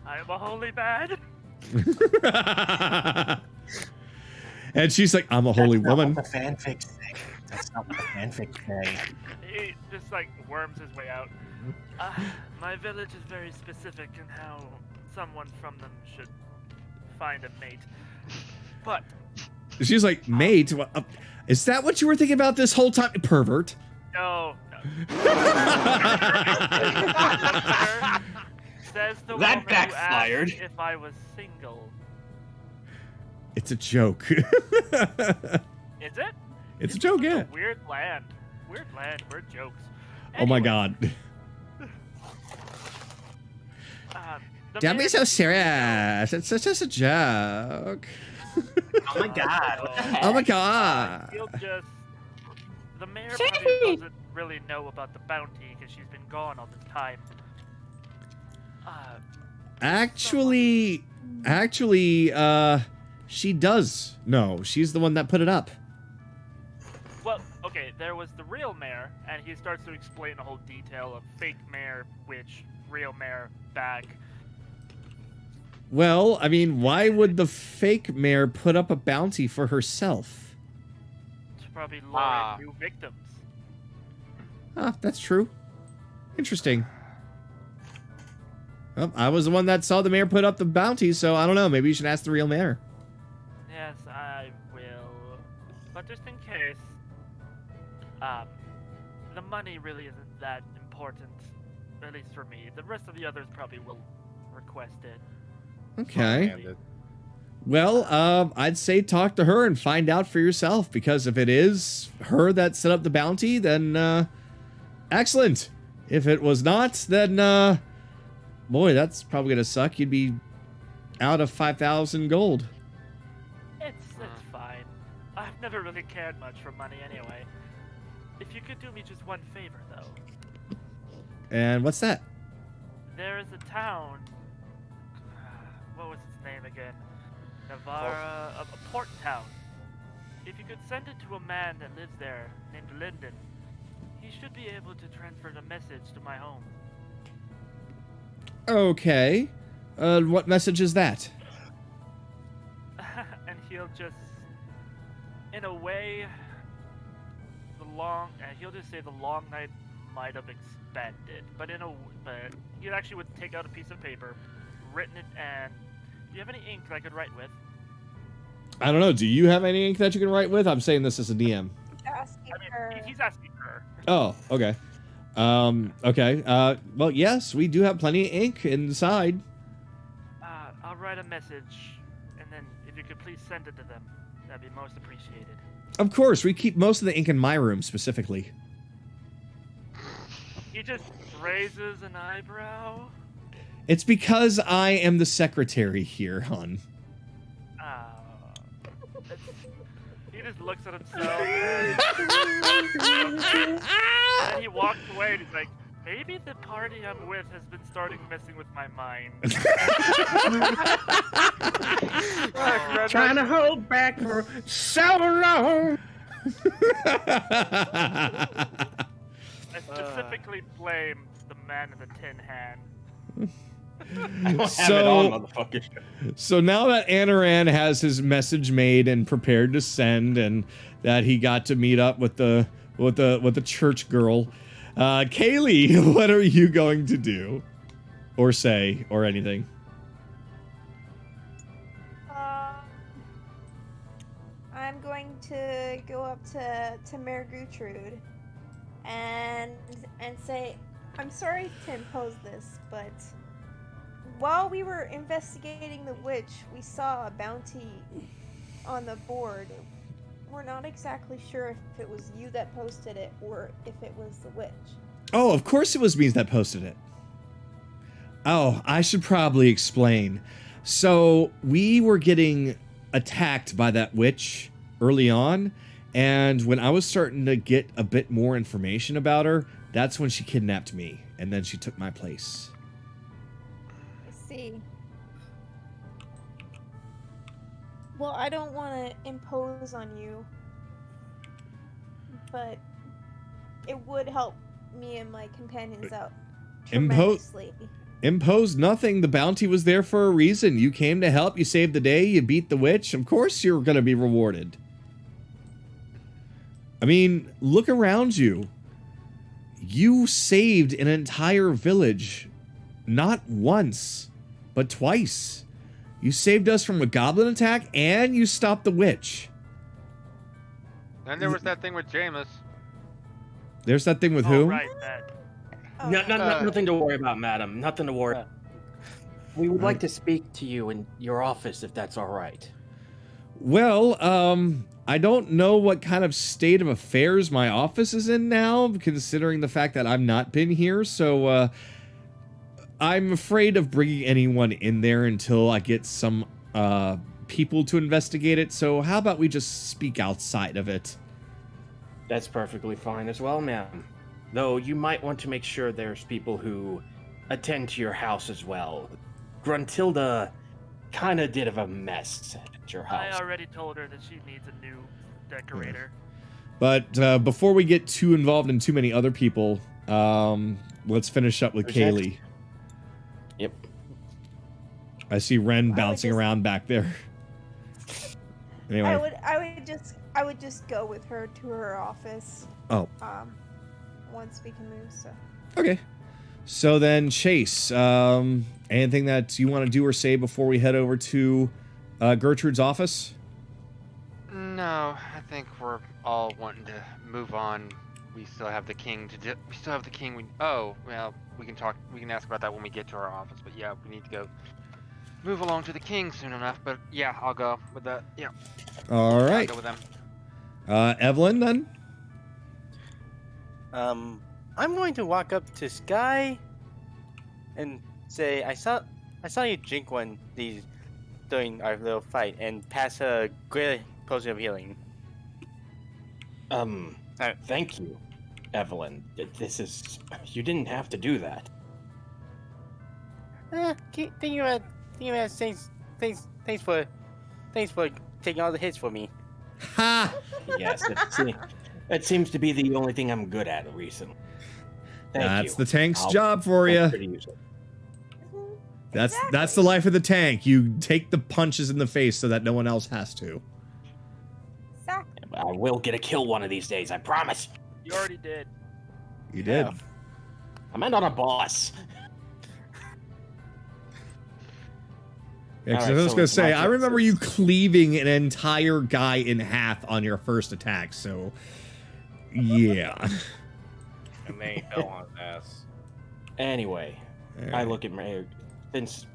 Speaker 6: I am a holy bad.
Speaker 1: And she's like, I'm a holy woman.
Speaker 12: That's not what the fanfics say. That's not what the fanfics say.
Speaker 6: He just like worms his way out. My village is very specific in how someone from them should find a mate. But
Speaker 1: she's like, mate? Is that what you were thinking about this whole time? Pervert.
Speaker 6: No. Says the
Speaker 12: That
Speaker 6: woman
Speaker 12: backfired.
Speaker 6: Who asked if I was single.
Speaker 1: It's a joke.
Speaker 6: Is it?
Speaker 1: It's a joke, yeah.
Speaker 6: Weird land. Weird jokes.
Speaker 1: Oh my god. Don't be so serious. It's just a joke.
Speaker 12: Oh my god.
Speaker 1: Oh my god.
Speaker 6: The mayor probably doesn't really know about the bounty because she's been gone all this time.
Speaker 1: Actually, she does. No, she's the one that put it up.
Speaker 6: Well, okay, there was the real mayor, and he starts to explain the whole detail of fake mayor, witch, real mayor, back.
Speaker 1: Well, I mean, why would the fake mayor put up a bounty for herself?
Speaker 6: To probably lure in new victims.
Speaker 1: Ah, that's true. Interesting. Well, I was the one that saw the mayor put up the bounty, so I don't know. Maybe you should ask the real mayor.
Speaker 6: Yes, I will. But just in case, the money really isn't that important, at least for me. The rest of the others probably will request it.
Speaker 1: Okay. Well, I'd say talk to her and find out for yourself, because if it is her that set up the bounty, then, excellent. If it was not, then, boy, that's probably gonna suck. You'd be out of 5,000 gold.
Speaker 6: It's fine. I've never really cared much for money anyway. If you could do me just one favor, though.
Speaker 1: And what's that?
Speaker 6: There is a town. What was its name again? Navarra, a port town. If you could send it to a man that lives there, named Linden, he should be able to transfer the message to my home.
Speaker 1: Okay. What message is that?
Speaker 6: And he'll just, in a way, he'll just say the long night might have expanded, but he actually would take out a piece of paper, written it, and Do you have any ink that I could write with?
Speaker 1: I don't know. Do you have any ink that you can write with? I'm saying this as a DM.
Speaker 6: He's asking her.
Speaker 1: Oh, okay. Okay. Well, yes, we do have plenty of ink inside.
Speaker 6: I'll write a message, and then if you could please send it to them, that'd be most appreciated.
Speaker 1: Of course, we keep most of the ink in my room specifically.
Speaker 6: He just raises an eyebrow.
Speaker 1: It's because I am the secretary here, hon.
Speaker 6: He just looks at himself and he walks away and he's like, maybe the party I'm with has been starting messing with my mind.
Speaker 9: Trying to hold back for so long.
Speaker 6: I specifically blame the man in the tin hand.
Speaker 12: I don't have it on, motherfucker.
Speaker 1: So now that Anaran has his message made and prepared to send, and that he got to meet up with the church girl, Kaylee, what are you going to do, or say, or anything?
Speaker 5: I'm going to go up to Mayor Gertrude and say, I'm sorry to impose this, but while we were investigating the witch, we saw a bounty on the board. We're not exactly sure if it was you that posted it or if it was the witch.
Speaker 1: Oh, of course it was me that posted it. Oh, I should probably explain. So we were getting attacked by that witch early on, and when I was starting to get a bit more information about her, that's when she kidnapped me, and then she took my place.
Speaker 5: See. Well, I don't want to impose on you, but it would help me and my companions out tremendously.
Speaker 1: Impose nothing. The bounty was there for a reason. You came to help. You saved the day. You beat the witch. Of course you're going to be rewarded. I mean, look around you. You saved an entire village. Not once, but twice. You saved us from a goblin attack, and you stopped the witch.
Speaker 3: And there was that thing with Jameis.
Speaker 1: There's that thing with who?
Speaker 6: Right, that.
Speaker 12: Nothing to worry about, madam. Nothing to worry about. We would like to speak to you in your office, if that's all right.
Speaker 1: Well, I don't know what kind of state of affairs my office is in now, considering the fact that I've not been here, so, I'm afraid of bringing anyone in there until I get some, people to investigate it, so how about we just speak outside of it?
Speaker 12: That's perfectly fine as well, ma'am. Though you might want to make sure there's people who attend to your house as well. Gruntilda kind of did of a mess at your house.
Speaker 6: I already told her that she needs a new decorator.
Speaker 1: But before we get too involved in too many other people, let's finish up with Kaylee.
Speaker 12: Yep.
Speaker 1: I see Ren bouncing around back there. Anyway.
Speaker 5: I would just go with her to her office.
Speaker 1: Oh.
Speaker 5: Once we can move, so.
Speaker 1: Okay. So then, Chase, anything that you want to do or say before we head over to Gertrude's office?
Speaker 3: No, I think we're all wanting to move on. We still have the king to do. We still have the king. Oh, well, we can talk. We can ask about that when we get to our office. But yeah, we need to go move along to the king soon enough. But yeah, I'll go with that. Yeah.
Speaker 1: All right.
Speaker 3: I'll go with them.
Speaker 1: Evelyn, then.
Speaker 2: I'm going to walk up to Sky and say, I saw you drink one these during our little fight and pass a great potion of healing.
Speaker 12: Thank you, Evelyn. You didn't have to do that.
Speaker 2: Thanks for taking all the hits for me.
Speaker 1: Ha!
Speaker 12: Yes, that seems to be the only thing I'm good at recently.
Speaker 1: That's the tank's job for you. That's the life of the tank. You take the punches in the face so that no one else has to.
Speaker 12: I will get a kill one of these days, I promise.
Speaker 6: You already did.
Speaker 1: You did.
Speaker 12: Yeah. I meant on a boss.
Speaker 1: Yeah, 'cause
Speaker 12: Alright,
Speaker 1: I was
Speaker 12: so
Speaker 1: gonna
Speaker 12: it's
Speaker 1: say,
Speaker 12: my
Speaker 1: I
Speaker 12: turn
Speaker 1: remember you
Speaker 12: first.
Speaker 1: cleaving an entire guy in half on your first attack, so yeah.
Speaker 11: And then he fell on his ass.
Speaker 12: Anyway, I look at my. Since,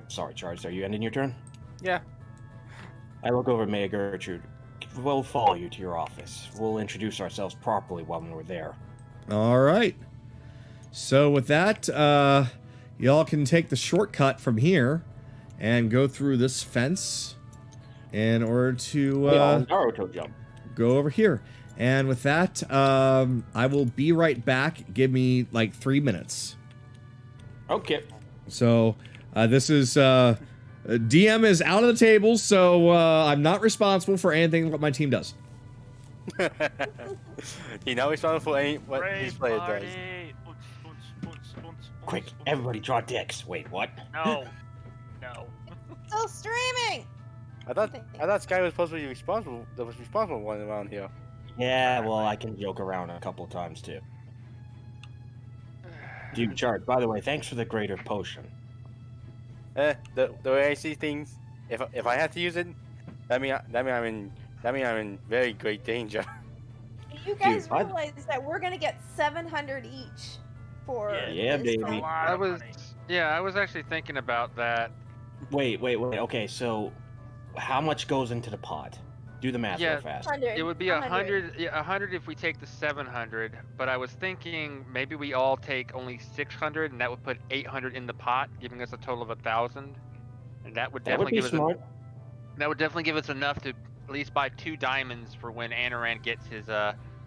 Speaker 12: sorry, Charles, are you ending your turn?
Speaker 11: Yeah.
Speaker 12: I look over at Maya Gertrude. We'll follow you to your office. We'll introduce ourselves properly while we're there.
Speaker 1: All right. So with that, y'all can take the shortcut from here and go through this fence in order to
Speaker 12: Naruto jump.
Speaker 1: go over here. And with that, I will be right back. Give me like 3 minutes.
Speaker 12: Okay.
Speaker 1: So this is DM is out of the table, so I'm not responsible for anything what my team does.
Speaker 2: He's not responsible for what his player does.
Speaker 12: Quick, everybody draw dicks. Wait, what?
Speaker 6: No. No.
Speaker 5: Still streaming.
Speaker 2: I thought Sky was supposed to be responsible. The responsible one around here.
Speaker 12: Yeah, well, I can joke around a couple times too. Dude, Chart, by the way, thanks for the greater potion.
Speaker 2: The way I see things, if I have to use it, that mean I'm in very great danger.
Speaker 5: You guys
Speaker 12: Dude,
Speaker 5: realize that we're gonna get 700 each for
Speaker 12: Yeah,
Speaker 5: this
Speaker 12: baby.
Speaker 5: fight?
Speaker 3: I was actually thinking about that.
Speaker 12: Wait. Okay, so how much goes into the pot? Do the math real fast.
Speaker 5: 100.
Speaker 3: It would be 100. Yeah, 100 if we take the 700. But I was thinking maybe we all take only 600, and that would put 800 in the pot, giving us a total of 1,000. And that would definitely give us. That would definitely give us enough to at least buy 2 diamonds for when Anoran gets his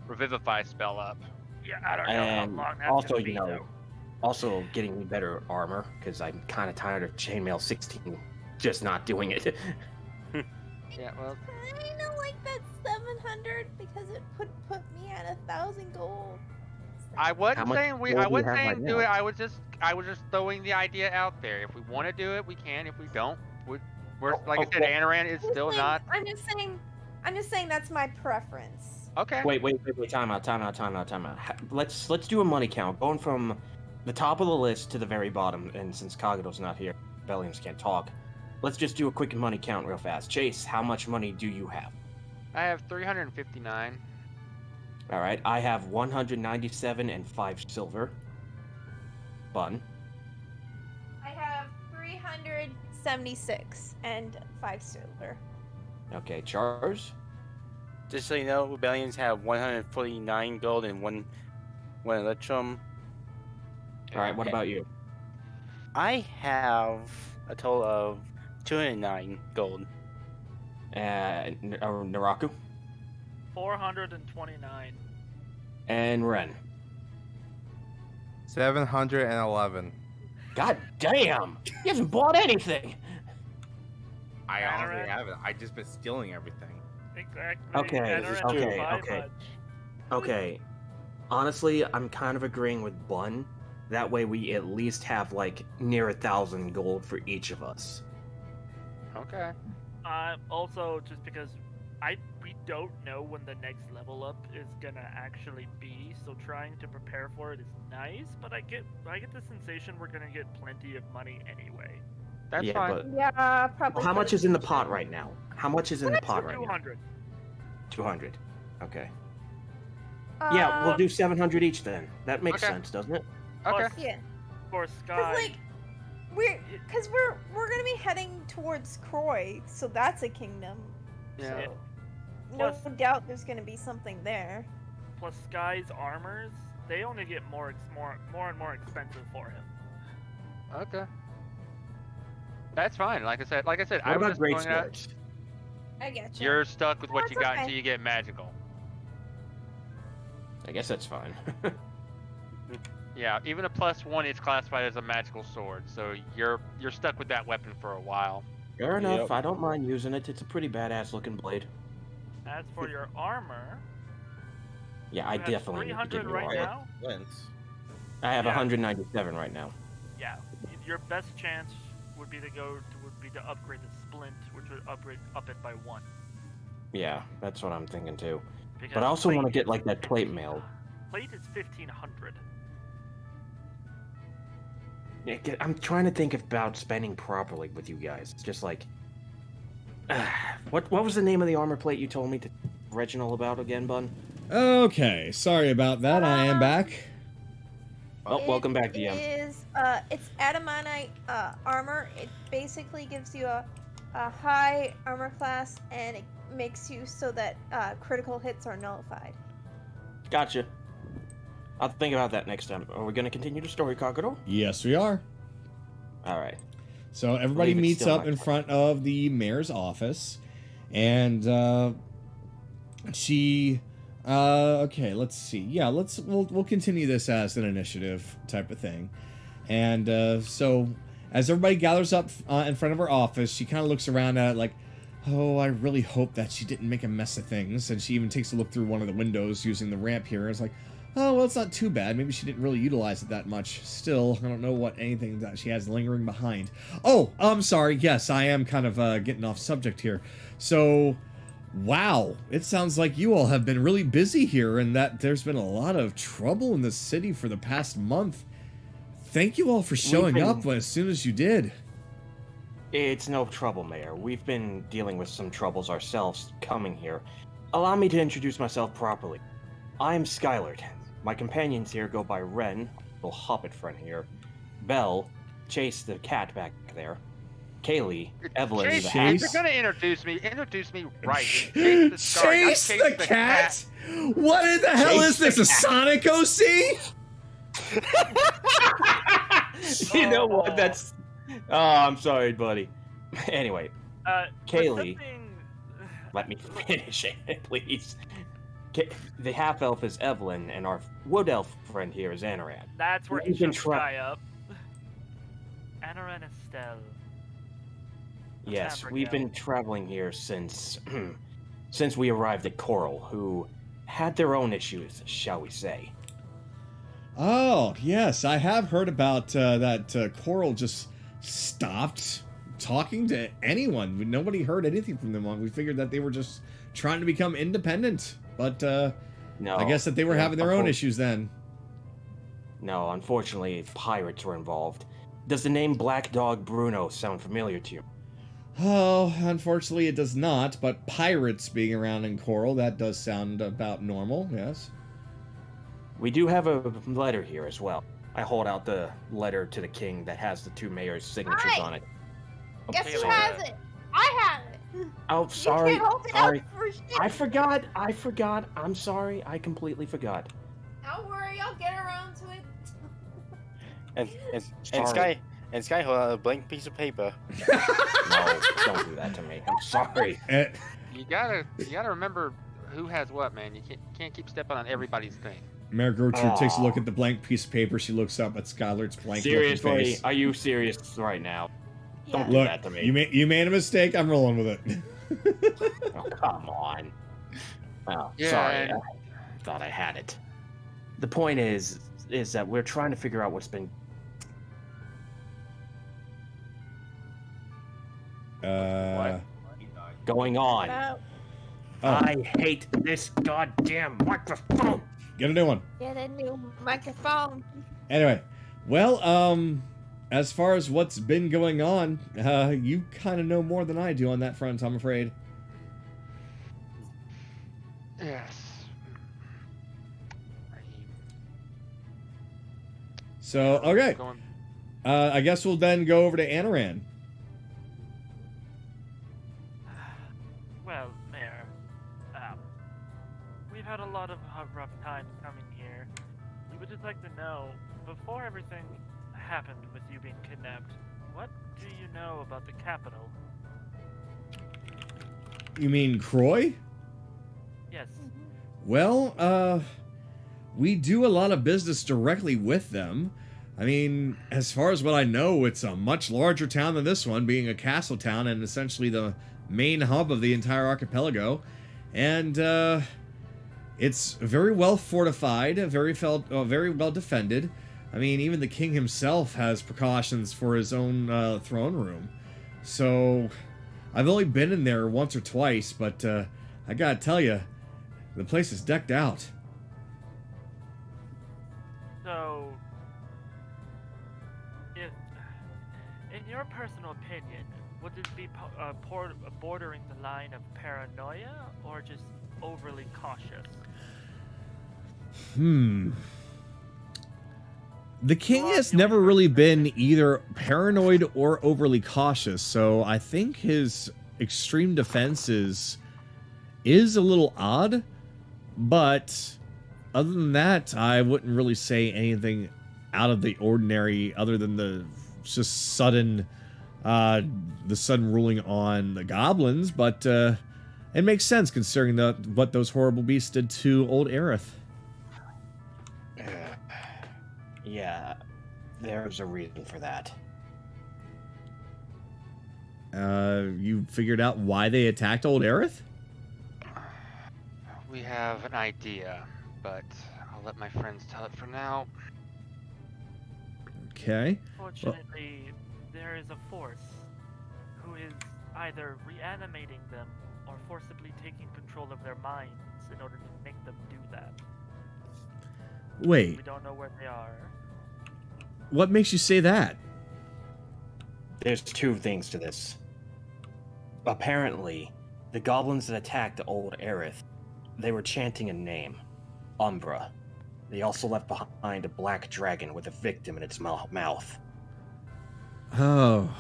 Speaker 3: revivify spell up.
Speaker 6: Yeah, I don't know
Speaker 12: And
Speaker 6: how long that's
Speaker 12: also,
Speaker 6: gonna be, though.
Speaker 12: also getting me better armor because I'm kind of tired of chainmail 16 just not doing it.
Speaker 3: Yeah, well.
Speaker 5: I don't like that 700 because it would put me at 1,000 gold.
Speaker 3: I wasn't saying
Speaker 12: gold do you
Speaker 3: I wasn't
Speaker 12: have
Speaker 3: saying
Speaker 12: right
Speaker 3: do
Speaker 12: now?
Speaker 3: it. I was just throwing the idea out there. If we want to do it, we can. If we don't, we're like I said, Anoran is still not.
Speaker 5: I'm just saying that's my preference.
Speaker 3: Okay.
Speaker 12: Wait, time out. Let's do a money count. Going from the top of the list to the very bottom, and since Kagato's not here, Bellions can't talk. Let's just do a quick money count real fast. Chase, how much money do you have?
Speaker 3: I have 359.
Speaker 12: All right, I have 197 and 5 silver. Bun.
Speaker 5: I have 376 and 5 silver.
Speaker 12: Okay, Charles.
Speaker 2: Just so you know, rebellions have 149 gold and one electrum.
Speaker 12: All right, what about you?
Speaker 2: I have a total of 209 gold.
Speaker 12: Naraku?
Speaker 6: 429.
Speaker 12: And Ren.
Speaker 11: 711.
Speaker 12: God damn! He hasn't bought anything!
Speaker 11: I honestly haven't. I just been stealing everything.
Speaker 6: Exactly.
Speaker 12: Okay. Honestly, I'm kind of agreeing with Bun. That way we at least have like near 1,000 gold for each of us.
Speaker 3: Okay.
Speaker 6: Also, just because we don't know when the next level up is gonna actually be, so trying to prepare for it is nice. But I get the sensation we're gonna get plenty of money anyway.
Speaker 3: That's
Speaker 12: Yeah,
Speaker 3: fine.
Speaker 12: but
Speaker 5: Yeah, probably.
Speaker 12: how much is in the pot right now? How much is in the pot right now?
Speaker 6: 200.
Speaker 12: 200. Okay. Yeah, we'll do 700 each then. That makes
Speaker 3: Okay.
Speaker 12: sense, doesn't it?
Speaker 3: Okay.
Speaker 5: Yeah.
Speaker 6: For Sky.
Speaker 5: Because we're gonna be heading towards Croy, so that's a kingdom.
Speaker 3: Yeah.
Speaker 5: So, no
Speaker 6: Plus-
Speaker 5: doubt there's gonna be something there.
Speaker 6: Plus Sky's armors, they only get more and more expensive for him.
Speaker 3: Okay. That's fine. Like I said,
Speaker 12: What
Speaker 3: I was
Speaker 12: about
Speaker 3: just
Speaker 12: great
Speaker 3: throwing it out.
Speaker 12: swords?
Speaker 5: I get you.
Speaker 3: You're stuck with what
Speaker 5: That's
Speaker 3: you got
Speaker 5: okay.
Speaker 3: until you get magical.
Speaker 12: I guess that's fine.
Speaker 3: Yeah, even a +1 is classified as a magical sword, so you're stuck with that weapon for a while.
Speaker 12: Fair enough.
Speaker 2: Yep.
Speaker 12: I don't mind using it. It's a pretty badass looking blade.
Speaker 6: As for your armor,
Speaker 12: Yeah, I
Speaker 6: you have
Speaker 12: definitely need to
Speaker 6: 300
Speaker 12: get new
Speaker 6: right
Speaker 12: armor.
Speaker 6: now.
Speaker 11: Wins.
Speaker 12: I have
Speaker 6: Yeah.
Speaker 12: 197 right now.
Speaker 6: Yeah, your best chance would be to upgrade the splint, which would up it by 1.
Speaker 12: Yeah, that's what I'm thinking too.
Speaker 6: Because
Speaker 12: But I also want to
Speaker 6: plate
Speaker 12: get
Speaker 6: is
Speaker 12: like that plate mail.
Speaker 6: Plate is 1,500.
Speaker 12: I'm trying to think about spending properly with you guys. Just like, what was the name of the armor plate you told me to Reginald about again, Bun?
Speaker 1: Okay, sorry about that. I am back.
Speaker 12: Oh, welcome back, DM.
Speaker 5: It's adamantite armor. It basically gives you a high armor class, and it makes you so that critical hits are nullified.
Speaker 12: Gotcha. I'll think about that next time. Are we going to continue the story, Kagato?
Speaker 1: Yes, we are.
Speaker 12: All right.
Speaker 1: So everybody meets up in front of the mayor's office, and she. Okay, let's see. Yeah, we'll continue this as an initiative type of thing, and so as everybody gathers up in front of her office, she kind of looks around at it like, oh, I really hope that she didn't make a mess of things, and she even takes a look through one of the windows using the ramp here, and it's like, oh, well, it's not too bad. Maybe she didn't really utilize it that much. Still, I don't know what anything that she has lingering behind. Oh, I'm sorry. Yes, I am kind of getting off subject here. So, wow. It sounds like you all have been really busy here and that there's been a lot of trouble in the city for the past month. Thank you all for showing up as soon as you did.
Speaker 12: It's no trouble, Mayor. We've been dealing with some troubles ourselves coming here. Allow me to introduce myself properly. I'm Skylard. My companions here go by Ren, little hobbit friend here, Belle, Chase the cat back there, Kaylee, Evelyn
Speaker 3: Chase,
Speaker 12: the
Speaker 3: if
Speaker 12: hat.
Speaker 3: you're gonna introduce me right.
Speaker 1: Chase the cat? What in the hell is this, a Sonic OC?
Speaker 12: You know what? That's... Oh, I'm sorry, buddy. Anyway, Kaylee, let me finish it, please. The half-elf is Evelyn, and our wood-elf friend here is Anoran.
Speaker 6: That's where he should try up. Anoran Estelle.
Speaker 12: Yes, we've been traveling here since since we arrived at Coral, who had their own issues, shall we say.
Speaker 1: Oh, yes, I have heard about that Coral just stopped talking to anyone. Nobody heard anything from them. We figured that they were just trying to become independent. But, no, I guess that they were having their own issues then.
Speaker 12: No, unfortunately, pirates were involved. Does the name Black Dog Bruno sound familiar to you?
Speaker 1: Oh, unfortunately it does not, but pirates being around in Coral, that does sound about normal, yes.
Speaker 12: We do have a letter here as well. I hold out the letter to the king that has the two mayors' signatures on it.
Speaker 5: Guess who has it? I have it.
Speaker 12: Oh, sorry.
Speaker 5: You can't hold it
Speaker 12: Sorry.
Speaker 5: up for shit.
Speaker 12: I forgot. I'm sorry. I completely forgot.
Speaker 5: Don't worry, I'll get around to it.
Speaker 2: And Sky hold out a blank piece of paper.
Speaker 12: No, don't do that to me. I'm sorry.
Speaker 3: You gotta remember who has what, man. You can't keep stepping on everybody's thing.
Speaker 1: Mayor Gertrude takes a look at the blank piece of paper. She looks up at Skylar's blank
Speaker 12: Seriously,
Speaker 1: face.
Speaker 12: are you serious right now?
Speaker 5: Yeah.
Speaker 12: Don't do
Speaker 1: Look,
Speaker 12: that to me.
Speaker 1: you made a mistake. I'm rolling with it.
Speaker 12: Oh, come on. Oh,
Speaker 3: Yeah,
Speaker 12: sorry.
Speaker 3: and-
Speaker 12: I thought I had it. The point is that we're trying to figure out what's been... going on. I hate this goddamn microphone.
Speaker 1: Get a new one.
Speaker 5: Get a new microphone.
Speaker 1: Anyway, well, as far as what's been going on, you kind of know more than I do on that front, I'm afraid.
Speaker 3: Yes.
Speaker 1: So, okay. I guess we'll then go over to Anoran.
Speaker 6: Well, Mayor, we've had a lot of rough times coming here. We would just like to know, before everything happened with you being kidnapped, what do you know about the capital?
Speaker 1: You mean Croy?
Speaker 6: Yes.
Speaker 1: Well, we do a lot of business directly with them. I mean, as far as what I know, it's a much larger town than this one, being a castle town and essentially the main hub of the entire archipelago. And, it's very well fortified, very well defended. I mean, even the king himself has precautions for his own throne room. So, I've only been in there once or twice, but I gotta tell you, the place is decked out.
Speaker 6: So, if your personal opinion, would this be bordering the line of paranoia or just overly cautious?
Speaker 1: The king has never really been either paranoid or overly cautious, so I think his extreme defenses is a little odd, but other than that, I wouldn't really say anything out of the ordinary other than the just sudden ruling on the goblins, but it makes sense considering what those horrible beasts did to old Aerith.
Speaker 12: Yeah, there's a reason for that.
Speaker 1: You figured out why they attacked old Aerith?
Speaker 3: We have an idea, but I'll let my friends tell it for now.
Speaker 1: Okay.
Speaker 6: Fortunately, there is a force who is either reanimating them or forcibly taking control of their minds in order to make them do that.
Speaker 1: Wait.
Speaker 6: We don't know where they are.
Speaker 1: What makes you say that?
Speaker 12: There's two things to this. Apparently, the goblins that attacked old Aerith, they were chanting a name, Umbra. They also left behind a black dragon with a victim in its mouth.
Speaker 1: Oh,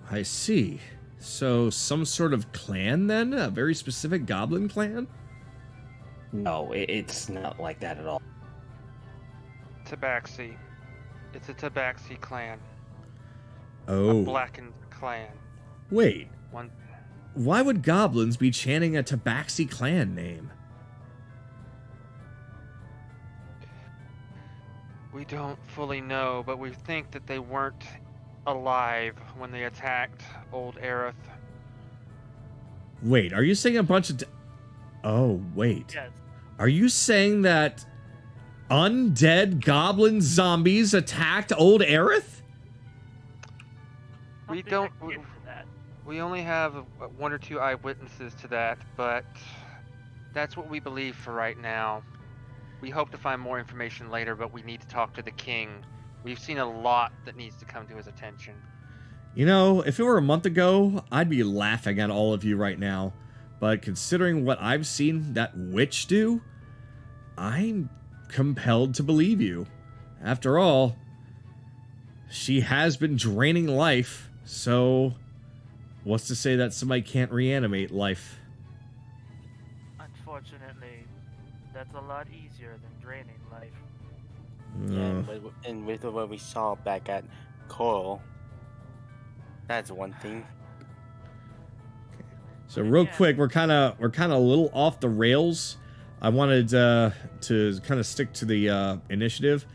Speaker 1: I see. So some sort of clan then? A very specific goblin clan?
Speaker 12: No, it's not like that at all.
Speaker 3: Tabaxi. It's a Tabaxi clan.
Speaker 1: Oh.
Speaker 3: A blackened clan.
Speaker 1: Wait.
Speaker 3: One.
Speaker 1: Why would goblins be chanting a Tabaxi clan name?
Speaker 3: We don't fully know, but we think that they weren't alive when they attacked old Aerith.
Speaker 1: Wait, are you saying a bunch of... Oh, wait.
Speaker 6: Yes.
Speaker 1: Are you saying that undead goblin zombies attacked old Aerith?
Speaker 3: We don't... We only have one or two eyewitnesses to that, but that's what we believe for right now. We hope to find more information later, but we need to talk to the king. We've seen a lot that needs to come to his attention.
Speaker 1: You know, if it were a month ago, I'd be laughing at all of you right now. But considering what I've seen that witch do, I'm compelled to believe you. After all, she has been draining life, so what's to say that somebody can't reanimate life?
Speaker 6: Unfortunately, that's a lot easier than draining life.
Speaker 2: And with what we saw back at Coral, that's one thing.
Speaker 1: So real quick, we're kind of a little off the rails. I wanted to kind of stick to the initiative.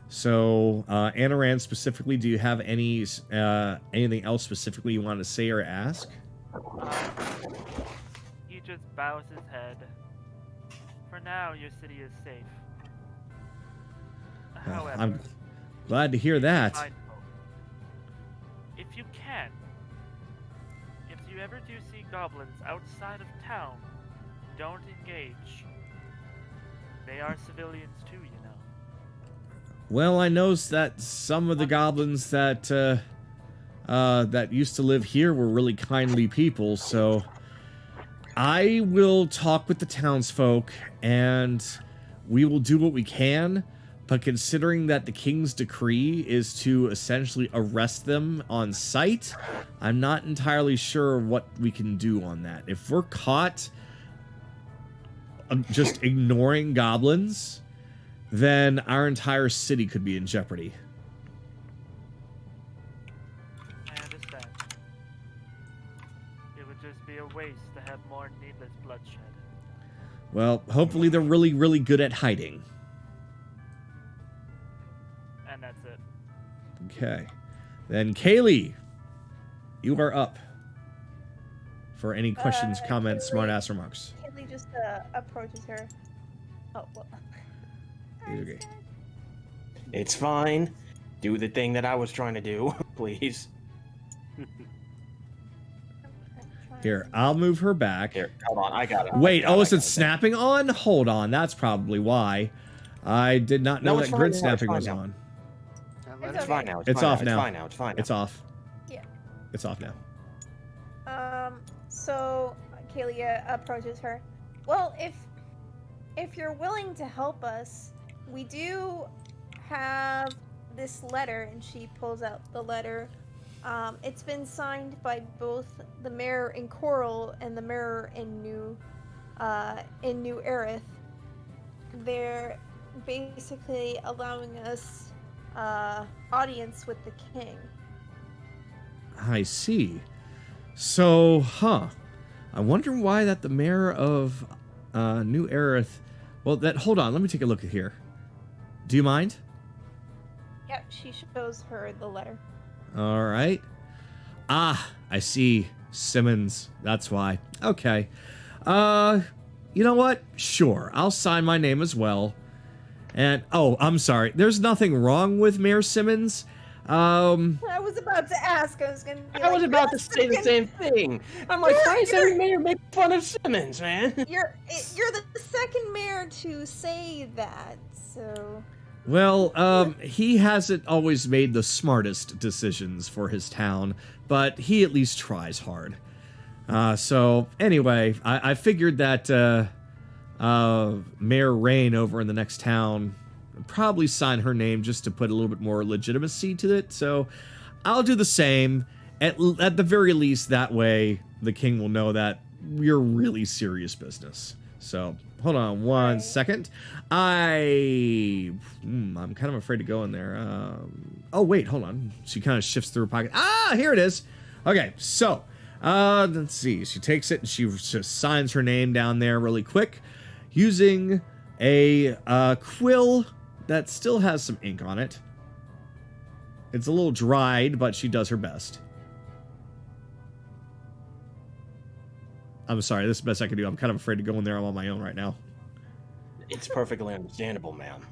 Speaker 1: So Anaran specifically, do you have anything else specifically you want to say or ask?
Speaker 6: He just bows his head. For now, your city is safe. However,
Speaker 1: I'm glad to hear that.
Speaker 6: If you can, if you ever do see goblins outside of town, don't engage. They are civilians too, you know.
Speaker 1: Well, I noticed that some of the goblins that that used to live here were really kindly people, so I will talk with the townsfolk and we will do what we can. But considering that the king's decree is to essentially arrest them on sight, I'm not entirely sure what we can do on that. If we're caught just ignoring goblins, then our entire city could be in jeopardy.
Speaker 6: I understand. It would just be a waste to have more needless bloodshed.
Speaker 1: Well, hopefully they're really, really good at hiding.
Speaker 6: And that's it.
Speaker 1: Okay. Then Kaylee, you are up for any questions, comments, smartass remarks.
Speaker 5: Kaylee just approaches her. Oh, well.
Speaker 1: Okay.
Speaker 12: It's fine. Do the thing that I was trying to do, please.
Speaker 1: Here, I'll move her back.
Speaker 12: Here, hold on, I got it.
Speaker 1: Wait, is it snapping on? Hold on, that's probably why. I did not know that grid snapping was on.
Speaker 12: It's fine now.
Speaker 1: It's off now.
Speaker 12: It's fine now. It's fine now.
Speaker 1: It's off.
Speaker 5: Yeah.
Speaker 1: It's off now.
Speaker 5: So Kalia approaches her. Well, if you're willing to help us, we do have this letter, and she pulls out the letter. It's been signed by both the mayor in Coral and the mayor in New Aerith. They're basically allowing us audience with the king.
Speaker 1: I see. So, I wonder why that the mayor of New Aerith. Well, hold on. Let me take a look at here. Do you mind?
Speaker 5: Yep, she shows her the letter.
Speaker 1: All right. Ah, I see. Simmons. That's why. Okay. You know what? Sure. I'll sign my name as well. And, oh, I'm sorry. There's nothing wrong with Mayor Simmons.
Speaker 5: I was about to ask. I was
Speaker 12: about to say the same thing. I'm like, why is every mayor making fun of Simmons, man?
Speaker 5: You're the second mayor to say that, so...
Speaker 1: Well, he hasn't always made the smartest decisions for his town, but he at least tries hard. So, anyway, I figured that Mayor Rain over in the next town would probably sign her name just to put a little bit more legitimacy to it, so I'll do the same. At the very least, that way the king will know that we're really serious business. So, hold on one second. I'm kind of afraid to go in there. Oh, wait, hold on. She kind of shifts through her pocket. Ah, here it is. Okay, so, let's see. She takes it and she just signs her name down there really quick using a quill that still has some ink on it. It's a little dried, but she does her best. I'm sorry, this is the best I can do. I'm kind of afraid to go in there. I'm on my own right now.
Speaker 12: It's perfectly understandable, ma'am.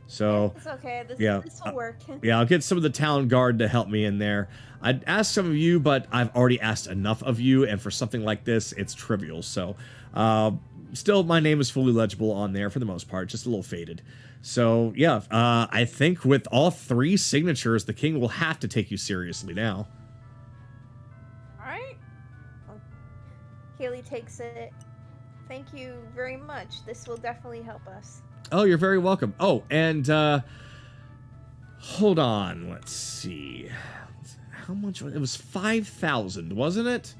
Speaker 1: So,
Speaker 5: it's okay. This will work.
Speaker 1: Yeah, I'll get some of the town guard to help me in there. I'd ask some of you, but I've already asked enough of you, and for something like this, it's trivial. So, still, my name is fully legible on there for the most part, just a little faded. So, yeah, I think with all 3 signatures, the king will have to take you seriously now.
Speaker 5: Alright. Kaylee takes it. Thank you very much. This will definitely help us.
Speaker 1: Oh, you're very welcome. Oh, and, hold on. Let's see. How much? It was 5,000, wasn't it?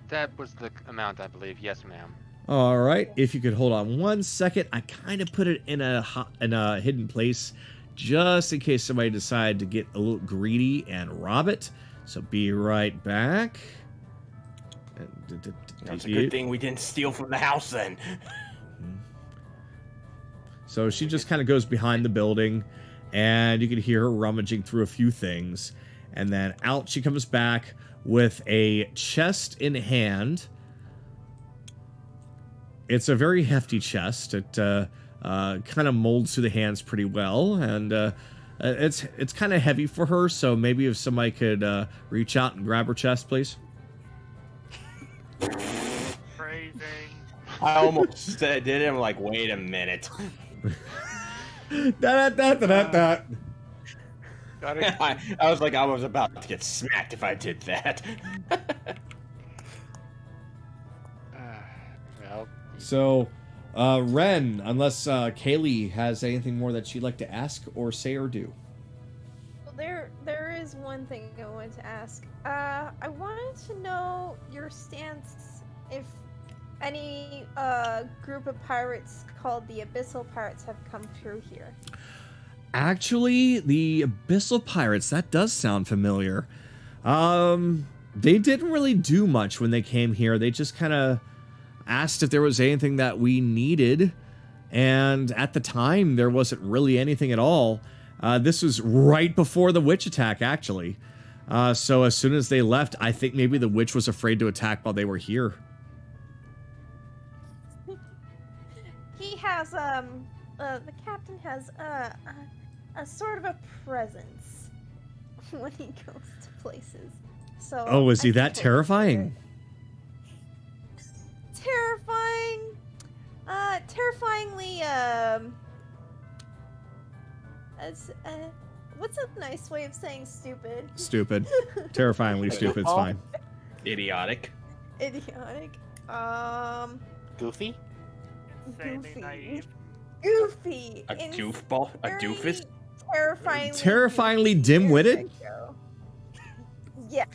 Speaker 3: That was the amount, I believe. Yes, ma'am.
Speaker 1: All right. If you could hold on one second, I kind of put it in a hidden place just in case somebody decided to get a little greedy and rob it. So be right back.
Speaker 12: That's a good thing we didn't steal from the house then.
Speaker 1: So she just kind of goes behind the building, and you can hear her rummaging through a few things. And then out she comes back with a chest in hand. It's a very hefty chest. It kind of molds to the hands pretty well, and it's kind of heavy for her. So maybe if somebody could reach out and grab her chest, please.
Speaker 6: Phrasing.
Speaker 12: I almost did it. I'm like, wait a minute.
Speaker 1: Da.
Speaker 12: I was like, I was about to get smacked if I did that.
Speaker 3: Well.
Speaker 1: So, Ren, unless Kaylee has anything more that she'd like to ask or say or do.
Speaker 5: Well, there is one thing I wanted to ask. I wanted to know your stance if any group of pirates called the Abyssal Pirates have come through here.
Speaker 1: Actually, the Abyssal Pirates, that does sound familiar. They didn't really do much when they came here. They just kind of asked if there was anything that we needed, and at the time, there wasn't really anything at all. This was right before the witch attack, actually. So as soon as they left, I think maybe the witch was afraid to attack while they were here.
Speaker 5: He has, the captain has, a sort of a presence when he goes to places. So
Speaker 1: Oh, is he that terrifying?
Speaker 5: Terrifying. Terrifyingly, What's a nice way of saying stupid?
Speaker 1: Stupid. Terrifyingly stupid. It's fine.
Speaker 12: Idiotic.
Speaker 5: Idiotic.
Speaker 2: Goofy?
Speaker 6: Insanely
Speaker 5: Goofy.
Speaker 6: naive.
Speaker 5: Goofy.
Speaker 12: A goofball? A doofus?
Speaker 5: Terrifyingly
Speaker 1: dim-witted?
Speaker 5: Yes.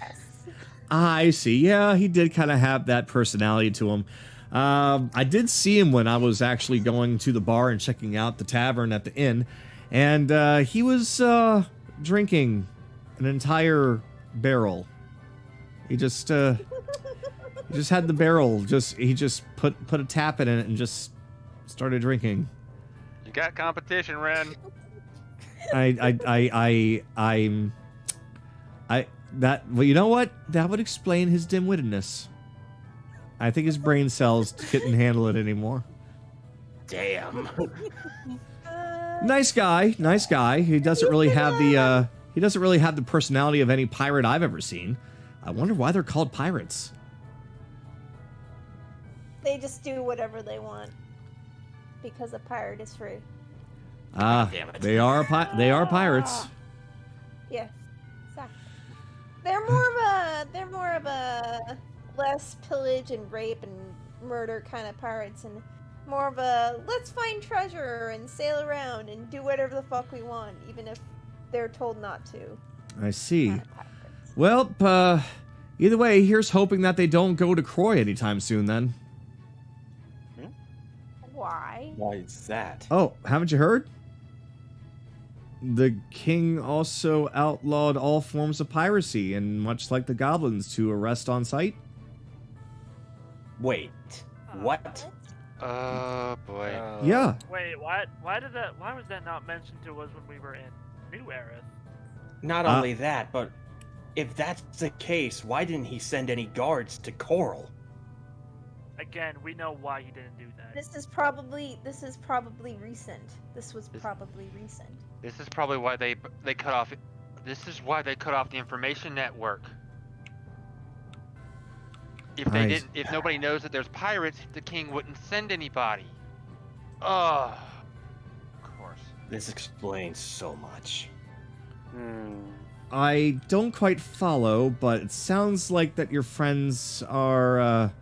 Speaker 1: I see. Yeah, he did kind of have that personality to him. I did see him when I was actually going to the bar and checking out the tavern at the inn, and he was drinking an entire barrel. He just had the barrel. He just put a tap in it and just started drinking.
Speaker 3: You got competition, Ren.
Speaker 1: Well, you know what? That would explain his dim-wittedness. I think his brain cells couldn't handle it anymore.
Speaker 12: Damn.
Speaker 1: Nice guy. He doesn't really have the personality of any pirate I've ever seen. I wonder why they're called pirates.
Speaker 5: They just do whatever they want because a pirate is free.
Speaker 1: They are pirates.
Speaker 5: Yes, exactly. They're more of a less pillage and rape and murder kind of pirates, and more of a let's find treasure and sail around and do whatever the fuck we want, even if they're told not to.
Speaker 1: I see. Well, either way, here's hoping that they don't go to Croy anytime soon. Then.
Speaker 5: Why?
Speaker 12: Why is that?
Speaker 1: Oh, haven't you heard? The king also outlawed all forms of piracy, and much like the goblins, to arrest on sight.
Speaker 12: Wait, what?
Speaker 3: Oh boy.
Speaker 1: Yeah.
Speaker 6: Wait, why was that not mentioned to us when we were in New Aerith?
Speaker 12: Not only that, but if that's the case, why didn't he send any guards to Coral?
Speaker 6: Again, we know why he didn't do that.
Speaker 5: This is probably recent. This was probably recent.
Speaker 3: This is probably why they cut off. This is why they cut off the information network. If nobody knows that there's pirates, the king wouldn't send anybody. Oh, of course.
Speaker 12: This explains so much.
Speaker 1: I don't quite follow, but it sounds like that your friends are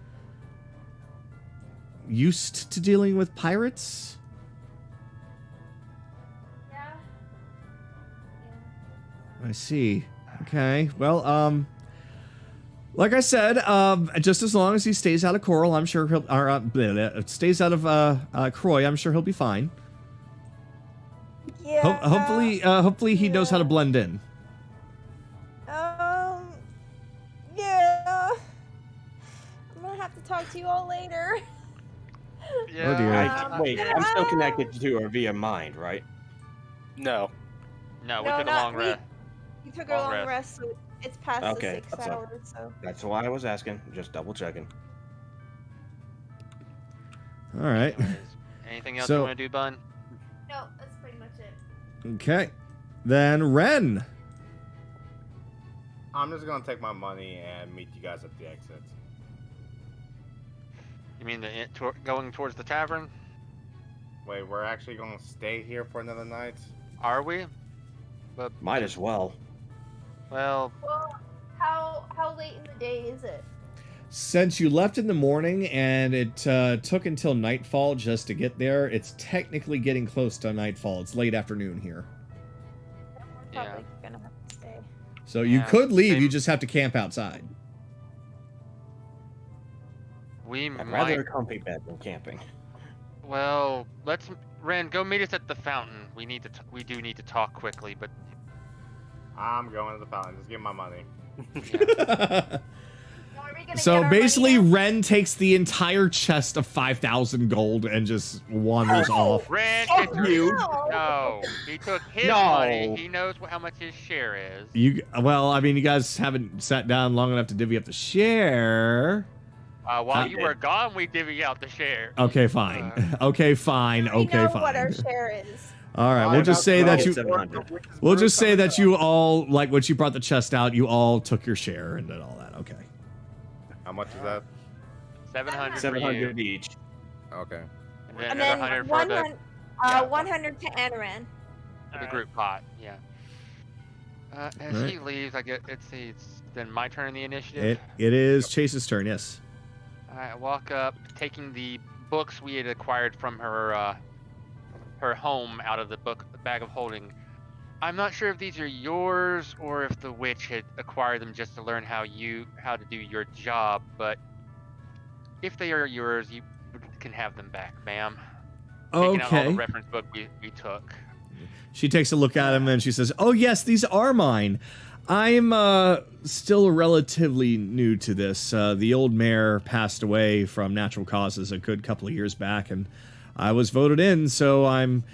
Speaker 1: used to dealing with pirates.
Speaker 5: Yeah.
Speaker 1: I see. Okay. Well, like I said, just as long as he stays out of Coral, I'm sure he'll. Stays out of Croy, I'm sure he'll be fine.
Speaker 5: Yeah.
Speaker 1: Hopefully he knows how to blend in.
Speaker 5: Yeah. I'm gonna have to talk to you all later.
Speaker 3: Yeah.
Speaker 1: Oh dear.
Speaker 12: Wait, I'm still connected to her via mind, right?
Speaker 2: No.
Speaker 3: No, we took a long rest.
Speaker 5: You took a long rest, so it's past
Speaker 12: Okay,
Speaker 5: the 6 hours. So.
Speaker 12: That's why I was asking. Just double checking.
Speaker 1: All right.
Speaker 3: Anything else
Speaker 1: So-
Speaker 3: you want to do, Bun?
Speaker 5: No, that's pretty much it.
Speaker 1: Okay. Then Ren.
Speaker 11: I'm just gonna take my money and meet you guys at the exit.
Speaker 3: You mean going towards the tavern?
Speaker 11: Wait, we're actually gonna stay here for another night?
Speaker 3: Are we? But
Speaker 12: Might as well.
Speaker 3: well,
Speaker 5: How late in the day is it?
Speaker 1: Since you left in the morning and it took until nightfall just to get there, it's technically getting close to nightfall. It's late afternoon here.
Speaker 5: We're probably gonna have to stay.
Speaker 1: So you
Speaker 3: Yeah,
Speaker 1: could leave,
Speaker 3: same.
Speaker 1: you just have to camp outside.
Speaker 3: we
Speaker 12: I'd
Speaker 3: might.
Speaker 12: rather a comfy bed than camping.
Speaker 3: Well, Ren, go meet us at the fountain. We do need to talk quickly, but
Speaker 11: I'm going to the fountain. Just give me my money.
Speaker 1: So basically, Ren takes the entire chest of 5,000 gold and just wanders off.
Speaker 3: Ren, no, he took his money. He knows how much his share is.
Speaker 1: Well, I mean, you guys haven't sat down long enough to divvy up the share.
Speaker 3: While you were gone, we divvy out the share.
Speaker 1: Okay, fine. Okay, fine.
Speaker 5: We
Speaker 1: Okay,
Speaker 5: know
Speaker 1: fine.
Speaker 5: what our share is.
Speaker 1: All right, we'll just say that you.
Speaker 12: 700.
Speaker 1: We'll just say that you all, like, when you brought the chest out, you all took your share and did all that. Okay.
Speaker 11: How much is that?
Speaker 3: 700.
Speaker 12: 700 each.
Speaker 11: Okay.
Speaker 3: And
Speaker 5: And
Speaker 3: then
Speaker 5: then
Speaker 3: 100 for the
Speaker 5: 100 to Anaran.
Speaker 3: for the group pot. Yeah. As
Speaker 1: Right.
Speaker 3: he leaves, it's then my turn in the initiative.
Speaker 1: It is Chase's turn, yes.
Speaker 3: I walk up, taking the books we had acquired from her her home out of the bag of holding. I'm not sure if these are yours or if the witch had acquired them just to learn how to do your job, but if they are yours, you can have them back, ma'am. Taking out all the
Speaker 1: Okay.
Speaker 3: reference book we took.
Speaker 1: She takes a look at him and she says, "Oh yes, these are mine. I'm still relatively new to this. The old mayor passed away from natural causes a good couple of years back, and I was voted in, so I'm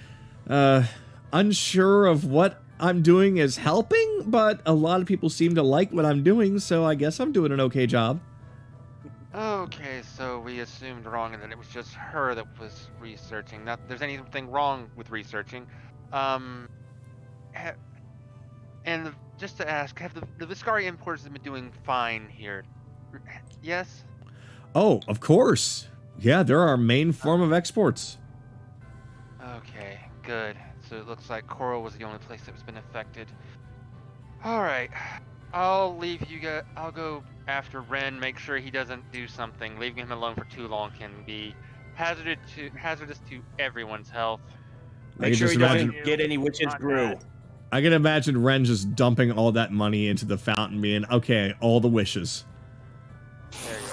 Speaker 1: unsure of what I'm doing is helping, but a lot of people seem to like what I'm doing, so I guess I'm doing an okay job."
Speaker 3: Okay, so we assumed wrong, and then it was just her that was researching. Not that there's anything wrong with researching. Just to ask, have the Viscari importers been doing fine here? Yes?
Speaker 1: Oh, of course. Yeah, they're our main form of exports.
Speaker 3: Okay, good. So it looks like Coral was the only place that was been affected. Alright. I'll leave you guys. I'll go after Ren, make sure he doesn't do something. Leaving him alone for too long can be hazardous to everyone's health.
Speaker 4: Make sure he doesn't get any witch's brew.
Speaker 1: I can imagine Ren just dumping all that money into the fountain, being, okay, all the wishes.
Speaker 3: There you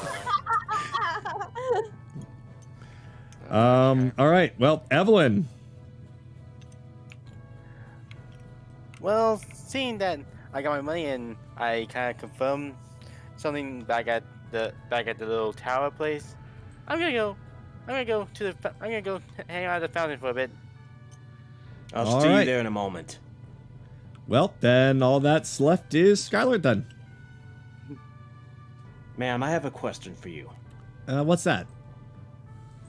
Speaker 1: All right. Well, Evelyn.
Speaker 2: Well, seeing that I got my money and I kind of confirmed something back at the little tower place, I'm gonna go hang out at the fountain for a bit.
Speaker 4: I'll see you there in a moment.
Speaker 1: Well, then all that's left is Skylar then.
Speaker 4: Ma'am, I have a question for you.
Speaker 1: What's that?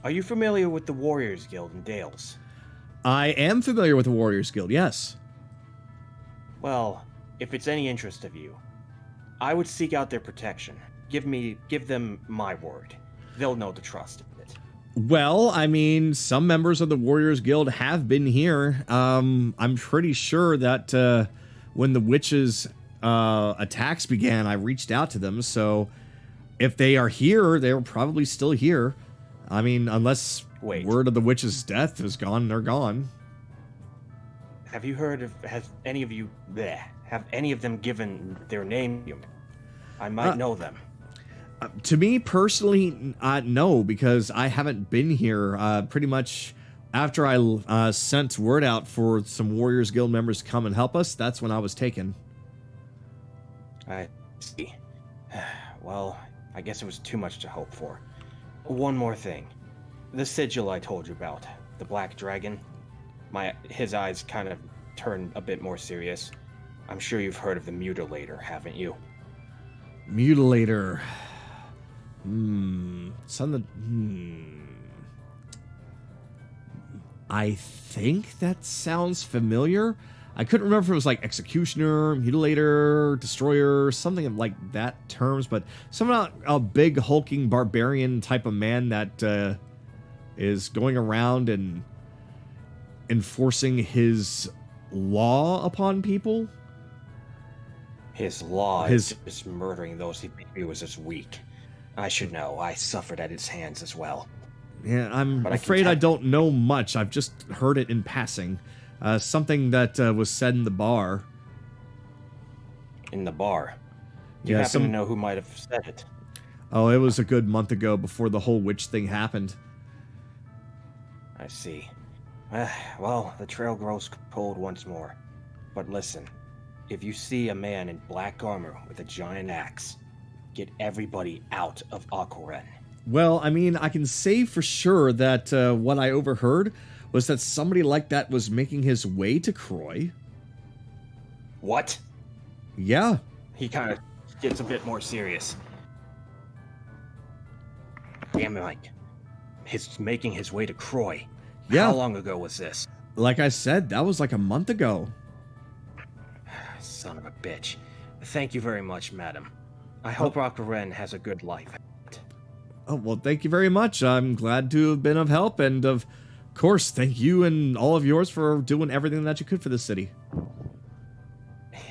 Speaker 4: Are you familiar with the Warriors Guild in Dales?
Speaker 1: I am familiar with the Warriors Guild, yes.
Speaker 4: Well, if it's any interest of you, I would seek out their protection. Give them my word. They'll know to trust it.
Speaker 1: Well, I mean, some members of the Warriors Guild have been here. I'm pretty sure that when the witches' attacks began, I reached out to them. So if they are here, they're probably still here. I mean, unless word of the witch's death is gone, they're gone.
Speaker 4: Have you heard of? Have any of them given their name? I might know them.
Speaker 1: To me personally, no, because I haven't been here. Pretty much after I sent word out for some Warriors Guild members to come and help us, that's when I was taken.
Speaker 4: I see. Well, I guess it was too much to hope for. One more thing. The sigil I told you about, the Black Dragon, his eyes kind of turned a bit more serious. I'm sure you've heard of the Mutilator, haven't you?
Speaker 1: Mutilator. I think that sounds familiar. I couldn't remember if it was like Executioner, Mutilator, Destroyer, something of like that terms, but somehow a big hulking barbarian type of man that is going around and enforcing his law upon people.
Speaker 4: His law is just murdering those he was as weak. I should know. I suffered at his hands as well.
Speaker 1: Yeah, I'm afraid I don't know much. I've just heard it in passing. Something that was said in the bar.
Speaker 4: In the bar? You happen to know who might have said it?
Speaker 1: Oh, it was a good month ago before the whole witch thing happened.
Speaker 4: I see. Well, the trail grows cold once more. But listen, if you see a man in black armor with a giant axe, get everybody out of Aquaren.
Speaker 1: Well, I mean, I can say for sure that what I overheard was that somebody like that was making his way to Croy.
Speaker 4: What?
Speaker 1: Yeah.
Speaker 4: He kind of gets a bit more serious. Damn, like, he's making his way to Croy.
Speaker 1: Yeah.
Speaker 4: How long ago was this?
Speaker 1: Like I said, that was like a month ago.
Speaker 4: Son of a bitch. Thank you very much, madam. I hope Aquaren has a good life.
Speaker 1: Oh, well, thank you very much. I'm glad to have been of help, and of course, thank you and all of yours for doing everything that you could for the city.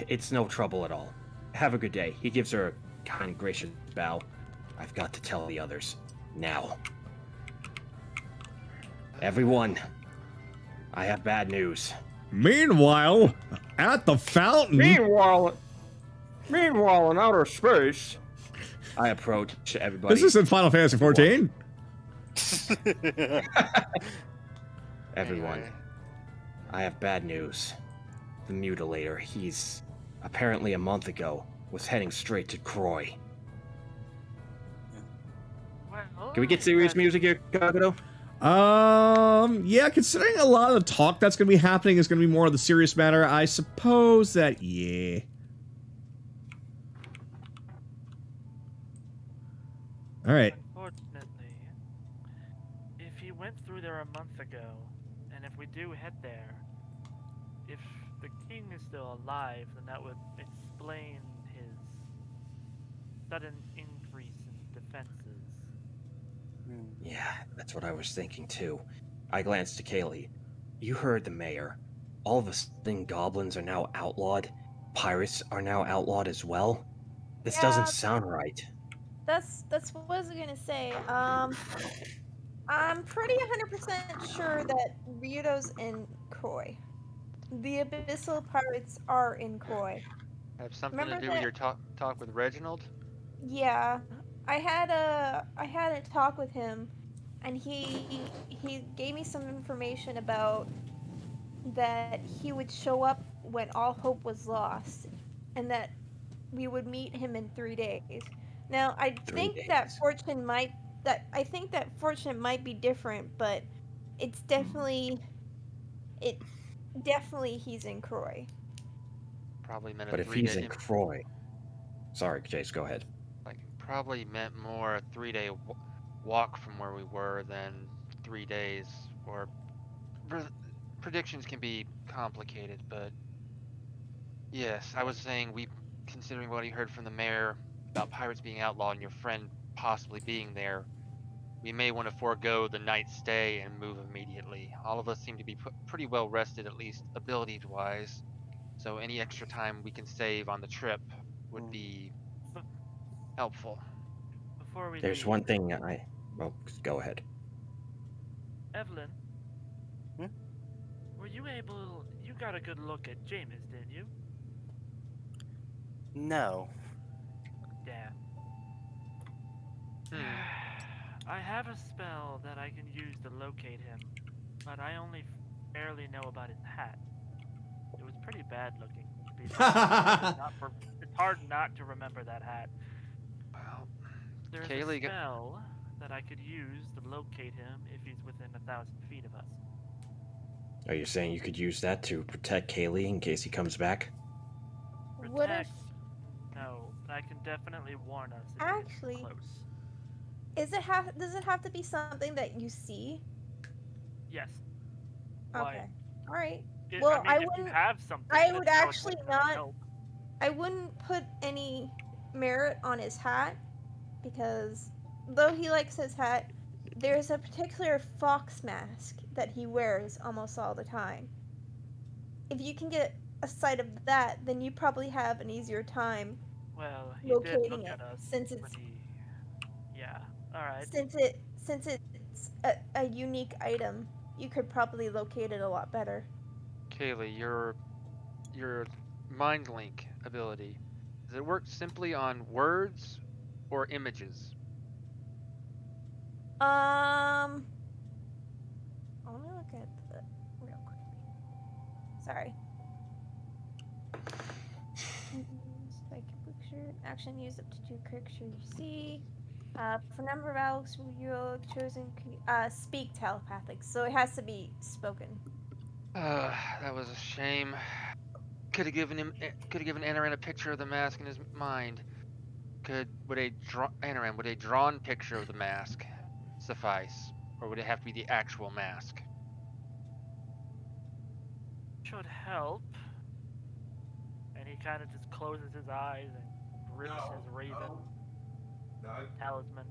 Speaker 12: It's no trouble at all. Have a good day. He gives her a kind and gracious bow. I've got to tell the others. Now. Everyone, I have bad news.
Speaker 1: Meanwhile, at the fountain...
Speaker 7: Meanwhile, in outer space...
Speaker 12: I approach everybody.
Speaker 1: This isn't Final Fantasy 14.
Speaker 12: Everyone, I have bad news. The mutilator, he's apparently a month ago was heading straight to Croy.
Speaker 6: Well,
Speaker 12: Can we get serious music here, Kagato?
Speaker 1: Yeah, considering a lot of the talk that's going to be happening is going to be more of the serious matter, I suppose that, yeah. Alright.
Speaker 6: Unfortunately, if he went through there a month ago, and if we do head there, if the king is still alive, then that would explain his sudden increase in defenses.
Speaker 12: Yeah, that's what I was thinking too. I glanced to Kaylee. You heard the mayor. All of a sudden goblins are now outlawed. Pirates are now outlawed as well. This doesn't sound right.
Speaker 5: That's what I was gonna say. I'm pretty 100% sure that Ryudo's in Croy. The Abyssal Pirates are in Croy.
Speaker 3: Have something to do with your talk with Reginald?
Speaker 5: Yeah, I had a talk with him, and he gave me some information about that he would show up when all hope was lost, and that we would meet him in 3 days. Now, I think that fortune might be different, but it's definitely he's in Croy.
Speaker 3: Probably meant
Speaker 12: But if he's in Croy... Sorry, Jace, go ahead.
Speaker 3: Like, probably meant more a 3-day walk from where we were than 3 days. Or predictions can be complicated, but yes, I was saying considering what he heard from the mayor about pirates being outlawed and your friend possibly being there, we may want to forego the night stay and move immediately. All of us seem to be pretty well rested, at least ability-wise, so any extra time we can save on the trip would be helpful.
Speaker 6: Before we
Speaker 12: There's
Speaker 6: leave,
Speaker 12: one thing well, go ahead.
Speaker 6: Evelyn, were you able... You got a good look at Jameis, didn't you?
Speaker 2: No.
Speaker 6: Damn. I have a spell that I can use to locate him, but I only barely know about his hat. It was pretty bad looking. It's hard not to remember that hat.
Speaker 3: Well,
Speaker 6: there's a spell that I could use to locate him if he's within 1,000 feet of us.
Speaker 12: Are you saying you could use that to protect Kaylee in case he comes back?
Speaker 6: Protect? No, I can definitely warn us if
Speaker 5: Actually,
Speaker 6: he's close.
Speaker 5: Does it have to be something that you see?
Speaker 6: Yes.
Speaker 5: Okay. All right.
Speaker 6: Well, I wouldn't have something.
Speaker 5: I would actually not. I wouldn't put any merit on his hat, because though he likes his hat, there's a particular fox mask that he wears almost all the time. If you can get a sight of that, then you probably have an easier time locating it, since it's
Speaker 6: yeah. All right.
Speaker 5: Since it's a unique item, you could probably locate it a lot better.
Speaker 3: Kaylee, your mind link ability, does it work simply on words or images?
Speaker 5: I want to look at the real quick. Sorry. Like picture action used up to 2 characters you see. For number of battles you have chosen, speak telepathic, so it has to be spoken.
Speaker 3: That was a shame. Could have given Anaran a picture of the mask in his mind. Would a drawn picture of the mask suffice, or would it have to be the actual mask?
Speaker 6: Should help. And he kind of just closes his eyes and grips his raven talisman.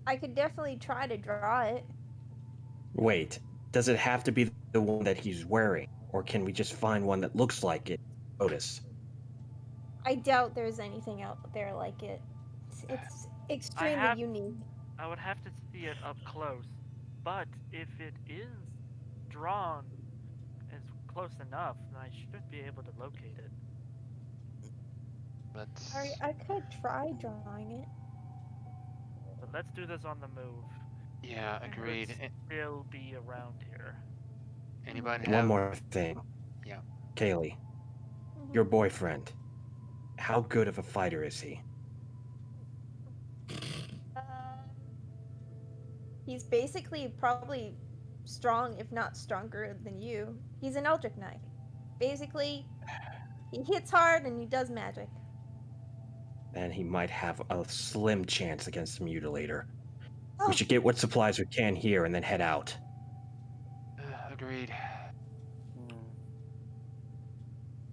Speaker 5: I could definitely try to draw it.
Speaker 12: Wait, does it have to be the one that he's wearing? Or can we just find one that looks like it? Otis.
Speaker 5: I doubt there's anything out there like it. It's extremely unique.
Speaker 6: I would have to see it up close, but if it is drawn as close enough, then I should be able to locate it.
Speaker 5: Sorry, I could try drawing it.
Speaker 6: But let's do this on the move.
Speaker 3: Yeah, agreed.
Speaker 6: It will be around here.
Speaker 3: Anybody
Speaker 12: One more thing.
Speaker 3: Yeah.
Speaker 12: Kaylee, your boyfriend, how good of a fighter is he?
Speaker 5: He's basically probably strong, if not stronger than you. He's an Eldritch Knight. Basically, he hits hard and he does magic.
Speaker 12: Then he might have a slim chance against the Mutilator. We should get what supplies we can here and then head out.
Speaker 3: Agreed.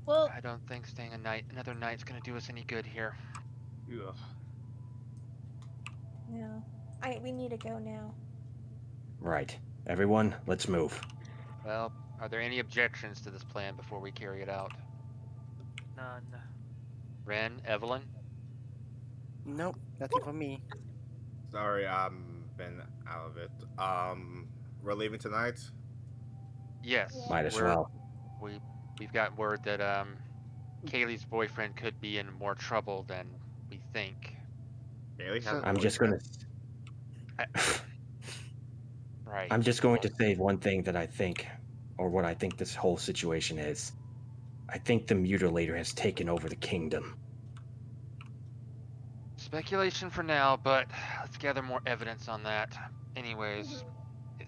Speaker 5: Well,
Speaker 3: I don't think staying another night's gonna do us any good here.
Speaker 11: Yeah.
Speaker 5: No. We need to go now.
Speaker 12: Right. Everyone, let's move.
Speaker 3: Well, are there any objections to this plan before we carry it out?
Speaker 6: None.
Speaker 3: Ren, Evelyn?
Speaker 2: Nope, nothing for me.
Speaker 11: Sorry, I've been out of it. We're leaving tonight?
Speaker 3: Yes.
Speaker 12: Might as well.
Speaker 3: We've got word that Kaylee's boyfriend could be in more trouble than we think.
Speaker 11: Kaylee has a
Speaker 12: I'm just gonna.
Speaker 3: Right.
Speaker 12: I'm just going to say one thing that I think, or what I think this whole situation is. I think the Mutilator has taken over the kingdom.
Speaker 3: Speculation for now, but let's gather more evidence on that. Anyways,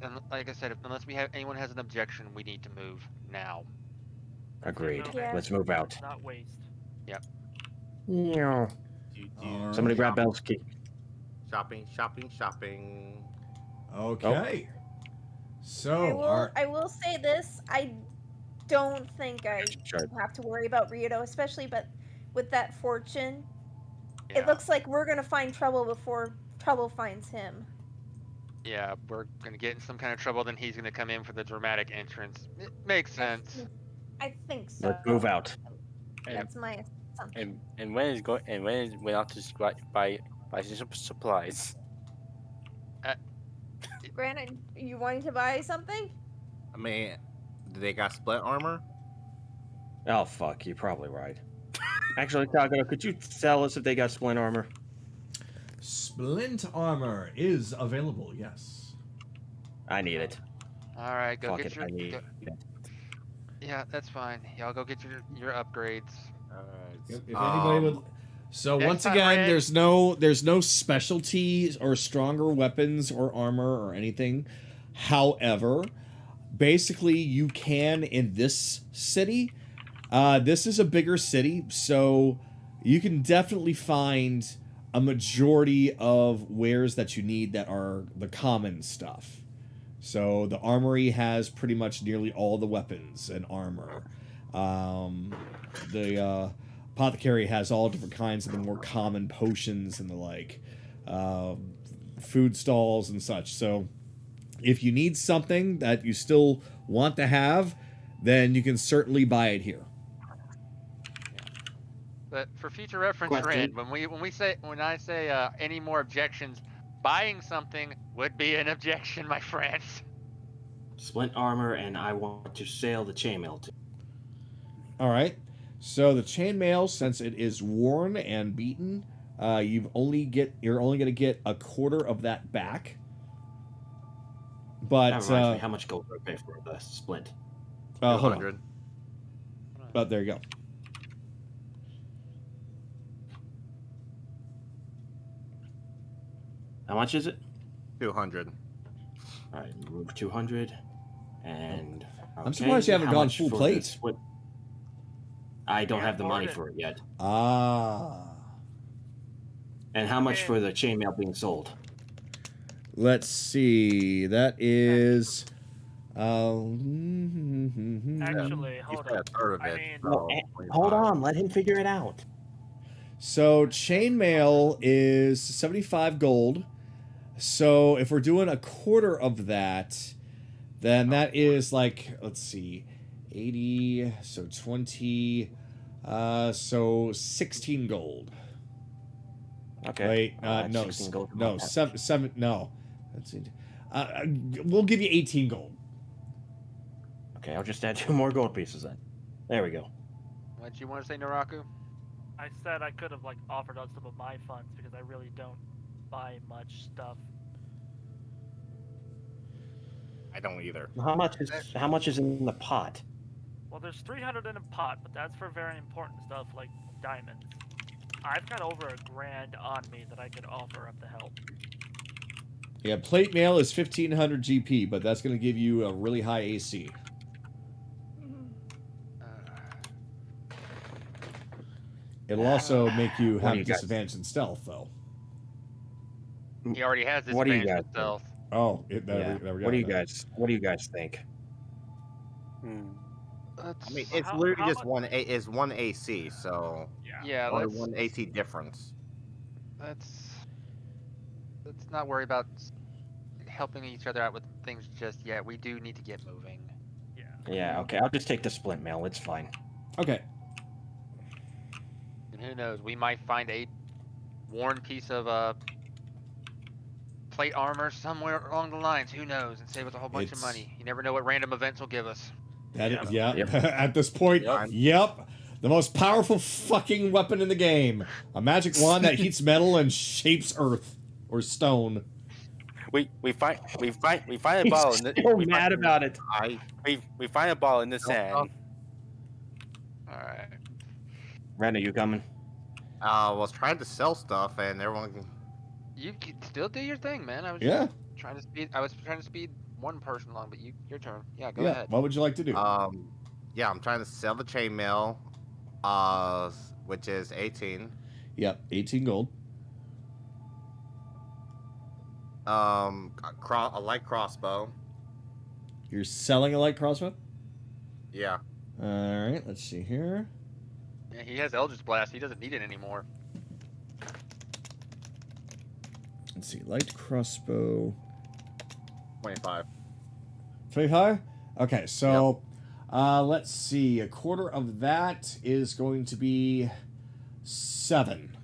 Speaker 3: and like I said, unless anyone has an objection, we need to move now.
Speaker 12: Agreed.
Speaker 5: Yeah.
Speaker 12: Let's move out.
Speaker 6: Not waste.
Speaker 3: Yep.
Speaker 12: Yeah. Somebody grab Belle's key.
Speaker 11: Shopping.
Speaker 1: Okay. So,
Speaker 5: I will say this. I don't think I have to worry about Rito, especially but with that fortune.
Speaker 3: Yeah.
Speaker 5: It looks like we're gonna find trouble before trouble finds him.
Speaker 3: Yeah, we're gonna get in some kind of trouble, then he's gonna come in for the dramatic entrance. It makes sense.
Speaker 5: I think so.
Speaker 12: Let's move out.
Speaker 5: That's my assumption.
Speaker 2: And when is went out to buy some supplies?
Speaker 5: Granted, you wanting to buy something?
Speaker 11: I mean, do they got split armor?
Speaker 12: Oh, fuck. You're probably right. Actually, Kagato, could you tell us if they got splint armor?
Speaker 1: Splint armor is available, yes.
Speaker 12: I need it.
Speaker 3: All right, go
Speaker 12: Fuck
Speaker 3: get
Speaker 12: it,
Speaker 3: your.
Speaker 12: I need
Speaker 3: go-
Speaker 12: it.
Speaker 3: Yeah, that's fine. Y'all go get your upgrades.
Speaker 11: Alright.
Speaker 1: If anybody would. So
Speaker 3: Next
Speaker 1: once
Speaker 3: time,
Speaker 1: again,
Speaker 3: Red.
Speaker 1: there's no specialties or stronger weapons or armor or anything. However, basically you can in this city. This is a bigger city, so you can definitely find a majority of wares that you need that are the common stuff. So the armory has pretty much nearly all the weapons and armor. The apothecary has all different kinds of the more common potions and the like, food stalls and such. So if you need something that you still want to have, then you can certainly buy it here.
Speaker 3: But for future reference,
Speaker 12: Question.
Speaker 3: Ren, when I say any more objections, buying something would be an objection, my friend.
Speaker 12: Splint armor, and I want to sail the chainmail too.
Speaker 1: All right. So the chainmail, since it is worn and beaten, you're only going to get a quarter of that back. But
Speaker 12: That reminds me, how much gold do I pay for the splint?
Speaker 1: hold on.
Speaker 11: 200.
Speaker 1: But there you go.
Speaker 12: How much is it?
Speaker 11: 200.
Speaker 12: All right, remove 200. And
Speaker 1: I'm surprised you haven't
Speaker 12: how
Speaker 1: gone
Speaker 12: much
Speaker 1: full
Speaker 12: for
Speaker 1: plate.
Speaker 12: the split? I don't
Speaker 6: Yeah,
Speaker 12: have the money
Speaker 6: bought it.
Speaker 12: for it yet.
Speaker 1: Ah.
Speaker 12: And how much
Speaker 6: Okay.
Speaker 12: for the chainmail being sold?
Speaker 1: Let's see. That is.
Speaker 6: Actually,
Speaker 11: You
Speaker 6: hold
Speaker 11: said
Speaker 6: up.
Speaker 11: a third of
Speaker 6: I
Speaker 11: it.
Speaker 6: mean,
Speaker 11: so
Speaker 12: Hold
Speaker 11: 25.
Speaker 12: on, let him figure it out.
Speaker 1: So chainmail is 75 gold. So if we're doing a quarter of that, then that is like, let's see, 80, so 20, so 16 gold.
Speaker 12: Okay.
Speaker 1: Wait, no,
Speaker 12: 16 gold for
Speaker 1: no,
Speaker 12: my
Speaker 1: seven, no. Let's see. We'll give you 18 gold.
Speaker 12: Okay, I'll just add 2 more gold pieces then. There we go.
Speaker 3: What you want to say, Naraku?
Speaker 6: I said I could have like offered up some of my funds because I really don't buy much stuff.
Speaker 11: I don't either.
Speaker 12: How much is in the pot?
Speaker 6: Well, there's 300 in a pot, but that's for very important stuff like diamonds. I've got over $1,000 on me that I could offer up to help.
Speaker 1: Yeah, plate mail is 1500 GP, but that's going to give you a really high AC. It'll also make you have a disadvantage in stealth, though.
Speaker 3: He already has this
Speaker 12: What do you
Speaker 3: advantage
Speaker 12: guys
Speaker 3: in stealth.
Speaker 1: Oh, there we go.
Speaker 12: What do you guys think?
Speaker 11: I mean, it's literally just one AC, so
Speaker 3: yeah,
Speaker 11: only
Speaker 3: let's,
Speaker 11: one AC difference.
Speaker 3: Let's not worry about helping each other out with things just yet. We do need to get moving.
Speaker 12: Yeah, okay. I'll just take the splint mail. It's fine.
Speaker 1: Okay.
Speaker 3: And who knows? We might find a worn piece of plate armor somewhere along the lines. Who knows? And save us a whole bunch of money. You never know what random events will give us.
Speaker 1: At this point, yep. The most powerful fucking weapon in the game. A magic wand that heats metal and shapes earth or stone.
Speaker 2: We find a ball.
Speaker 12: He's so mad about it.
Speaker 2: We find a ball in the sand.
Speaker 3: All right.
Speaker 12: Ren, are you coming?
Speaker 11: I was trying to sell stuff, and everyone.
Speaker 3: You can still do your thing, man. I was trying to speed. I was trying to speed one person along, but your turn. Yeah, go ahead.
Speaker 1: What would you like to do?
Speaker 11: Yeah, I'm trying to sell the chainmail, which is 18.
Speaker 1: Yep, 18 gold.
Speaker 11: A light crossbow.
Speaker 1: You're selling a light crossbow?
Speaker 11: Yeah.
Speaker 1: All right, let's see here.
Speaker 3: Yeah, he has Eldritch Blast. He doesn't need it anymore.
Speaker 1: Let's see, light crossbow.
Speaker 11: 25.
Speaker 1: 25? Okay, so let's see. A quarter of that is going to be 7.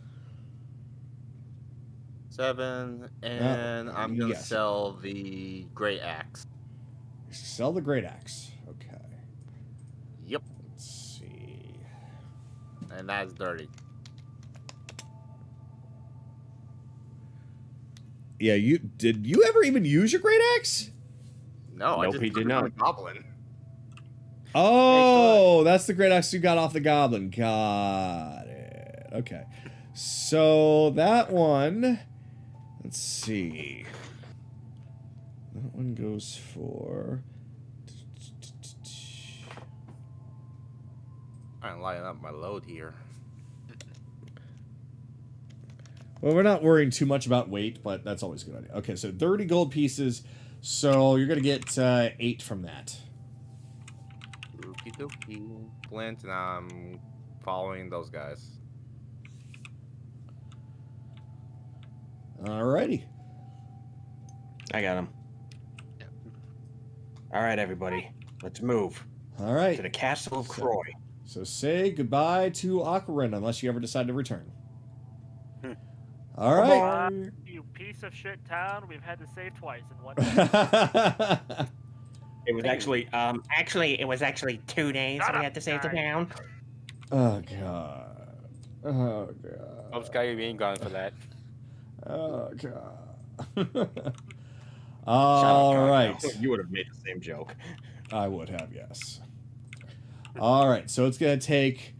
Speaker 11: 7, and I'm gonna sell the great axe.
Speaker 1: Sell the great axe. Okay.
Speaker 11: Yep.
Speaker 1: Let's see.
Speaker 11: And that's dirty.
Speaker 1: Yeah, did you ever even use your great axe?
Speaker 11: No,
Speaker 12: Nope,
Speaker 11: I just
Speaker 12: he did not.
Speaker 11: A goblin.
Speaker 1: Oh, that's the great axe you got off the goblin. Got it. Okay. So that one, let's see. That one goes for...
Speaker 11: I'm lighting up my load here.
Speaker 1: Well, we're not worrying too much about weight, but that's always a good idea. Okay, so 30 gold pieces. So you're going to get 8 from that.
Speaker 11: Okie dokie. Flint, and I'm following those guys.
Speaker 1: Alrighty.
Speaker 12: I got him. All right, everybody. Let's move.
Speaker 1: All right.
Speaker 12: To the Castle of Croy.
Speaker 1: So say goodbye to Aquarin unless you ever decide to return. All right.
Speaker 6: You piece of shit town. We've had to save twice in one
Speaker 12: day. It was actually,
Speaker 9: it was actually 2 days we had to save the town.
Speaker 1: Oh, God. Oh, God.
Speaker 2: I'm Sky, you ain't gone for that.
Speaker 1: Oh, God. All right.
Speaker 12: You would have made the same joke.
Speaker 1: I would have, yes. All right, so it's going to take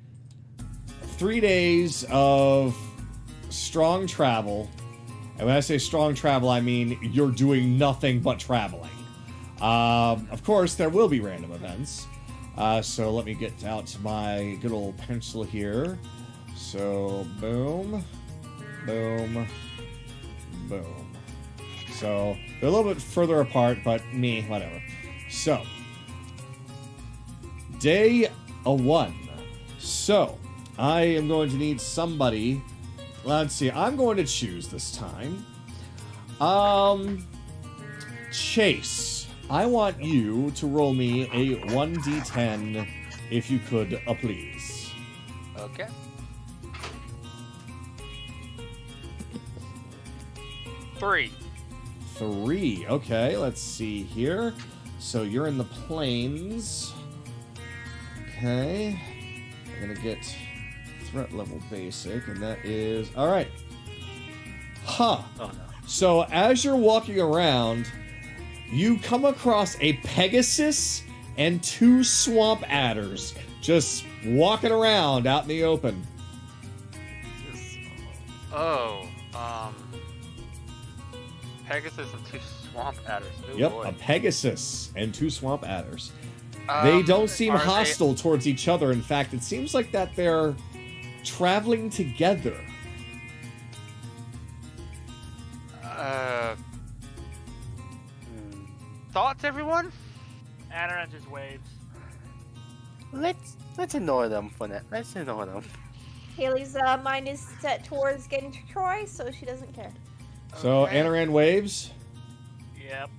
Speaker 1: 3 days of strong travel. And when I say strong travel, I mean you're doing nothing but traveling. Of course, there will be random events. So let me get out my good old pencil here. So, boom, boom, boom. So, they're a little bit further apart, but whatever. So, day 1. So, I am going to need somebody. Let's see, I'm going to choose this time. Chase. I want you to roll me a 1d10, if you could, please.
Speaker 3: Okay. Three.
Speaker 1: 3. Okay, let's see here. So you're in the plains. Okay. I'm gonna get threat level basic, and that is... Alright. Huh.
Speaker 2: Oh, no.
Speaker 1: So as you're walking around, you come across a Pegasus and 2 swamp adders just walking around out in the open.
Speaker 3: Oh, Pegasus and 2 swamp adders. Oh,
Speaker 1: Yep,
Speaker 3: boy.
Speaker 1: a Pegasus and 2 swamp adders. They don't seem
Speaker 3: are
Speaker 1: hostile towards each other. In fact, it seems like that they're traveling together.
Speaker 3: Thoughts, everyone?
Speaker 6: Anaran just waves.
Speaker 2: Let's ignore them for that. Let's ignore them.
Speaker 5: Haley's mind is set towards getting to Troy, so she doesn't care.
Speaker 1: So Anaran waves.
Speaker 6: Yep.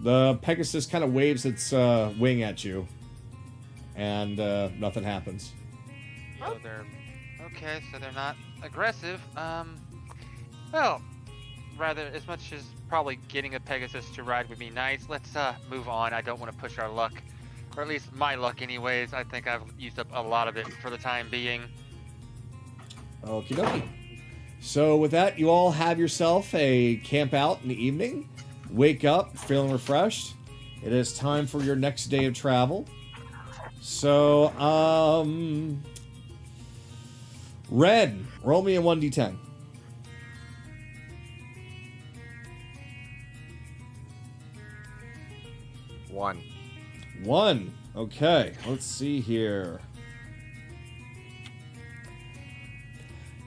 Speaker 1: The Pegasus kind of waves its wing at you, and nothing happens.
Speaker 3: So they're okay. So they're not aggressive. Well, rather, as much as probably getting a Pegasus to ride would be nice, let's move on. I don't want to push our luck, or at least my luck, anyways. I think I've used up a lot of it for the time being.
Speaker 1: Okie dokie. So with that, you all have yourself a camp out in the evening. Wake up feeling refreshed. It is time for your next day of travel. So, Red, roll me a 1d10.
Speaker 11: One.
Speaker 1: 1. Okay, let's see here.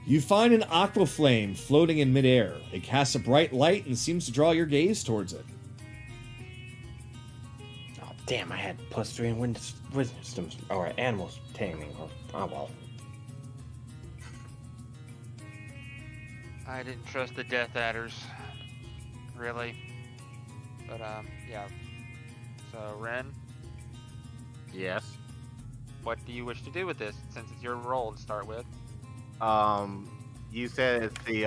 Speaker 1: You find an aqua flame floating in midair. It casts a bright light and seems to draw your gaze towards it.
Speaker 12: Oh, damn, I had +3 in wisdom, or animals taming, or, oh well.
Speaker 3: I didn't trust the Death Adders, really. But, yeah. So, Ren,
Speaker 11: Yes.
Speaker 3: what do you wish to do with this, since it's your role to start with?
Speaker 11: You said it's the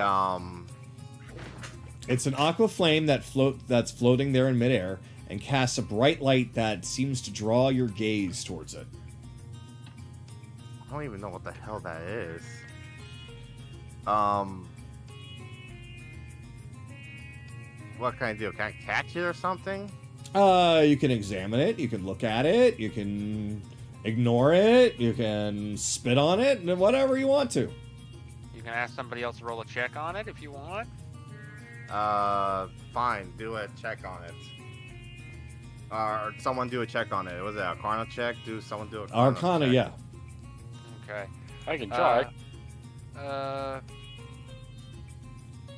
Speaker 1: It's an aqua flame that's floating there in midair and casts a bright light that seems to draw your gaze towards it.
Speaker 11: I don't even know what the hell that is. What can I do? Can I catch it or something?
Speaker 1: You can examine it, you can look at it, you can ignore it, you can spit on it, and whatever you want to.
Speaker 3: You can ask somebody else to roll a check on it if you want.
Speaker 11: Fine. Do a check on it. Or someone do a check on it. Was it Arcana check? Do someone do a
Speaker 1: Arcana,
Speaker 11: check?
Speaker 1: yeah.
Speaker 3: Okay.
Speaker 2: I can try.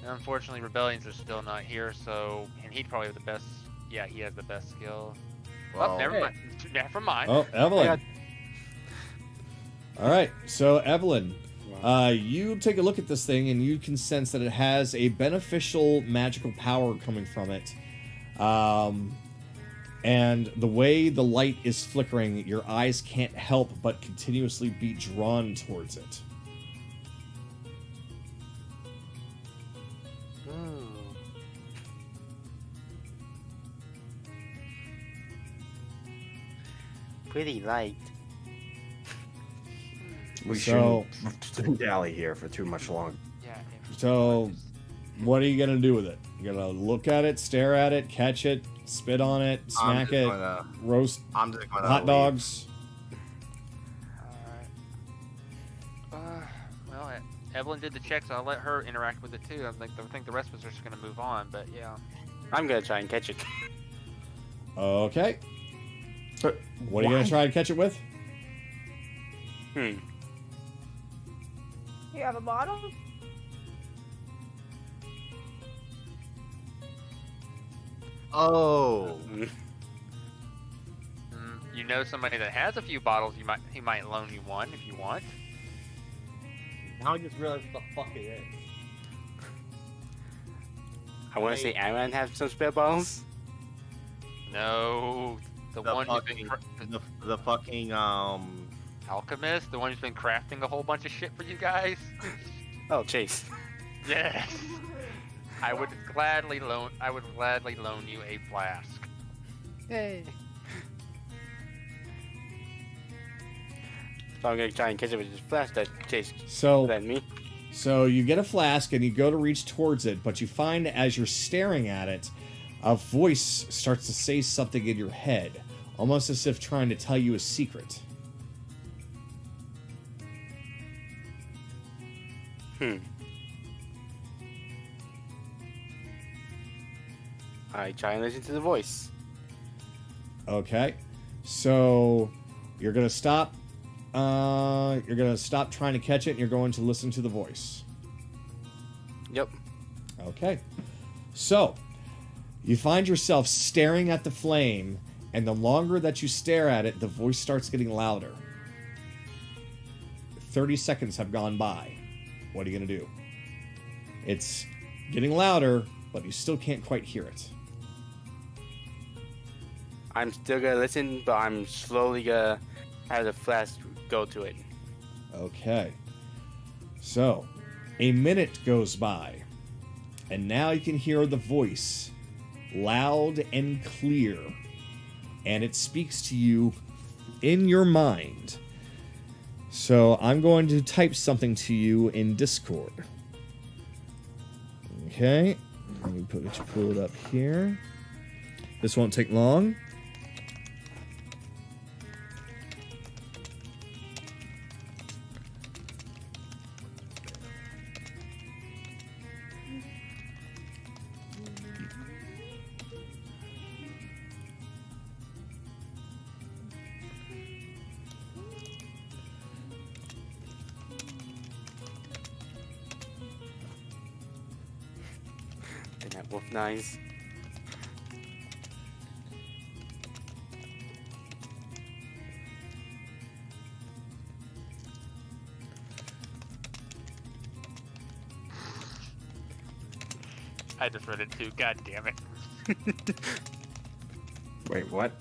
Speaker 3: Unfortunately, Rebellions are still not here, so... And he'd probably have the best... Yeah, he has the best skill.
Speaker 11: Well,
Speaker 3: oh, never mind. Never mind.
Speaker 1: Oh, Evelyn. All right, so Evelyn, you take a look at this thing, and you can sense that it has a beneficial magical power coming from it. And the way the light is flickering, your eyes can't help but continuously be drawn towards it.
Speaker 2: Pretty light.
Speaker 12: We
Speaker 1: So-
Speaker 12: shouldn't dally here for too much longer.
Speaker 3: Yeah.
Speaker 1: So, what are you gonna do with it? You gonna look at it, stare at it, catch it, spit on it, smack it, roast
Speaker 11: I'm just gonna
Speaker 1: hot
Speaker 11: leave.
Speaker 1: dogs?
Speaker 3: Alright. Well, Evelyn did the check, so I'll let her interact with it too. I think the rest of us are just gonna move on, but yeah.
Speaker 2: I'm gonna try and catch it.
Speaker 1: Okay. What are you gonna try and catch it with?
Speaker 5: You have a bottle?
Speaker 11: Oh.
Speaker 3: You know somebody that has a few bottles. He might loan you one if you want.
Speaker 11: Now I just realized what the fuck it is.
Speaker 2: I want to say Aaron has some spare bottles.
Speaker 3: No, the one who's
Speaker 11: fucking,
Speaker 3: been
Speaker 11: the fucking
Speaker 3: alchemist, the one who's been crafting a whole bunch of shit for you guys.
Speaker 2: Oh, Chase.
Speaker 3: Yes. I would gladly loan you a flask.
Speaker 2: Yay. So I'm gonna try and catch it with this flash that Chase led me.
Speaker 1: So you get a flask and you go to reach towards it, but you find as you're staring at it, a voice starts to say something in your head, almost as if trying to tell you a secret.
Speaker 2: I try and listen to the voice.
Speaker 1: Okay. So you're gonna stop. You're gonna stop trying to catch it, and you're going to listen to the voice.
Speaker 2: Yep.
Speaker 1: Okay. So you find yourself staring at the flame, and the longer that you stare at it, the voice starts getting louder. 30 seconds have gone by. What are you gonna do? It's getting louder, but you still can't quite hear it.
Speaker 2: I'm still gonna listen, but I'm slowly gonna have the flash go to it.
Speaker 1: Okay. So, a minute goes by, and now you can hear the voice, loud and clear, and it speaks to you in your mind. So, I'm going to type something to you in Discord. Okay. Let me pull it up here. This won't take long.
Speaker 2: That wolf nice.
Speaker 3: I just read it too. God damn it.
Speaker 12: Wait, what?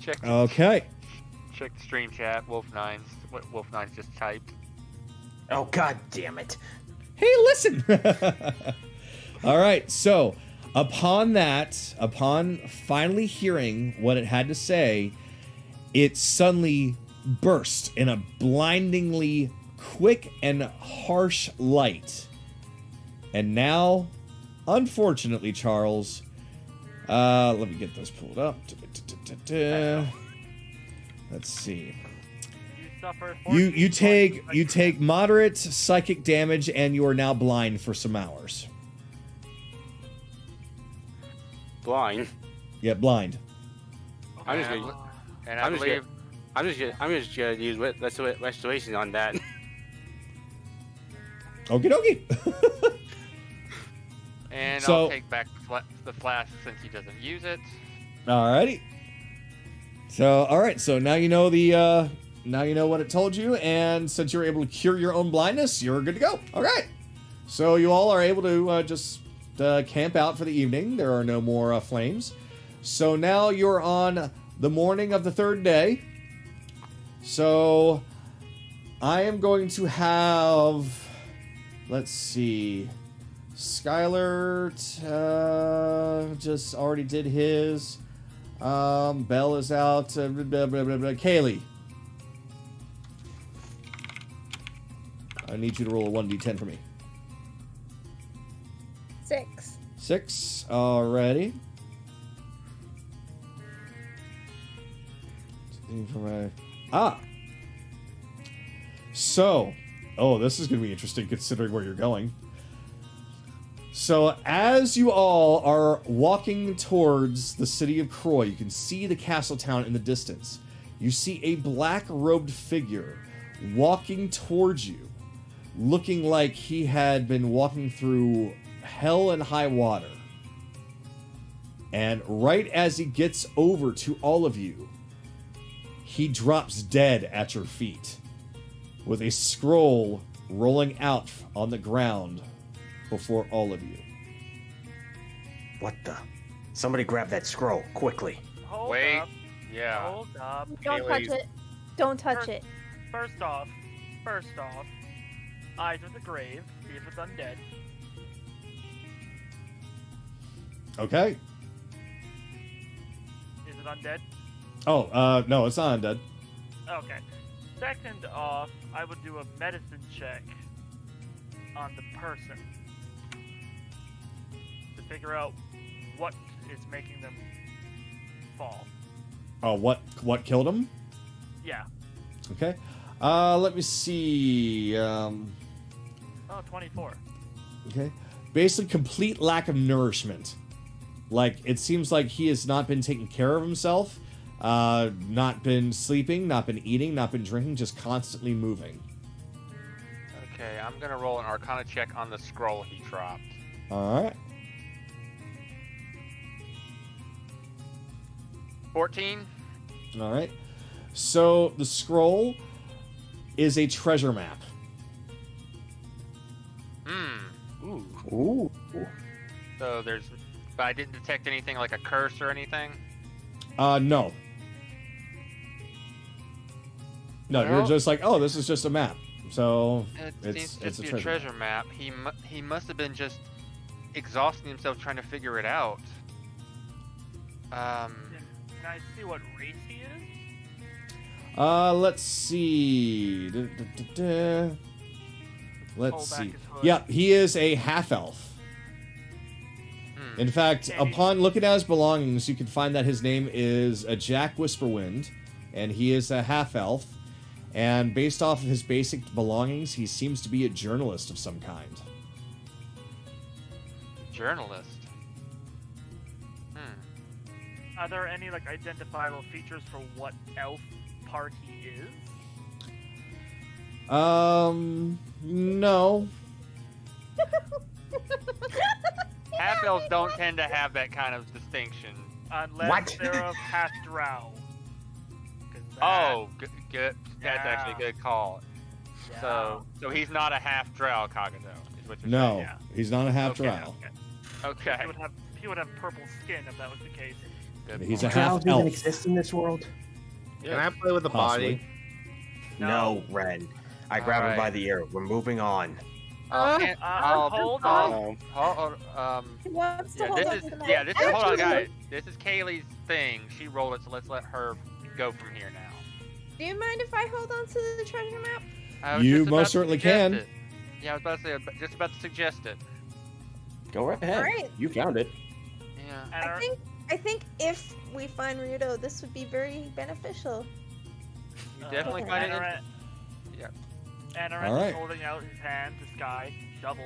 Speaker 3: Check.
Speaker 1: Okay.
Speaker 3: Check the stream chat. Wolf9's. What Wolf9's just typed.
Speaker 12: Oh, god damn it.
Speaker 1: Hey, listen! All right, so upon finally hearing what it had to say, it suddenly burst in a blindingly quick and harsh light. And now, unfortunately, Charles, let me get those pulled up. Let's see. You take moderate psychic damage, and you are now blind for some hours.
Speaker 2: Blind.
Speaker 1: Yeah, blind.
Speaker 2: I'm just gonna.
Speaker 3: And I believe.
Speaker 2: I'm just gonna use restoration on that.
Speaker 1: Okie dokie.
Speaker 3: And
Speaker 1: So-
Speaker 3: I'll take back the flash since he doesn't use it.
Speaker 1: Alrighty. So, alright, so now you know now you know what it told you, and since you're able to cure your own blindness, you're good to go. Alright. So you all are able to just camp out for the evening. There are no more flames. So now you're on the morning of the third day. So I am going to have, let's see, Skylar just already did his. Belle is out. Kaylee, I need you to roll a 1d10 for me.
Speaker 5: 6.
Speaker 1: 6. Alrighty. So, this is going to be interesting considering where you're going. So, as you all are walking towards the city of Croy, you can see the castle town in the distance. You see a black-robed figure walking towards you, looking like he had been walking through hell and high water. And right as he gets over to all of you, he drops dead at your feet, with a scroll rolling out on the ground before all of you.
Speaker 12: What the?
Speaker 4: Somebody grab that scroll, quickly.
Speaker 6: Hold
Speaker 3: Wait.
Speaker 6: up.
Speaker 3: Yeah.
Speaker 6: Hold up.
Speaker 5: Don't touch it. Don't touch it.
Speaker 6: First off, eyes of the grave. See if it's undead.
Speaker 1: Okay.
Speaker 6: Is it undead?
Speaker 1: Oh, no, it's not undead.
Speaker 6: Okay. Second off, I would do a medicine check on the person to figure out what is making them fall.
Speaker 1: Oh, what killed him?
Speaker 6: Yeah.
Speaker 1: Okay. Let me see.
Speaker 6: Oh, 24.
Speaker 1: Okay. Basically, complete lack of nourishment. Like, it seems like he has not been taking care of himself, not been sleeping, not been eating, not been drinking, just constantly moving.
Speaker 3: Okay, I'm gonna roll an Arcana check on the scroll he dropped.
Speaker 1: All right.
Speaker 3: 14.
Speaker 1: All right. So the scroll is a treasure map.
Speaker 3: Ooh. So there's, but I didn't detect anything like a curse or anything.
Speaker 1: No. No, you're
Speaker 3: Well-
Speaker 1: just like, oh, this is just a map. So
Speaker 3: It seems to just be a treasure map. He must have been just exhausting himself trying to figure it out.
Speaker 6: Can I see what race he is?
Speaker 1: Let's see. Let's
Speaker 6: Pull back
Speaker 1: see.
Speaker 6: his hood.
Speaker 1: Yeah, he is a half-elf. In fact, upon looking at his belongings, you can find that his name is a Jack Whisperwind, and he is a half-elf. And based off of his basic belongings, he seems to be a journalist of some kind.
Speaker 3: Journalist.
Speaker 6: Are there any like identifiable features for what elf part he is?
Speaker 1: No.
Speaker 3: Half elves don't tend to have that kind of distinction.
Speaker 6: Unless they're of half drow.
Speaker 3: Oh, good. That's
Speaker 6: Yeah.
Speaker 3: actually a good call. So he's not a half drow, Kagato, is what you're
Speaker 1: No,
Speaker 3: saying.
Speaker 1: he's not a half
Speaker 3: Okay,
Speaker 1: drow.
Speaker 3: Okay.
Speaker 6: He would have purple skin if that was the case.
Speaker 1: He's a
Speaker 4: Drows
Speaker 1: half
Speaker 4: even
Speaker 1: elf.
Speaker 4: exist in this world?
Speaker 11: Can I play with the
Speaker 1: Possibly.
Speaker 11: body?
Speaker 4: No, Ren. I grab him by
Speaker 3: Alright.
Speaker 4: the ear. We're moving on.
Speaker 6: Hold on.
Speaker 5: He wants to
Speaker 3: Yeah,
Speaker 5: hold
Speaker 3: this
Speaker 5: on
Speaker 3: is
Speaker 5: to the map.
Speaker 3: yeah. This is hold on,
Speaker 5: Actually,
Speaker 3: guys. This is Kaylee's thing. She rolled it, so let's let her go from here now.
Speaker 5: Do you mind if I hold on to the treasure map?
Speaker 3: I was
Speaker 1: You
Speaker 3: just about
Speaker 1: most
Speaker 3: to
Speaker 1: certainly
Speaker 3: suggest
Speaker 1: can.
Speaker 3: it. Yeah, I was about to say, just about to suggest it.
Speaker 4: Go right ahead.
Speaker 5: Alright.
Speaker 4: You found it.
Speaker 3: Yeah.
Speaker 5: I think if we find Rudo, this would be very beneficial.
Speaker 3: You definitely find it.
Speaker 6: Anoret,
Speaker 3: Yeah.
Speaker 6: Anoret
Speaker 1: Alright.
Speaker 6: is holding out his hand to Sky. Shovel.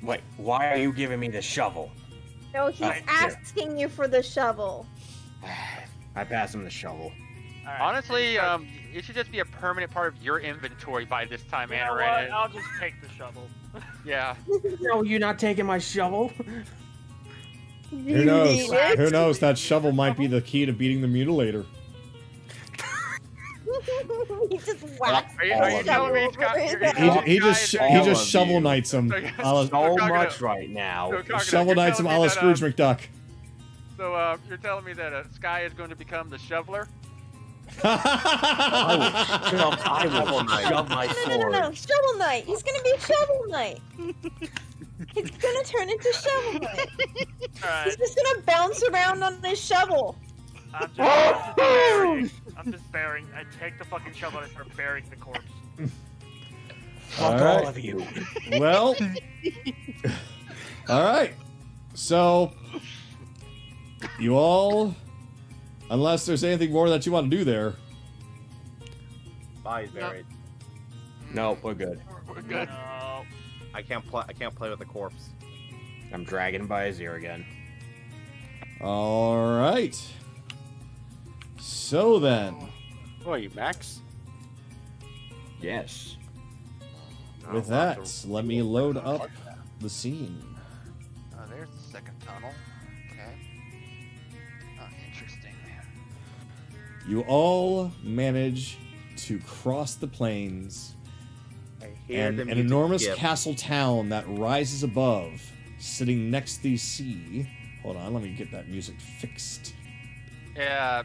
Speaker 4: Wait, why are you giving me the shovel?
Speaker 5: No, he's
Speaker 4: Here.
Speaker 5: asking you for the shovel.
Speaker 4: I pass him the shovel.
Speaker 3: Honestly, it should just be a permanent part of your inventory by this time,
Speaker 6: You know
Speaker 3: Anoret.
Speaker 6: what? I'll just take the shovel.
Speaker 3: Yeah.
Speaker 4: No, you're not taking my shovel.
Speaker 1: Who knows? Who knows? That shovel might be the key to beating the mutilator.
Speaker 5: He just whacks
Speaker 3: Are you telling me
Speaker 1: He just shovel knights him.
Speaker 4: So much right now.
Speaker 1: Shovel knights him a la Scrooge McDuck.
Speaker 3: So you're telling me that Sky is going to become the shoveler?
Speaker 4: I will shove my
Speaker 5: No,
Speaker 4: sword.
Speaker 5: Shovel Knight. He's gonna be Shovel Knight. He's gonna turn into Shovel Knight. He's just gonna bounce around on his shovel.
Speaker 6: I'm just burying. I take the fucking shovel and start burying the corpse.
Speaker 4: Fuck all of you.
Speaker 1: Well, all right. So, you all, unless there's anything more that you want to do there.
Speaker 11: Body's buried.
Speaker 4: No, we're good.
Speaker 3: We're good.
Speaker 6: No.
Speaker 11: I can't play with the corpse.
Speaker 4: I'm dragging him by his ear again.
Speaker 1: All right. So then,
Speaker 2: Who are you, Max?
Speaker 4: Yes.
Speaker 1: with that, let me load up the scene.
Speaker 3: Oh, there's the second tunnel. Okay. Oh, interesting.
Speaker 1: You all manage to cross the plains
Speaker 11: hear
Speaker 1: and
Speaker 11: the
Speaker 1: an
Speaker 11: music
Speaker 1: enormous
Speaker 11: skip.
Speaker 1: castle town that rises above, sitting next to the sea, Hold on, let me get that music fixed.
Speaker 3: Yeah.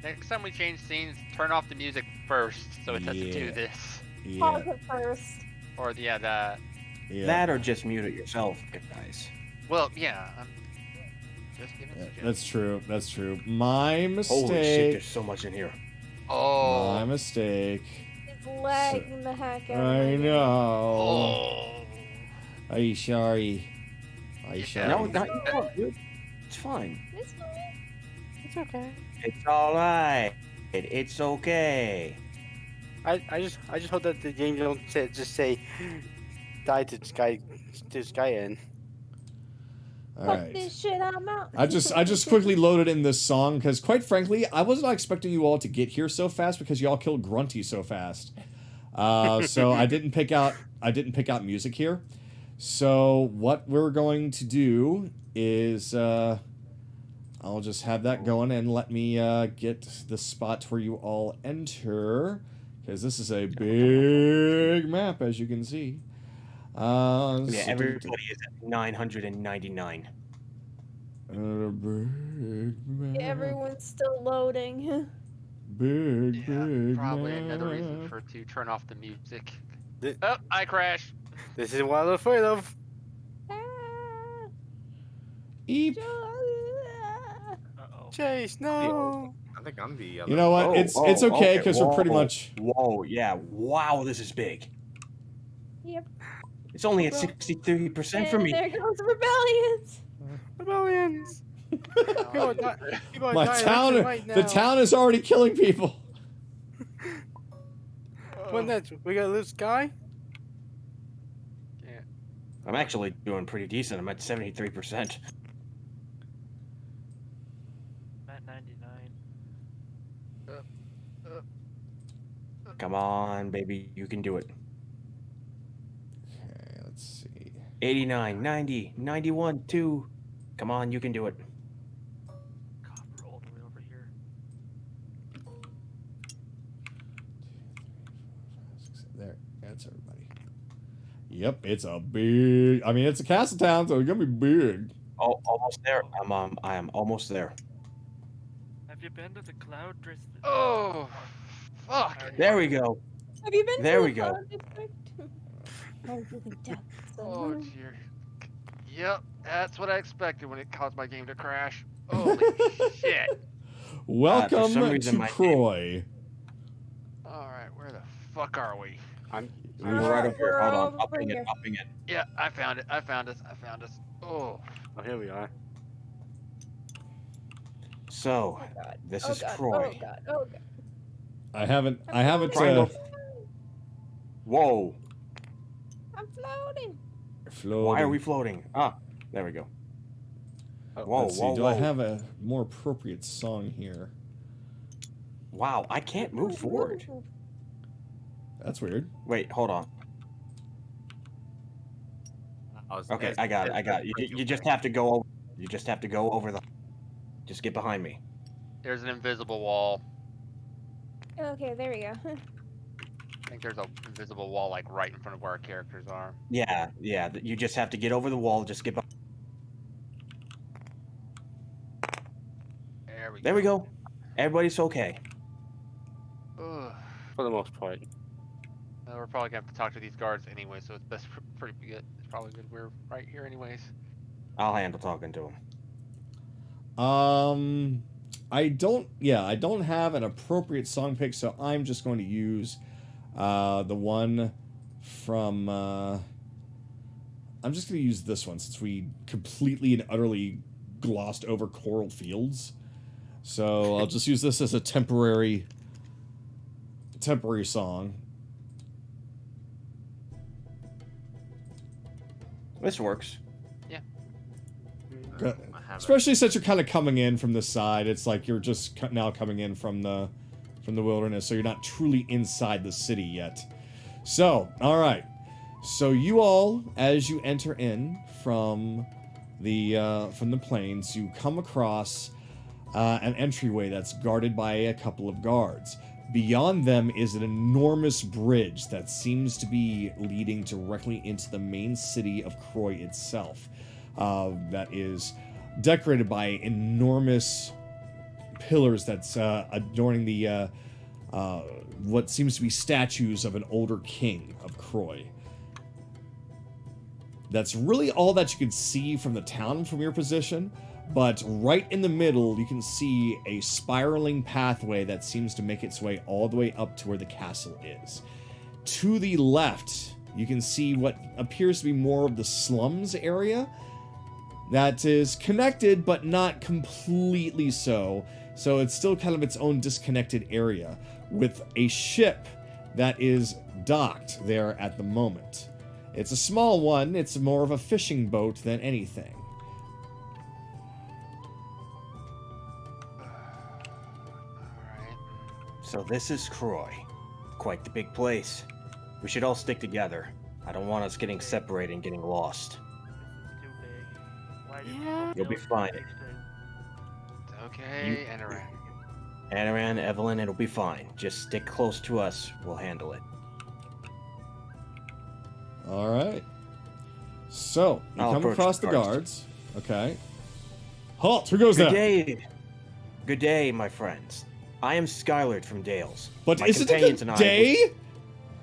Speaker 3: Next time we change scenes, turn off the music first, so it doesn't do this.
Speaker 5: Pause it first.
Speaker 3: Or that.
Speaker 1: Yeah.
Speaker 12: That or just mute it yourself, guys.
Speaker 3: Well, yeah. I'm just giving suggestions.
Speaker 1: That's true. That's true. My mistake.
Speaker 12: Holy shit, there's so much in here.
Speaker 3: Oh.
Speaker 1: My mistake.
Speaker 5: It's lagging the heck out of
Speaker 1: I
Speaker 5: me.
Speaker 1: know.
Speaker 3: Oh.
Speaker 1: Are you sorry? Are you sorry?
Speaker 12: No, not your fault, dude. It's fine.
Speaker 5: It's fine.
Speaker 2: It's okay.
Speaker 12: It's alright. It's okay.
Speaker 2: I just hope that the game don't just say die to Sky in.
Speaker 1: All
Speaker 5: Fuck
Speaker 1: right.
Speaker 5: this shit, I'm out.
Speaker 1: I just quickly loaded in this song because, quite frankly, I was not expecting you all to get here so fast because y'all killed Grunty so fast. So I didn't pick out music here. So what we're going to do is I'll just have that going and let me get the spot where you all enter, because this is a big map, as you can see.
Speaker 12: Yeah, everybody is at 999.
Speaker 5: Everyone's still loading.
Speaker 1: Big
Speaker 3: Probably
Speaker 1: map.
Speaker 3: another reason to turn off the music.
Speaker 2: Th-
Speaker 3: Oh, I crashed.
Speaker 2: This is what I'm afraid of.
Speaker 1: Eep.
Speaker 6: Uh-oh.
Speaker 2: Chase, no.
Speaker 11: I think I'm the other.
Speaker 1: You know what? It's okay because we're pretty much.
Speaker 12: Whoa, yeah. Wow, this is big.
Speaker 5: Yep.
Speaker 12: It's only at 63% for
Speaker 5: And
Speaker 12: me.
Speaker 5: there goes rebellions.
Speaker 2: Rebellions. People are
Speaker 1: My
Speaker 2: dying
Speaker 1: town,
Speaker 2: right now.
Speaker 1: the town is already killing people.
Speaker 2: What next? We gotta lose Sky?
Speaker 12: I'm actually doing pretty decent. I'm at 73%.
Speaker 6: I'm at 99.
Speaker 12: Come on, baby. You can do it.
Speaker 1: Okay, let's see.
Speaker 12: 89, 90, 91, 2. Come on, you can do it.
Speaker 6: God, we're all the way over here.
Speaker 1: There, that's everybody. Yep, it's a big. I mean, it's a castle town, so it's gonna be big.
Speaker 12: Oh, almost there. I am almost there.
Speaker 6: Have you been to the Cloud District?
Speaker 3: Oh, fuck.
Speaker 12: There we go.
Speaker 5: Have you been
Speaker 12: There
Speaker 5: to
Speaker 12: we
Speaker 5: the
Speaker 12: go.
Speaker 5: Cloud District? I really doubt so.
Speaker 3: Oh, dear. Yep, that's what I expected when it caused my game to crash. Holy shit.
Speaker 1: Welcome
Speaker 12: some reason
Speaker 1: to
Speaker 12: my
Speaker 1: Croy.
Speaker 3: Alright, where the fuck are we?
Speaker 12: We were right over here.
Speaker 5: We're
Speaker 12: Hold on.
Speaker 5: over
Speaker 12: I'll ping
Speaker 5: here.
Speaker 12: it. I'll ping it.
Speaker 3: Yeah, I found it. I found us. Oh.
Speaker 2: Oh, here we are.
Speaker 12: So,
Speaker 5: Oh god.
Speaker 12: this
Speaker 5: Oh
Speaker 12: is
Speaker 5: god.
Speaker 12: Croy.
Speaker 5: Oh god. Oh god.
Speaker 1: I haven't.
Speaker 12: Triangle. Whoa.
Speaker 5: I'm floating.
Speaker 1: Floating.
Speaker 12: Why are we floating? Ah, there we go. Whoa,
Speaker 1: Let's see.
Speaker 12: whoa,
Speaker 1: Do
Speaker 12: whoa.
Speaker 1: I have a more appropriate song here?
Speaker 12: Wow, I can't move forward.
Speaker 1: That's weird.
Speaker 12: Wait, hold on. Okay, I got it. You just have to go over. You just have to go over the. Just get behind me.
Speaker 3: There's an invisible wall.
Speaker 5: Okay, there we go.
Speaker 3: I think there's an invisible wall like right in front of where our characters are.
Speaker 12: Yeah. You just have to get over the wall. Just get. There we go. Everybody's okay.
Speaker 3: Ugh.
Speaker 2: For the most part.
Speaker 3: We're probably gonna have to talk to these guards anyway, so it's best pretty good. It's probably good we're right here anyways.
Speaker 12: I'll handle talking to him.
Speaker 1: I don't have an appropriate song pick, so I'm just going to use the one from I'm just going to use this one since we completely and utterly glossed over Coral Fields. So I'll just use this as a temporary song.
Speaker 12: This works.
Speaker 3: Yeah.
Speaker 1: Especially since you're kind of coming in from the side, it's like you're just now coming in from the wilderness, so you're not truly inside the city yet. So, all right. So you all, as you enter in from the plains, you come across an entryway that's guarded by a couple of guards. Beyond them is an enormous bridge that seems to be leading directly into the main city of Croy itself. That is decorated by enormous pillars that's adorning the what seems to be statues of an older king of Croy. That's really all that you can see from the town from your position, but right in the middle you can see a spiraling pathway that seems to make its way all the way up to where the castle is. To the left, you can see what appears to be more of the slums area that is connected but not completely so. So it's still kind of its own disconnected area with a ship that is docked there at the moment. It's a small one. It's more of a fishing boat than anything.
Speaker 12: So this is Croy. Quite the big place. We should all stick together. I don't want us getting separated and getting lost.
Speaker 6: Too big. Why did
Speaker 12: Yeah.
Speaker 6: you
Speaker 12: You'll be
Speaker 6: build
Speaker 12: fine.
Speaker 6: this thing?
Speaker 3: It's okay, Anaran.
Speaker 12: Anaran, Evelyn, it'll be fine. Just stick close to us. We'll handle it.
Speaker 1: All right. So, you
Speaker 12: I'll
Speaker 1: come
Speaker 12: approach
Speaker 1: across
Speaker 12: the
Speaker 1: the
Speaker 12: guards.
Speaker 1: guards. Okay. Halt! Who goes
Speaker 12: Good
Speaker 1: there?
Speaker 12: day. Good day, my friends. I am Skylord from Dales.
Speaker 1: But
Speaker 12: My
Speaker 1: is it a
Speaker 12: companions
Speaker 1: good
Speaker 12: and I
Speaker 1: day?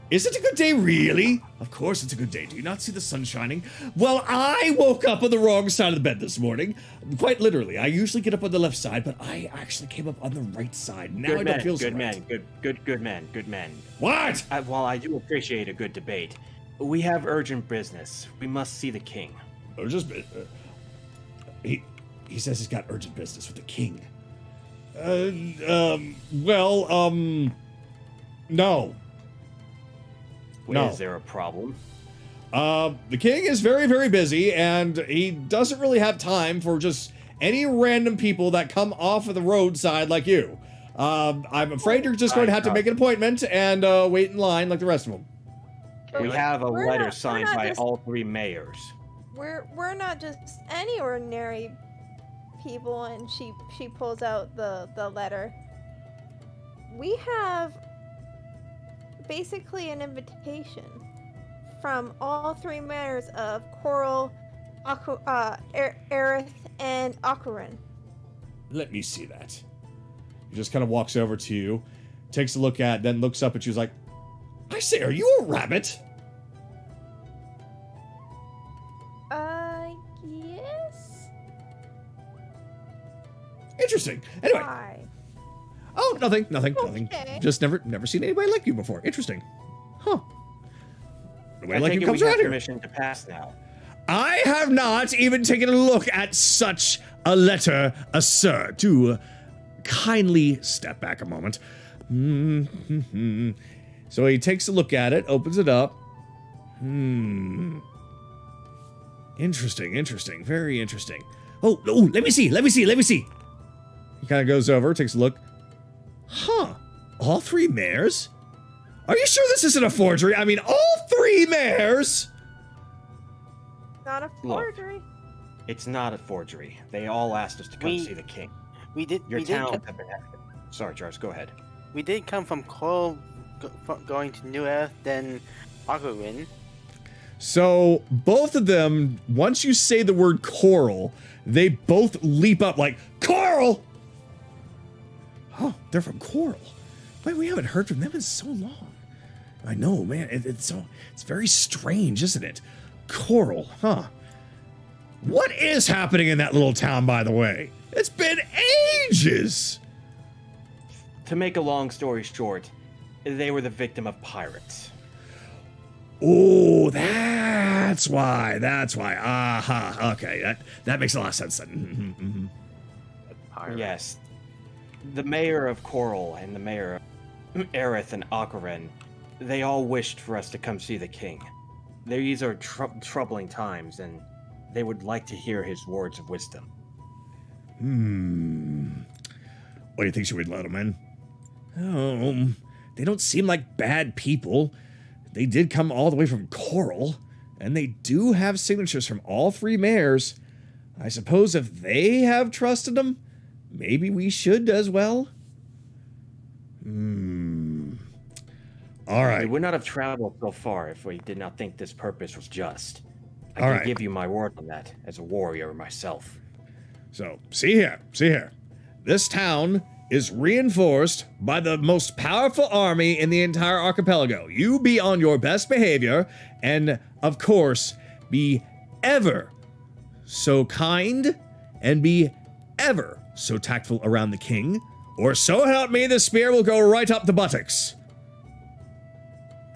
Speaker 1: Is it a good day, really? Of course it's a good day. Do you not see the sun shining? Well, I woke up on the wrong side of the bed this morning. Quite literally. I usually get up on the left side, but I actually came up on the right side. Now
Speaker 12: Good
Speaker 1: I
Speaker 12: man,
Speaker 1: don't feel so
Speaker 12: good
Speaker 1: right.
Speaker 12: man, good man.
Speaker 1: What?
Speaker 12: While I do appreciate a good debate, we have urgent business. We must see the king.
Speaker 1: He says he's got urgent business with the king. No. No.
Speaker 12: Is there a problem?
Speaker 1: The king is very, very busy, and he doesn't really have time for just any random people that come off of the roadside like you. I'm afraid you're just going to have to make an appointment and wait in line like the rest of them.
Speaker 12: We have a
Speaker 5: We're
Speaker 12: letter
Speaker 5: not-
Speaker 12: signed
Speaker 5: we're not
Speaker 12: by
Speaker 5: just-
Speaker 12: all three mayors.
Speaker 5: We're not just any ordinary people, and she pulls out the letter. We have basically an invitation from all three mayors of Coral, Aerith, and Akurin.
Speaker 1: Let me see that. He just kind of walks over to you, takes a look at, then looks up at you, like, I say, are you a rabbit?
Speaker 5: Yes.
Speaker 1: Interesting. Anyway.
Speaker 5: Why?
Speaker 1: Oh, nothing.
Speaker 5: Okay.
Speaker 1: Just never seen anybody like you before. Interesting. Huh. Nobody
Speaker 12: I
Speaker 1: like
Speaker 12: take
Speaker 1: you
Speaker 12: it
Speaker 1: comes
Speaker 12: we have
Speaker 1: around here.
Speaker 12: permission to pass now.
Speaker 1: I have not even taken a look at such a letter, sir. Do kindly step back a moment. So he takes a look at it, opens it up. Interesting. Very interesting. Oh, let me see. He kind of goes over, takes a look. Huh. All three mayors? Are you sure this isn't a forgery? I mean, all three mayors?
Speaker 5: Not a forgery.
Speaker 12: It's not a forgery. They all asked us to come see the king. Your town have been active. Sorry, Charles, go ahead.
Speaker 2: We did come from Coral, going to New Earth, then Akurin.
Speaker 1: So both of them, once you say the word coral, they both leap up like, Coral! Oh, they're from Coral. Wait, we haven't heard from them in so long. I know, man. It's very strange, isn't it? Coral, huh? What is happening in that little town, by the way? It's been ages!
Speaker 12: To make a long story short, they were the victim of pirates.
Speaker 1: Oh, that's why. Aha, okay. That makes a lot of sense then.
Speaker 12: Yes. The mayor of Coral and the mayor of Aerith and Akuren, they all wished for us to come see the king. These are troubling times, and they would like to hear his words of wisdom.
Speaker 1: What do you think, should we let them in? Oh, they don't seem like bad people. They did come all the way from Coral, and they do have signatures from all three mayors. I suppose if they have trusted them, maybe we should as well. All right.
Speaker 12: We would not have traveled so far if we did not think this purpose was just. I
Speaker 1: All
Speaker 12: can
Speaker 1: right.
Speaker 12: give you my word on that as a warrior myself.
Speaker 1: So, see here. This town is reinforced by the most powerful army in the entire archipelago. You be on your best behavior, and of course, be ever so kind, and be ever so tactful around the king, or so help me, the spear will go right up the buttocks.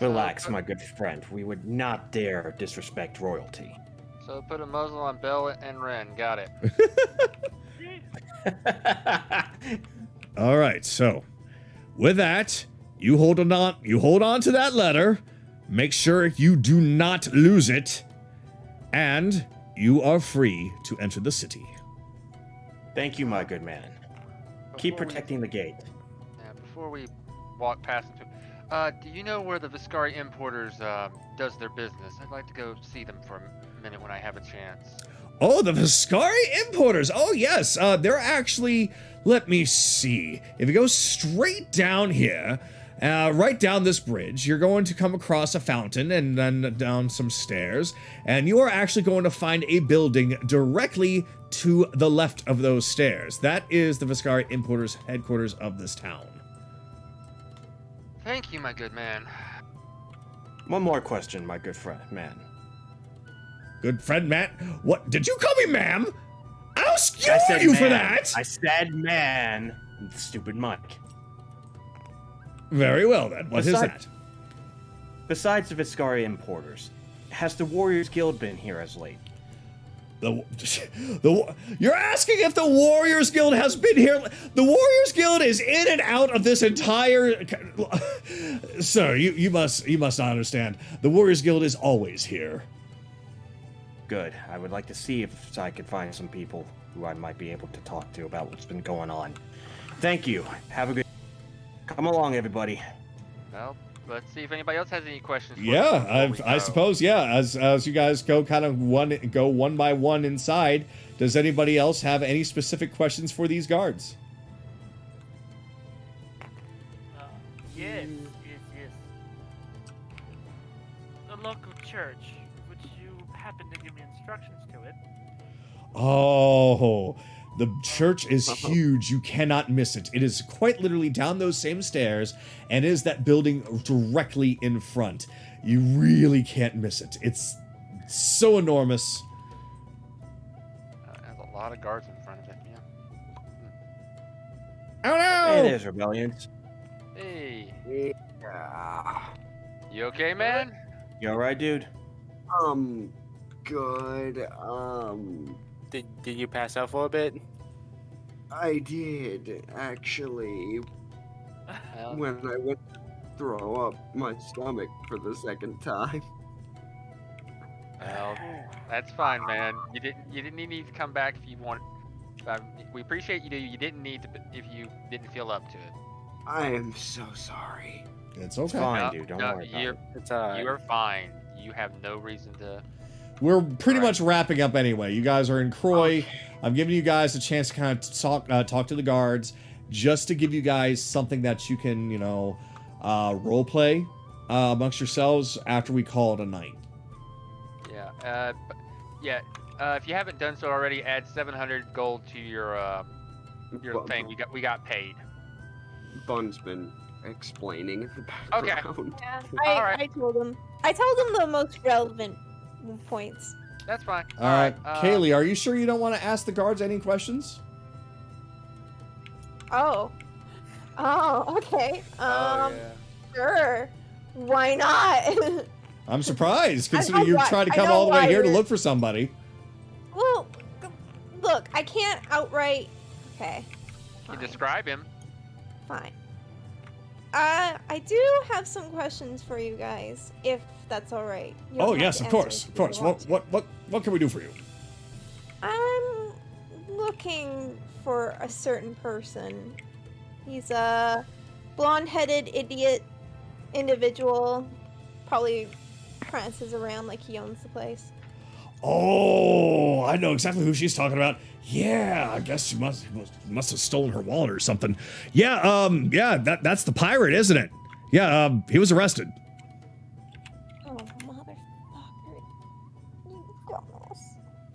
Speaker 12: Relax, my good friend. We would not dare disrespect royalty.
Speaker 3: So put a muzzle on Bell and Ren. Got it.
Speaker 1: All right, so with that, you hold on to that letter. Make sure you do not lose it, and you are free to enter the city.
Speaker 12: Thank you, my good man. Keep protecting the gate.
Speaker 3: Yeah, before we walk past them, do you know where the Viscari importers does their business? I'd like to go see them for a minute when I have a chance.
Speaker 1: Oh, the Viscari importers. Oh, yes. They're actually, let me see. If you go straight down here, right down this bridge, you're going to come across a fountain and then down some stairs, and you are actually going to find a building directly to the left of those stairs. That is the Viscari importers' headquarters of this town.
Speaker 3: Thank you, my good man.
Speaker 12: One more question, my good friend, man.
Speaker 1: Good friend, man? What? Did you call me ma'am? I'll skewer
Speaker 12: said
Speaker 1: you
Speaker 12: man.
Speaker 1: for that!
Speaker 12: I said man. Stupid Mike.
Speaker 1: Very well, then. What is that?
Speaker 12: Besides the Viscari importers, has the Warriors Guild been here as late?
Speaker 1: You're asking if the Warriors Guild has been here? The Warriors Guild is in and out of this entire... Sir, you must not understand. The Warriors Guild is always here.
Speaker 12: Good. I would like to see if I could find some people who I might be able to talk to about what's been going on. Thank you. Have a good... Come along, everybody.
Speaker 3: Well, let's see if anybody else has any questions. For
Speaker 1: Yeah, I suppose, yeah. As you guys go one by one inside, does anybody else have any specific questions for these guards?
Speaker 6: Yes. The local church, which you happen to give me instructions to it.
Speaker 1: Oh, the church is huge. You cannot miss it. It is quite literally down those same stairs, and is that building directly in front. You really can't miss it. It's so enormous.
Speaker 3: It has a lot of guards in front of it, yeah.
Speaker 1: Oh no!
Speaker 12: It is rebellions.
Speaker 3: Hey.
Speaker 7: Yeah.
Speaker 3: You okay, man?
Speaker 12: You alright, dude?
Speaker 7: Good.
Speaker 2: Did you pass out for a bit?
Speaker 7: I did, actually. When I went to throw up my stomach for the second time.
Speaker 3: Well, that's fine, man. You didn't need to come back if you want. We appreciate you. You didn't need to if you didn't feel up to it.
Speaker 7: I am so sorry.
Speaker 1: It's okay.
Speaker 12: It's fine, dude. Don't worry about it.
Speaker 2: It's alright.
Speaker 3: You are fine. You have no reason to.
Speaker 1: We're pretty much wrapping up anyway. You guys are in Croy. I'm giving you guys a chance to kind of talk to the guards, just to give you guys something that you can, role play amongst yourselves after we call it a night.
Speaker 3: Yeah. If you haven't done so already, add 700 gold to your thing. We got paid.
Speaker 7: Bun's been explaining in the background.
Speaker 5: Yeah, I told him. I told him the most relevant points.
Speaker 3: That's fine.
Speaker 1: All right. Kaylee, are you sure you don't want to ask the guards any questions?
Speaker 5: Oh, okay.
Speaker 3: Yeah.
Speaker 5: Sure. Why not?
Speaker 1: I'm surprised, considering you tried to come all the way here to look for somebody.
Speaker 5: Well, look, I can't outright. Okay.
Speaker 3: You describe him.
Speaker 5: Fine. I do have some questions for you guys, if that's all right. You don't
Speaker 1: Oh
Speaker 5: have
Speaker 1: yes,
Speaker 5: to
Speaker 1: of
Speaker 5: answer
Speaker 1: course,
Speaker 5: if
Speaker 1: of
Speaker 5: you
Speaker 1: course.
Speaker 5: don't want to.
Speaker 1: What can we do for you?
Speaker 5: I'm looking for a certain person. He's a blonde-headed idiot individual. Probably prances around like he owns the place.
Speaker 1: Oh, I know exactly who she's talking about. Yeah, I guess she must have stolen her wallet or something. Yeah, that's the pirate, isn't it? Yeah, he was arrested.
Speaker 5: Oh, motherfucker. You dumbass.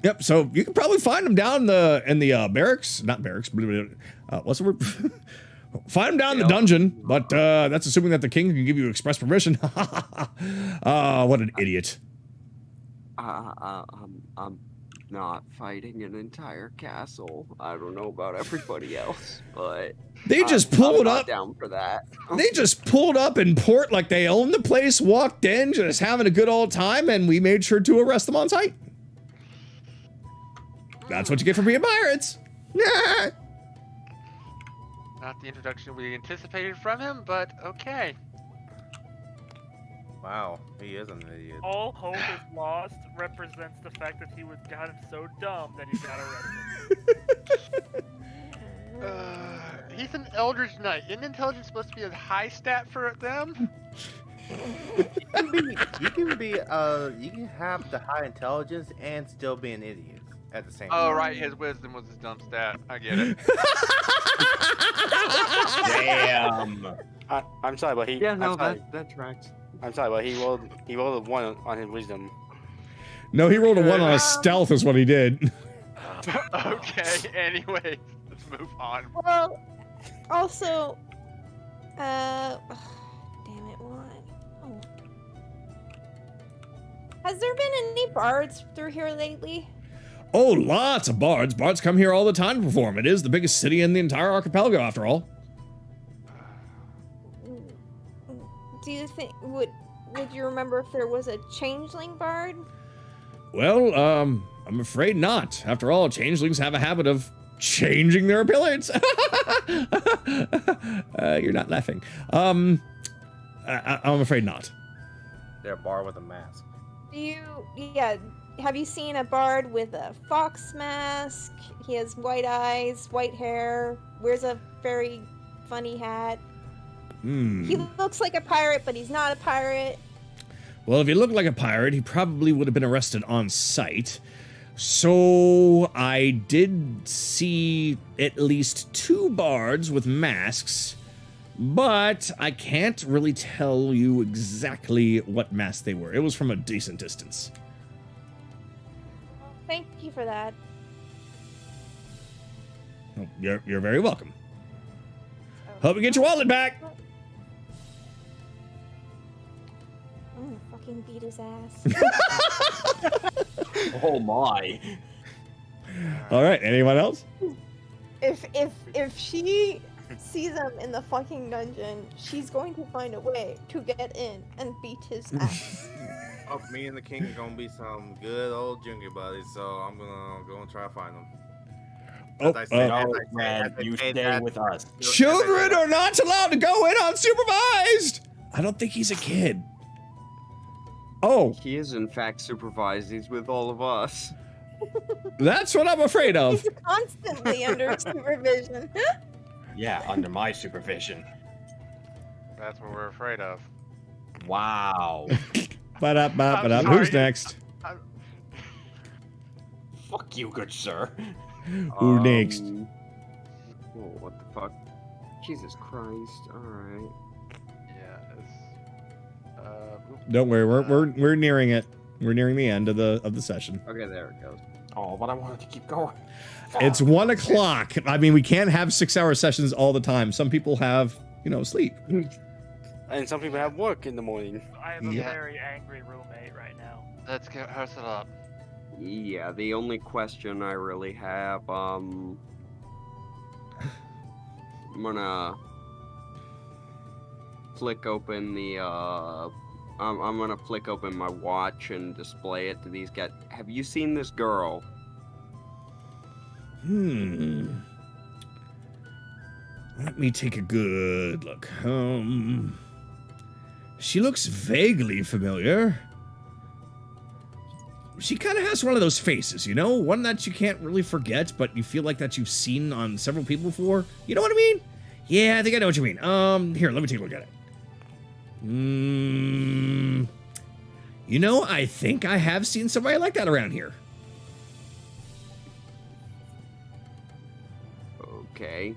Speaker 1: Yep. So you can probably find them down in the barracks, not barracks. What's the word? Find them down in the dungeon, but that's assuming that the king can give you express permission. What an idiot.
Speaker 7: I'm not fighting an entire castle. I don't know about everybody else, but
Speaker 1: they just pulled up.
Speaker 7: Down for that.
Speaker 1: They just pulled up in port like they owned the place, walked in, just having a good old time, and we made sure to arrest them on sight. That's what you get for being pirates.
Speaker 3: Not the introduction we anticipated from him, but okay.
Speaker 11: Wow, he is an idiot.
Speaker 6: All hope is lost represents the fact that he got him so dumb that he got arrested.
Speaker 3: He's an Eldritch Knight. Isn't intelligence supposed to be a high stat for them?
Speaker 11: You can have the high intelligence and still be an idiot at the same time.
Speaker 3: Oh, right, his wisdom was his dumb stat. I get it.
Speaker 12: Damn.
Speaker 2: I'm sorry, but he.
Speaker 7: Yeah, no, that tracks.
Speaker 2: I'm sorry, but he rolled a 1 on his wisdom.
Speaker 1: No, he rolled a 1 on a stealth is what he did.
Speaker 3: Okay, anyway, let's move on.
Speaker 5: Well, also, damn it, what? Oh. Has there been any bards through here lately?
Speaker 1: Oh, lots of bards. Bards come here all the time to perform. It is the biggest city in the entire archipelago, after all.
Speaker 5: Do you think would you remember if there was a changeling bard?
Speaker 1: Well, I'm afraid not. After all, changelings have a habit of changing their appearance. You're not laughing. I'm afraid not.
Speaker 11: They're a bar with a mask.
Speaker 5: Have you seen a bard with a fox mask? He has white eyes, white hair, wears a very funny hat. He looks like a pirate, but he's not a pirate.
Speaker 1: Well, if he looked like a pirate, he probably would have been arrested on sight. So I did see at least 2 bards with masks, but I can't really tell you exactly what mask they were. It was from a decent distance.
Speaker 5: Thank you for that.
Speaker 1: Oh, you're very welcome. Hope you get your wallet back.
Speaker 5: I'm gonna fucking beat his ass.
Speaker 12: Oh my.
Speaker 1: All right, anyone else?
Speaker 5: If she sees him in the fucking dungeon, she's going to find a way to get in and beat his ass.
Speaker 11: Oh, me and the king are gonna be some good old junior buddies, so I'm gonna go and try to find them.
Speaker 12: You stay with us.
Speaker 1: Children are not allowed to go in unsupervised. I don't think he's a kid. Oh.
Speaker 7: He is in fact supervised. He's with all of us.
Speaker 1: That's what I'm afraid of.
Speaker 5: He's constantly under supervision.
Speaker 12: Yeah, under my supervision.
Speaker 3: That's what we're afraid of.
Speaker 12: Wow.
Speaker 1: Who's next?
Speaker 12: Fuck you, good sir.
Speaker 1: Who next?
Speaker 7: Oh, what the fuck? Jesus Christ! All right.
Speaker 3: Yeah.
Speaker 1: Don't worry, we're nearing it. We're nearing the end of the session.
Speaker 7: Okay, there it goes.
Speaker 12: Oh, but I wanted to keep going.
Speaker 1: It's 1 o'clock. I mean, we can't have 6-hour sessions all the time. Some people have, sleep.
Speaker 2: And some people have work in the morning.
Speaker 6: I have a very angry roommate right now.
Speaker 3: Let's get hustled up.
Speaker 7: Yeah, the only question I really have, I'm gonna flick open the, I'm gonna flick open my watch and display it to these guys. Have you seen this girl?
Speaker 1: Let me take a good look. She looks vaguely familiar. She kind of has one of those faces, one that you can't really forget, but you feel like that you've seen on several people before. You know what I mean? Yeah, I think I know what you mean. Here, let me take a look at it. I think I have seen somebody like that around here.
Speaker 7: Okay.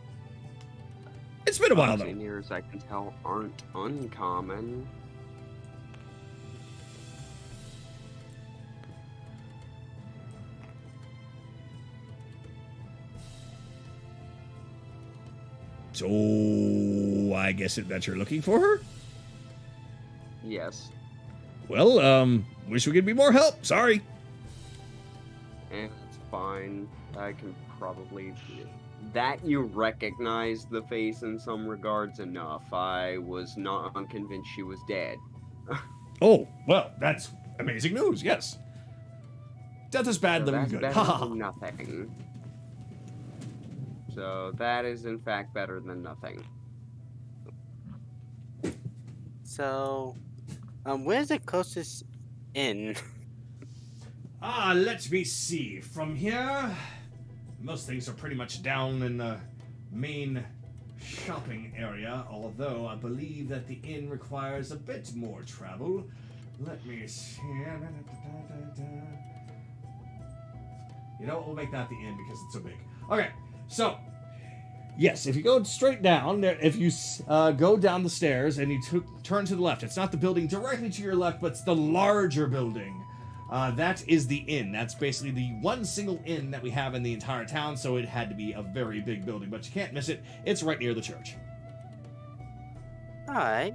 Speaker 1: It's been a while, though.
Speaker 7: Seniors, I can tell, aren't uncommon.
Speaker 1: So, I guess that you're looking for her?
Speaker 7: Yes.
Speaker 1: Well, wish we could be more help. Sorry.
Speaker 7: It's fine. I can probably... That you recognize the face in some regards enough. I was not unconvinced she was dead.
Speaker 1: Oh, well, that's amazing news, yes. Death is bad,
Speaker 7: So
Speaker 1: living
Speaker 7: that's
Speaker 1: good.
Speaker 7: better
Speaker 1: Ha ha.
Speaker 7: than nothing. So that is in fact better than nothing.
Speaker 2: So, where's the closest inn?
Speaker 1: Let me see. From here, most things are pretty much down in the main shopping area, although I believe that the inn requires a bit more travel. Let me see. You know what? We'll make that the inn because it's so big. Okay, so yes, if you go straight down, if you go down the stairs and you turn to the left, it's not the building directly to your left, but it's the larger building. That is the inn. That's basically the one single inn that we have in the entire town, so it had to be a very big building, but you can't miss it. It's right near the church.
Speaker 2: Alright.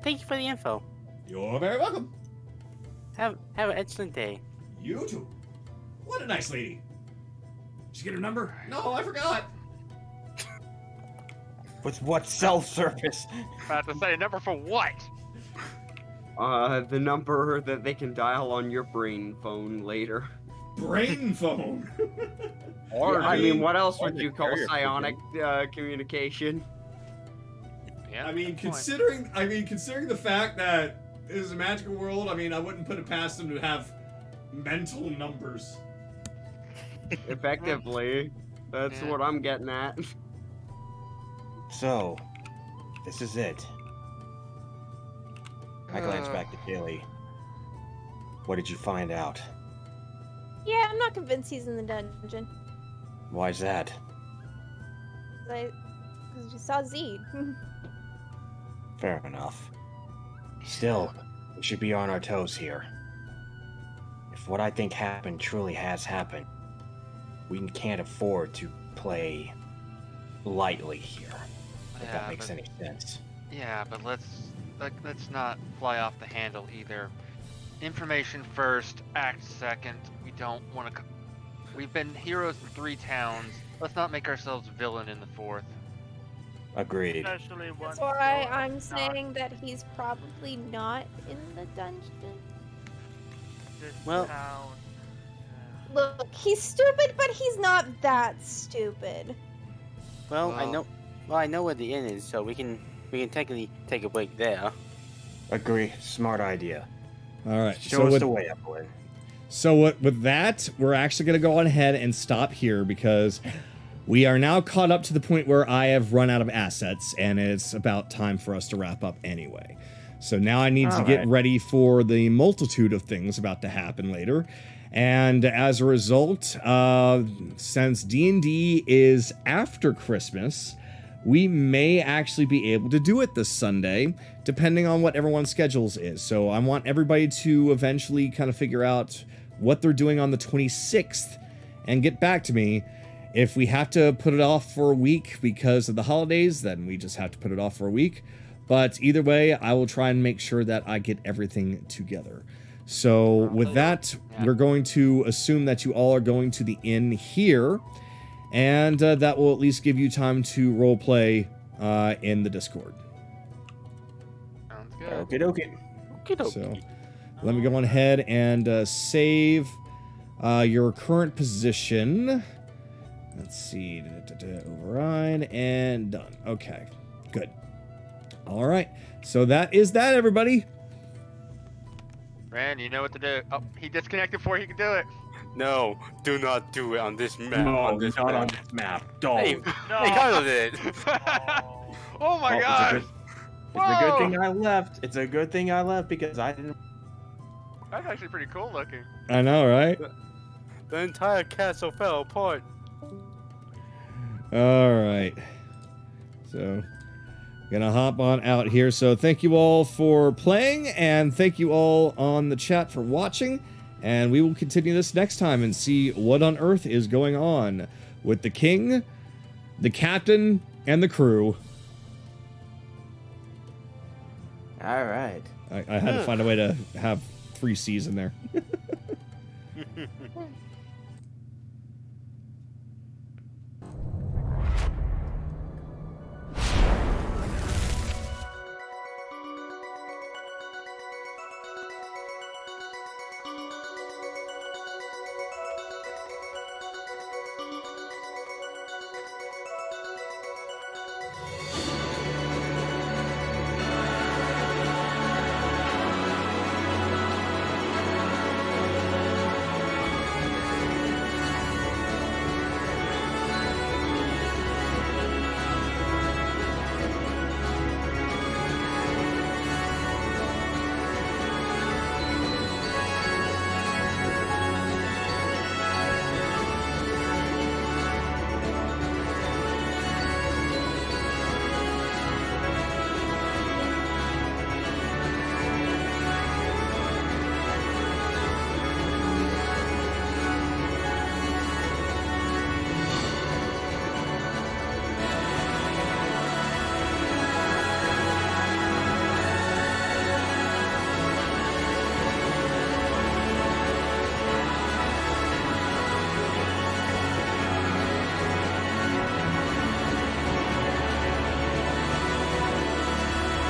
Speaker 2: Thank you for the info.
Speaker 1: You're very welcome.
Speaker 2: Have an excellent day.
Speaker 1: You too. What a nice lady. Did you get her number? No, I forgot.
Speaker 12: With what self-service?
Speaker 3: About to say, number for what?
Speaker 7: The number that they can dial on your brain phone later.
Speaker 1: Brain phone?
Speaker 7: Or, I mean, what else would you call psionic communication?
Speaker 3: Yeah,
Speaker 1: I mean, considering the fact that it is a magical world, I mean, I wouldn't put it past them to have mental numbers.
Speaker 7: Effectively. That's what I'm getting at.
Speaker 12: So, this is it. I glance back to Dilly. What did you find out?
Speaker 5: Yeah, I'm not convinced he's in the dungeon.
Speaker 12: Why's that?
Speaker 5: Because we saw Zed.
Speaker 12: Fair enough. Still, we should be on our toes here. If what I think happened truly has happened, we can't afford to play lightly here. If that makes any sense.
Speaker 3: Yeah, but let's not fly off the handle either. Information first, act second. We don't want to. We've been heroes in 3 towns. Let's not make ourselves villain in the 4th.
Speaker 12: Agreed.
Speaker 6: Especially one.
Speaker 5: That's why I'm saying that he's probably not in the dungeon.
Speaker 2: Well,
Speaker 5: Look, he's stupid, but he's not that stupid.
Speaker 2: well, I know. Well, I know where the inn is, so we can technically take a break there.
Speaker 12: Agree. Smart idea.
Speaker 1: All right.
Speaker 12: Show us the way, Evelyn.
Speaker 1: So with that, we're actually going to go on ahead and stop here because we are now caught up to the point where I have run out of assets, and it's about time for us to wrap up anyway. So now I need to get ready for the multitude of things about to happen later. And as a result, since D&D is after Christmas, we may actually be able to do it this Sunday, depending on what everyone's schedules is. So I want everybody to eventually kind of figure out what they're doing on the 26th and get back to me. If we have to put it off for a week because of the holidays, then we just have to put it off for a week. But either way, I will try and make sure that I get everything together. So with that, we're going to assume that you all are going to the inn here. And that will at least give you time to roleplay in the Discord.
Speaker 3: Sounds good.
Speaker 12: Okie dokie.
Speaker 1: So let me go on ahead and save your current position. Let's see. Override and done. Okay, good. All right. So that is that, everybody.
Speaker 3: Ran, you know what to do. Oh, he disconnected before he could do it.
Speaker 2: No, do not do it on this map.
Speaker 12: No,
Speaker 2: on this
Speaker 12: not
Speaker 2: map.
Speaker 12: on this map. Don't.
Speaker 2: Hey, Kagato did.
Speaker 3: Oh my gosh!
Speaker 12: It's a good thing I left. It's a good thing I left because I didn't.
Speaker 3: That's actually pretty cool looking.
Speaker 1: I know, right?
Speaker 2: The entire castle fell apart.
Speaker 1: All right. So, gonna hop on out here. So, thank you all for playing, and thank you all on the chat for watching. And we will continue this next time and see what on earth is going on with the king, the captain, and the crew.
Speaker 12: All right.
Speaker 1: I had to find a way to have 3 C's in there.